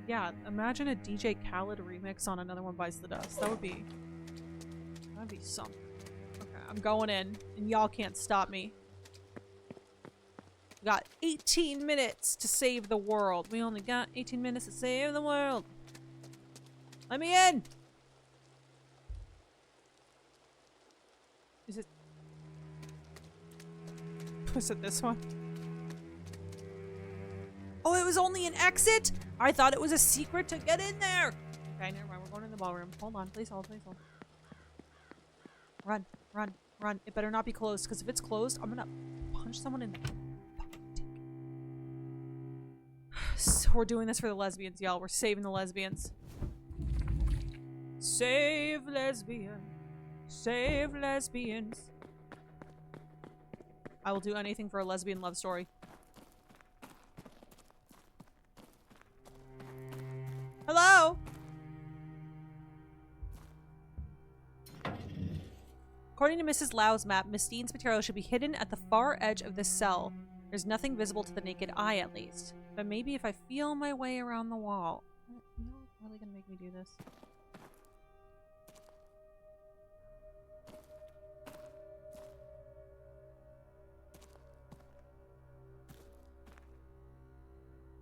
Yeah, imagine a DJ Khaled remix on Another One Bites the Dust. That'd be something. Okay, I'm going in, and y'all can't stop me. We got 18 minutes to save the world. We only got 18 minutes to save the world. Let me in! Is it... Was it this one? Oh, it was only an exit? I thought it was a secret to get in there. Okay, never mind. We're going in the ballroom. Hold on. Please hold. Please hold. Run. Run. Run. It better not be closed, because if it's closed, I'm gonna punch someone in the fucking dick. So we're doing this for the lesbians, y'all. We're saving the lesbians. Save lesbians. Save lesbians. I will do anything for a lesbian love story. Hello? According to Mrs. Lau's map, Miss Dean's material should be hidden at the far edge of this cell. There's nothing visible to the naked eye, at least. But maybe if I feel my way around the wall. You're really gonna make me do this?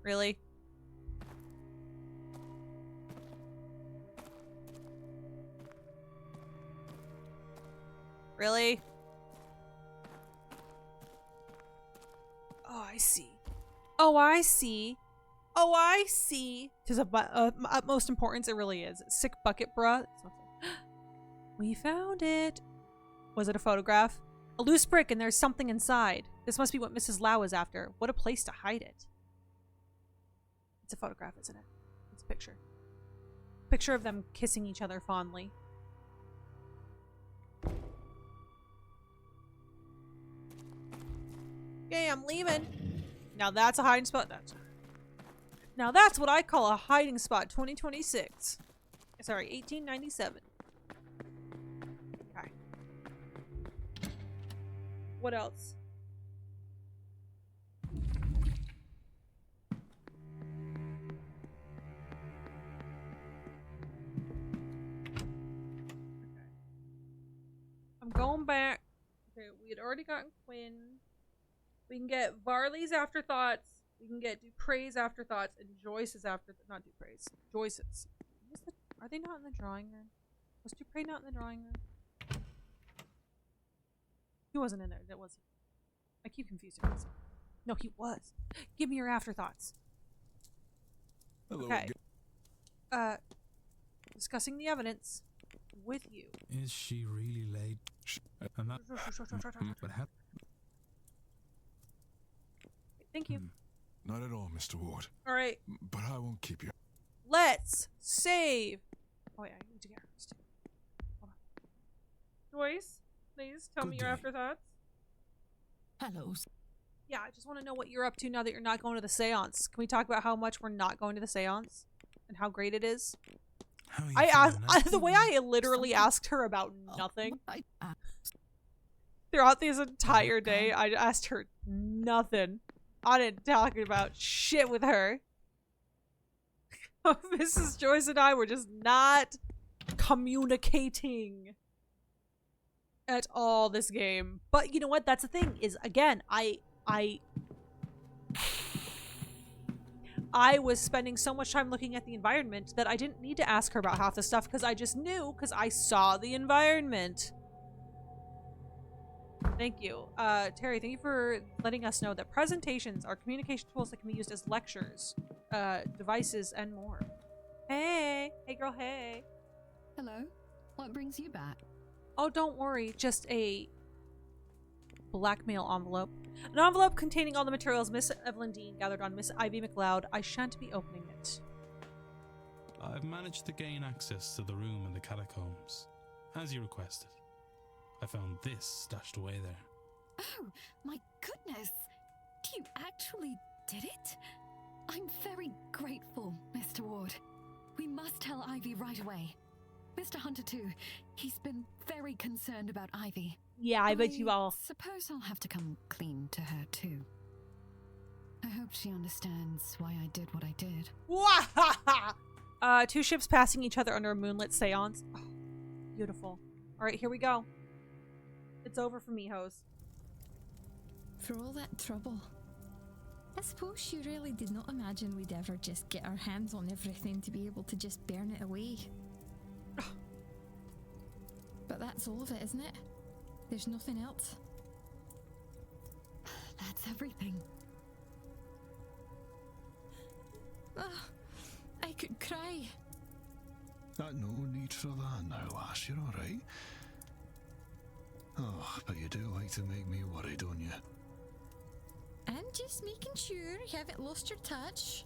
Really? Really? Oh, I see. Oh, I see. Oh, I see. Tis of utmost importance. It really is. Sick bucket, bruh. We found it. Was it a photograph? A loose brick, and there's something inside. This must be what Mrs. Lau is after. What a place to hide it. It's a photograph, isn't it? It's a picture. Picture of them kissing each other fondly. Okay, I'm leaving. Now that's a hiding spot. Now that's what I call a hiding spot. 2026. Sorry, 1897. Okay. What else? I'm going back. Okay, we had already gotten Quinn. We can get Varley's afterthoughts. We can get Dupre's afterthoughts and Joyce's afterthoughts. Not Dupre's. Joyce's. Are they not in the drawing room? Was Dupre not in the drawing room? He wasn't in there. That was he. I keep confusing myself. No, he was. Give me your afterthoughts. Hello okay. Discussing the evidence with you. Is she really late? I'm not. But how? Thank you. Not at all, Mr. Ward. All right. But I won't keep you. Let's save. Oh yeah, I need to get hers too. Hold on. Joyce, please tell me your afterthoughts. Hello. Yeah, I just want to know what you're up to now that you're not going to the seance. Can we talk about how much we're not going to the seance and how great it is? I asked the way I literally asked her about nothing. Throughout this entire day, I asked her nothing. I didn't talk about shit with her. Mrs. Joyce and I were just not communicating at all this game. But you know what? That's the thing is, again, I was spending so much time looking at the environment that I didn't need to ask her about half the stuff because I just knew because I saw the environment. Thank you. Terry, thank you for letting us know that presentations are communication tools that can be used as lectures, devices, and more. Hey! Hey girl, hey! Hello. What brings you back? Oh, don't worry. Just a blackmail envelope. An envelope containing all the materials Miss Evelyn Dean gathered on Miss Ivy McLeod. I shan't be opening it. I've managed to gain access to the room in the catacombs, as you requested. I found this stashed away there. Oh, my goodness! You actually did it? I'm very grateful, Mr. Ward. We must tell Ivy right away. Mr. Hunter too. He's been very concerned about Ivy. Yeah, I bet you all. Suppose I'll have to come clean to her too. I hope she understands why I did what I did. Two ships passing each other under a moonlit seance. Oh, beautiful. All right, here we go. It's over for me, host. For all that trouble, I suppose you really did not imagine we'd ever just get our hands on everything to be able to just burn it away. But that's all of it, isn't it? There's nothing else. That's everything. I could cry. No need for that now, lass. You're alright. Oh, but you do like to make me worry, don't you? I'm just making sure you haven't lost your touch.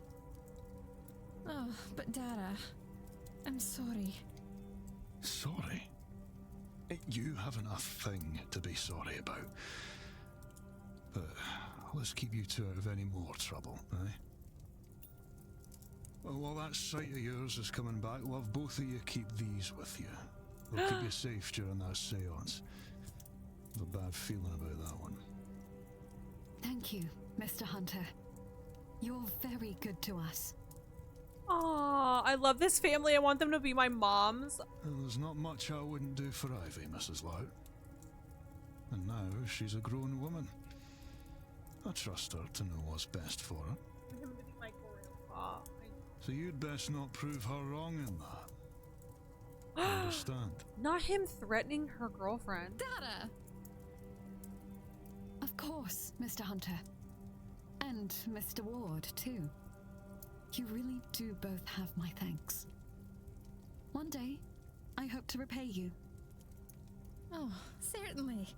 Oh, but Dara, I'm sorry. Sorry? You haven't a thing to be sorry about. But let's keep you two out of any more trouble, eh? Well, while that sight of yours is coming back, we'll have both of you keep these with you. They'll keep you safe during that seance. I have a bad feeling about that one. Thank you, Mr. Hunter. You're very good to us. Aw, I love this family. I want them to be my moms. There's not much I wouldn't do for Ivy, Mrs. Lout. And now she's a grown woman. I trust her to know what's best for her. So you'd best not prove her wrong in that. I understand. Not him threatening her girlfriend. Dara! Of course, Mr. Hunter. And Mr. Ward, too. You really do both have my thanks. One day, I hope to repay you. Oh, certainly.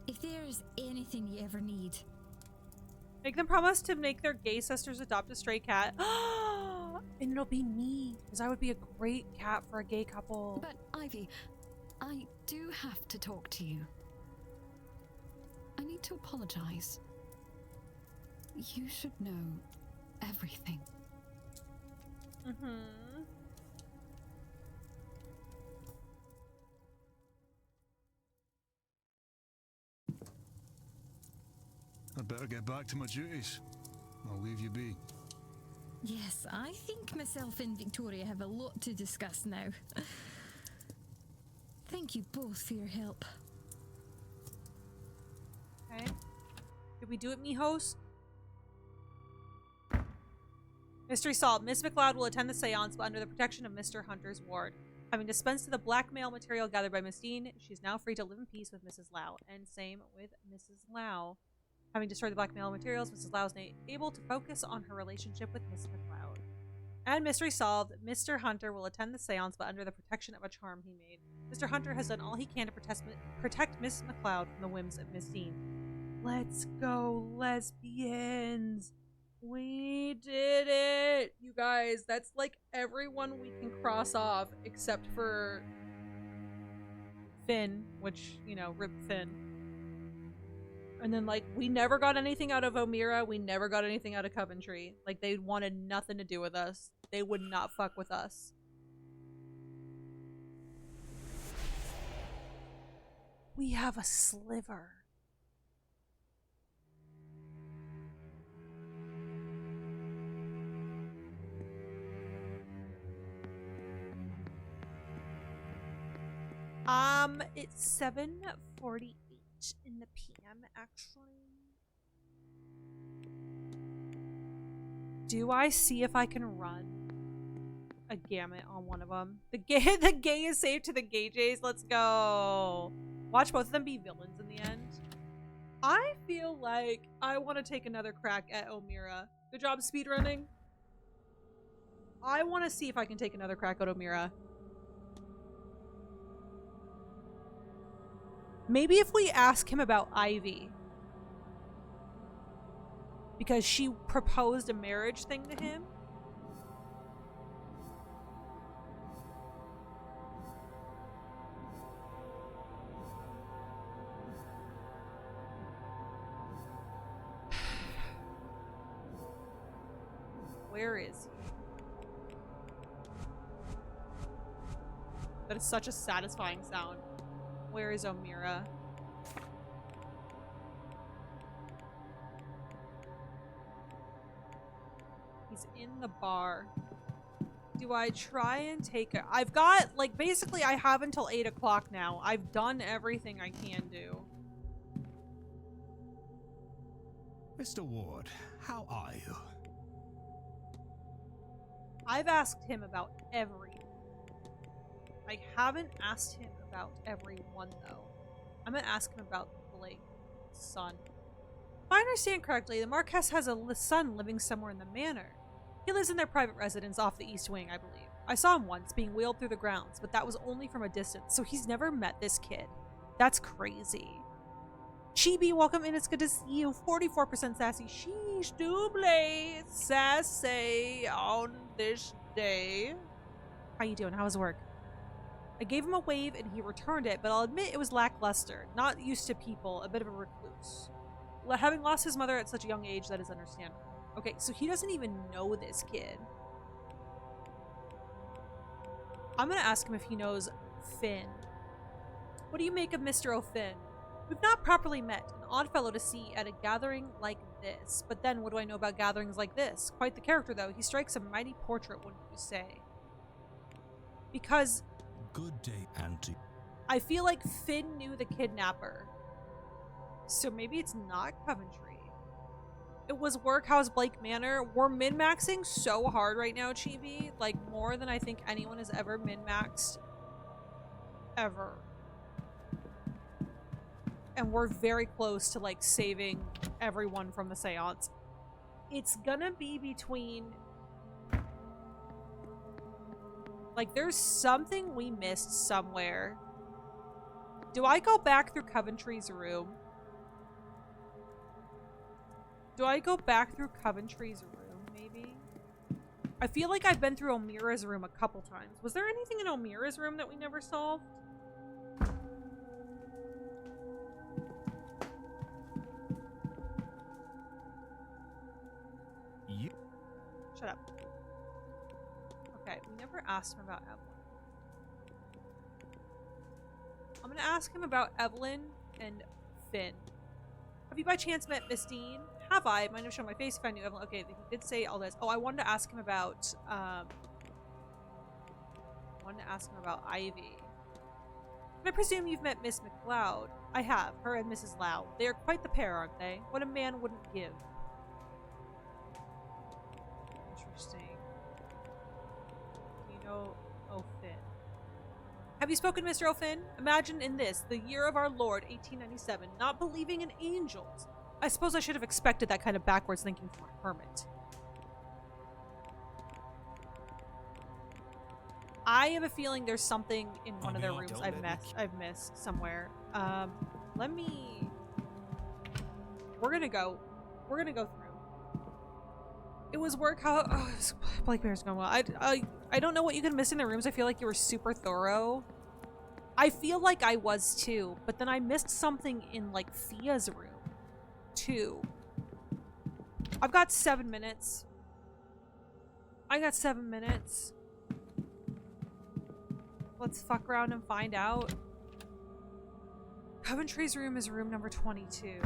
If there's anything you ever need. Make them promise to make their gay sisters adopt a stray cat. And it'll be me, because I would be a great cat for a gay couple. But, Ivy, I do have to talk to you. I need to apologize. You should know everything. I'd better get back to my duties. I'll leave you be. Yes, I think myself and Victoria have a lot to discuss now. Thank you both for your help. Okay. Did we do it, me host? Mystery solved. Miss McLeod will attend the seance, but under the protection of Mr. Hunter's ward. Having dispensed of the blackmail material gathered by Miss Dean, she's now free to live in peace with Mrs. Lau. And same with Mrs. Lau. Having destroyed the blackmail materials, Mrs. Lau is now able to focus on her relationship with Miss McLeod. And mystery solved. Mr. Hunter will attend the seance, but under the protection of a charm he made. Mr. Hunter has done all he can to protect Miss McLeod from the whims of Miss Dean. Let's go, lesbians! We did it! You guys, that's like everyone we can cross off except for Finn, which, you know, rip Finn. And then, like, we never got anything out of O'Meara. We never got anything out of Coventry. Like, they wanted nothing to do with us. They would not fuck with us. We have a sliver. It's 7:48 in the PM, actually. Do I see if I can run a gamut on one of them? The gay is saved to the gay Jays. Let's go. Watch both of them be villains in the end. I feel like I want to take another crack at O'Meara. Good job speedrunning. I want to see if I can take another crack at O'Meara. Maybe if we ask him about Ivy. Because she proposed a marriage thing to him. Where is he? That is such a satisfying sound. Where is O'Meara? He's in the bar. Do I try and take it? I've got, like, basically I have until 8 o'clock now. I've done everything I can do. Mr. Ward, how are you? I've asked him about everything. I haven't asked him about everyone, though. I'm gonna ask him about Blake's son. If I understand correctly, the Marquess has a son living somewhere in the manor. He lives in their private residence off the East Wing, I believe. I saw him once being wheeled through the grounds, but that was only from a distance, so he's never met this kid. That's crazy. Chibi, welcome in. It's good to see you. 44% sassy. Sheesh, double sassy on this day. How you doing? How's work? I gave him a wave and he returned it, but I'll admit it was lackluster. Not used to people, a bit of a recluse. Having lost his mother at such a young age, that is understandable. Okay, so he doesn't even know this kid. I'm gonna ask him if he knows Finn. What do you make of Mr. O'Finn? We've not properly met, an odd fellow to see at a gathering like this. But then, what do I know about gatherings like this? Quite the character, though. He strikes a mighty portrait, wouldn't you say? Because... Good day, Auntie. I feel like Finn knew the kidnapper. So maybe it's not Coventry. It was Workhouse Blake Manor. We're min-maxing so hard right now, Chibi. Like, more than I think anyone has ever min-maxed. Ever. And we're very close to, like, saving everyone from the seance. It's gonna be between... Like, there's something we missed somewhere. Do I go back through Coventry's room? Do I go back through Coventry's room, maybe? I feel like I've been through Omira's room a couple times. Was there anything in Omira's room that we never solved? Shut up. Okay, we never asked him about Evelyn. I'm gonna ask him about Evelyn and Finn. Have you by chance met Miss Dean? Have I? Might have shown my face if I knew Evelyn. Okay, he did say all this. Oh, I wanted to ask him about, Ivy. And I presume you've met Miss McLeod. I have. Her and Mrs. Lau. They are quite the pair, aren't they? What a man wouldn't give. Interesting. Do you know O'Finn? Have you spoken to Mr. O'Finn? Imagine in this, the year of our Lord, 1897, not believing in angels. I suppose I should have expected that kind of backwards thinking from a hermit. I have a feeling there's something in one of their rooms I've missed somewhere. Let me... We're gonna go through. It was work how... Oh, Blake Manor's going well. I don't know what you could miss in the rooms. I feel like you were super thorough. I feel like I was too, but then I missed something in, like, Fia's room. Too. I've got 7 minutes. I got 7 minutes. Let's fuck around and find out. Coventry's room is room number 22.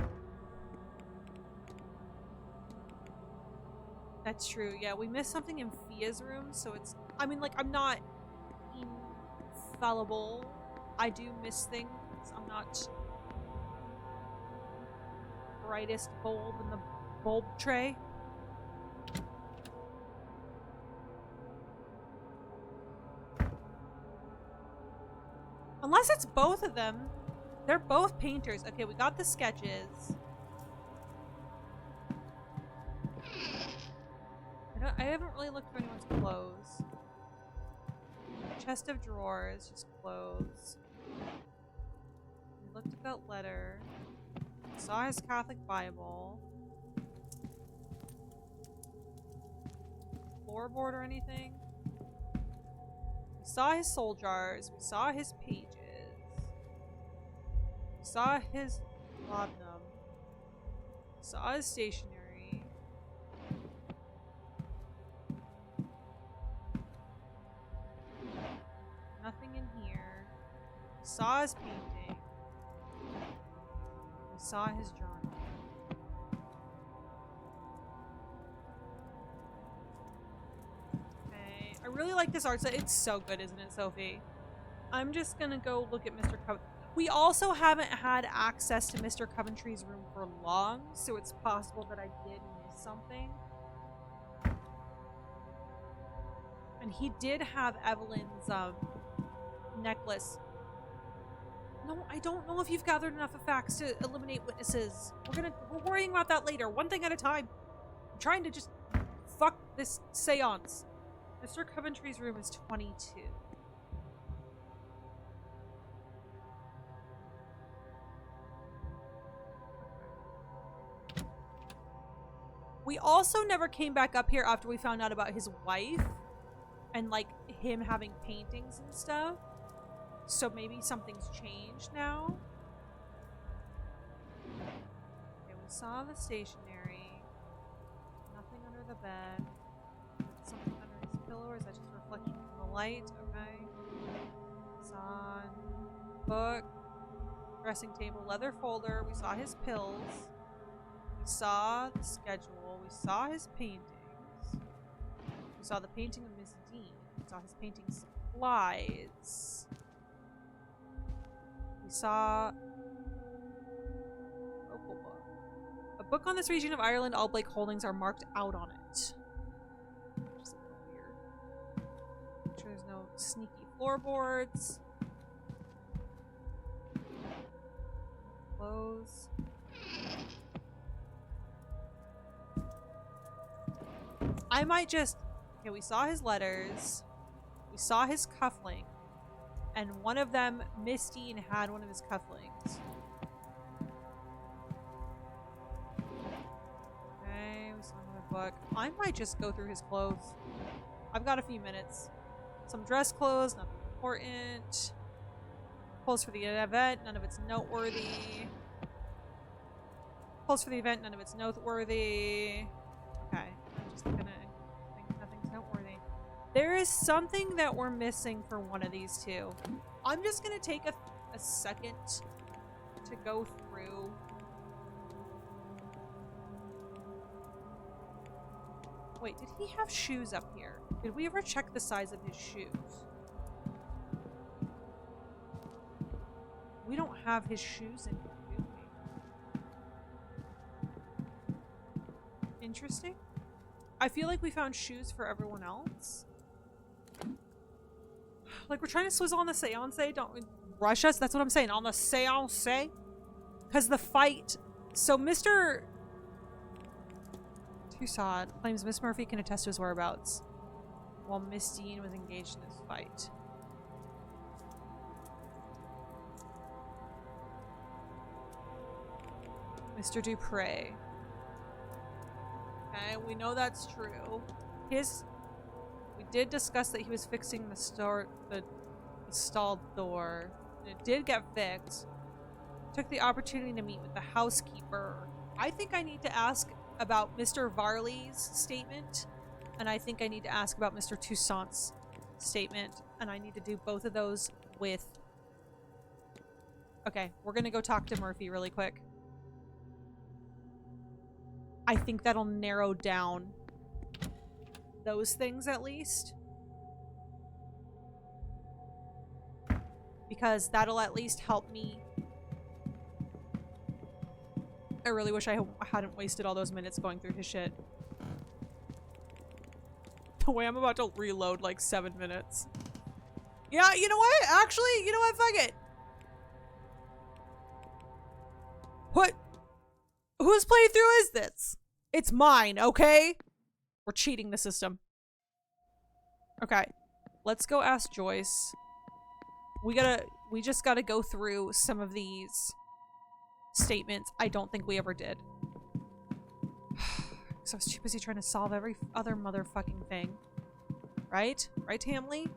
That's true. Yeah, we missed something in Fia's room, so it's... I mean, like, I'm not infallible. I do miss things. I'm not... brightest bulb in the bulb tray. Unless it's both of them. They're both painters. Okay, we got the sketches. I haven't really looked for anyone's clothes. Chest of drawers, just clothes. We looked at that letter. Saw his Catholic Bible. Floorboard or anything? We saw his soul jars. We saw his pages. We saw his laudanum. We saw his stationery. Nothing in here. We saw his painting. We saw his journal. really like this art set. It's so good, isn't it, Sophie? I'm just gonna go look at Mr. Coventry. We also haven't had access to Mr. Coventry's room for long, so it's possible that I did miss something. And he did have Evelyn's necklace. No, I don't know if you've gathered enough of facts to eliminate witnesses. We're worrying about that later, one thing at a time. I'm trying to just fuck this seance. Mr. Coventry's room is 22. We also never came back up here after we found out about his wife and like him having paintings and stuff. So maybe something's changed now. Okay, we saw the stationery. Nothing under the bed. Something under his pillow, or is that just a reflection from the light? Okay. Saw book, dressing table, leather folder. We saw his pills. We saw the schedule. We saw his paintings. We saw the painting of Miss Dean. We saw his painting supplies. We saw local book. A book on this region of Ireland. All Blake holdings are marked out on it. Which is a little weird. Make sure there's no sneaky floorboards. Clothes. I might just... Okay, we saw his letters. We saw his cufflink. And one of them, Miss Dean had one of his cufflinks. Okay, we saw another book. I might just go through his clothes. I've got a few minutes. Some dress clothes, nothing important. Clothes for the event, none of it's noteworthy. Clothes for the event, none of it's noteworthy. Okay, I'm just gonna think nothing's noteworthy. There is something that we're missing for one of these two. I'm just gonna take a second to go through. Wait, did he have shoes up here? Did we ever check the size of his shoes? We don't have his shoes in here, do we? Interesting. I feel like we found shoes for everyone else. Like, we're trying to swizzle on the seance. Don't rush us. That's what I'm saying. On the seance. Because the fight... So, Mr. Toussaint claims Miss Murphy can attest to his whereabouts while Miss Dean was engaged in this fight. Mr. Dupre. Okay, we know that's true. We did discuss that he was fixing the stalled door. And it did get fixed. Took the opportunity to meet with the housekeeper. I think I need to ask about Mr. Varley's statement. And I think I need to ask about Mr. Toussaint's statement. And I need to do both of those with... Okay, we're gonna go talk to Murphy really quick. I think that'll narrow down those things at least. Because that'll at least help me. I really wish I hadn't wasted all those minutes going through his shit. The way I'm about to reload like 7 minutes. Yeah, you know what? Actually, you know what? Fuck it. What? Whose playthrough is this? It's mine, okay? We're cheating the system. Okay. Let's go ask Joyce. We just gotta go through some of these statements. I don't think we ever did. So I was too busy trying to solve every other motherfucking thing. Right? Right, Hamley?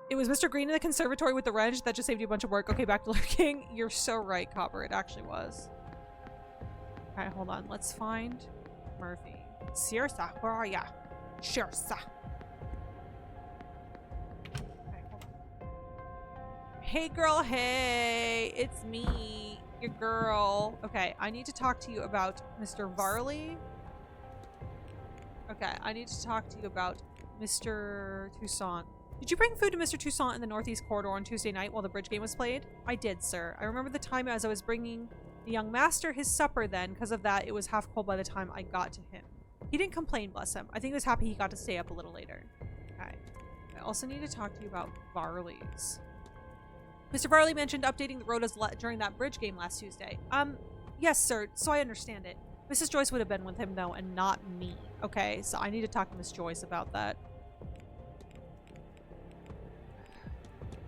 It was Mr. Green in the conservatory with the wrench that just saved you a bunch of work. Okay, back to lurking. You're so right, Copper. It actually was. Alright, hold on. Let's find Murphy. Sirsa, where are ya? Sirsa. Okay, hold on. Hey, girl. Hey. It's me. Your girl. Okay, I need to talk to you about Mr. Varley. Okay, I need to talk to you about Mr. Toussaint. Did you bring food to Mr. Toussaint in the Northeast Corridor on Tuesday night while the bridge game was played? I did, sir. I remember the time as I was bringing the young master his supper then. Because of that, it was half cold by the time I got to him. He didn't complain, bless him. I think he was happy he got to stay up a little later. Okay. I also need to talk to you about Varley's. Mr. Varley mentioned updating the rotas during that bridge game last Tuesday. Yes, sir. So I understand it. Mrs. Joyce would have been with him, though, and not me. Okay, so I need to talk to Miss Joyce about that.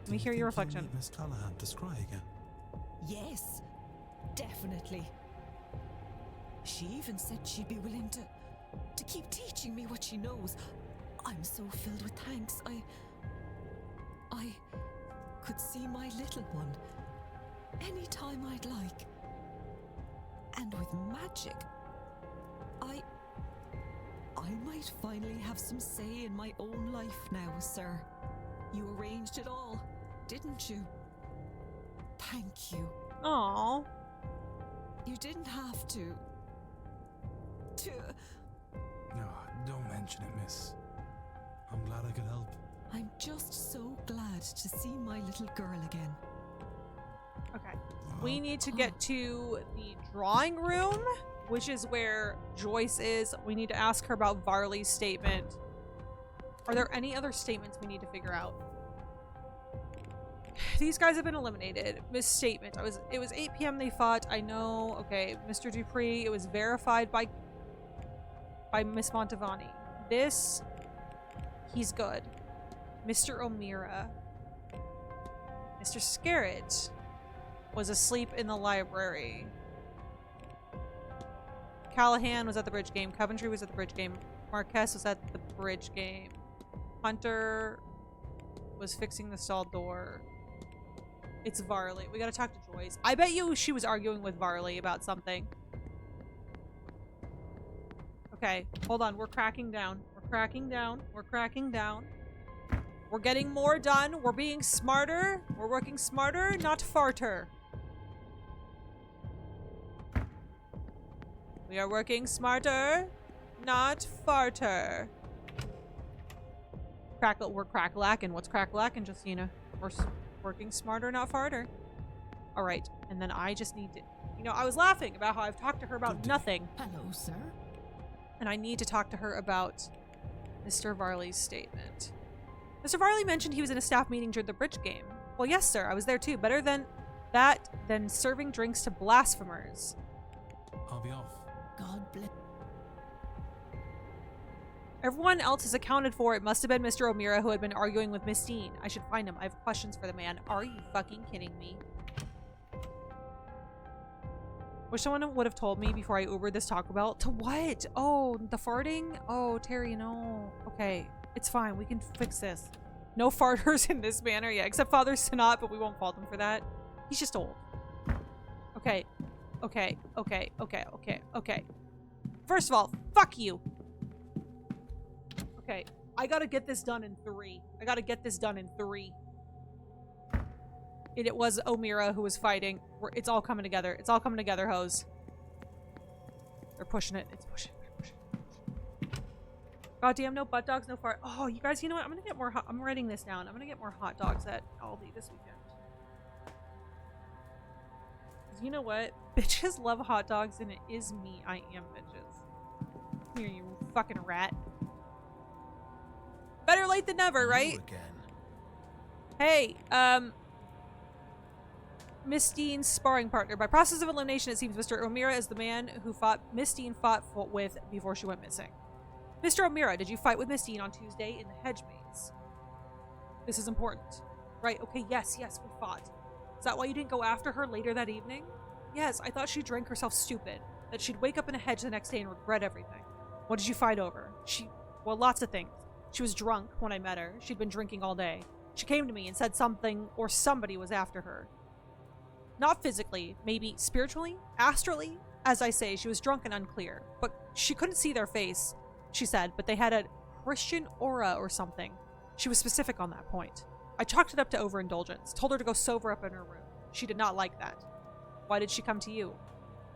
Let me hear your reflection. Miss Callahan to scry again? Yes, definitely. She even said she'd be willing to keep teaching me what she knows. I'm so filled with thanks. I could see my little one anytime I'd like. And with magic, I might finally have some say in my own life now, sir. You arranged it all, didn't you? Thank you. Aww. You didn't have to. No, don't mention it, miss. I'm glad I could help. I'm just so glad to see my little girl again. Okay. We need to get to the drawing room, which is where Joyce is. We need to ask her about Varley's statement. Are there any other statements we need to figure out? These guys have been eliminated. Misstatement. It was 8 p.m. they fought. I know. Okay. Mr. Dupree. It was verified by Miss Montavani. This, he's good. Mr. O'Meara. Mr. Scarrett was asleep in the library. Callahan was at the bridge game. Coventry was at the bridge game. Marquez was at the bridge game. Hunter was fixing the stall door. It's Varley. We gotta talk to Joyce. I bet you she was arguing with Varley about something. Okay, hold on. We're cracking down. We're cracking down. We're cracking down. We're getting more done. We're being smarter. We're working smarter, not farter. We are working smarter, not farter. We're crack-lacking. What's crack-lacking, Justina? We're working smarter, not farter. All right, and then I just need to... You know, I was laughing about how I've talked to her about nothing. Hello, sir. And I need to talk to her about Mr. Varley's statement. Mr. Varley mentioned he was in a staff meeting during the bridge game. Well, yes, sir. I was there too. Better than that than serving drinks to blasphemers. I'll be off. God bless. Everyone else is accounted for. It must have been Mr. O'Meara who had been arguing with Miss Dean. I should find him. I have questions for the man. Are you fucking kidding me? Wish someone would have told me before I Ubered this Taco Bell. To what? Oh, the farting? Oh, Terry, no. Okay, it's fine. We can fix this. No farters in this manner, yeah, except Father Sinat, but we won't fault him for that. He's just old. Okay. Okay. Okay. Okay. Okay. Okay. First of all, fuck you. Okay. I gotta get this done in 3. I gotta get this done in 3. It was O'Meara who was fighting. It's all coming together. It's all coming together, hoes. They're pushing it. It's pushing. They're pushing. Goddamn, no butt dogs, no fart. Oh, you guys, you know what? I'm gonna get more hot. I'm writing this down. I'm gonna get more hot dogs at Aldi this weekend. You know what? Bitches love hot dogs, and it is me. I am bitches. Here, you fucking rat. Better late than never, right? Hey, Miss Dean's sparring partner. By process of elimination, it seems Mr. O'Meara is the man who Miss Dean fought with before she went missing. Mr. O'Meara, did you fight with Miss Dean on Tuesday in the hedge maze? This is important. Right, okay, yes, we fought. Is that why you didn't go after her later that evening? Yes, I thought she drank herself stupid. That she'd wake up in a hedge the next day and regret everything. What did you fight over? Well, lots of things. She was drunk when I met her. She'd been drinking all day. She came to me and said something or somebody was after her. Not physically, maybe spiritually, astrally. As I say, she was drunk and unclear. But she couldn't see their face, she said, but they had a Christian aura or something. She was specific on that point. I chalked it up to overindulgence, told her to go sober up in her room. She did not like that. Why did she come to you?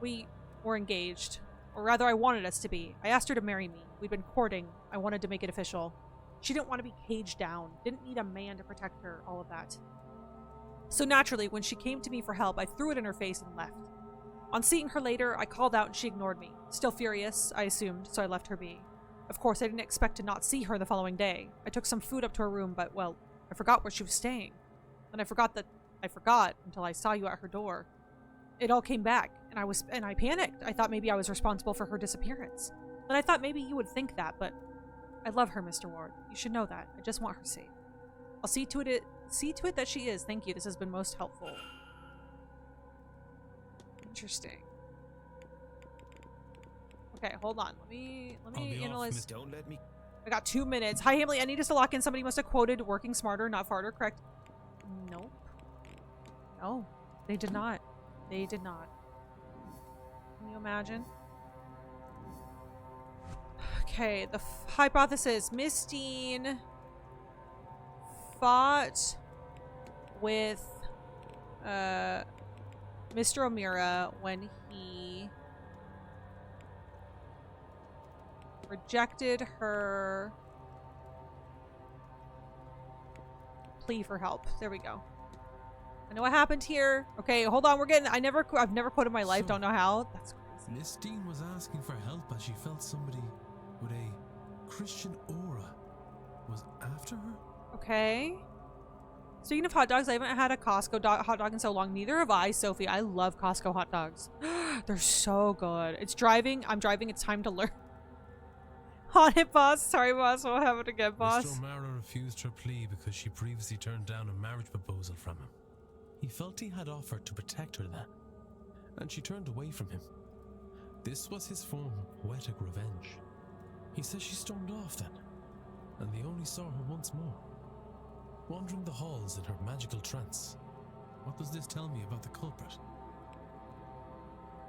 We were engaged. Or rather, I wanted us to be. I asked her to marry me. We'd been courting. I wanted to make it official. She didn't want to be caged down. Didn't need a man to protect her, all of that. So naturally, when she came to me for help, I threw it in her face and left. On seeing her later, I called out and she ignored me. Still furious, I assumed, so I left her be. Of course, I didn't expect to not see her the following day. I took some food up to her room, but, well, I forgot where she was staying. And I forgot until I saw you at her door. It all came back, and I panicked. I thought maybe I was responsible for her disappearance. But I thought maybe you would think that, but I love her, Mr. Ward. You should know that. I just want her safe. I'll see to it that she is. Thank you. This has been most helpful. Interesting. Okay, hold on. Let me analyze. Don't let me. I got 2 minutes. Hi, Hamley. I need us to lock in. Somebody must have quoted working smarter, not farther. Correct? Nope. No, they did not. They did not. Can you imagine? Okay, the hypothesis. Miss Dean fought with Mr. O'Meara when he rejected her plea for help. There we go. I know what happened here. Okay, hold on. I've never quoted my life. Don't know how. That's crazy. Miss Dean was asking for help as she felt somebody with a Christian aura was after her. Okay. Speaking of hot dogs, I haven't had a Costco hot dog in so long. Neither have I, Sophie. I love Costco hot dogs. They're so good. I'm driving. It's time to learn. On it, boss. Sorry, boss. What happened again, boss? Mr. O'Mara refused her plea because she previously turned down a marriage proposal from him. He felt he had offered to protect her then, and she turned away from him. This was his form of poetic revenge. He says she stormed off then, and they only saw her once more, wandering the halls in her magical trance. What does this tell me about the culprit?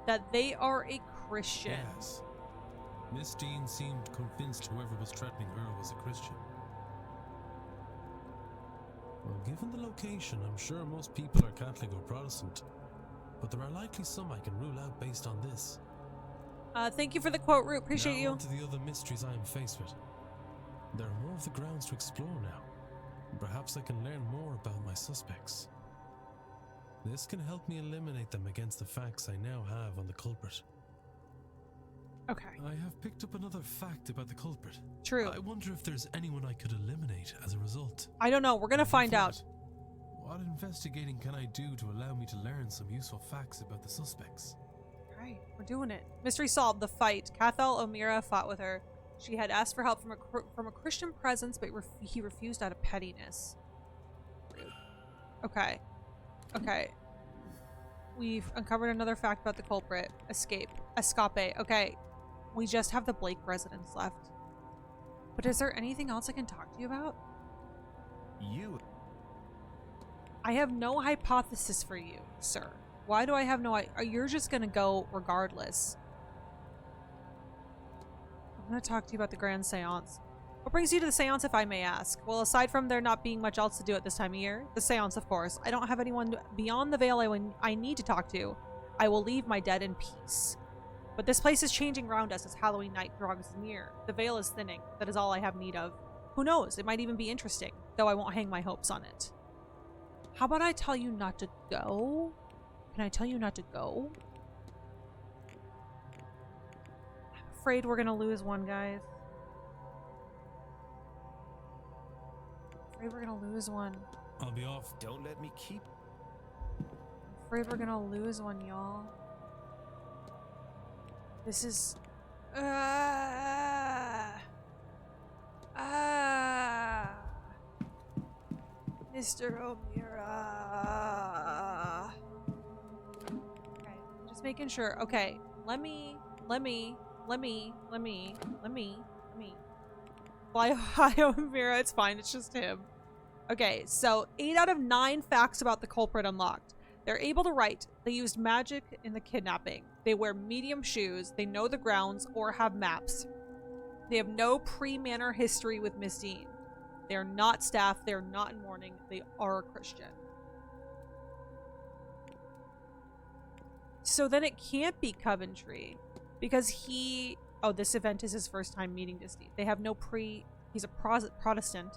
That they are a Christian. Yes. Miss Dean seemed convinced whoever was threatening her was a Christian. Well, given the location, I'm sure most people are Catholic or Protestant, but there are likely some I can rule out based on this. Thank you for the quote, Root. Appreciate now you. On to the other mysteries I am faced with. There are more of the grounds to explore now. Perhaps I can learn more about my suspects. This can help me eliminate them against the facts I now have on the culprit. Okay. I have picked up another fact about the culprit. True. I wonder if there's anyone I could eliminate as a result. I don't know. We're gonna find out. What investigating can I do to allow me to learn some useful facts about the suspects? Right, we're doing it. Mystery solved. The fight. Cathal O'Meara fought with her. She had asked for help from a Christian presence, but he refused out of pettiness. Okay. Okay. We've uncovered another fact about the culprit. Escape. Okay. We just have the Blake residence left. But is there anything else I can talk to you about? I have no hypothesis for you, sir. Why do I have no... You're just gonna go regardless. I'm gonna talk to you about the Grand Seance. What brings you to the Seance, if I may ask? Well, aside from there not being much else to do at this time of year, the Seance, of course. I don't have anyone beyond the veil I need to talk to. I will leave my dead in peace. But this place is changing around us as Halloween night draws near. The veil is thinning. That is all I have need of. Who knows? It might even be interesting, though I won't hang my hopes on it. How about I tell you not to go? Can I tell you not to go? I'm afraid we're gonna lose one, guys. I'm afraid we're gonna lose one. I'll be off. Don't let me keep... I'm afraid we're gonna lose one, y'all. This is... Mr. O'Meara. Okay, just making sure. Okay, let me fly high O'Meara. It's fine, it's just him. Okay, so 8 out of 9 facts about the culprit unlocked. They're able to write. They used magic in the kidnapping. They wear medium shoes. They know the grounds or have maps. They have no pre-manor history with Miss Dean. They are not staff. They are not in mourning. They are Christian. So then it can't be Coventry. Because he... Oh, this event is his first time meeting Disney. They have no He's a Protestant.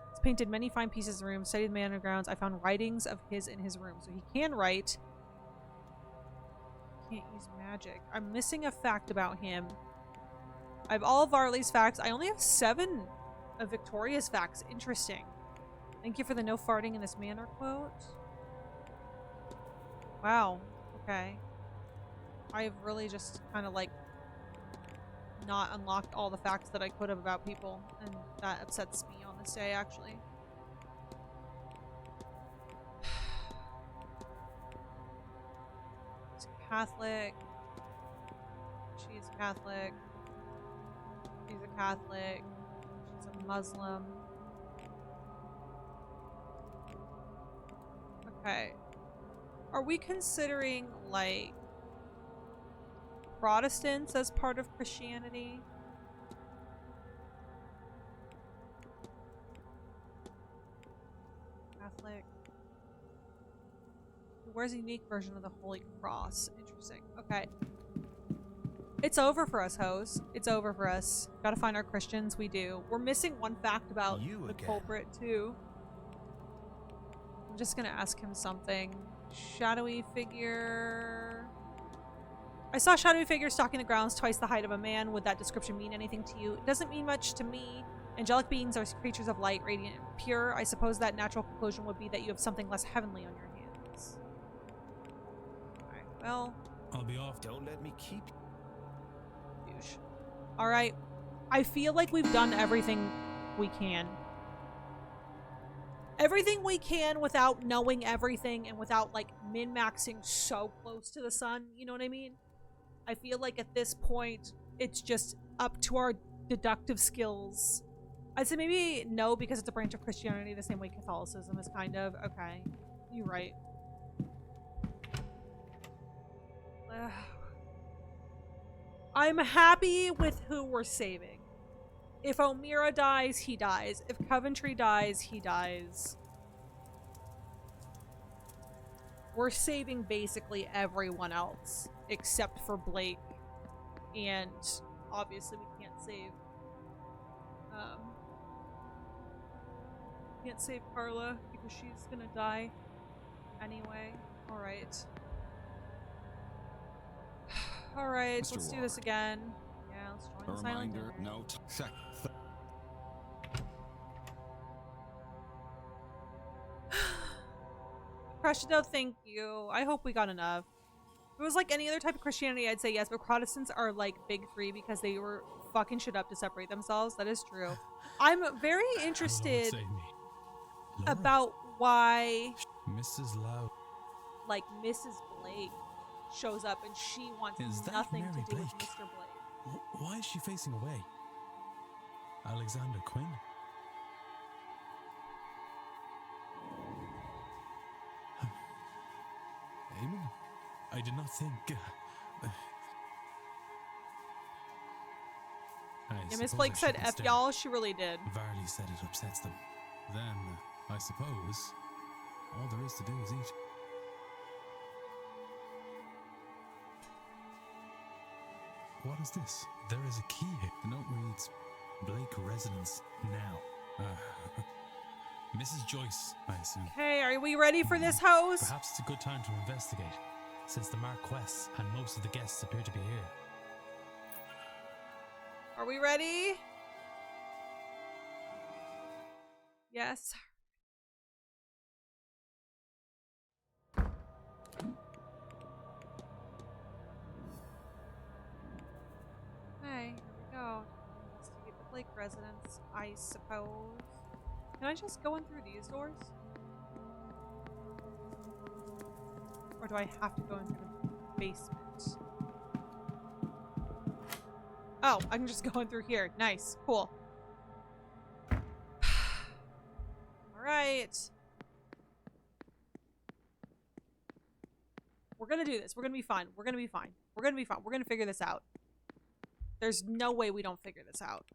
He's painted many fine pieces in rooms, studied the manor grounds. I found writings of his in his room. So he can write. Can't use magic. I'm missing a fact about him. I have all of Varley's facts. I only have 7 of Victoria's facts. Interesting. Thank you for the no farting in this manor quote. Wow. Okay. I've really just kind of like not unlocked all the facts that I could have about people, and that upsets me on this day, actually. He's Catholic. She's Catholic. He's a Catholic. She's a Muslim. Okay. Are we considering, like, Protestants as part of Christianity? Catholic. He wears a unique version of the Holy Cross. Interesting. Okay. It's over for us, hoes. It's over for us. Gotta find our Christians. We do. We're missing one fact about the culprit, too. I'm just gonna ask him something. Shadowy figure... I saw a shadowy figure stalking the grounds twice the height of a man. Would that description mean anything to you? It doesn't mean much to me. Angelic beings are creatures of light, radiant and pure. I suppose that natural conclusion would be that you have something less heavenly on your hands. Alright, well... I'll be off. Don't let me keep... Douche. Alright. I feel like we've done everything we can. Everything we can without knowing everything and without, like, min-maxing so close to the sun. You know what I mean? I feel like at this point, it's just up to our deductive skills. I'd say maybe no, because it's a branch of Christianity the same way Catholicism is kind of. Okay. You're right. I'm happy with who we're saving. If O'Meara dies, he dies. If Coventry dies, he dies. We're saving basically everyone else except for Blake, and obviously we can't save Carla because she's gonna die anyway. All right. All right, Mr. let's do Ward. this again. Yeah, let's join A the silent reminder, dinner. note, Crushed out, thank you. I hope we got enough. If it was like any other type of Christianity, I'd say yes, but Protestants are like big 3 because they were fucking shit up to separate themselves. That is true. I'm very interested about why Mrs. Loud. like Mrs. Blake shows up and she wants Is that nothing Mary to do with Blake? Mr. Blake. Why is she facing away? Alexander Quinn? Eamon? I did not think... Yeah, Miss Blake said F y'all, she really did. Varley said it upsets them. Then, I suppose, all there is to do is eat. What is this? There is a key here. The note reads, Blake residence now. Mrs. Joyce, I assume. Hey, are we ready for this house? Perhaps it's a good time to investigate, since the Marquess and most of the guests appear to be here. Are we ready? Yes. Okay, here we go. Investigate the Blake residence, I suppose. Can I just go in through these doors? Or do I have to go in through the basement? Oh, I can just go in through here. Nice. Cool. Alright. We're gonna do this. We're gonna be fine. We're gonna be fine. We're gonna be fine. We're gonna figure this out. There's no way we don't figure this out.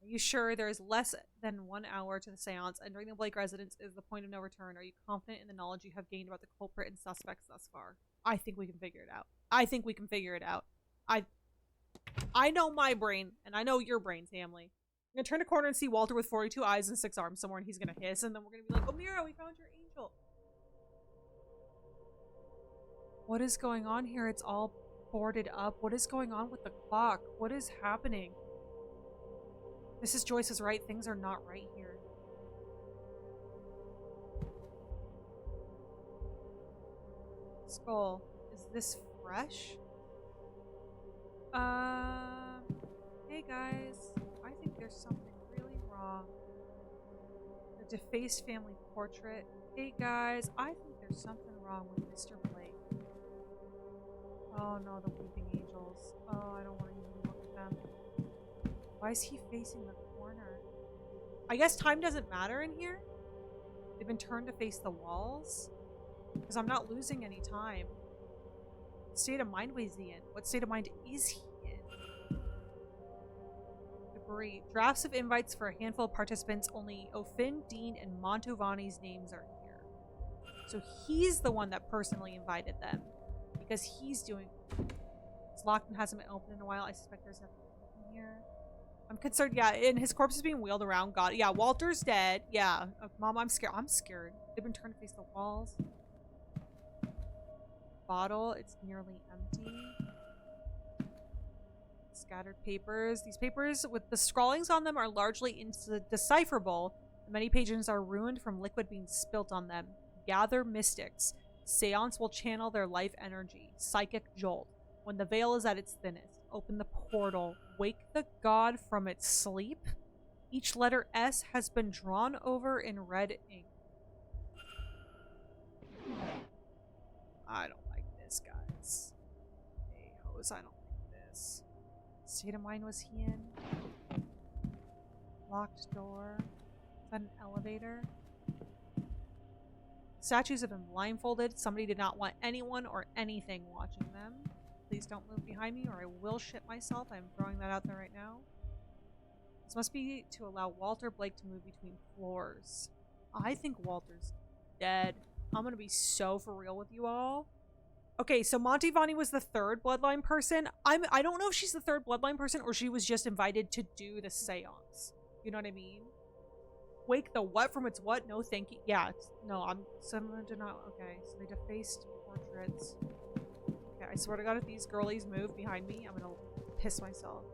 Are you sure there is less than 1 hour to the seance? Entering the Blake residence is the point of no return. Are you confident in the knowledge you have gained about the culprit and suspects thus far? I think we can figure it out. I think we can figure it out. I know my brain, and I know your brain, family. I'm gonna turn a corner and see Walter with 42 eyes and 6 arms somewhere, and he's gonna hiss, and then we're gonna be like, "Oh, Mira, we found your angel." What is going on here? It's all boarded up. What is going on with the clock? What is happening? Mrs. Joyce is right. Things are not right here. Skull. Is this fresh? Hey guys. I think there's something really wrong. The defaced family portrait. Hey guys. I think there's something wrong with Mr. Blake. Oh no, the weeping angels. Oh, I don't want to even look at them. Why is he facing the corner? I guess time doesn't matter in here? They've been turned to face the walls? Because I'm not losing any time. What state of mind was he in? What state of mind is he in? Debris. Drafts of invites for a handful of participants. Only O'Finn, Dean, and Mantovani's names are here. So he's the one that personally invited them. Because he's doing... It's locked and hasn't been opened in a while. I suspect there's nothing in here. I'm concerned, yeah, and his corpse is being wheeled around. God, yeah, Walter's dead. Yeah, Mom, I'm scared. I'm scared. They've been turned to face the walls. Bottle, it's nearly empty. Scattered papers. These papers with the scrawlings on them are largely indecipherable. Many pages are ruined from liquid being spilt on them. Gather mystics. Seance will channel their life energy. Psychic jolt. When the veil is at its thinnest. Open the portal. Wake the god from its sleep. Each letter S has been drawn over in red ink. I don't like this, guys. Hey, hoes, I don't like this. State of mind was he in? Locked door. Is that an elevator? Statues have been blindfolded. Somebody did not want anyone or anything watching them. Please don't move behind me or I will shit myself. I'm throwing that out there right now. This must be to allow Walter Blake to move between floors. I think Walter's dead. I'm gonna be so for real with you all. Okay, so Mantovani was the third bloodline person. I don't know if she's the third bloodline person or she was just invited to do the seance. You know what I mean? Wake the what from its what? No, thank you. Yeah, no, I'm someone did not. Okay, so they defaced portraits. Okay, I swear to God, if these girlies move behind me, I'm gonna piss myself.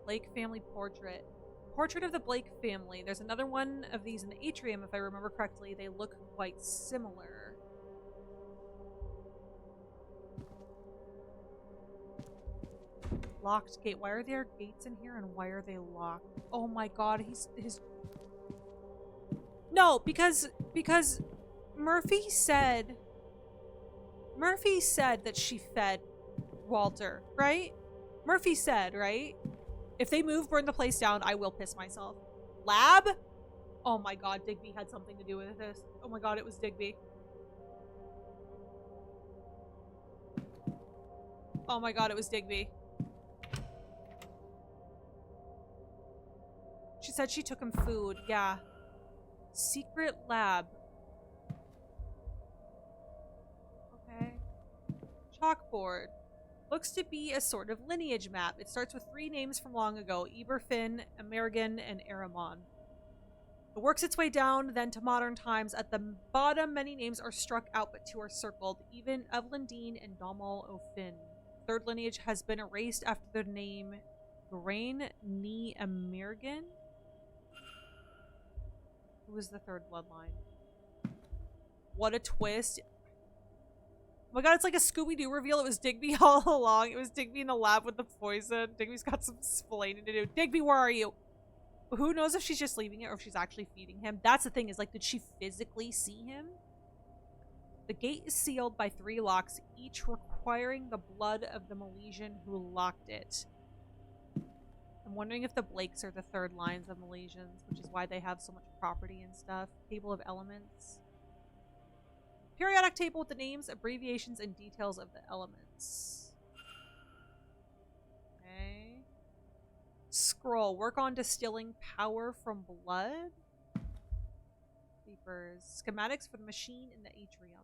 Blake family portrait. Portrait of the Blake family. There's another one of these in the atrium, if I remember correctly. They look quite similar. Locked gate. Why are there gates in here and why are they locked? Oh my god, his... No, because Murphy said that she fed Walter, right? Murphy said, right? If they move, burn the place down, I will piss myself. Lab? Oh my god, Digby had something to do with this. Oh my god, it was Digby. Oh my god, it was Digby. She said she took him food. Yeah. Secret lab. Okay. Chalkboard. Looks to be a sort of lineage map. It starts with 3 names from long ago. Eberfin, Amerigan, and Aramon. It works its way down then to modern times. At the bottom, many names are struck out but 2 are circled. Even Evelyn Dean and Domal O'Finn. Third lineage has been erased after the name Grain Ni Amerigan. Who is the third bloodline? What a twist. Oh my god, it's like a Scooby-Doo reveal. It was Digby all along. It was Digby in the lab with the poison. Digby's got some explaining to do. Digby, where are you? Who knows if she's just leaving it or if she's actually feeding him? That's the thing, is like, did she physically see him? The gate is sealed by 3 locks, each requiring the blood of the Milesian who locked it. I'm wondering if the Blakes are the third lines of Milesians, which is why they have so much property and stuff. Table of elements. Periodic table with the names, abbreviations, and details of the elements. Okay. scroll. Work on distilling power from blood. Papers. Schematics for the machine in the atrium.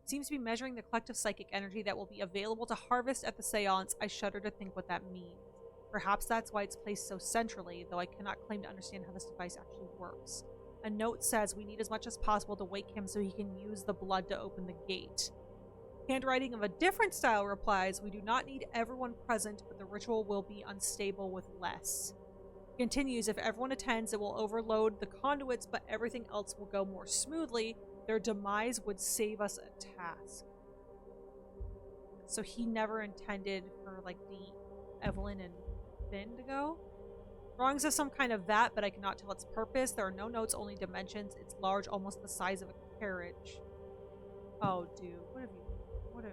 Seems to be measuring the collective psychic energy that will be available to harvest at the seance. I shudder to think what that means. Perhaps that's why it's placed so centrally, though I cannot claim to understand how this device actually works. A note says we need as much as possible to wake him so he can use the blood to open the gate. Handwriting of a different style replies, we do not need everyone present, but the ritual will be unstable with less. Continues, if everyone attends, it will overload the conduits, but everything else will go more smoothly. Their demise would save us a task. So he never intended for, like, the Evelyn and Finn to go? Drawings of some kind of vat, but I cannot tell its purpose. There are no notes, only dimensions. It's large, almost the size of a carriage. Oh, dude. What have you... What a...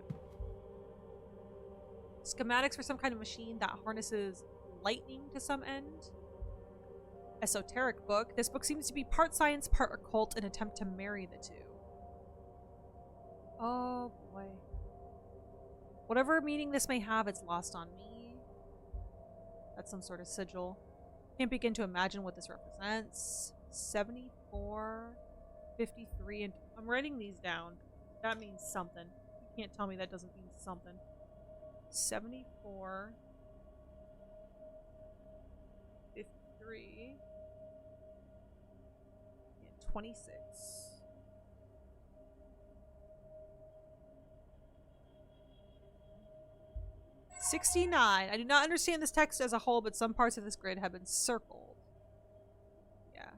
Schematics for some kind of machine that harnesses lightning to some end. Esoteric book. This book seems to be part science, part occult, an attempt to marry the two. Oh, boy. Whatever meaning this may have, it's lost on me. That's some sort of sigil. Can't begin to imagine what this represents. 74, 53, and I'm writing these down. That means something. You can't tell me that doesn't mean something. 74, 53, and 26. 69. I do not understand this text as a whole, but some parts of this grid have been circled. Yeah.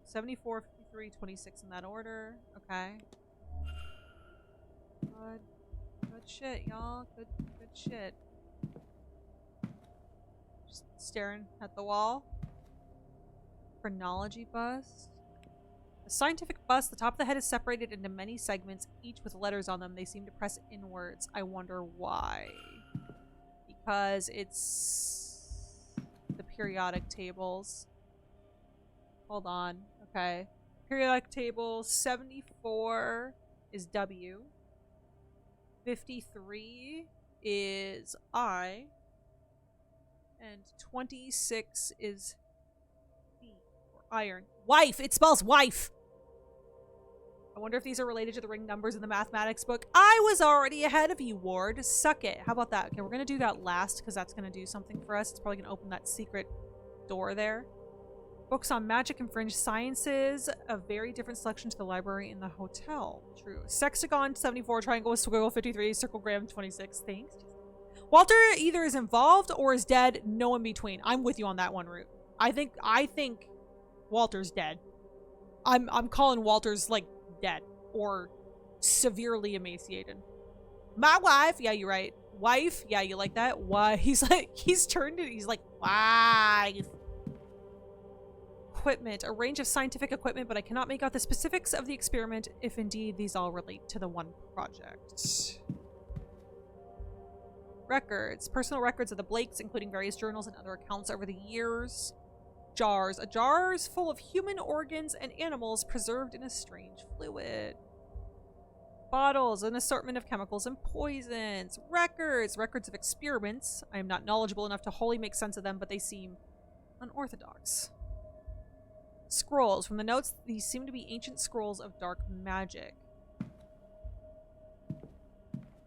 74, 53, 26 in that order. Okay. Good shit, y'all. Good shit. Just staring at the wall. Chronology bust. A scientific bust. The top of the head is separated into many segments, each with letters on them. They seem to press inwards. I wonder why. Because it's the periodic tables. Hold on. Okay. Periodic table 74 is W. 53 is I. And 26 is B. Or iron. Wife! It spells wife! I wonder if these are related to the ring numbers in the mathematics book. I was already ahead of you, Ward. Suck it. How about that? Okay, we're going to do that last because that's going to do something for us. It's probably going to open that secret door there. Books on magic and fringe sciences. A very different selection to the library in the hotel. True. Sextagon 74, triangle with squiggle 53, circlegram 26. Thanks. Walter either is involved or is dead. No in between. I'm with you on that one, Root. I think Walter's dead. I'm calling Walter's like dead or severely emaciated. My wife, yeah, you're right. Wife, yeah, you like that? Why? He's like wife. Equipment, a range of scientific equipment, but I cannot make out the specifics of the experiment, if indeed these all relate to the one project. Records, personal records of the Blakes, including various journals and other accounts over the years. Jars, a jars full of human organs and animals preserved in a strange fluid. Bottles, an assortment of chemicals and poisons. Records of experiments. I am not knowledgeable enough to wholly make sense of them, but they seem unorthodox. Scrolls. From the notes, these seem to be ancient scrolls of dark magic.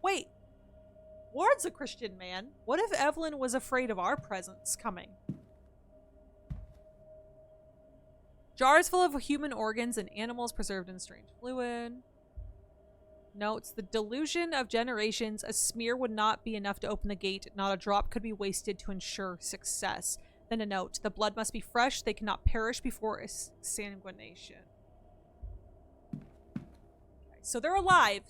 Wait. Ward's a Christian man. What if Evelyn was afraid of our presence coming? Jars full of human organs and animals preserved in strange fluid. Notes, the delusion of generations. A smear would not be enough to open the gate. Not a drop could be wasted to ensure success. Then a note, the blood must be fresh. They cannot perish before exsanguination. Okay, so they're alive.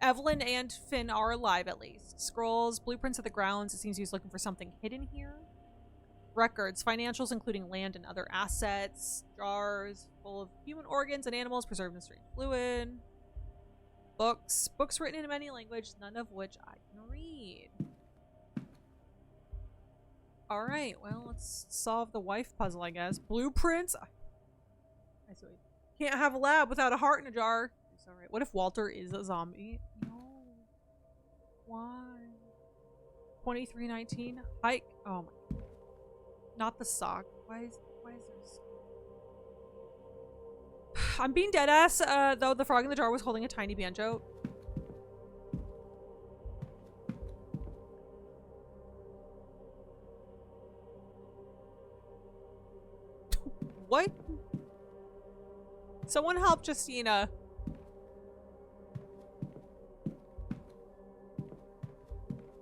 Evelyn and Finn are alive at least. Scrolls, blueprints of the grounds. It seems he's looking for something hidden here. Records, financials including land and other assets. Jars full of human organs and animals preserved in strange fluid. Books written in many languages, none of which I can read. Alright, well, let's solve the wife puzzle, I guess. Blueprints? I see. Can't have a lab without a heart in a jar. It's alright. What if Walter is a zombie? No. Why? 2319. Hike. Oh my. Not the sock. Why is there a sock? I'm being dead ass, though the frog in the jar was holding a tiny banjo. What? Someone help Justina.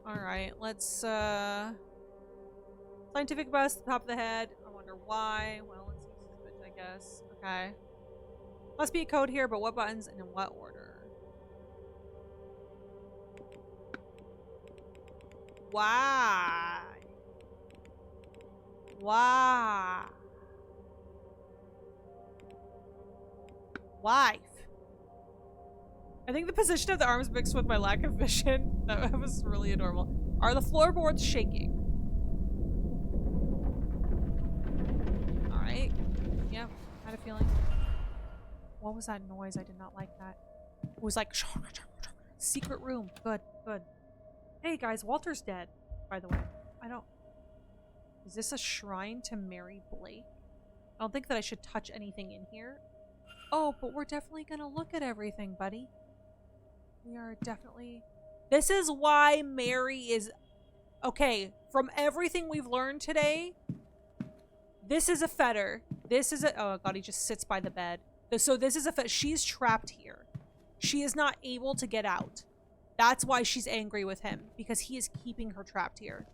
Alright, let's, scientific bus, top of the head. I wonder why. Well, let's use this bitch, I guess. Okay. Must be a code here, but what buttons and in what order? Why? Why? Wife. I think the position of the arms mixed with my lack of vision. That was really adorable. Are the floorboards shaking? Alright. Yep. Had a feeling. What was that noise? I did not like that. It was like secret room. Good, good. Hey guys, Walter's dead, by the way. I don't... Is this a shrine to Mary Blake? I don't think that I should touch anything in here. Oh, but we're definitely gonna look at everything, buddy. We are definitely... This is why Mary is... Okay, from everything we've learned today, this is a fetter. This is a... Oh god, he just sits by the bed. So this is a fetter. She's trapped here. She is not able to get out. That's why she's angry with him, because he is keeping her trapped here.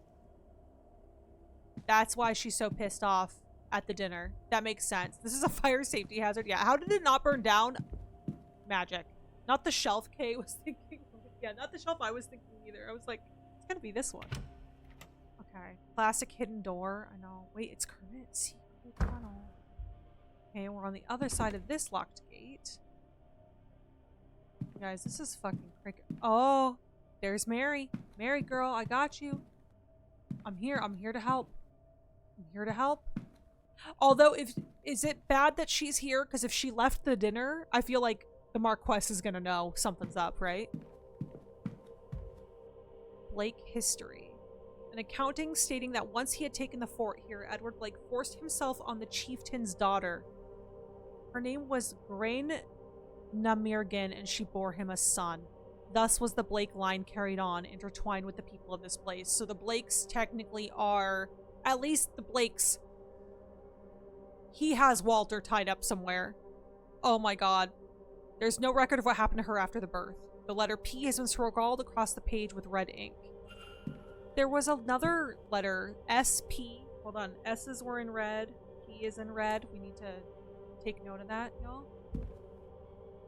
That's why she's so pissed off at the dinner. That makes sense. This is a fire safety hazard. Yeah, how did it not burn down? Magic. Not the shelf Kay was thinking. Yeah, not the shelf I was thinking either. I was like, it's gonna be this one. Okay. Classic hidden door. I know. Wait, it's Kermit's secret tunnel. Okay, we're on the other side of this locked gate. Guys, this is fucking cricket. Oh, there's Mary. Mary girl, I got you. I'm here. I'm here to help. I'm here to help. Although, is it bad that she's here? Because if she left the dinner, I feel like the Marquess is gonna know something's up, right? Blake history. An accounting stating that once he had taken the fort here, Edward Blake forced himself on the chieftain's daughter. Her name was Grain Namirgan, and she bore him a son. Thus was the Blake line carried on, intertwined with the people of this place. So the Blakes technically are, at least the Blakes, he has Walter tied up somewhere. Oh my god. There's no record of what happened to her after the birth. The letter P has been scrawled across the page with red ink. There was another letter, SP. Hold on, S's were in red, P is in red. We need to take note of that, y'all.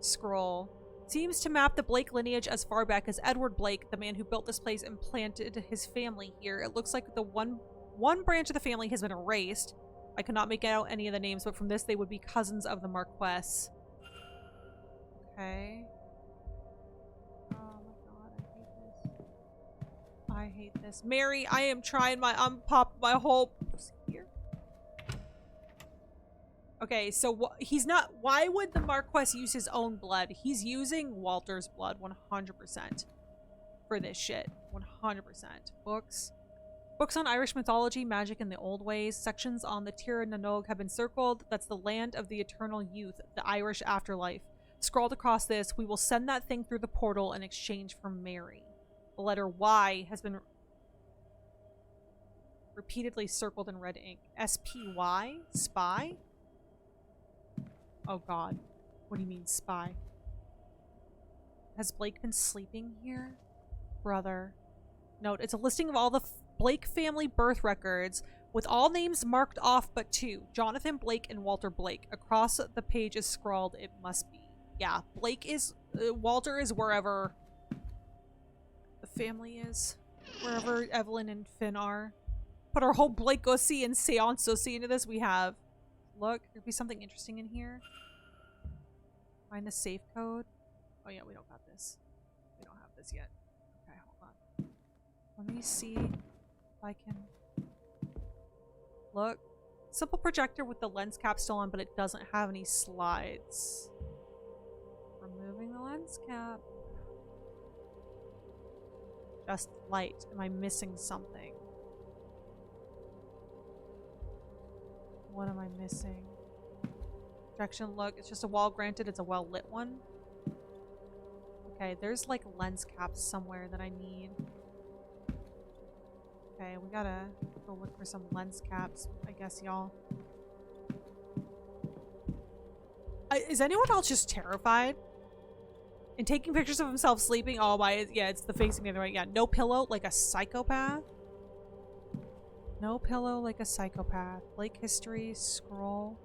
Scroll. Seems to map the Blake lineage as far back as Edward Blake, the man who built this place and planted his family here. It looks like the one branch of the family has been erased. I could not make out any of the names, but from this they would be cousins of the Marquess. Okay. Oh my god, I hate this. I hate this. Mary, I am trying my unpop my whole here. Okay, so he's not... Why would the Marquess use his own blood? He's using Walter's blood 100% for this shit. 100%. Books. Books on Irish mythology, magic, and the old ways. Sections on the Tír na nÓg have been circled. That's the land of the eternal youth, the Irish afterlife. Scrawled across this, we will send that thing through the portal in exchange for Mary. The letter Y has been repeatedly circled in red ink. SPY? Spy? Oh god. What do you mean, spy? Has Blake been sleeping here? Brother. Note, it's a listing of all the Blake family birth records with all names marked off but two. Jonathan Blake and Walter Blake. Across the page is scrawled, it must be. Yeah, Blake is... Walter is wherever the family is. Wherever Evelyn and Finn are. Put our whole Blake Gussie and Séance Gussie into this. We have... Look, there'd be something interesting in here. Find the safe code. Oh yeah, we don't got this. We don't have this yet. Okay, hold on. Let me see if I can... Look. Simple projector with the lens cap still on, but it doesn't have any slides. Removing the lens cap. Just light. Am I missing something? What am I missing? Projection, look. It's just a wall. Granted, it's a well-lit one. Okay, there's like lens caps somewhere that I need. Okay, we gotta go look for some lens caps, I guess, y'all. Is anyone else just terrified? And taking pictures of himself sleeping? Oh, yeah, it's the facing the other way. Yeah, no pillow like a psychopath. No pillow like a psychopath. Blake history, scroll.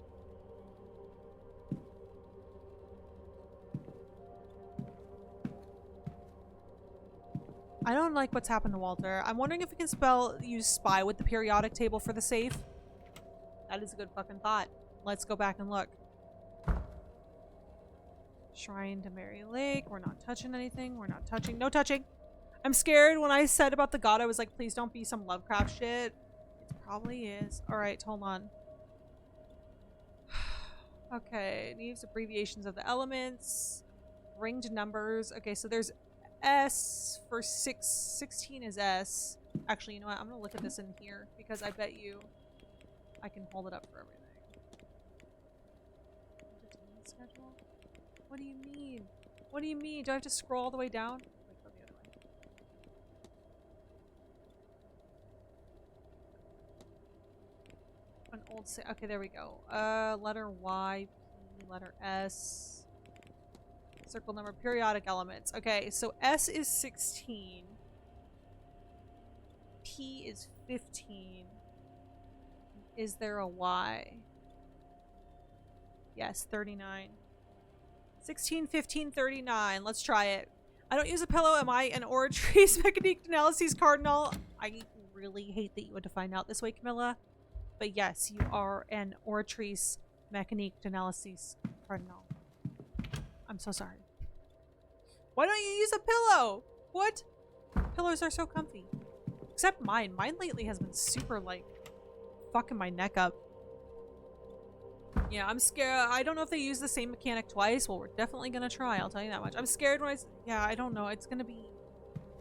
I don't like what's happened to Walter. I'm wondering if we can use spy with the periodic table for the safe. That is a good fucking thought. Let's go back and look. Shrine to Mary Lake. We're not touching anything. We're not touching. No touching. I'm scared. When I said about the god, I was like, please don't be some Lovecraft shit. It probably is. Alright, hold on. Okay, it needs abbreviations of the elements. Ringed numbers. Okay, so there's S for 16 is S. Actually, you know what? I'm gonna look at this in here because I bet you I can hold it up for everything. Entertainment schedule? What do you mean? What do you mean? Do I have to scroll all the way down? Wait, go the other way. An old okay, there we go. Letter Y, P, letter S. Circle number, periodic elements. Okay, so S is 16. P is 15. Is there a Y? Yes, 39. 16, 15, 39. Let's try it. I don't use a pillow. Am I an Oratrice Mechanique Analyses Cardinal? I really hate that you had to find out this way, Camilla. But yes, you are an Oratrice Mechanique Analyses Cardinal. I'm so sorry. Why don't you use a pillow? What? Pillows are so comfy. Except mine. Mine lately has been super, like, fucking my neck up. Yeah, I'm scared. I don't know if they use the same mechanic twice. Well, we're definitely gonna try. I'll tell you that much. I'm scared when yeah, I don't know. It's gonna be...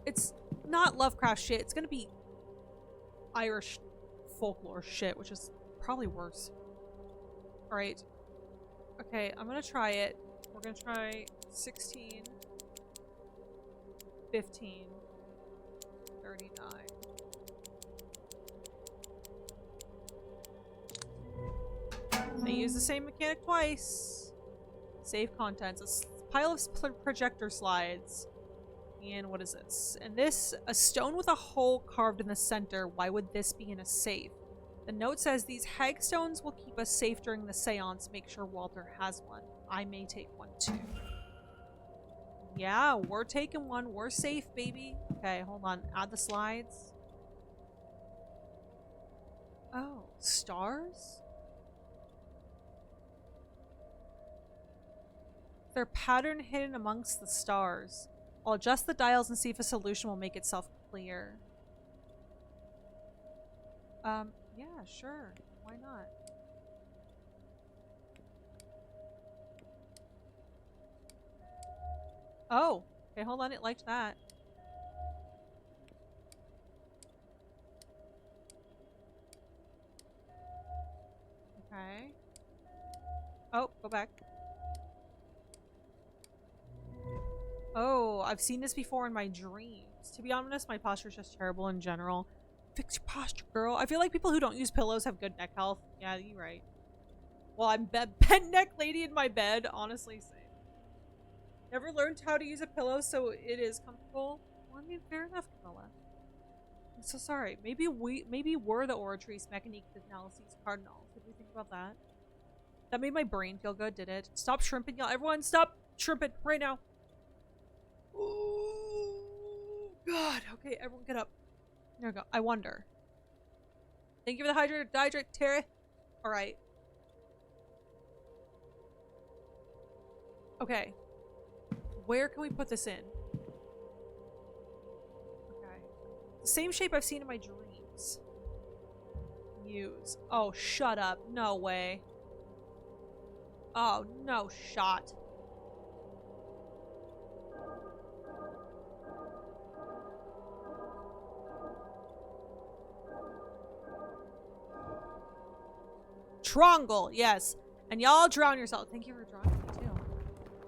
It's not Lovecraft shit. It's gonna be Irish folklore shit, which is probably worse. Alright. Okay, I'm gonna try it. We're gonna try 16, 15, 39. They use the same mechanic twice. Save contents. A pile of projector slides. And what is this? And this, a stone with a hole carved in the center. Why would this be in a safe? The note says these hagstones will keep us safe during the seance. Make sure Walter has one. I may take one too. Yeah, we're taking one. We're safe, baby. Okay, hold on. Add the slides. Oh, stars? Their pattern hidden amongst the stars. I'll adjust the dials and see if a solution will make itself clear. Yeah, sure. Why not? Oh, okay, hold on. It liked that. Okay. Oh, go back. Oh, I've seen this before in my dreams. To be honest, my posture is just terrible in general. Fix your posture, girl. I feel like people who don't use pillows have good neck health. Yeah, you're right. Well, I'm bent neck lady in my bed. Honestly, same. Never learned how to use a pillow, so it is comfortable. Well, I mean, fair enough, Camilla. I'm so sorry. Maybe we're the Oratrice Mechanique Analyses Cardinal. Did we think about that? That made my brain feel good, did it? Stop shrimping, y'all. Everyone, stop shrimping right now. Oh, God. Okay, everyone get up. There we go. I wonder. Thank you for the hydrate, Terry. Alright. Okay. Where can we put this in? Okay. The same shape I've seen in my dreams. Use. Oh, shut up. No way. Oh, no shot. Trongle, yes. And y'all drown yourself. Thank you for drowning me too.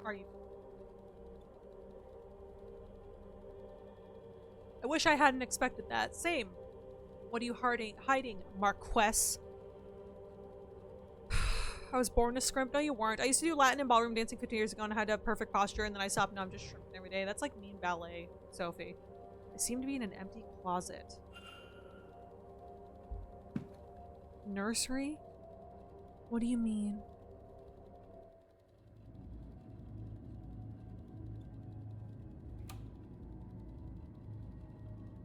Are you? I wish I hadn't expected that. Same. What are you hiding, Marquess? I was born to scrimp. No, you weren't. I used to do Latin and ballroom dancing 15 years ago and I had to have perfect posture and then I stopped. Now I'm just shrimping every day. That's like me in ballet, Sophie. I seem to be in an empty closet. Nursery? What do you mean?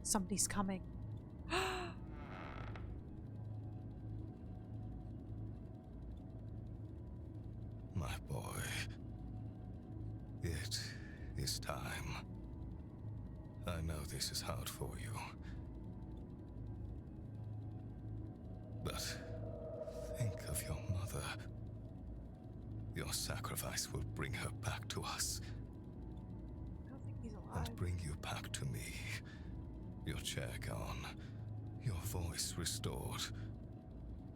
Somebody's coming. My boy, it is time. I know this is hard for you. But think of your mother. Your sacrifice will bring her back to us. I don't think he's alive. And bring you back to me. Your chair gone. Your voice restored.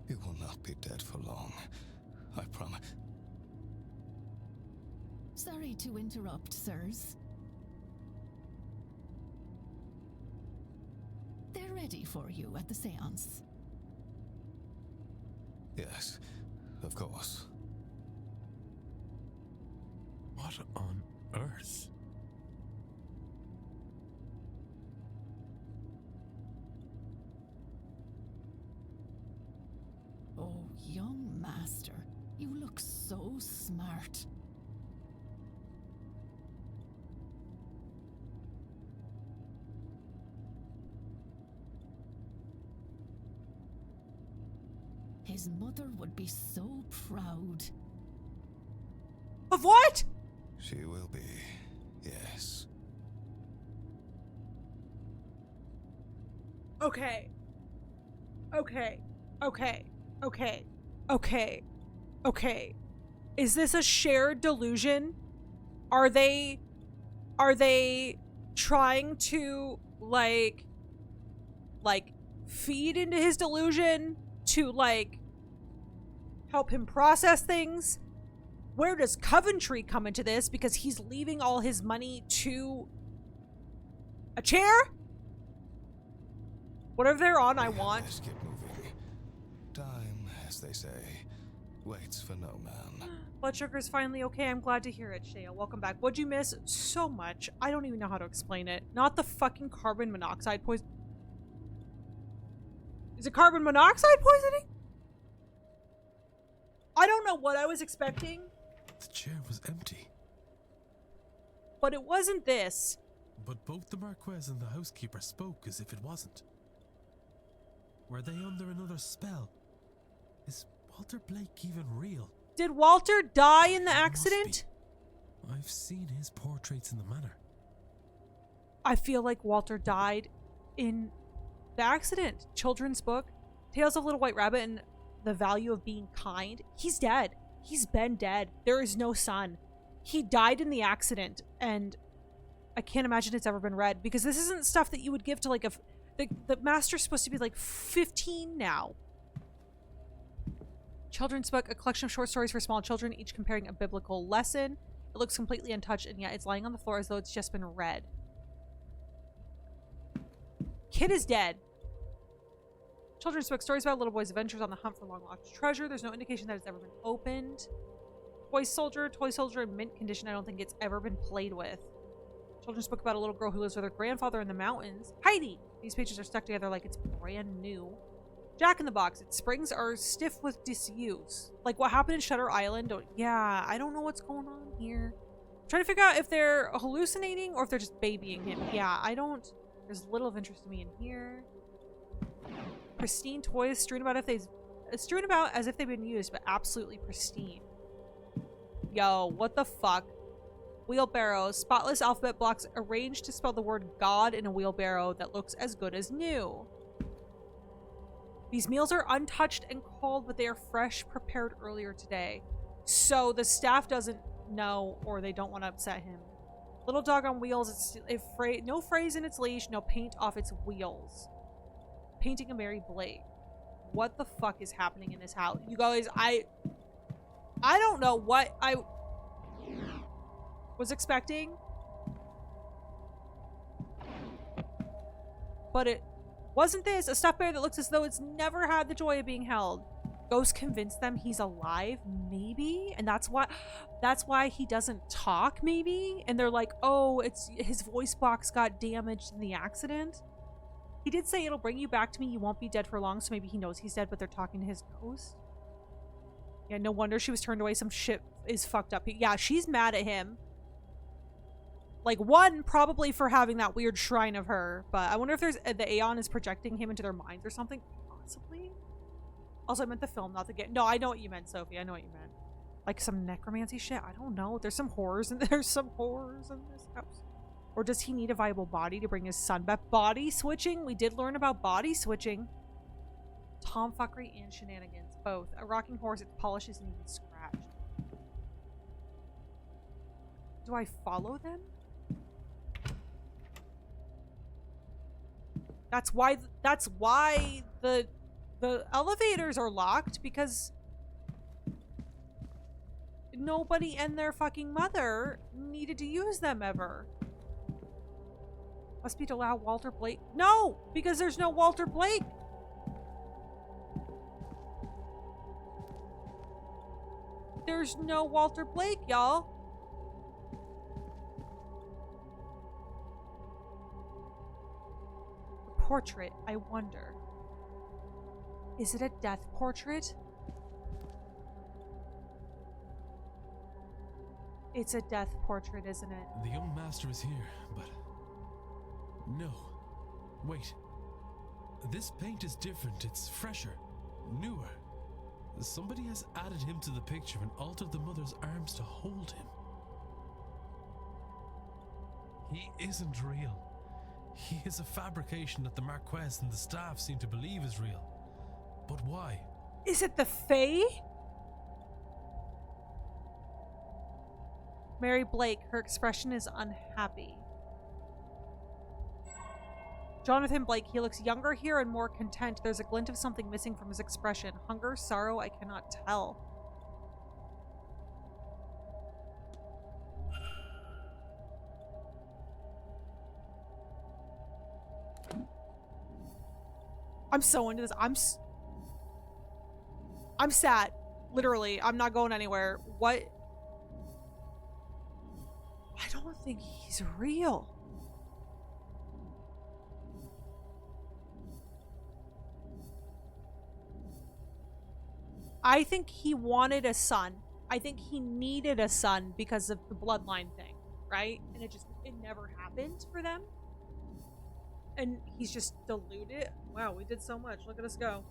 You will not be dead for long. I promise. Sorry to interrupt, sirs. They're ready for you at the seance. Yes, of course. What on earth? Oh, young master, you look so smart. His mother would be so proud. Of what? She will be, yes. Okay. Okay. Okay. Okay. Okay. Okay. Is this a shared delusion? Are they trying to like feed into his delusion to like help him process things? Where does Coventry come into this? Because he's leaving all his money to a chair? Whatever they're on, I want. Let's get moving. Time, as they say, waits for no man. Blood sugar's finally okay. I'm glad to hear it, Shea. Welcome back. What'd you miss? So much. I don't even know how to explain it. Not the fucking carbon monoxide poison. Is it carbon monoxide poisoning? I don't know what I was expecting. The chair was empty. But it wasn't this. But both the Marquess and the housekeeper spoke as if it wasn't. Were they under another spell? Is Walter Blake even real? Did Walter die in the accident? I've seen his portraits in the manor. I feel like Walter died in the accident. Children's book, Tales of Little White Rabbit and the Value of Being Kind. He's dead. He's been dead. There is no son. He died in the accident, and I can't imagine it's ever been read, because this isn't stuff that you would give to like the master's supposed to be like 15 now. Children's book, a collection of short stories for small children, each comparing a biblical lesson. It looks completely untouched, and yet it's lying on the floor as though it's just been read. Kid is dead. Children's book, stories about a little boy's adventures on the hunt for long-lost treasure. There's no indication that it's ever been opened. Toy soldier in mint condition. I don't think it's ever been played with. Children's book about a little girl who lives with her grandfather in the mountains. Heidi! These pages are stuck together like it's brand new. Jack in the Box. Its springs are stiff with disuse. Like what happened in Shutter Island. Yeah, I don't know what's going on here. I'm trying to figure out if they're hallucinating or if they're just babying him. Yeah, I don't... There's little of interest to me in here. Pristine toys strewn about as if they've been used, but absolutely pristine. Yo, what the fuck? Wheelbarrows. Spotless alphabet blocks arranged to spell the word God in a wheelbarrow that looks as good as new. These meals are untouched and cold, but they are fresh, prepared earlier today. So the staff doesn't know, or they don't want to upset him. Little dog on wheels. No phrase in its leash. No paint off its wheels. Painting a Mary Blake. what the fuck is happening in this house? You guys, I don't know what I was expecting. But it wasn't this. A stuffed bear that looks as though it's never had the joy of being held. Ghost convinced them he's alive, maybe? And that's why he doesn't talk, maybe? And they're like, oh, it's his voice box got damaged in the accident. He did say it'll bring you back to me. You won't be dead for long, so maybe he knows he's dead, but they're talking to his ghost. Yeah, no wonder she was turned away. Some shit is fucked up. Yeah, she's mad at him. Like, one, probably for having that weird shrine of her, but I wonder if there's the Aeon is projecting him into their minds or something. Possibly. Also, I meant the film, not the game. No, I know what you meant, Sophie. I know what you meant. Like some necromancy shit. I don't know. There's some horrors in this house. Or does he need a viable body to bring his son back? Body switching? We did learn about body switching. Tomfuckery and shenanigans. Both. A rocking horse, its polish isn't even scratched. Do I follow them? That's why the elevators are locked, because nobody and their fucking mother needed to use them ever. Must be to allow Walter Blake. No, because there's no Walter Blake. There's no Walter Blake, y'all. Portrait, I wonder. Is it a death portrait? It's a death portrait, isn't it? The young master is here, but... No. Wait. This paint is different. It's fresher. Newer. Somebody has added him to the picture and altered the mother's arms to hold him. He isn't real. He is a fabrication that the Marquess and the staff seem to believe is real. But why? Is it the Fae? Mary Blake, her expression is unhappy. Jonathan Blake, he looks younger here and more content. There's a glint of something missing from his expression. Hunger, sorrow, I cannot tell. I'm so into this. I'm sad. Literally. I'm not going anywhere. What? I don't think he's real. I think he wanted a son. I think he needed a son because of the bloodline thing, right? And it never happened for them. And he's just deluded. Wow, we did so much. Look at us go.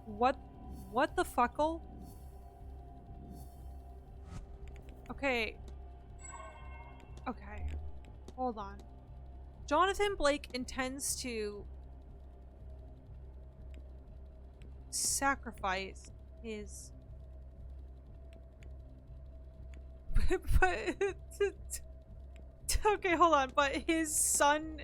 What the fuckle? Okay. Okay. Hold on. Jonathan Blake intends to sacrifice his... okay, hold on. But his son...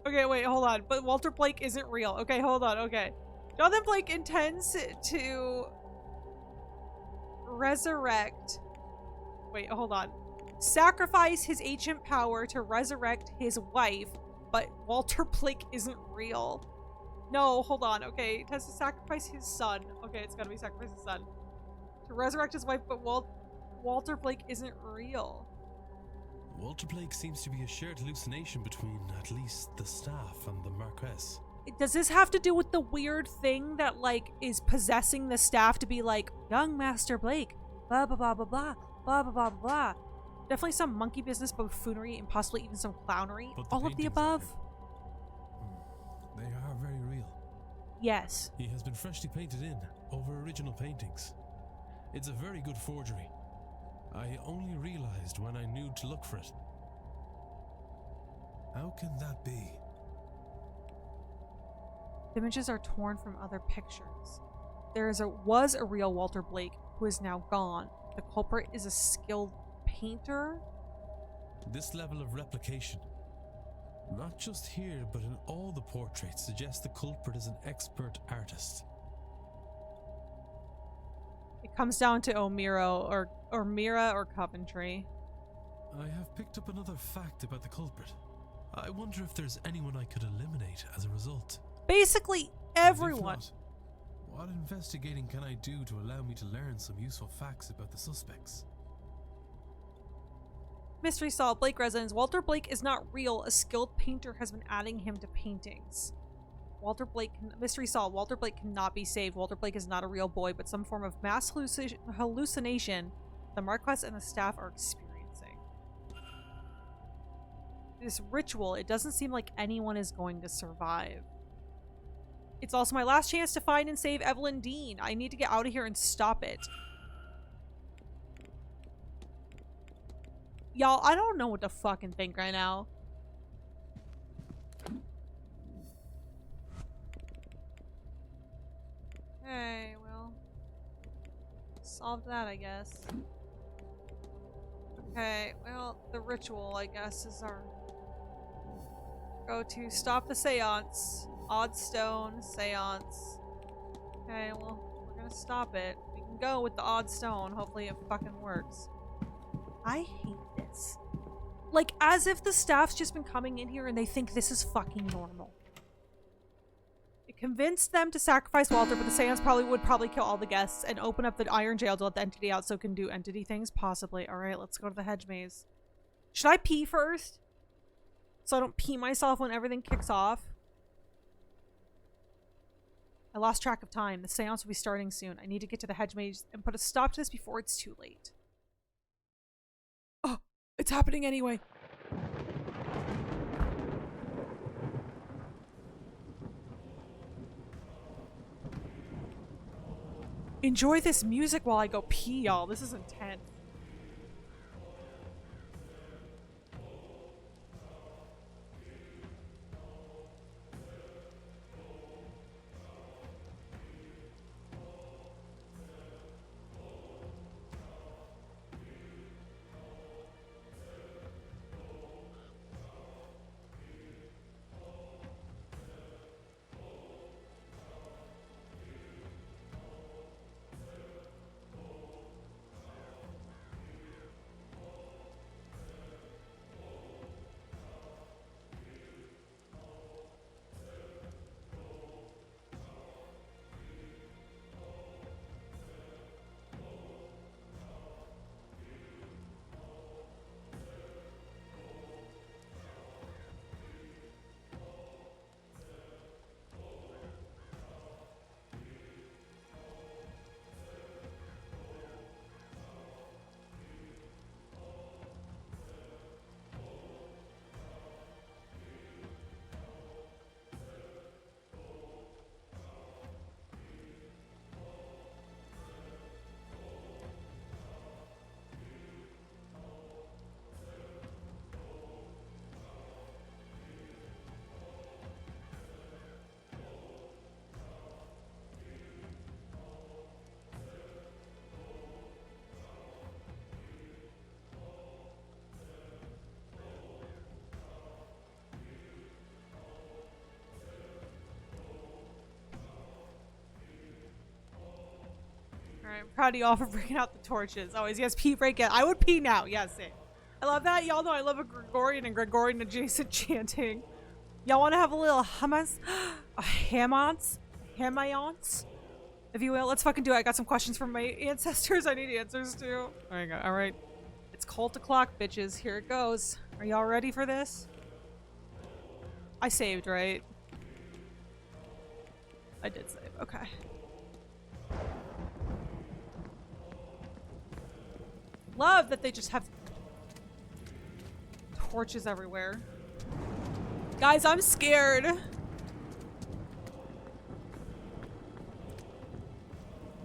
Okay, wait, hold on. But Walter Blake isn't real. Okay, hold on. Okay. Jonathan Blake intends to resurrect... Wait, hold on. Sacrifice his ancient power to resurrect his wife, but Walter Blake isn't real. No, hold on. Okay, it has to sacrifice his son. Okay, it's gotta be sacrifice his son. To resurrect his wife, but Walter Blake isn't real. Walter Blake seems to be a shared hallucination between at least the staff and the Marquess. Does this have to do with the weird thing that, like, is possessing the staff to be like, young Master Blake, blah, blah, blah, blah, blah, blah, blah, blah, blah. Definitely some monkey business, buffoonery, and possibly even some clownery. All of the above. They are very real. Yes. He has been freshly painted in, over original paintings. It's a very good forgery. I only realized when I knew to look for it. How can that be? Images are torn from other pictures. There was a real Walter Blake who is now gone. The culprit is a skilled painter. This level of replication, not just here but in all the portraits, suggests the culprit is an expert artist. It comes down to O'Meara or Coventry. I have picked up another fact about the culprit. I wonder if there's anyone I could eliminate as a result. Basically everyone. If not, what investigating can I do to allow me to learn some useful facts about the suspects? Mystery solved. Blake residence. Walter Blake is not real. A skilled painter has been adding him to paintings. Mystery solved. Walter Blake cannot be saved. Walter Blake is not a real boy, but some form of mass hallucination the Marquess and the staff are experiencing. This ritual, it doesn't seem like anyone is going to survive. It's also my last chance to find and save Evelyn Dean. I need to get out of here and stop it. Y'all, I don't know what to fucking think right now. Okay, well. Solved that, I guess. Okay, well, the ritual, I guess, is our go to stop the seance. Odd stone, seance. Okay, well, we're gonna stop it. We can go with the odd stone. Hopefully it fucking works. I hate this. Like, as if the staff's just been coming in here and they think this is fucking normal. It convinced them to sacrifice Walter, but the seance would probably kill all the guests and open up the iron jail to let the entity out so it can do entity things? Possibly. Alright, let's go to the hedge maze. Should I pee first? So I don't pee myself when everything kicks off? I lost track of time. The seance will be starting soon. I need to get to the hedge maze and put a stop to this before it's too late. Oh, it's happening anyway. Enjoy this music while I go pee, y'all. This is intense. Alright, I'm proud of y'all for bringing out the torches. Always, yes, pee break it. I would pee now. Yes, it. I love that. Y'all know I love a Gregorian and Gregorian adjacent chanting. Y'all want to have a little hummus? A hamance? Hamayance? If you will. Let's fucking do it. I got some questions from my ancestors I need answers to. Oh my god. Alright. It's cult o'clock, bitches. Here it goes. Are y'all ready for this? I saved, right? I did save. Okay. Love that they just have torches everywhere. Guys, I'm scared.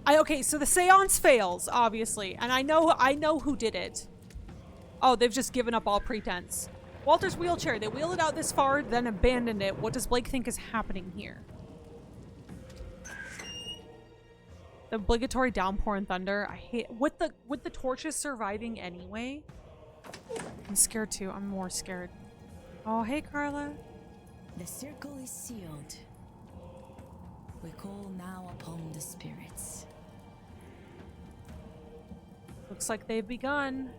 Okay, so the seance fails, obviously, and I know who did it. Oh, they've just given up all pretense. Walter's wheelchair. They wheeled it out this far, then abandoned it. What does Blake think is happening here? The obligatory downpour and thunder. I hate with the torches surviving anyway. I'm scared too. I'm more scared. Oh, hey, Carla. The circle is sealed. We call now upon the spirits. Looks like they've begun.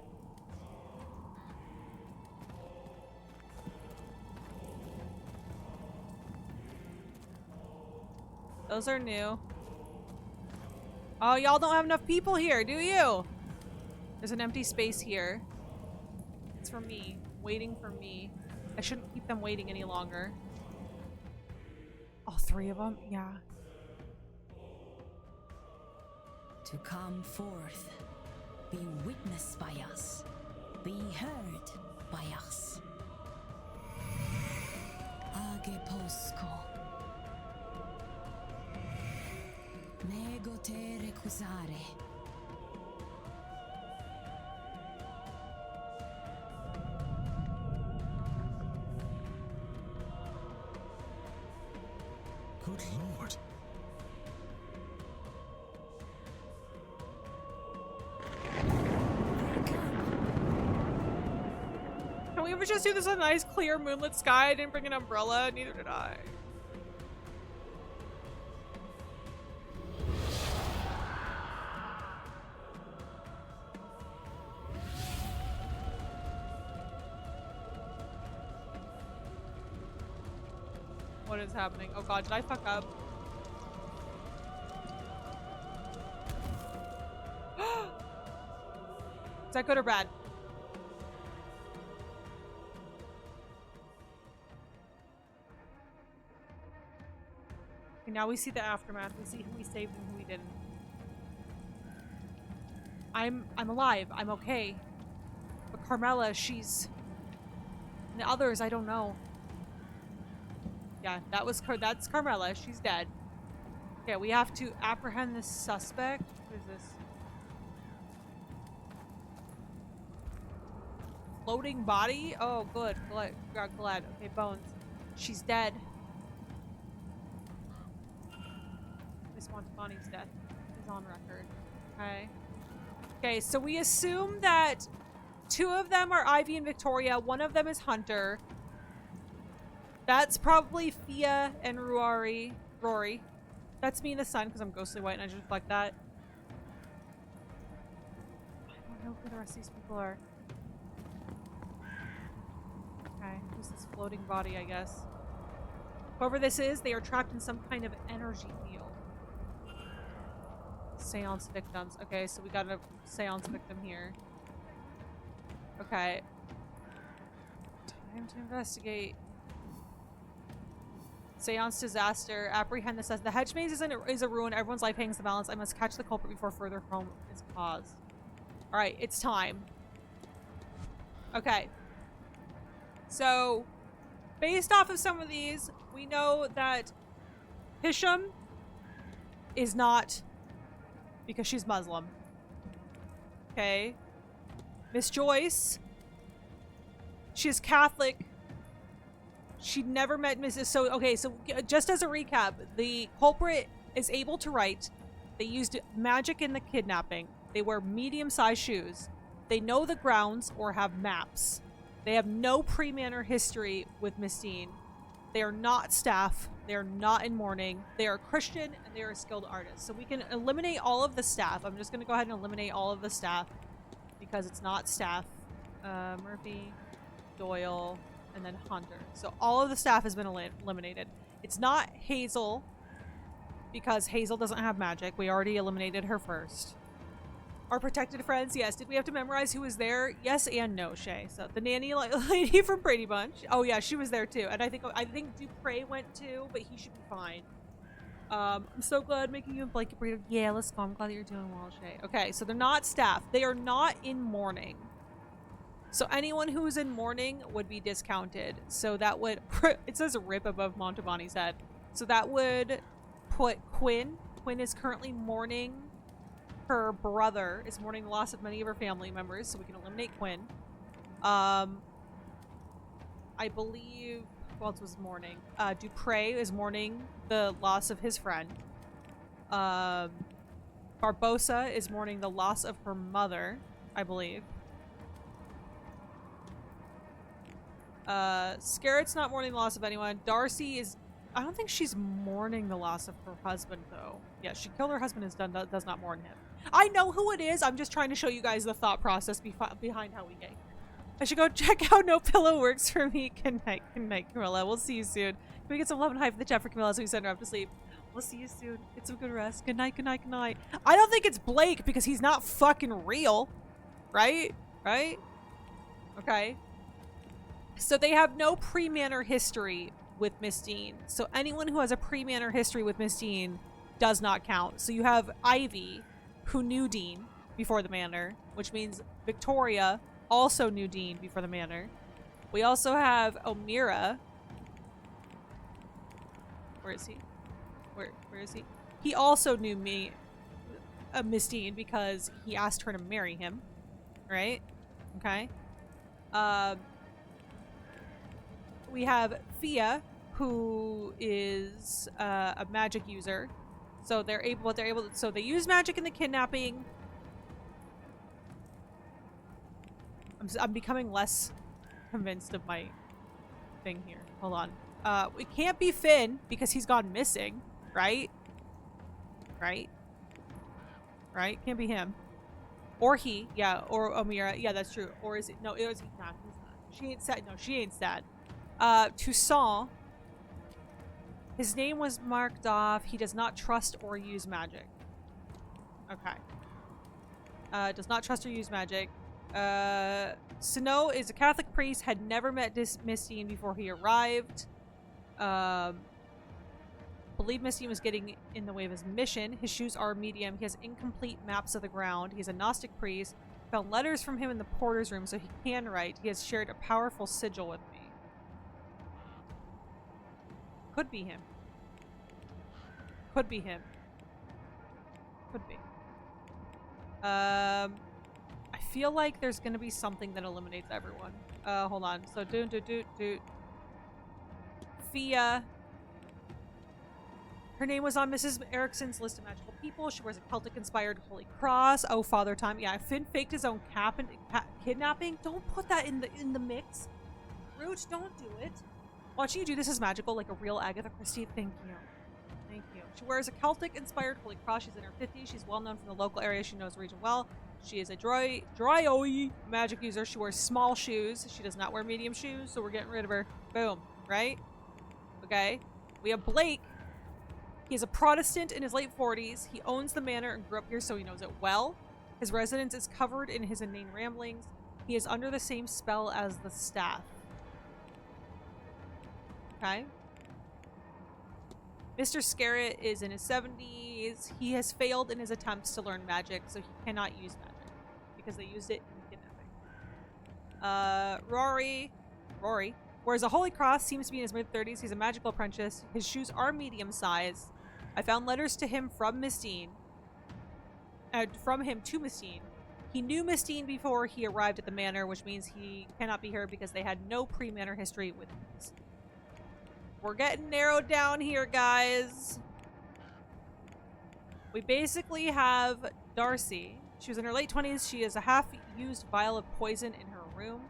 Those are new. Oh, y'all don't have enough people here, do you? There's an empty space here. It's for me. Waiting for me. I shouldn't keep them waiting any longer. All three of them? Yeah. To come forth, be witnessed by us, be heard by us. Age posco. Nego te recusare. Good lord. Can we ever just do this on a nice, clear, moonlit sky? I didn't bring an umbrella. Neither did I. What is happening? Oh god, did I fuck up? Is that good or bad? Okay, now we see the aftermath. We see who we saved and who we didn't. I'm alive. I'm okay. But Carmela, she's... And the others, I don't know. Yeah, that's Carmela. She's dead. Okay, we have to apprehend this suspect. What is this? Floating body? Oh, good. Glad. Okay, bones. She's dead. Miss Montalbani's death is on record. Okay. Okay, so we assume that 2 of them are Ivy and Victoria. 1 of them is Hunter. That's probably Fia and Rory. That's me in the sun because I'm ghostly white and I just reflect that. I don't know who the rest of these people are. Okay, who's this floating body, I guess? Whoever this is, they are trapped in some kind of energy field. Seance victims. Okay, so we got a seance victim here. Okay. Time to investigate. Seance disaster. Apprehend this as the hedge maze is a ruin. Everyone's life hangs the balance. I must catch the culprit before further harm is caused. Alright, it's time. Okay. So, based off of some of these, we know that Hisham is not, because she's Muslim. Okay. Miss Joyce, she is Catholic. She never met Mrs. So, okay, so just as a recap, the culprit is able to write. They used magic in the kidnapping. They wear medium-sized shoes. They know the grounds or have maps. They have no pre-manor history with Miss Dean. They are not staff. They are not in mourning. They are Christian and they are a skilled artist. So we can eliminate all of the staff. I'm just going to go ahead and eliminate all of the staff because it's not staff. Murphy, Doyle, and then Hunter. So all of the staff has been eliminated. It's not Hazel because Hazel doesn't have magic. We already eliminated her first. Our protected friends, yes. Did we have to memorize who was there? Yes and no, Shay. So the nanny lady from Brady Bunch. Oh yeah, she was there too. And I think Dupre went too, but he should be fine. I'm so glad making you a blanket burrito. Yeah, let's go. I'm glad that you're doing well, Shay. Okay, so they're not staff. They are not in mourning. So anyone who is in mourning would be discounted. So that would, it says a rip above Montalbani's head. So that would put Quinn. Quinn is currently mourning. Her brother is mourning the loss of many of her family members, so we can eliminate Quinn. I believe, who else was mourning? Dupre is mourning the loss of his friend. Barbosa is mourning the loss of her mother, I believe. Scarrett's not mourning the loss of anyone. Darcy is... I don't think she's mourning the loss of her husband, though. Yeah, she killed her husband and does not mourn him. I know who it is. I'm just trying to show you guys the thought process behind how we get here. I should go check out No Pillow works for me. Good night, Camilla. We'll see you soon. Can we get some love and hype in the chat for Camilla as we send her off to sleep? We'll see you soon. Get some good rest. Good night, good night, good night. I don't think it's Blake because he's not fucking real. Right? Right? Okay. So they have no pre-Manor history with Miss Dean. So anyone who has a pre-Manor history with Miss Dean does not count. So you have Ivy, who knew Dean before the Manor, which means Victoria also knew Dean before the Manor. We also have O'Meara. Where is he? Where is he? He also knew Miss Dean because he asked her to marry him. Right? Okay. We have Fia, who is a magic user. So so they use magic in the kidnapping. I'm becoming less convinced of my thing here. Hold on. It can't be Finn because he's gone missing, right? Right? Right? Can't be him. Or he, yeah, or O'Meara. Yeah, that's true. Or is it? No, it was he. Nah, he's not. She ain't sad. No, she ain't sad. Toussaint. His name was marked off. He does not trust or use magic. Okay. Does not trust or use magic. Snow is a Catholic priest, had never met Miss Dean before he arrived. Believe Miss Dean was getting in the way of his mission. His shoes are medium. He has incomplete maps of the ground. He's a Gnostic priest. Found letters from him in the porter's room, so he can write. He has shared a powerful sigil with me. Could be him. Could be him. Could be. I feel like there's gonna be something that eliminates everyone. Hold on. So do. Fia. Her name was on Mrs. Erickson's list of magical people. She wears a Celtic-inspired holy cross. Oh, Father Time. Yeah, Finn faked his own kidnapping. Don't put that in the mix. Root, don't do it. Watching you do this is magical, like a real Agatha Christie. Thank you. Thank you. She wears a Celtic-inspired holy cross. She's in her 50s. She's well known from the local area. She knows the region well. She is a Dryoe magic user. She wears small shoes. She does not wear medium shoes, so we're getting rid of her. Boom. Right? Okay. We have Blake. He is a Protestant in his late 40s. He owns the manor and grew up here, so he knows it well. His residence is covered in his inane ramblings. He is under the same spell as the staff. Okay. Mr. Scarrett is in his 70s. He has failed in his attempts to learn magic, so he cannot use magic because they used it in kidnapping. Rory wears a holy cross, seems to be in his mid-30s. He's a magical apprentice. His shoes are medium size. I found letters to him from Miss Dean. From him to Miss Dean. He knew Miss Dean before he arrived at the manor, which means he cannot be here because they had no pre-manor history with Miss. We're getting narrowed down here, guys. We basically have Darcy. She was in her late 20s. She has a half-used vial of poison in her room.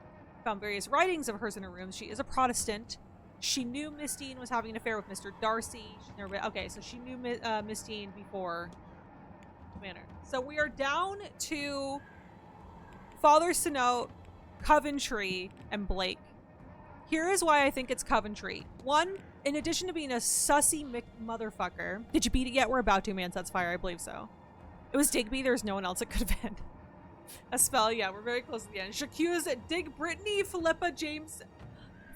Found various writings of hers in her room. She is a Protestant. She knew Miss Dean was having an affair with Mr. Darcy. Okay, so she knew Miss Dean before Manor. So we are down to Father Sinote, Coventry, and Blake. Here is why I think it's Coventry. One, in addition to being a sussy motherfucker. Did you beat it yet? We're about to, man. Sets fire. I believe so. It was Digby. There's no one else it could have been. A spell, yeah, we're very close to the end. Shakuse, Dig, Brittany, Philippa, James.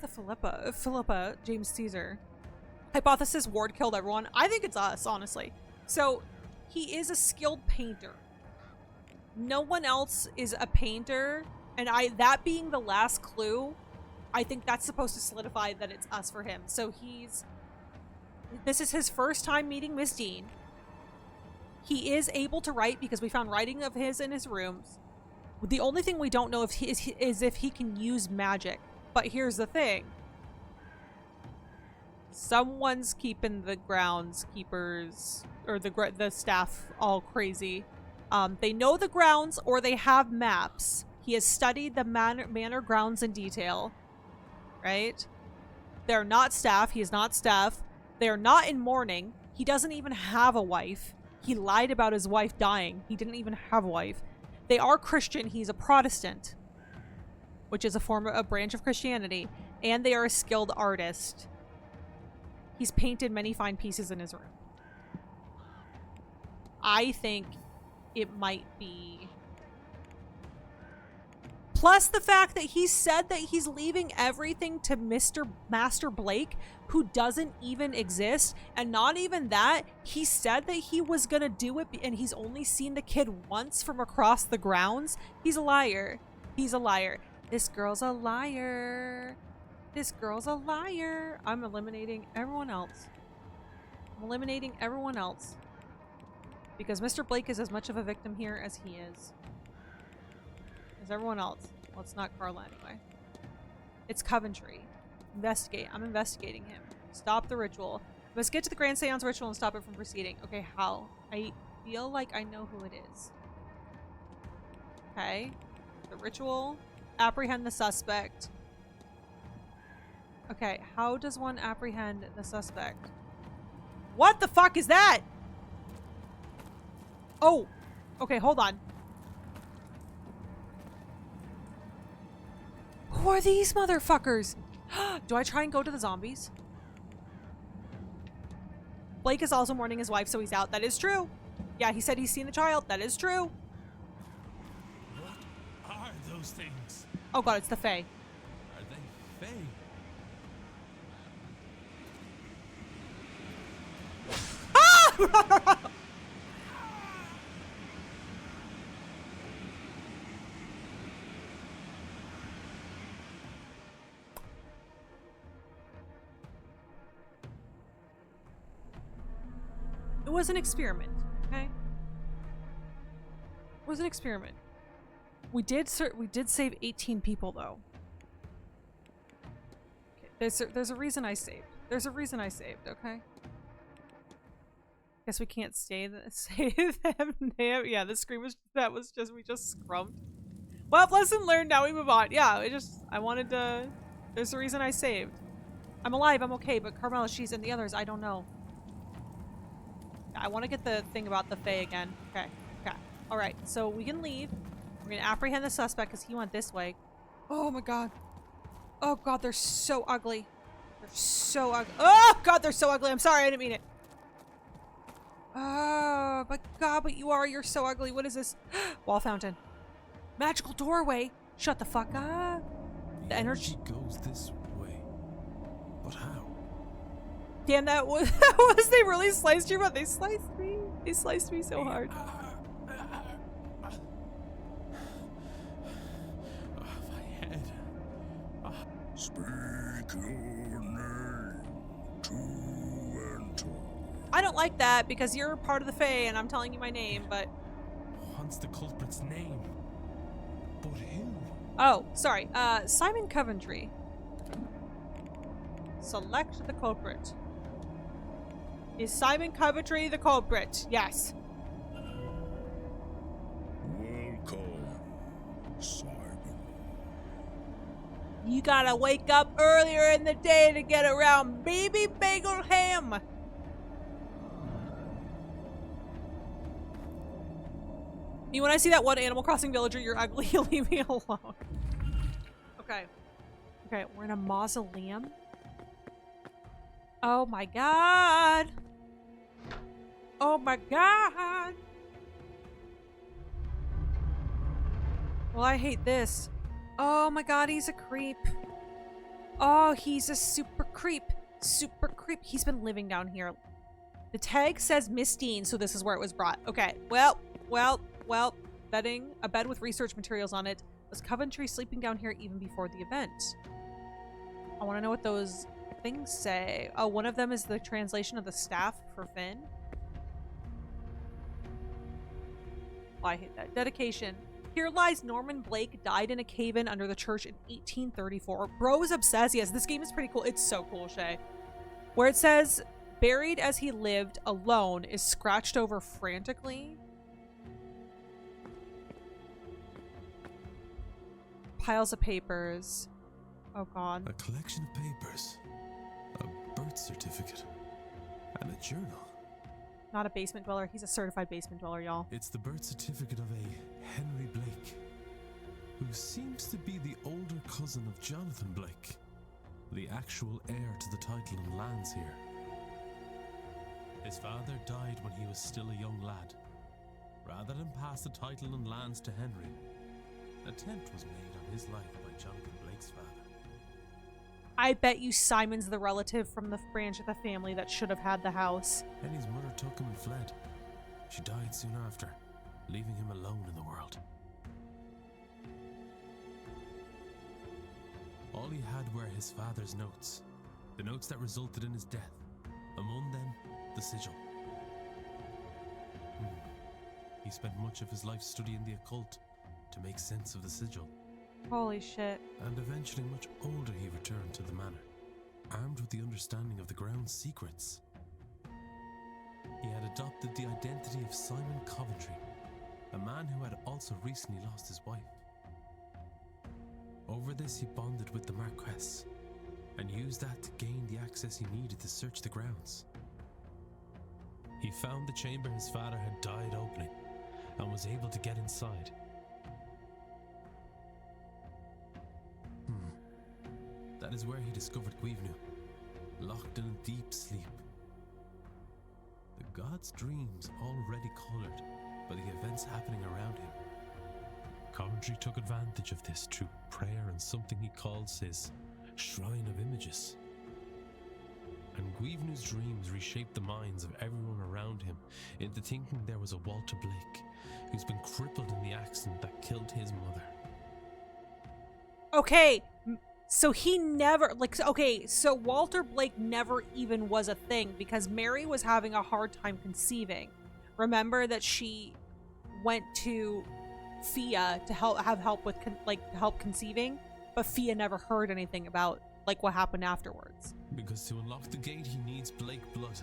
Philippa, James Caesar. Hypothesis, Ward killed everyone. I think it's us, honestly. So, he is a skilled painter. No one else is a painter. And that being the last clue, I think that's supposed to solidify that it's us for him. So this is his first time meeting Miss Dean. He is able to write because we found writing of his in his rooms. The only thing we don't know is if he can use magic. But here's the thing. Someone's keeping the groundskeepers or the staff all crazy. They know the grounds or they have maps. He has studied the manor grounds in detail. right? They're not staff. He is not staff. They're not in mourning. He doesn't even have a wife. He lied about his wife dying. He didn't even have a wife. They are Christian. He's a Protestant, which is a branch of Christianity. And they are a skilled artist. He's painted many fine pieces in his room. I think it might be... Plus the fact that he said that he's leaving everything to Master Blake, who doesn't even exist. And not even that, he said that he was gonna do it and he's only seen the kid once from across the grounds. He's a liar. He's a liar. This girl's a liar. This girl's a liar. I'm eliminating everyone else. I'm eliminating everyone else. Because Mr. Blake is as much of a victim here as he is. As everyone else. Well, it's not Carla anyway. It's Coventry. Investigate. I'm investigating him. Stop the ritual. Let's get to the Grand Seance ritual and stop it from proceeding. Okay, how? I feel like I know who it is. Okay. The ritual. Apprehend the suspect. Okay, how does one apprehend the suspect? What the fuck is that? Oh! Okay, hold on. Who are these motherfuckers? Do I try and go to the zombies? Blake is also mourning his wife, so he's out. That is true. Yeah, he said he's seen the child. That is true. What are those things? Oh god, it's the Fae. Are they Fae? Ah! It was an experiment, okay? It was an experiment. We did save 18 people though. Okay, there's a reason I saved. There's a reason I saved, okay? Guess we can't save them. Yeah, the scream was we just scrumped. Well, lesson learned, now we move on. Yeah, I wanted to, there's a reason I saved. I'm alive, I'm okay, but Carmela, she's in the others, I don't know. I want to get the thing about the Fae again. Okay, okay. Alright, so we can leave. We're gonna apprehend the suspect because he went this way. Oh my god. Oh god, they're so ugly. They're so ugly. Oh god, they're so ugly. I'm sorry, I didn't mean it. Oh my god, but you're so ugly. What is this? Wall fountain. Magical doorway. Shut the fuck up. The energy goes this way. But how? Damn, that was they really sliced your butt. They sliced me. They sliced me so hard. My head. Speak your name to enter. I don't like that because you're part of the Fae and I'm telling you my name, but... What's the culprit's name? But who? Oh, sorry. Simon Coventry. Select the culprit. Is Simon Coventry the culprit? Yes. Welcome, Simon. You gotta wake up earlier in the day to get around BabyBagelHam. Me, when I see that one Animal Crossing villager, you're ugly, you leave me alone. Okay. Okay, we're in a mausoleum. Oh my god. Oh my god. Well, I hate this. Oh my god, he's a creep. Oh, he's a super creep. Super creep. He's been living down here. The tag says Miss Dean, so this is where it was brought. Okay, well, bedding. A bed with research materials on it. Was Coventry sleeping down here even before the event? I want to know what those things say. Oh, one of them is the translation of the staff for Finn. Oh, I hate that. Dedication. Here lies Norman Blake, died in a cave-in under the church in 1834. Bro is obsessed. Yes, this game is pretty cool. It's so cool, Shay. Where it says, buried as he lived, alone, is scratched over frantically. Piles of papers. Oh God. A collection of papers, a birth certificate, and a journal. Not a basement dweller. He's a certified basement dweller, y'all. It's the birth certificate of a Henry Blake, who seems to be the older cousin of Jonathan Blake, the actual heir to the title and lands here. His father died when he was still a young lad. Rather than pass the title and lands to Henry, an attempt was made on his life by Jonathan Blake's father. I bet you Simon's the relative from the branch of the family that should have had the house. Henry's mother took him and fled. She died soon after, leaving him alone in the world. All he had were his father's notes, the notes that resulted in his death. Among them, the sigil. He spent much of his life studying the occult to make sense of the sigil. Holy shit. And eventually, much older, he returned to the manor, armed with the understanding of the ground's secrets. He had adopted the identity of Simon Coventry, a man who had also recently lost his wife. Over this, he bonded with the Marquess, and used that to gain the access he needed to search the grounds. He found the chamber his father had died opening, and was able to get inside. That is where he discovered Guivenu, locked in a deep sleep. The god's dreams already coloured by the events happening around him. Coventry took advantage of this through prayer and something he calls his Shrine of Images. And Guivnu's dreams reshaped the minds of everyone around him into thinking there was a Walter Blake who's been crippled in the accident that killed his mother. Okay, so he never, so Walter Blake never even was a thing because Mary was having a hard time conceiving. Remember that she went to Fia to have help with help conceiving, but Fia never heard anything about what happened afterwards. Because to unlock the gate, he needs Blake blood.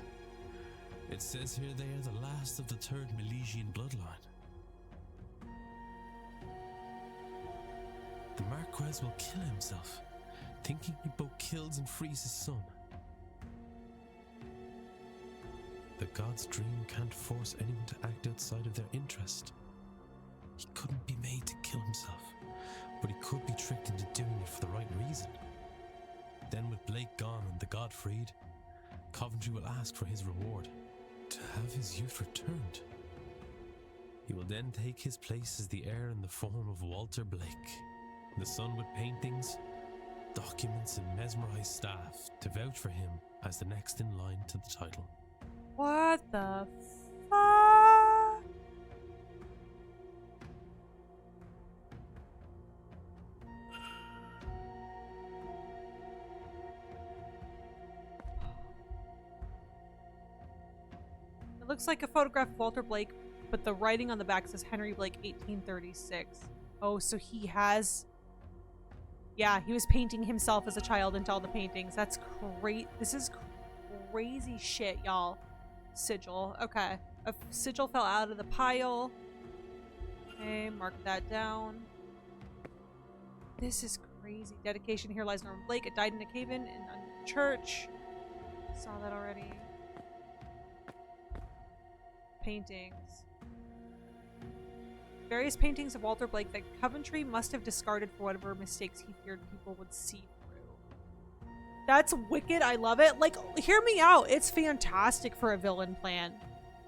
It says here they are the last of the third Milesian bloodline. The Marquess will kill himself, thinking he both kills and frees his son. The god's dream can't force anyone to act outside of their interest. He couldn't be made to kill himself, but he could be tricked into doing it for the right reason. Then with Blake gone and the god freed, Coventry will ask for his reward, to have his youth returned. He will then take his place as the heir in the form of Walter Blake, the son with paintings, documents and mesmerized staff to vouch for him as the next in line to the title. What the fuck? It looks like a photograph of Walter Blake, but the writing on the back says Henry Blake 1836. Oh, so he has... Yeah, he was painting himself as a child into all the paintings. That's great. This is crazy shit, y'all. Sigil. Okay. A sigil fell out of the pile. Okay, mark that down. This is crazy. Dedication. Here lies Norman Blake. It died in a cave-in in a church. Saw that already. Paintings. Various paintings of Walter Blake that Coventry must have discarded for whatever mistakes he feared people would see through. That's wicked. I love it. Hear me out. It's fantastic for a villain plan.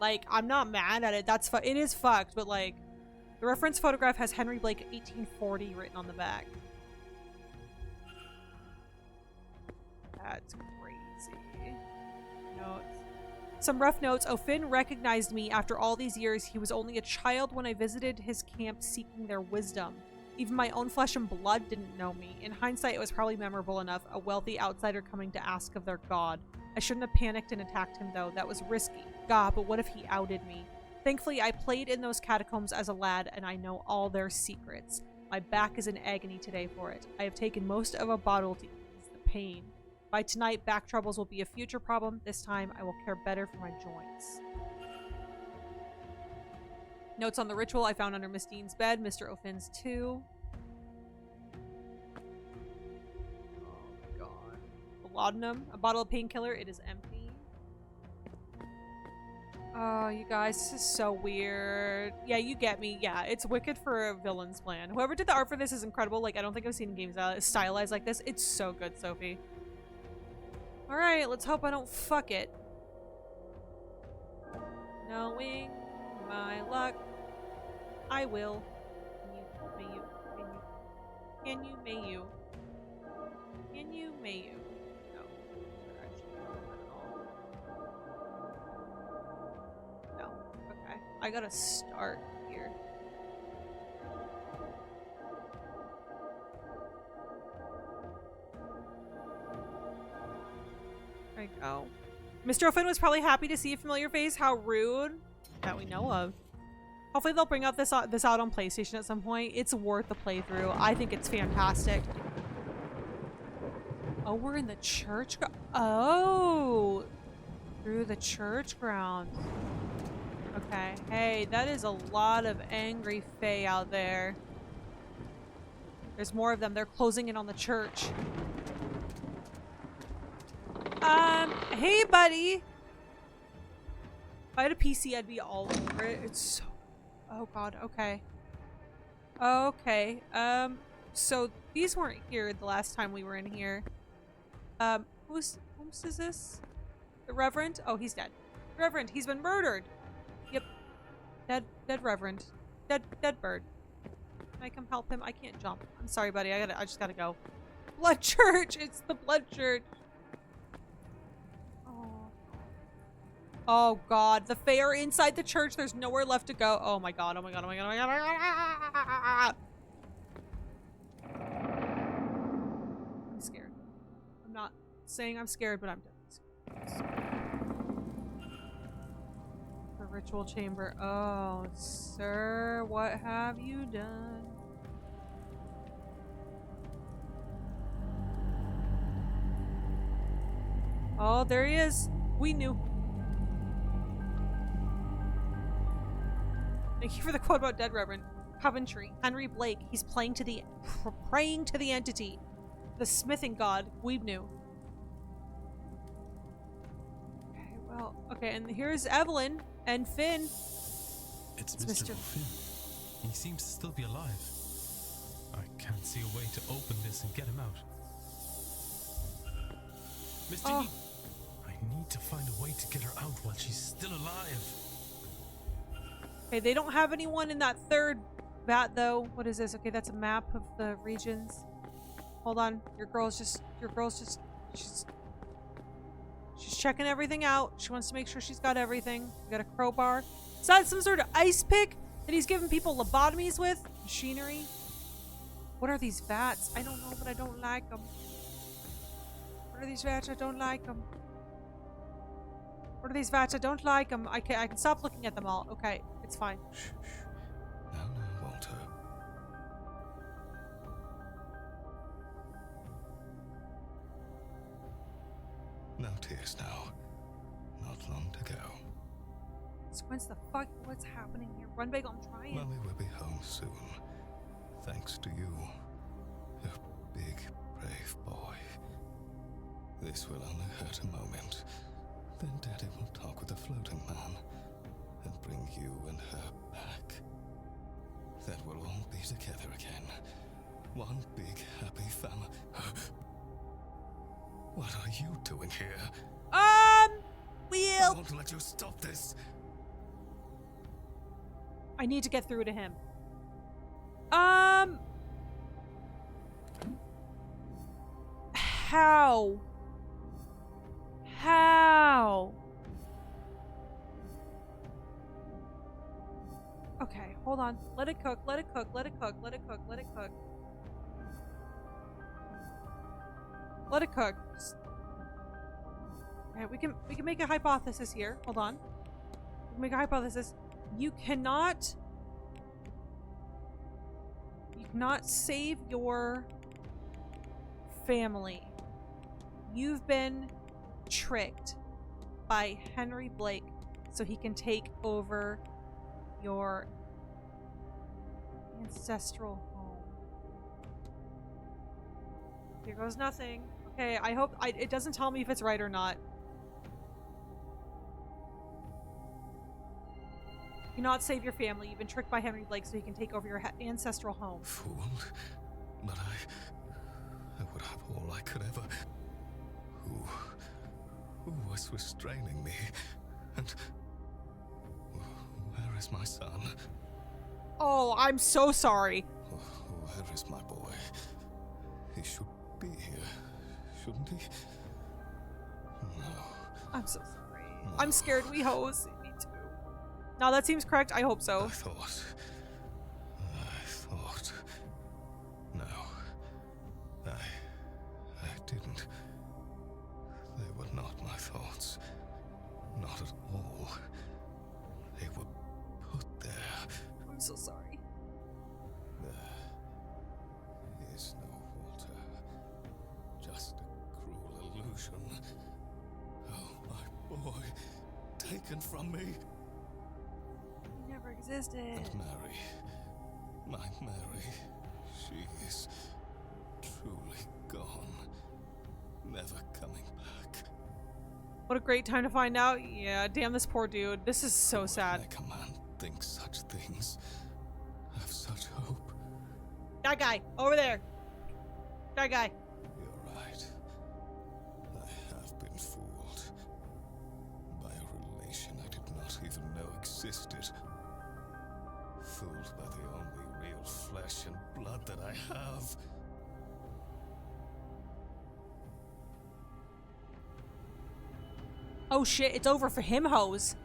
I'm not mad at it. It is fucked, but the reference photograph has Henry Blake 1840 written on the back. That's crazy. Notes. Some rough notes. O'Finn recognized me after all these years. He was only a child when I visited his camp seeking their wisdom. Even my own flesh and blood didn't know me. In hindsight, it was probably memorable enough, a wealthy outsider coming to ask of their god. I shouldn't have panicked and attacked him though. That was risky. God, but what if he outed me? Thankfully, I played in those catacombs as a lad and I know all their secrets. My back is in agony today for it. I have taken most of a bottle to ease the pain. By tonight, back troubles will be a future problem. This time, I will care better for my joints. Notes on the ritual I found under Miss Dean's bed. Mr. O'Finn's too. laudanum, a bottle of painkiller. It is empty. Oh, you guys, this is so weird. Yeah, you get me. Yeah, it's wicked for a villain's plan. Whoever did the art for this is incredible. Like, I don't think I've seen games stylized like this. It's so good, Sophie. All right, let's hope I don't fuck it. Knowing my luck, I will. May you? Can you? May you? Can you? May you? No. No. Okay. I gotta start here. There we go. Mr. O'Finn was probably happy to see a familiar face. How rude. That we know of. Hopefully they'll bring out this out on PlayStation at some point. It's worth the playthrough. I think it's fantastic. Oh, we're in the church. Oh, through the church grounds. Okay. Hey, that is a lot of angry fae out there. There's more of them. They're closing in on the church. Hey, buddy. If I had a PC, I'd be all over it. It's so... Oh, God. Okay. Okay. So these weren't here the last time we were in here. Whose is this? The Reverend? Oh, he's dead. Reverend, he's been murdered. Yep. Dead Reverend. Dead bird. Can I come help him? I can't jump. I'm sorry, buddy. I just gotta go. Blood Church! It's the Blood Church. Oh God, the fae are inside the church. There's nowhere left to go. Oh my God, oh my God, oh my God, oh my God, oh my God. I'm scared. I'm not saying I'm scared, but I'm definitely scared. The ritual chamber. Oh, sir, what have you done? Oh, there he is. We knew. Thank you for the quote about dead Reverend. Coventry, Henry Blake. He's praying to the entity, the smithing god. We knew. Okay, well, okay, and here's Evelyn and Finn. It's Mr. Finn. He seems to still be alive. I can't see a way to open this and get him out. Mr. Oh. I need to find a way to get her out while she's still alive. Okay, they don't have anyone in that third vat though. What is this? Okay, that's a map of the regions. Hold on. She's checking everything out. She wants to make sure she's got everything. We got a crowbar. Is that some sort of ice pick that he's giving people lobotomies with? Machinery? What are these vats? I don't know, but I don't like them. What are these vats? I don't like them. What are these vats? I don't like them. I can stop looking at them all. Okay, it's fine. Shh. Now, Walter. No tears now. Not long to go. Squints, the fuck? What's happening here? Run, Bagel, I'm trying. Mummy will be home soon. Thanks to you. You big, brave boy. This will only hurt a moment. Then Daddy will talk with the floating man and bring you and her back. Then we'll all be together again. One big happy family. What are you doing here? I won't let you stop this. I need to get through to him. How? Okay, hold on. Let it cook, let it cook, let it cook, let it cook, let it cook. Let it cook. Okay, we can make a hypothesis here. Hold on. We can make a hypothesis. You cannot save your family. You've been tricked by Henry Blake so he can take over your ancestral home. Here goes nothing. Okay, I hope it doesn't tell me if it's right or not. You cannot save your family. You've been tricked by Henry Blake so he can take over your ancestral home. Fool. But I would have all I could ever. Who was restraining me? And where is my son? Oh, I'm so sorry. Where is my boy? He should be here, shouldn't he? No. I'm so sorry. No. I'm scared we hose. Me too. Now that seems correct. I hope so. I thought. No. I didn't. They were not my thoughts. Not at all. They were put there. I'm so sorry. There is no Walter. Just a cruel illusion. Oh, my boy. Taken from me. He never existed. And Mary. My Mary. She is truly gone. Never coming back. What a great time to find out. Yeah, damn this poor dude. This is so sad. Make a man think such things. Have such hope. That guy, over there. That guy. You're right. I have been fooled. By a relation I did not even know existed. Fooled by the only real flesh and blood that I have. Oh shit, it's over for him, hose.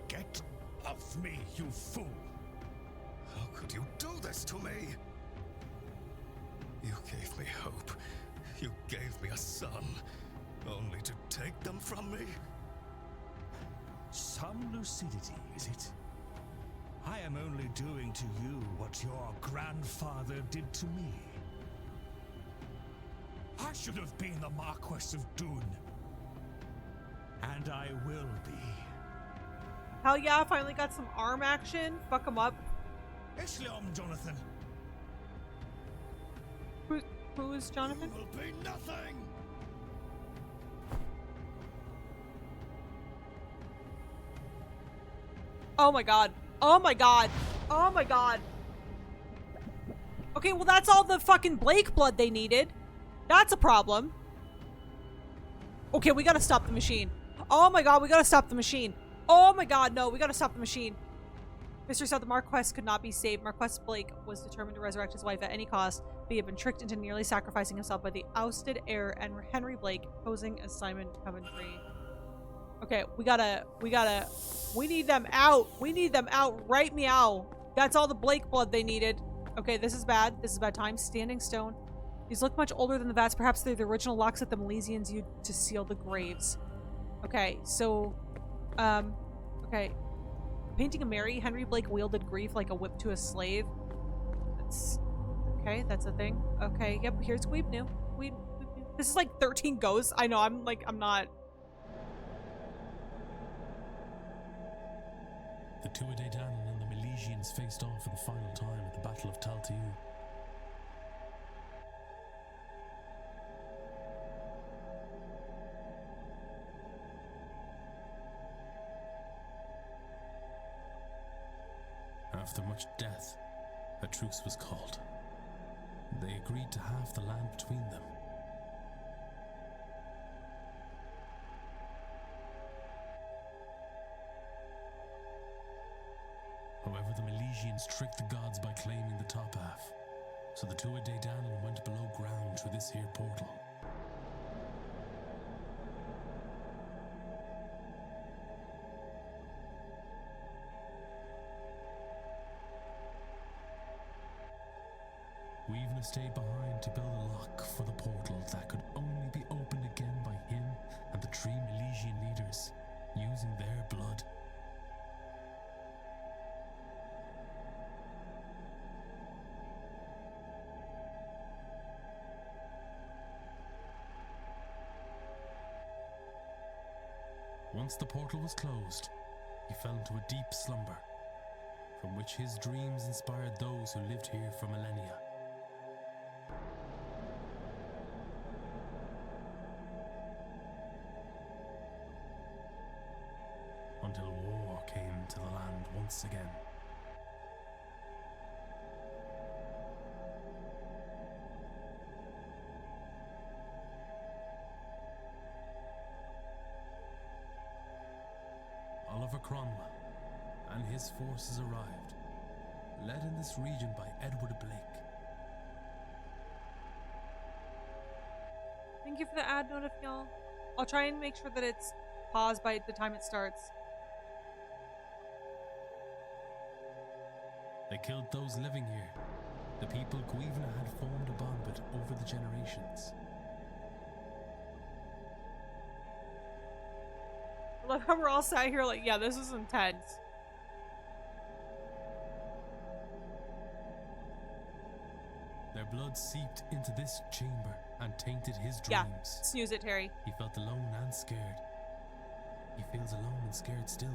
Get off me, you fool! How could you do this to me? You gave me hope. You gave me a son, only to take them from me. Some lucidity, is it? I am only doing to you what your grandfather did to me. I should have been the Marquess of Doon. And I will be. Hell yeah, I finally got some arm action. Fuck him up. Islam, Jonathan. Who is Jonathan? You will be nothing. Oh my god. Oh my god. Oh my god. Okay, well that's all the fucking Blake blood they needed. That's a problem. Okay, we gotta stop the machine. Oh my god, we gotta stop the machine. Oh my god, no, we gotta stop the machine. Mr. said the Marquess could not be saved. Marquess Blake was determined to resurrect his wife at any cost, but he had been tricked into nearly sacrificing himself by the ousted heir and Henry Blake, posing as Simon Coventry. Okay, we need them out. We need them out right meow. That's all the Blake blood they needed. Okay, this is bad. This is bad time. Standing stone. These look much older than the vats. Perhaps they're the original locks that the Milesians used to seal the graves. Okay, so, okay. Painting of Mary, Henry Blake wielded grief like a whip to a slave. That's, okay, that's a thing. Okay, yep, here's Weeb New. Weeb. This is like 13 ghosts. I know, I'm not. The Tuatha Dé Danann and the Milesians faced off for the final time at the Battle of Taltiu. After much death, a truce was called. They agreed to halve the land between them. However, the Milesians tricked the gods by claiming the top half, so the Tuatha Dé Danann went below ground through this here portal. Weavna stayed behind to build a lock for the portal that could only be opened again by him and the 3 Milesian leaders, using their blood. Once the portal was closed, he fell into a deep slumber. from which his dreams inspired those who lived here for millennia. Until war came to the land once again. Oliver Cromwell and his forces arrived, led in this region by Edward Blake. Thank you for the ad notif, y'all. I'll try and make sure that it's paused by the time it starts. They killed those living here, the people Guivna had formed a bond with over the generations. I love how we're all sat here like, yeah, this is intense. Their blood seeped into this chamber and tainted his dreams. Yeah, snooze it, Terry. He felt alone and scared. He feels alone and scared still.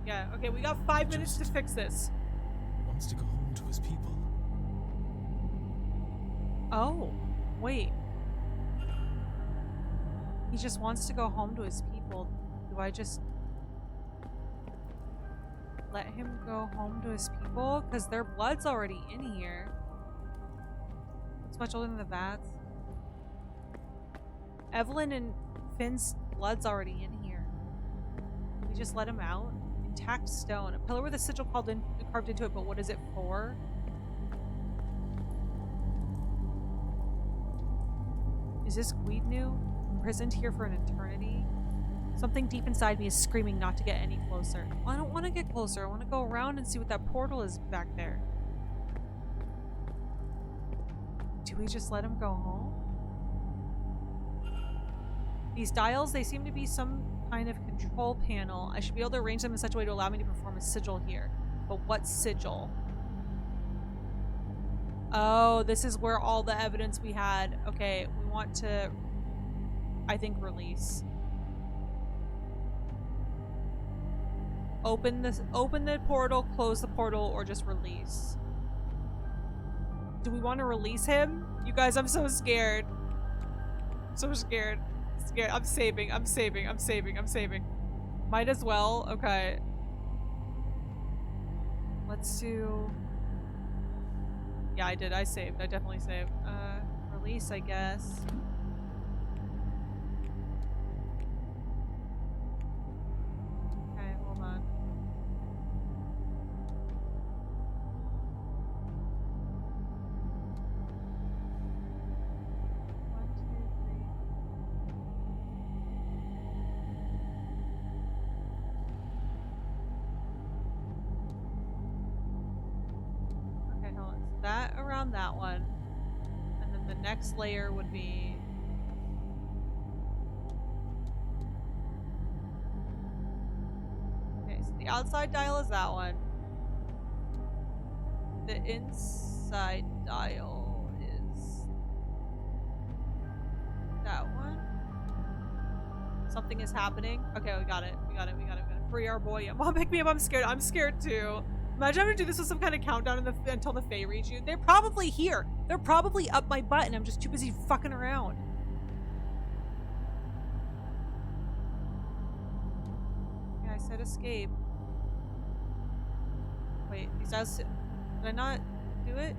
Yeah, okay, we got 5 minutes to fix this. Wants to go home to his people. Oh, wait. He just wants to go home to his people. Do I just let him go home to his people? Because their blood's already in here. It's much older than the Vats. Evelyn and Finn's blood's already in here. Can we just let him out? Intact stone. A pillar with a sigil carved into it, but what is it for? Is this Guidnu? Imprisoned here for an eternity? Something deep inside me is screaming not to get any closer. Well, I don't want to get closer. I want to go around and see what that portal is back there. Do we just let him go home? These dials, they seem to be some kind of control panel. I should be able to arrange them in such a way to allow me to perform a sigil here. But what sigil? Oh, this is where all the evidence we had. Okay, we want to, I think, release. Open the portal, close the portal, or just release. Do we want to release him? You guys, I'm so scared. I'm so scared. I'm saving. Might as well. Okay. Let's do... Yeah, I did. I saved. I definitely saved. Release, I guess. Okay, hold on. That around that one, and then the next layer would be okay. So the outside dial is that one. The inside dial is that one. Something is happening. Okay, we got it. We got it. Free our boy. Mom, pick me up. I'm scared. I'm scared too. Imagine having to do this with some kind of countdown until the Fae reach you. They're probably here. They're probably up my butt and I'm just too busy fucking around. Yeah, I said escape. Wait, these guys... Did I not do it?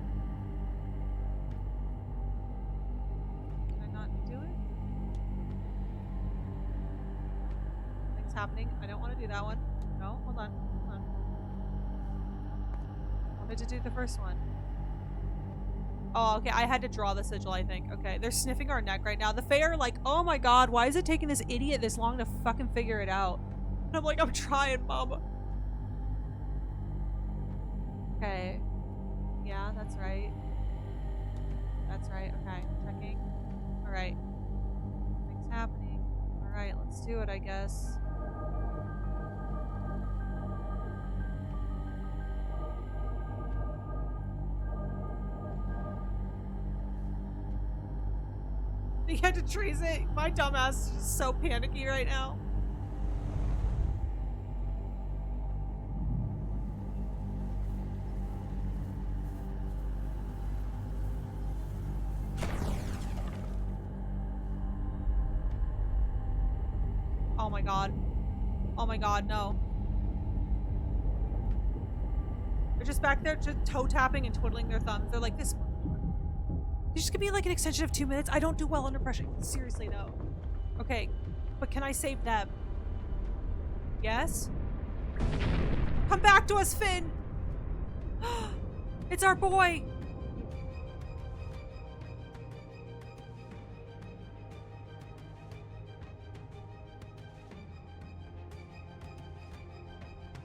Did I not do it? Things happening. I don't want to do that one. No, hold on. To do the first one. Oh, okay. I had to draw the sigil, I think. Okay, they're sniffing our neck right now. The Fae are like, oh my god, why is it taking this idiot this long to fucking figure it out? And I'm like, I'm trying, mama. Okay. Yeah, that's right. That's right. Okay, checking. Alright. Things happening. Alright, let's do it, I guess. You had to trace it. My dumbass is just so panicky right now. Oh my god. Oh my god, no. They're just back there just toe tapping and twiddling their thumbs. They're like, this just give me like an extension of 2 minutes. I don't do well under pressure. Seriously though. Okay, but can I save them? Yes? Come back to us, Finn! It's our boy!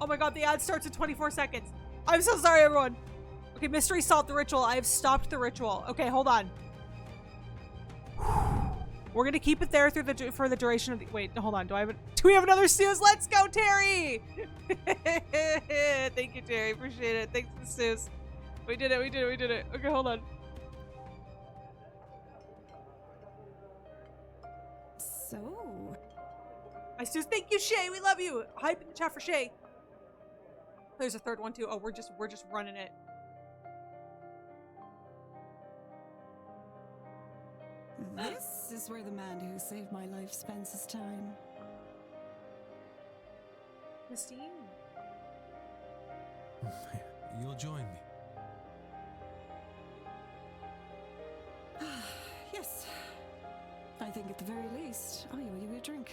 Oh my god, the ad starts in 24 seconds. I'm so sorry, everyone. Okay, mystery solved the ritual. I have stopped the ritual. Okay, hold on. We're gonna keep it there through for the duration of the— wait, hold on. Do we have another snooze? Let's go, Terry! Thank you, Terry. Appreciate it. Thanks for the snooze. We did it. We did it. We did it. Okay, hold on. So, I snooze. Thank you, Shay. We love you. Hype in the chat for Shay. There's a third one too. Oh, we're just running it. this is where the man who saved my life spends his time. Christine? You'll join me. Yes. I think at the very least, I owe you a drink.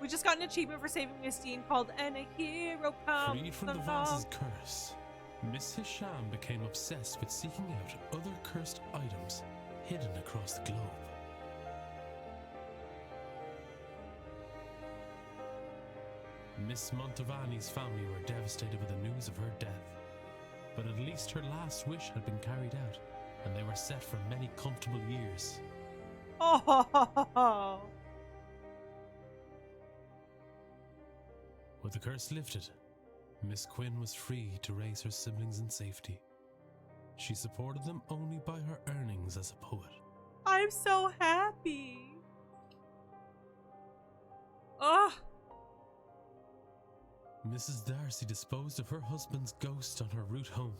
We just got an achievement for saving Christine called "And a Hero Comes Freed from the Vance's curse, Miss Hisham became obsessed with seeking out other cursed items hidden across the globe. Miss Montavani's family were devastated with the news of her death, but at least her last wish had been carried out, and they were set for many comfortable years. Oh. With the curse lifted, Miss Quinn was free to raise her siblings in safety. She supported them only by her earnings as a poet. I'm so happy. Oh. Mrs. Darcy disposed of her husband's ghost on her route home.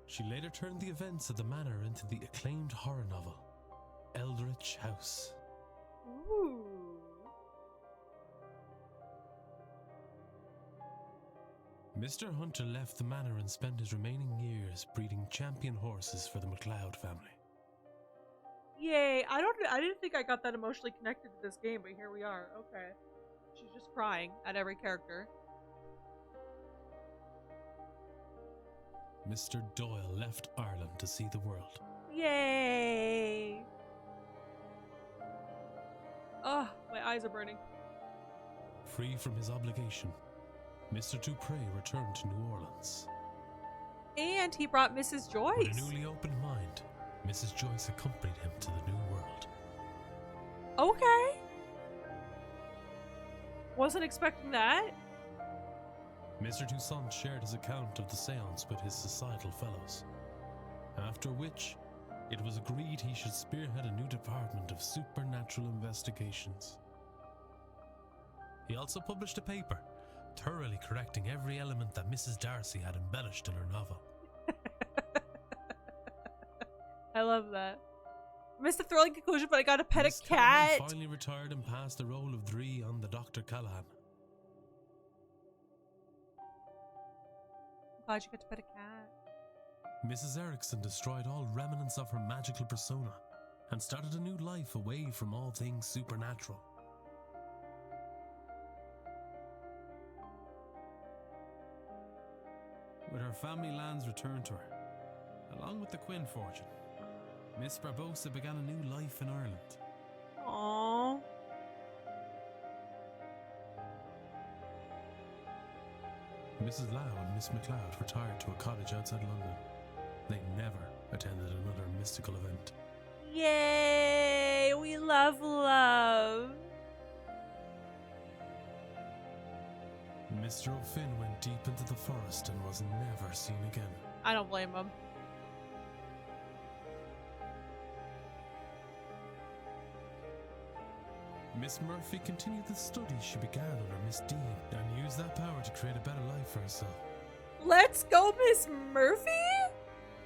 She later turned the events of the manor into the acclaimed horror novel, Eldritch House. Ooh. Mr. Hunter left the manor and spent his remaining years breeding champion horses for the MacLeod family. Yay! I didn't think I got that emotionally connected to this game, but here we are. Okay. She's just crying at every character. Mr. Doyle left Ireland to see the world. Yay! Oh, my eyes are burning. Free from his obligation, Mr. Dupre returned to New Orleans. And he brought Mrs. Joyce. With a newly opened mind, Mrs. Joyce accompanied him to the new world. Okay. Wasn't expecting that. Mr. Toussaint shared his account of the seance with his societal fellows, after which it was agreed he should spearhead a new department of supernatural investigations. He also published a paper, thoroughly correcting every element that Mrs. Darcy had embellished in her novel. I love that. Missed the thrilling conclusion, but I got to pet Miss a cat. Callahan finally retired and passed the role of Dree on the Dr. Callahan. Glad you got to pet a cat. Mrs. Erickson destroyed all remnants of her magical persona and started a new life away from all things supernatural. With her family lands returned to her, along with the Quinn fortune, Miss Barbosa began a new life in Ireland. Aww. Mrs. Lau and Miss MacLeod retired to a cottage outside London. They never attended another mystical event. Yay! We love love. Mr. O'Finn went deep into the forest and was never seen again. I don't blame him. Miss Murphy continued the studies she began under Miss Dean and used that power to create a better life for herself. Let's go, Miss Murphy!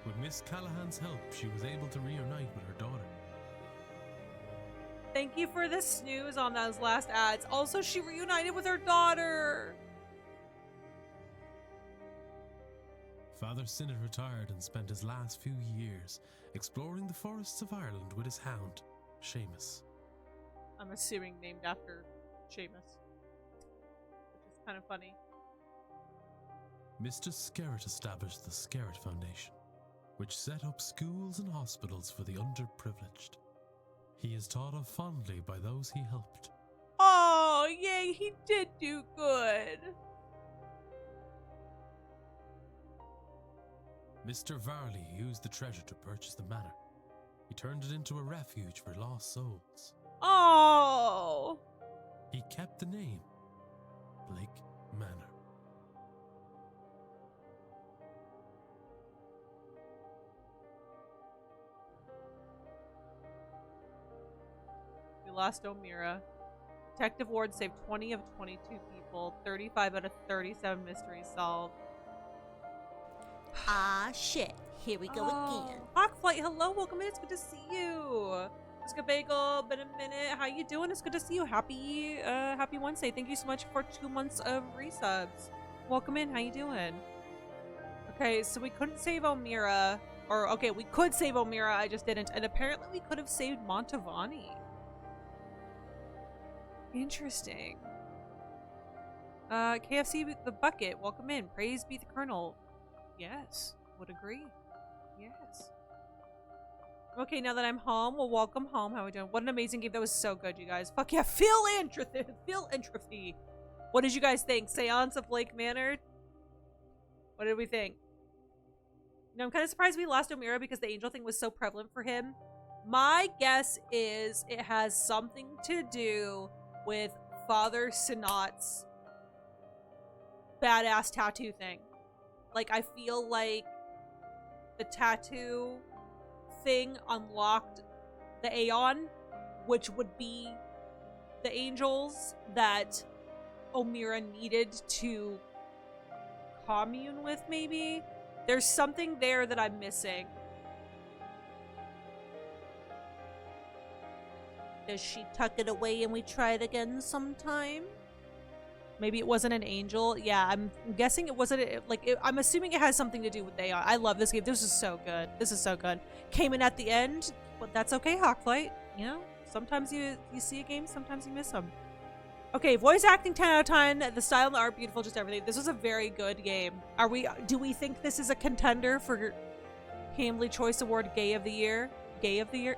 With Miss Callahan's help, she was able to reunite with her daughter. Thank you for the snooze on those last ads. Also, she reunited with her daughter. Father Sinnott retired and spent his last few years exploring the forests of Ireland with his hound, Seamus. I'm assuming named after Seamus, which is kind of funny. Mr. Skerritt established the Skerritt Foundation, which set up schools and hospitals for the underprivileged. He is thought of fondly by those he helped. Oh, yay, he did do good. Mr. Varley used the treasure to purchase the manor. He turned it into a refuge for lost souls. Oh! He kept the name Blake Manor. We lost O'Meara. Detective Ward saved 20 of 22 people. 35 out of 37 mysteries solved. Ah, shit. Here we go again. Hawkflight, hello, welcome in. It's good to see you. It's good, Bagel. Been a minute. How you doing? It's good to see you. Happy Wednesday. Thank you so much for 2 months of resubs. Welcome in. How you doing? Okay, so we couldn't save O'Meara. Or, okay, we could save O'Meara. I just didn't. And apparently we could have saved Montavani. Interesting. KFC with the bucket. Welcome in. Praise be the Colonel. Yes. Would agree. Yes. Okay, now that I'm home, well, welcome home. How are we doing? What an amazing game. That was so good, you guys. Fuck yeah. Philanthropy. What did you guys think? Séance of Blake Manor? What did we think? You know, I'm kind of surprised we lost O'Meara because the angel thing was so prevalent for him. My guess is it has something to do with Father Sinat's badass tattoo thing. Like, I feel like the tattoo thing unlocked the Aeon, which would be the angels that O'Meara needed to commune with, maybe? There's something there that I'm missing. Does she tuck it away and we try it again sometime? Maybe it wasn't an angel. Yeah, I'm guessing it wasn't. I'm assuming it has something to do with Aeon. I love this game. This is so good. This is so good. Came in at the end, but that's okay, Hawkflight. You know, sometimes you see a game, sometimes you miss them. Okay, voice acting 10 out of 10. The style and the art, beautiful, just everything. This was a very good game. Do we think this is a contender for Family Choice Award Gay of the Year? Gay of the Year?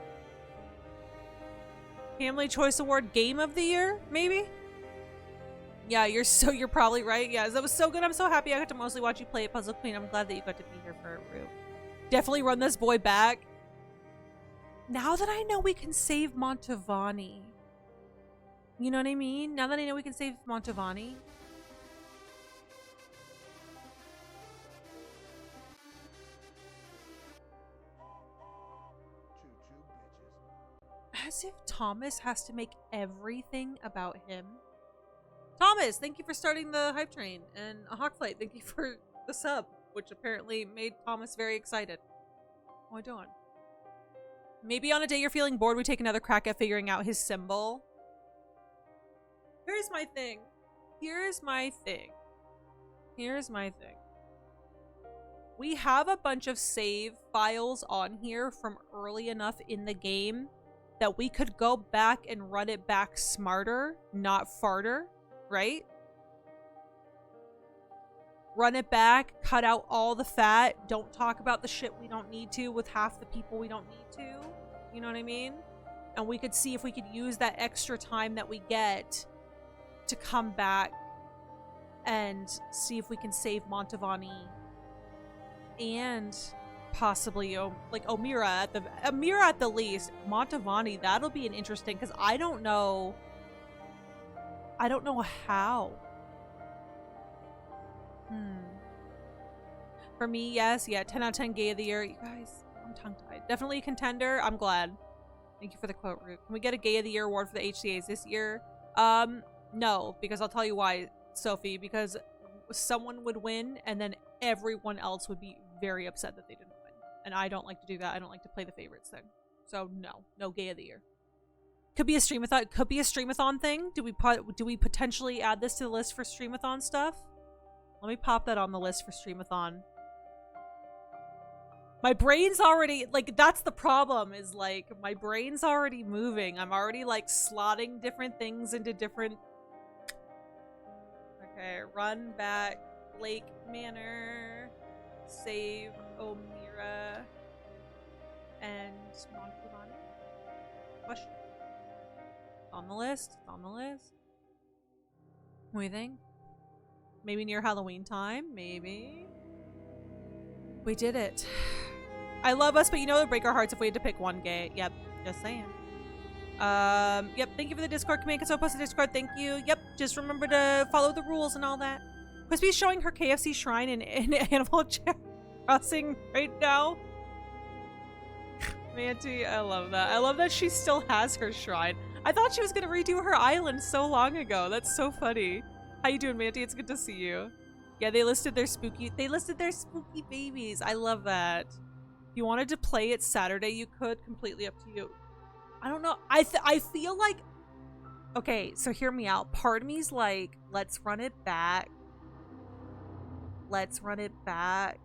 Family Choice Award Game of the Year, maybe? Yeah, you're probably right. Yeah, that was so good. I'm so happy I got to mostly watch you play it, Puzzle Queen. I'm glad that you got to be here for it, Rue. Definitely run this boy back. Now that I know we can save Montavani. You know what I mean? Now that I know we can save Montavani. As if Thomas has to make everything about him. Thomas, thank you for starting the hype train. And Hawkflight, thank you for the sub, which apparently made Thomas very excited. How am I doing? Maybe on a day you're feeling bored, we take another crack at figuring out his symbol. Here's my thing. We have a bunch of save files on here from early enough in the game that we could go back and run it back smarter, not farter, right? Run it back, cut out all the fat, don't talk about the shit we don't need to with half the people we don't need to. You know what I mean? And we could see if we could use that extra time that we get to come back and see if we can save Montavani and possibly O'Meara at the least. Montavani, that'll be an interesting, because I don't know how. For me, yes. Yeah, 10 out of 10 gay of the year. You guys, I'm tongue-tied. Definitely a contender. I'm glad. Thank you for the quote, Root. Can we get a gay of the year award for the HCAs this year? No, because I'll tell you why, Sophie. Because someone would win, and then everyone else would be very upset that they didn't win. And I don't like to do that. I don't like to play the favorites thing. So no gay of the year. Could be a streamathon. Could be a streamathon thing. Do we potentially add this to the list for streamathon stuff? Let me pop that on the list for streamathon. My brain's already, like, that's the problem, is, like, my brain's already moving. I'm already, like, slotting different things into different... Okay, run back Blake Manor, save Omira, and Monkey. Question. It's on the list. It's on the list. What do you think? Maybe near Halloween time? Maybe. We did it. I love us, but you know it would break our hearts if we had to pick one gay. Yep, just saying. Yep, thank you for the Discord command. Can someone post the Discord? Thank you. Yep, just remember to follow the rules and all that. Crispy's showing her KFC shrine in Animal Crossing right now. Manty, I love that. I love that she still has her shrine. I thought she was gonna redo her island so long ago. That's so funny. How you doing, Manty? It's good to see you. Yeah, they listed their spooky babies. I love that. If you wanted to play it Saturday, you could. Completely up to you. I don't know. I feel like... Okay, so hear me out. Part of me's like, let's run it back. Let's run it back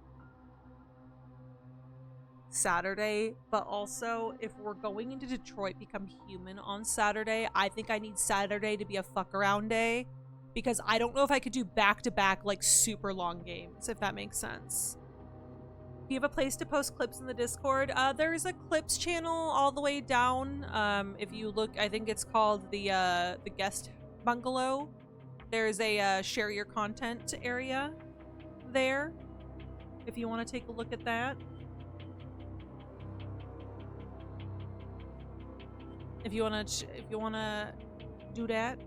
Saturday. But also, if we're going into Detroit Become Human on Saturday, I think I need Saturday to be a fuck around day. Because I don't know if I could do back-to-back, like, super long games, if that makes sense. Do you have a place to post clips in the Discord? There's a clips channel all the way down. If you look, I think it's called the guest bungalow. There's a share your content area there. If you want to take a look at that. If you wanna do that.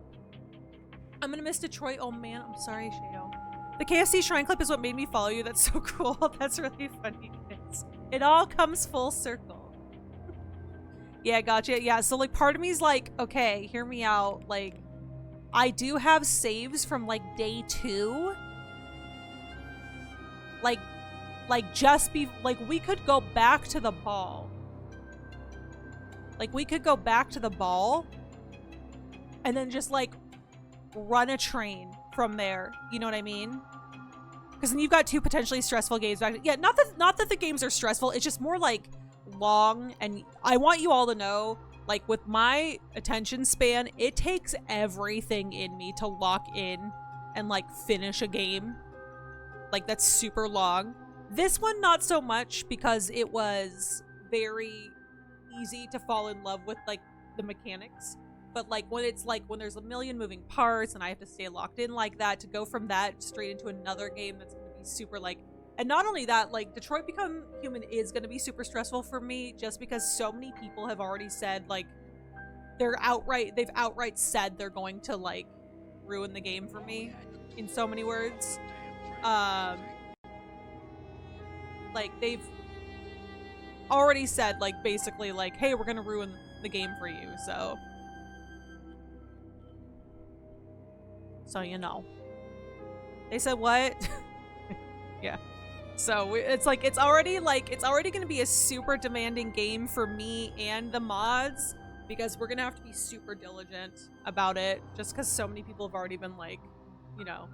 I'm gonna miss Detroit. Oh man, I'm sorry, Shayo. The KFC shrine clip is what made me follow you. That's so cool. That's really funny. It all comes full circle. Yeah, gotcha. Yeah, so like part of me is like, okay, hear me out. Like, I do have saves from like day 2. Like we could go back to the ball. Like we could go back to the ball and then just like run a train from there. You know what I mean? Because then you've got 2 potentially stressful games back. Yeah, not that the games are stressful. It's just more like long. And I want you all to know, like with my attention span, it takes everything in me to lock in and like finish a game. Like that's super long. This one, not so much, because it was very easy to fall in love with like the mechanics. But like when it's like when there's a million moving parts and I have to stay locked in like that, to go from that straight into another game that's gonna be super like, and not only that, like Detroit Become Human is gonna be super stressful for me just because so many people have already said like they've outright said they're going to like ruin the game for me in so many words. Like they've already said like basically like, hey, we're gonna ruin the game for you, so you know. They said what? Yeah. So it's like it's already gonna be a super demanding game for me and the mods, because we're gonna have to be super diligent about it, just because so many people have already been like, you know,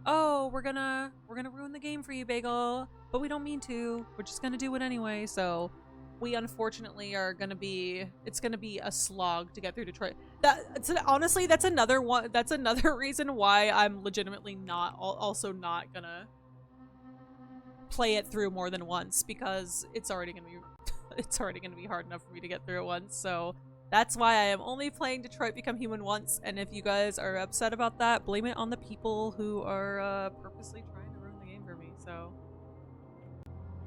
oh, we're gonna ruin the game for you, Bagel, but we don't mean to. We're just gonna do it anyway. So we unfortunately are gonna be, it's gonna be a slog to get through Detroit. Honestly, that's another reason why I'm legitimately also not gonna play it through more than once, because it's already gonna be hard enough for me to get through it once. So that's why I am only playing Detroit Become Human once, and if you guys are upset about that, blame it on the people who are purposely trying to ruin the game for me. So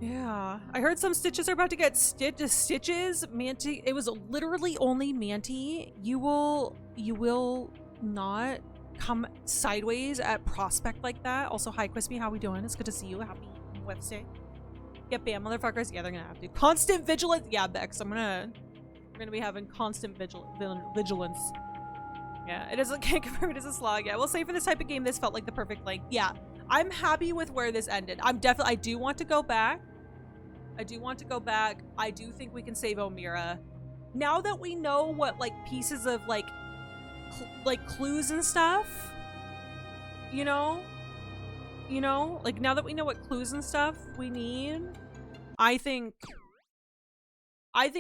yeah, I heard some stitches are about to get stitches. Manty, it was literally only Manty. You will not come sideways at Prospect like that. Also, hi Crispy, how we doing? It's good to see you. Happy Wednesday. Get banned, motherfuckers. Yeah, they're gonna have to. Constant vigilance. Yeah, Bex. We're gonna be having constant vigilance. Yeah, it is. Can't confirm it is a slog. Yeah, we'll say for this type of game, this felt like the perfect length. Yeah, I'm happy with where this ended. I do want to go back. I do think we can save Omira. Now that we know what like pieces of like clues and stuff, you know, like now that we know what clues and stuff we need, I think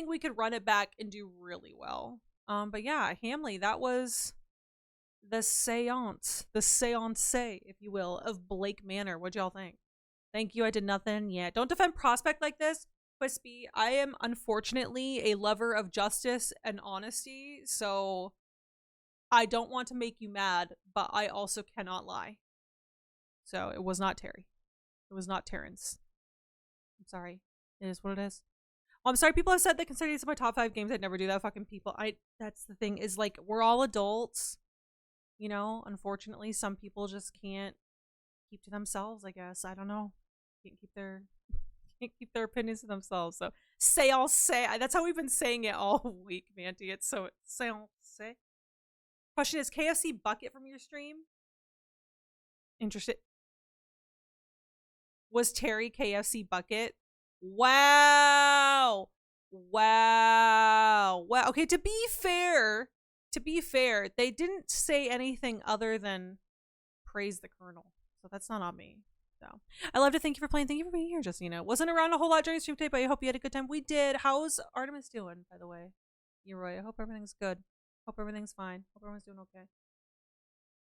we could run it back and do really well. But yeah, Hamley, that was the seance, if you will, of Blake Manor. What'd y'all think? Thank you. I did nothing. Yeah, don't defend Prospect like this, Quispy. I am unfortunately a lover of justice and honesty, so I don't want to make you mad, but I also cannot lie. So it was not Terry. It was not Terrence. I'm sorry. It is what it is. I'm sorry, people have said they consider these my top 5 games. I'd never do that. Fucking people. That's the thing, is like, we're all adults. You know, unfortunately, some people just can't keep to themselves, I guess. I don't know. Can't keep their opinions to themselves. So seance. That's how we've been saying it all week, Manty. It's so seance. Question is, KFC bucket from your stream? Interested. Was Terry KFC bucket? Wow. Okay, to be fair, they didn't say anything other than praise the Colonel. So that's not on me. So I love to thank you for playing. Thank you for being here, Justina. Wasn't around a whole lot during stream today, but I hope you had a good time. We did. How's Artemis doing, by the way? Roy, I hope everything's good. Hope everything's fine. Hope everyone's doing okay.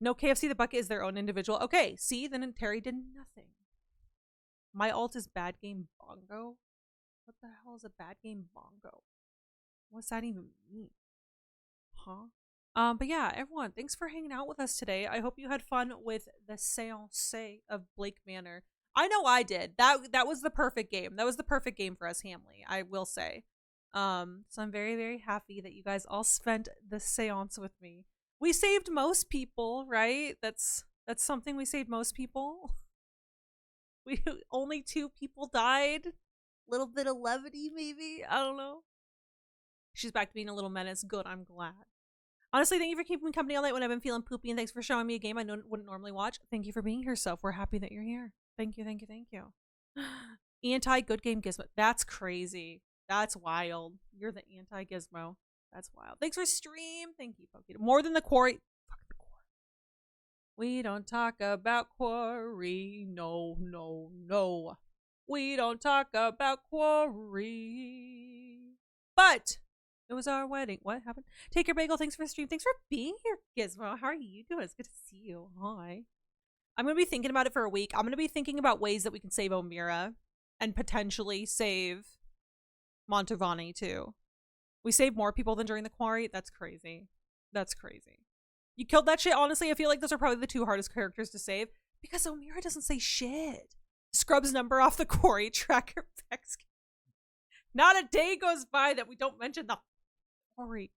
No, KFC the bucket is their own individual. Okay, see, then Terry did nothing. My alt is bad game bongo. What the hell is a bad game bongo? What's that even mean? Huh? But yeah, everyone, thanks for hanging out with us today. I hope you had fun with the Séance of Blake Manor. I know I did. That was the perfect game. That was the perfect game for us, Hamley, I will say. So I'm very, very happy that you guys all spent the seance with me. We saved most people, right? That's something. We saved most people. Only 2 people died. Little bit of levity, maybe. I don't know. She's back to being a little menace. Good, I'm glad. Honestly, thank you for keeping me company all night when I've been feeling poopy, and thanks for showing me a game I wouldn't normally watch. Thank you for being here, Soph. We're happy that you're here. Thank you, thank you, thank you. Anti-good game gizmo. That's crazy. That's wild. You're the anti-gizmo. That's wild. Thanks for stream. Thank you, Pokey. More than the quarry. Fuck the quarry. We don't talk about quarry. No, no, no. We don't talk about quarry. But it was our wedding. What happened? Take your bagel. Thanks for the stream. Thanks for being here, Gizmo. How are you doing? It's good to see you. Hi. I'm going to be thinking about it for a week. I'm going to be thinking about ways that we can save Omira and potentially save Montavani too. We saved more people than during the quarry. That's crazy. That's crazy. You killed that shit. Honestly, I feel like those are probably the 2 hardest characters to save because Omira doesn't say shit. Scrubs number off the quarry tracker. Not a day goes by that we don't mention the quarry.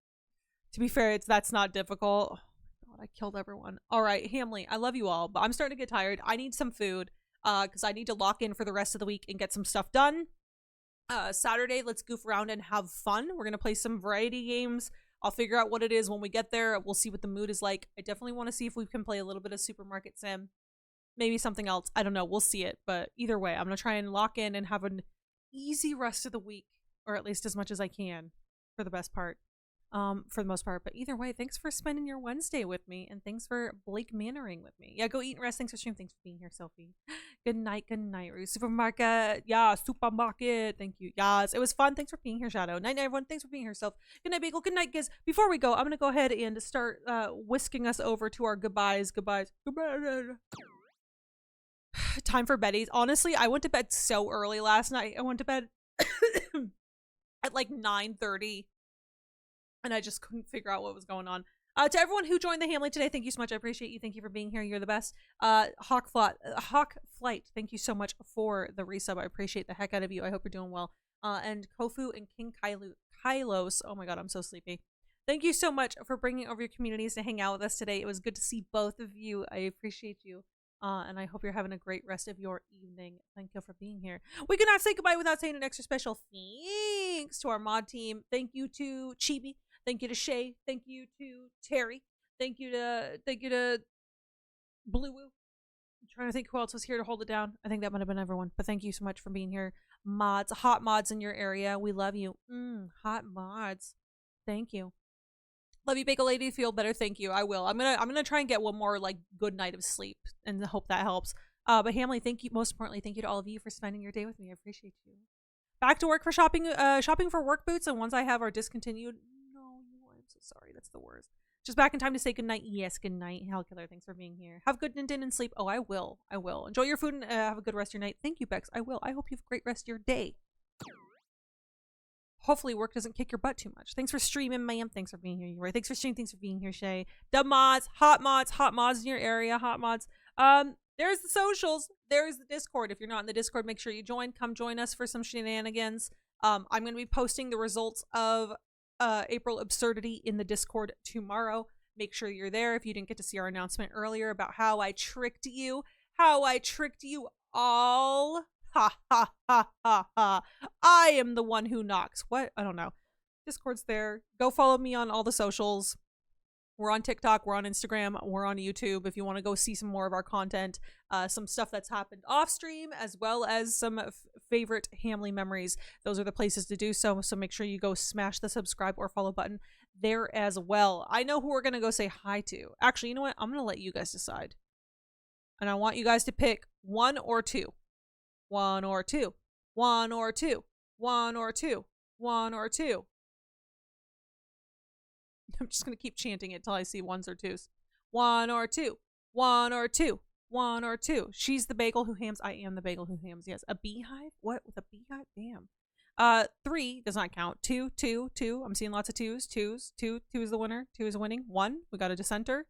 To be fair, that's not difficult. Oh my God, I killed everyone. All right, Hamley, I love you all, but I'm starting to get tired. I need some food because I need to lock in for the rest of the week and get some stuff done. Saturday, let's goof around and have fun. We're gonna play some variety games. I'll figure out what it is when we get there. We'll see what the mood is like. I definitely want to see if we can play a little bit of Supermarket Sim. Maybe something else. I don't know. We'll see it. But either way, I'm gonna try and lock in and have an easy rest of the week, or at least as much as I can for the best part. For the most part. But either way, thanks for spending your Wednesday with me, and thanks for Blake Manoring with me. Yeah, go eat and rest. Thanks for stream. Thanks for being here, Sophie. Good night, Ruth. Supermarket. Yeah, supermarket. Thank you. Yes, it was fun. Thanks for being here, Shadow. Night, everyone. Thanks for being here, Soph. Good night, Bagel. Good night, Giz. Before we go, I'm gonna go ahead and start whisking us over to our goodbyes. Time for beddies. Honestly, I went to bed so early last night. I went to bed at like 9:30. And I just couldn't figure out what was going on. To everyone who joined the Hamlet today, thank you so much. I appreciate you. Thank you for being here. You're the best. Hawk Flight, thank you so much for the resub. I appreciate the heck out of you. I hope you're doing well. And Kofu and King Kylos. Oh my God, I'm so sleepy. Thank you so much for bringing over your communities to hang out with us today. It was good to see both of you. I appreciate you. And I hope you're having a great rest of your evening. Thank you for being here. We cannot say goodbye without saying an extra special thanks to our mod team. Thank you to Chibi. Thank you to Shay. Thank you to Terry. Thank you to Blue Woo. I'm trying to think who else was here to hold it down. I think that might have been everyone. But thank you so much for being here. Mods, hot mods in your area. We love you. Hot mods. Thank you. Love you, Bagel Lady. Feel better. Thank you. I will. I'm gonna try and get one more like good night of sleep and hope that helps. But Hamley, thank you. Most importantly, thank you to all of you for spending your day with me. I appreciate you. Back to work for shopping. Shopping for work boots, and ones I have are discontinued. No, I'm so sorry. That's the worst. Just back in time to say goodnight. Yes, goodnight. Hellkiller, thanks for being here. Have good din and sleep. Oh, I will. I will. Enjoy your food and have a good rest of your night. Thank you, Bex. I will. I hope you have a great rest of your day. Hopefully work doesn't kick your butt too much. Thanks for streaming, ma'am. Thanks for being here. You're right. Thanks for streaming. Thanks for being here, Shay. Dub mods, hot mods in your area, hot mods. There's the socials. There's the Discord. If you're not in the Discord, make sure you join. Come join us for some shenanigans. I'm going to be posting the results of April Absurdity in the Discord tomorrow. Make sure you're there if you didn't get to see our announcement earlier about how I tricked you. How I tricked you all. Ha ha ha ha ha. I am the one who knocks. What? I don't know. Discord's there. Go follow me on all the socials. We're on TikTok. We're on Instagram. We're on YouTube. If you want to go see some more of our content, some stuff that's happened off stream, as well as some favorite Hamley memories. Those are the places to do so. So make sure you go smash the subscribe or follow button there as well. I know who we're going to go say hi to. Actually, you know what? I'm going to let you guys decide. And I want you guys to pick one or two. One or two. One or two. One or two. One or two. I'm just going to keep chanting it till I see ones or twos. One or two. One or two. One or two. She's the bagel who hams. I am the bagel who hams. Yes. A beehive? What? With a beehive? Damn. 3 does not count. 2, 2, 2. I'm seeing lots of twos. Twos. 2. 2 is the winner. 2 is winning. 1. We got a dissenter.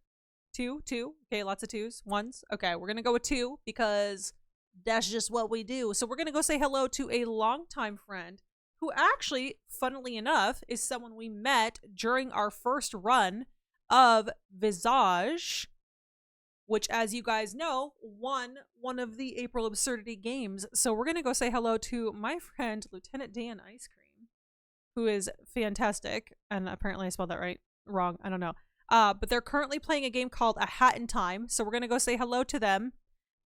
2, 2. Okay, lots of twos. Ones. Okay, we're going to go with 2 because that's just what we do. So we're going to go say hello to a longtime friend who actually, funnily enough, is someone we met during our first run of Visage, which, as you guys know, won one of the April Absurdity games. So we're going to go say hello to my friend, Lieutenant Dan Ice Cream, who is fantastic. And apparently I spelled that wrong. I don't know. But they're currently playing a game called A Hat in Time. So we're going to go say hello to them.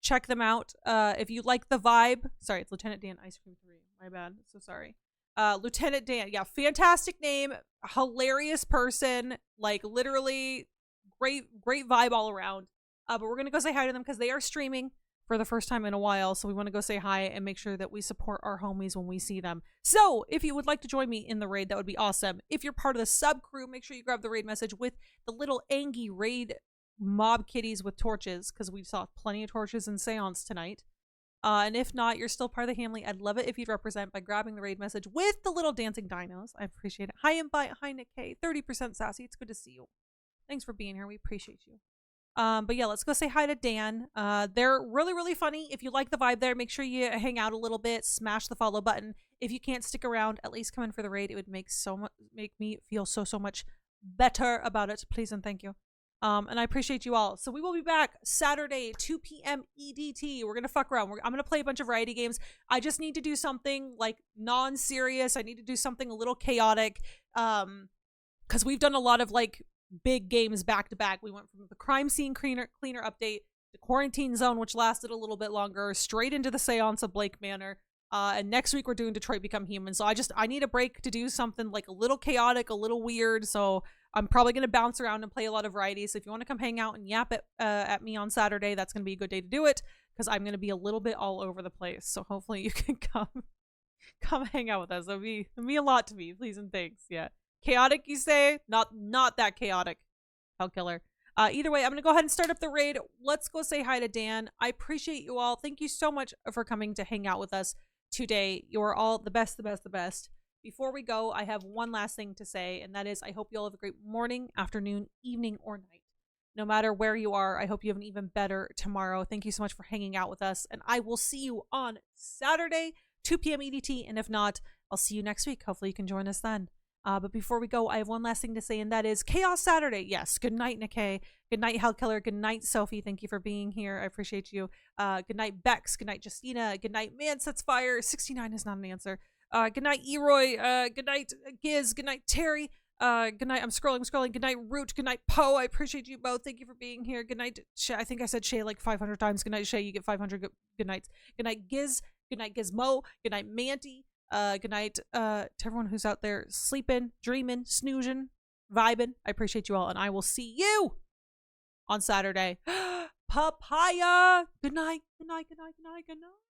Check them out. If you like the vibe. Sorry, it's Lieutenant Dan Ice Cream 3. My bad. So sorry. Lieutenant Dan. Yeah, fantastic name. Hilarious person. Like, literally great vibe all around. But we're going to go say hi to them because they are streaming for the first time in a while. So we want to go say hi and make sure that we support our homies when we see them. So if you would like to join me in the raid, that would be awesome. If you're part of the sub crew, make sure you grab the raid message with the little Angie raid mob kitties with torches, because we saw plenty of torches in Seance tonight. And if not, you're still part of the Hamley. I'd love it if you'd represent by grabbing the raid message with the little dancing dinos. I appreciate it. Hi, Invite. Hi, Nick K. 30% sassy. It's good to see you. Thanks for being here. We appreciate you. But yeah, let's go say hi to Dan. They're really, really funny. If you like the vibe there, make sure you hang out a little bit, smash the follow button. If you can't stick around, at least come in for the raid. It would make me feel so much better about it. Please and thank you. And I appreciate you all. So we will be back Saturday, 2 p.m. EDT. We're going to fuck around. I'm going to play a bunch of variety games. I just need to do something like non-serious. I need to do something a little chaotic. Because we've done a lot of like big games back to back. We went from the crime scene cleaner update, the quarantine zone, which lasted a little bit longer, straight into the Séance of Blake Manor. And next week we're doing Detroit Become Human. So I need a break to do something like a little chaotic, a little weird. So I'm probably going to bounce around and play a lot of varieties. So if you want to come hang out and yap at me on Saturday, that's going to be a good day to do it, because I'm going to be a little bit all over the place. So hopefully you can come hang out with us. It'll mean a lot to me. Please and thanks. Yeah. Chaotic, you say? Not that chaotic. Hellkiller. Either way, I'm going to go ahead and start up the raid. Let's go say hi to Dan. I appreciate you all. Thank you so much for coming to hang out with us today. You're all the best, the best, the best. Before we go, I have one last thing to say, and that is I hope you all have a great morning, afternoon, evening, or night. No matter where you are, I hope you have an even better tomorrow. Thank you so much for hanging out with us, and I will see you on Saturday, 2 p.m. EDT, and if not, I'll see you next week. Hopefully you can join us then. But before we go, I have one last thing to say, and that is Chaos Saturday. Yes. Good night, Nikkei. Good night, Hellkiller. Good night, Sophie. Thank you for being here. I appreciate you. Good night, Bex. Good night, Justina. Good night, Man Sets Fire. 69 is not an answer. Good night, Eroy. Good night, Giz. Good night, Terry. Good night. I'm scrolling. Good night, Root. Good night, Poe. I appreciate you both. Thank you for being here. Good night, Shay. I think I said Shay like 500 times. Good night, Shay. You get 500 good nights. Good night, Giz. Good night, Gizmo. Good night, Manty. Good night to everyone who's out there sleeping, dreaming, snoozing, vibing. I appreciate you all, and I will see you on Saturday. Papaya. Good night. Good night. Good night. Good night. Good night.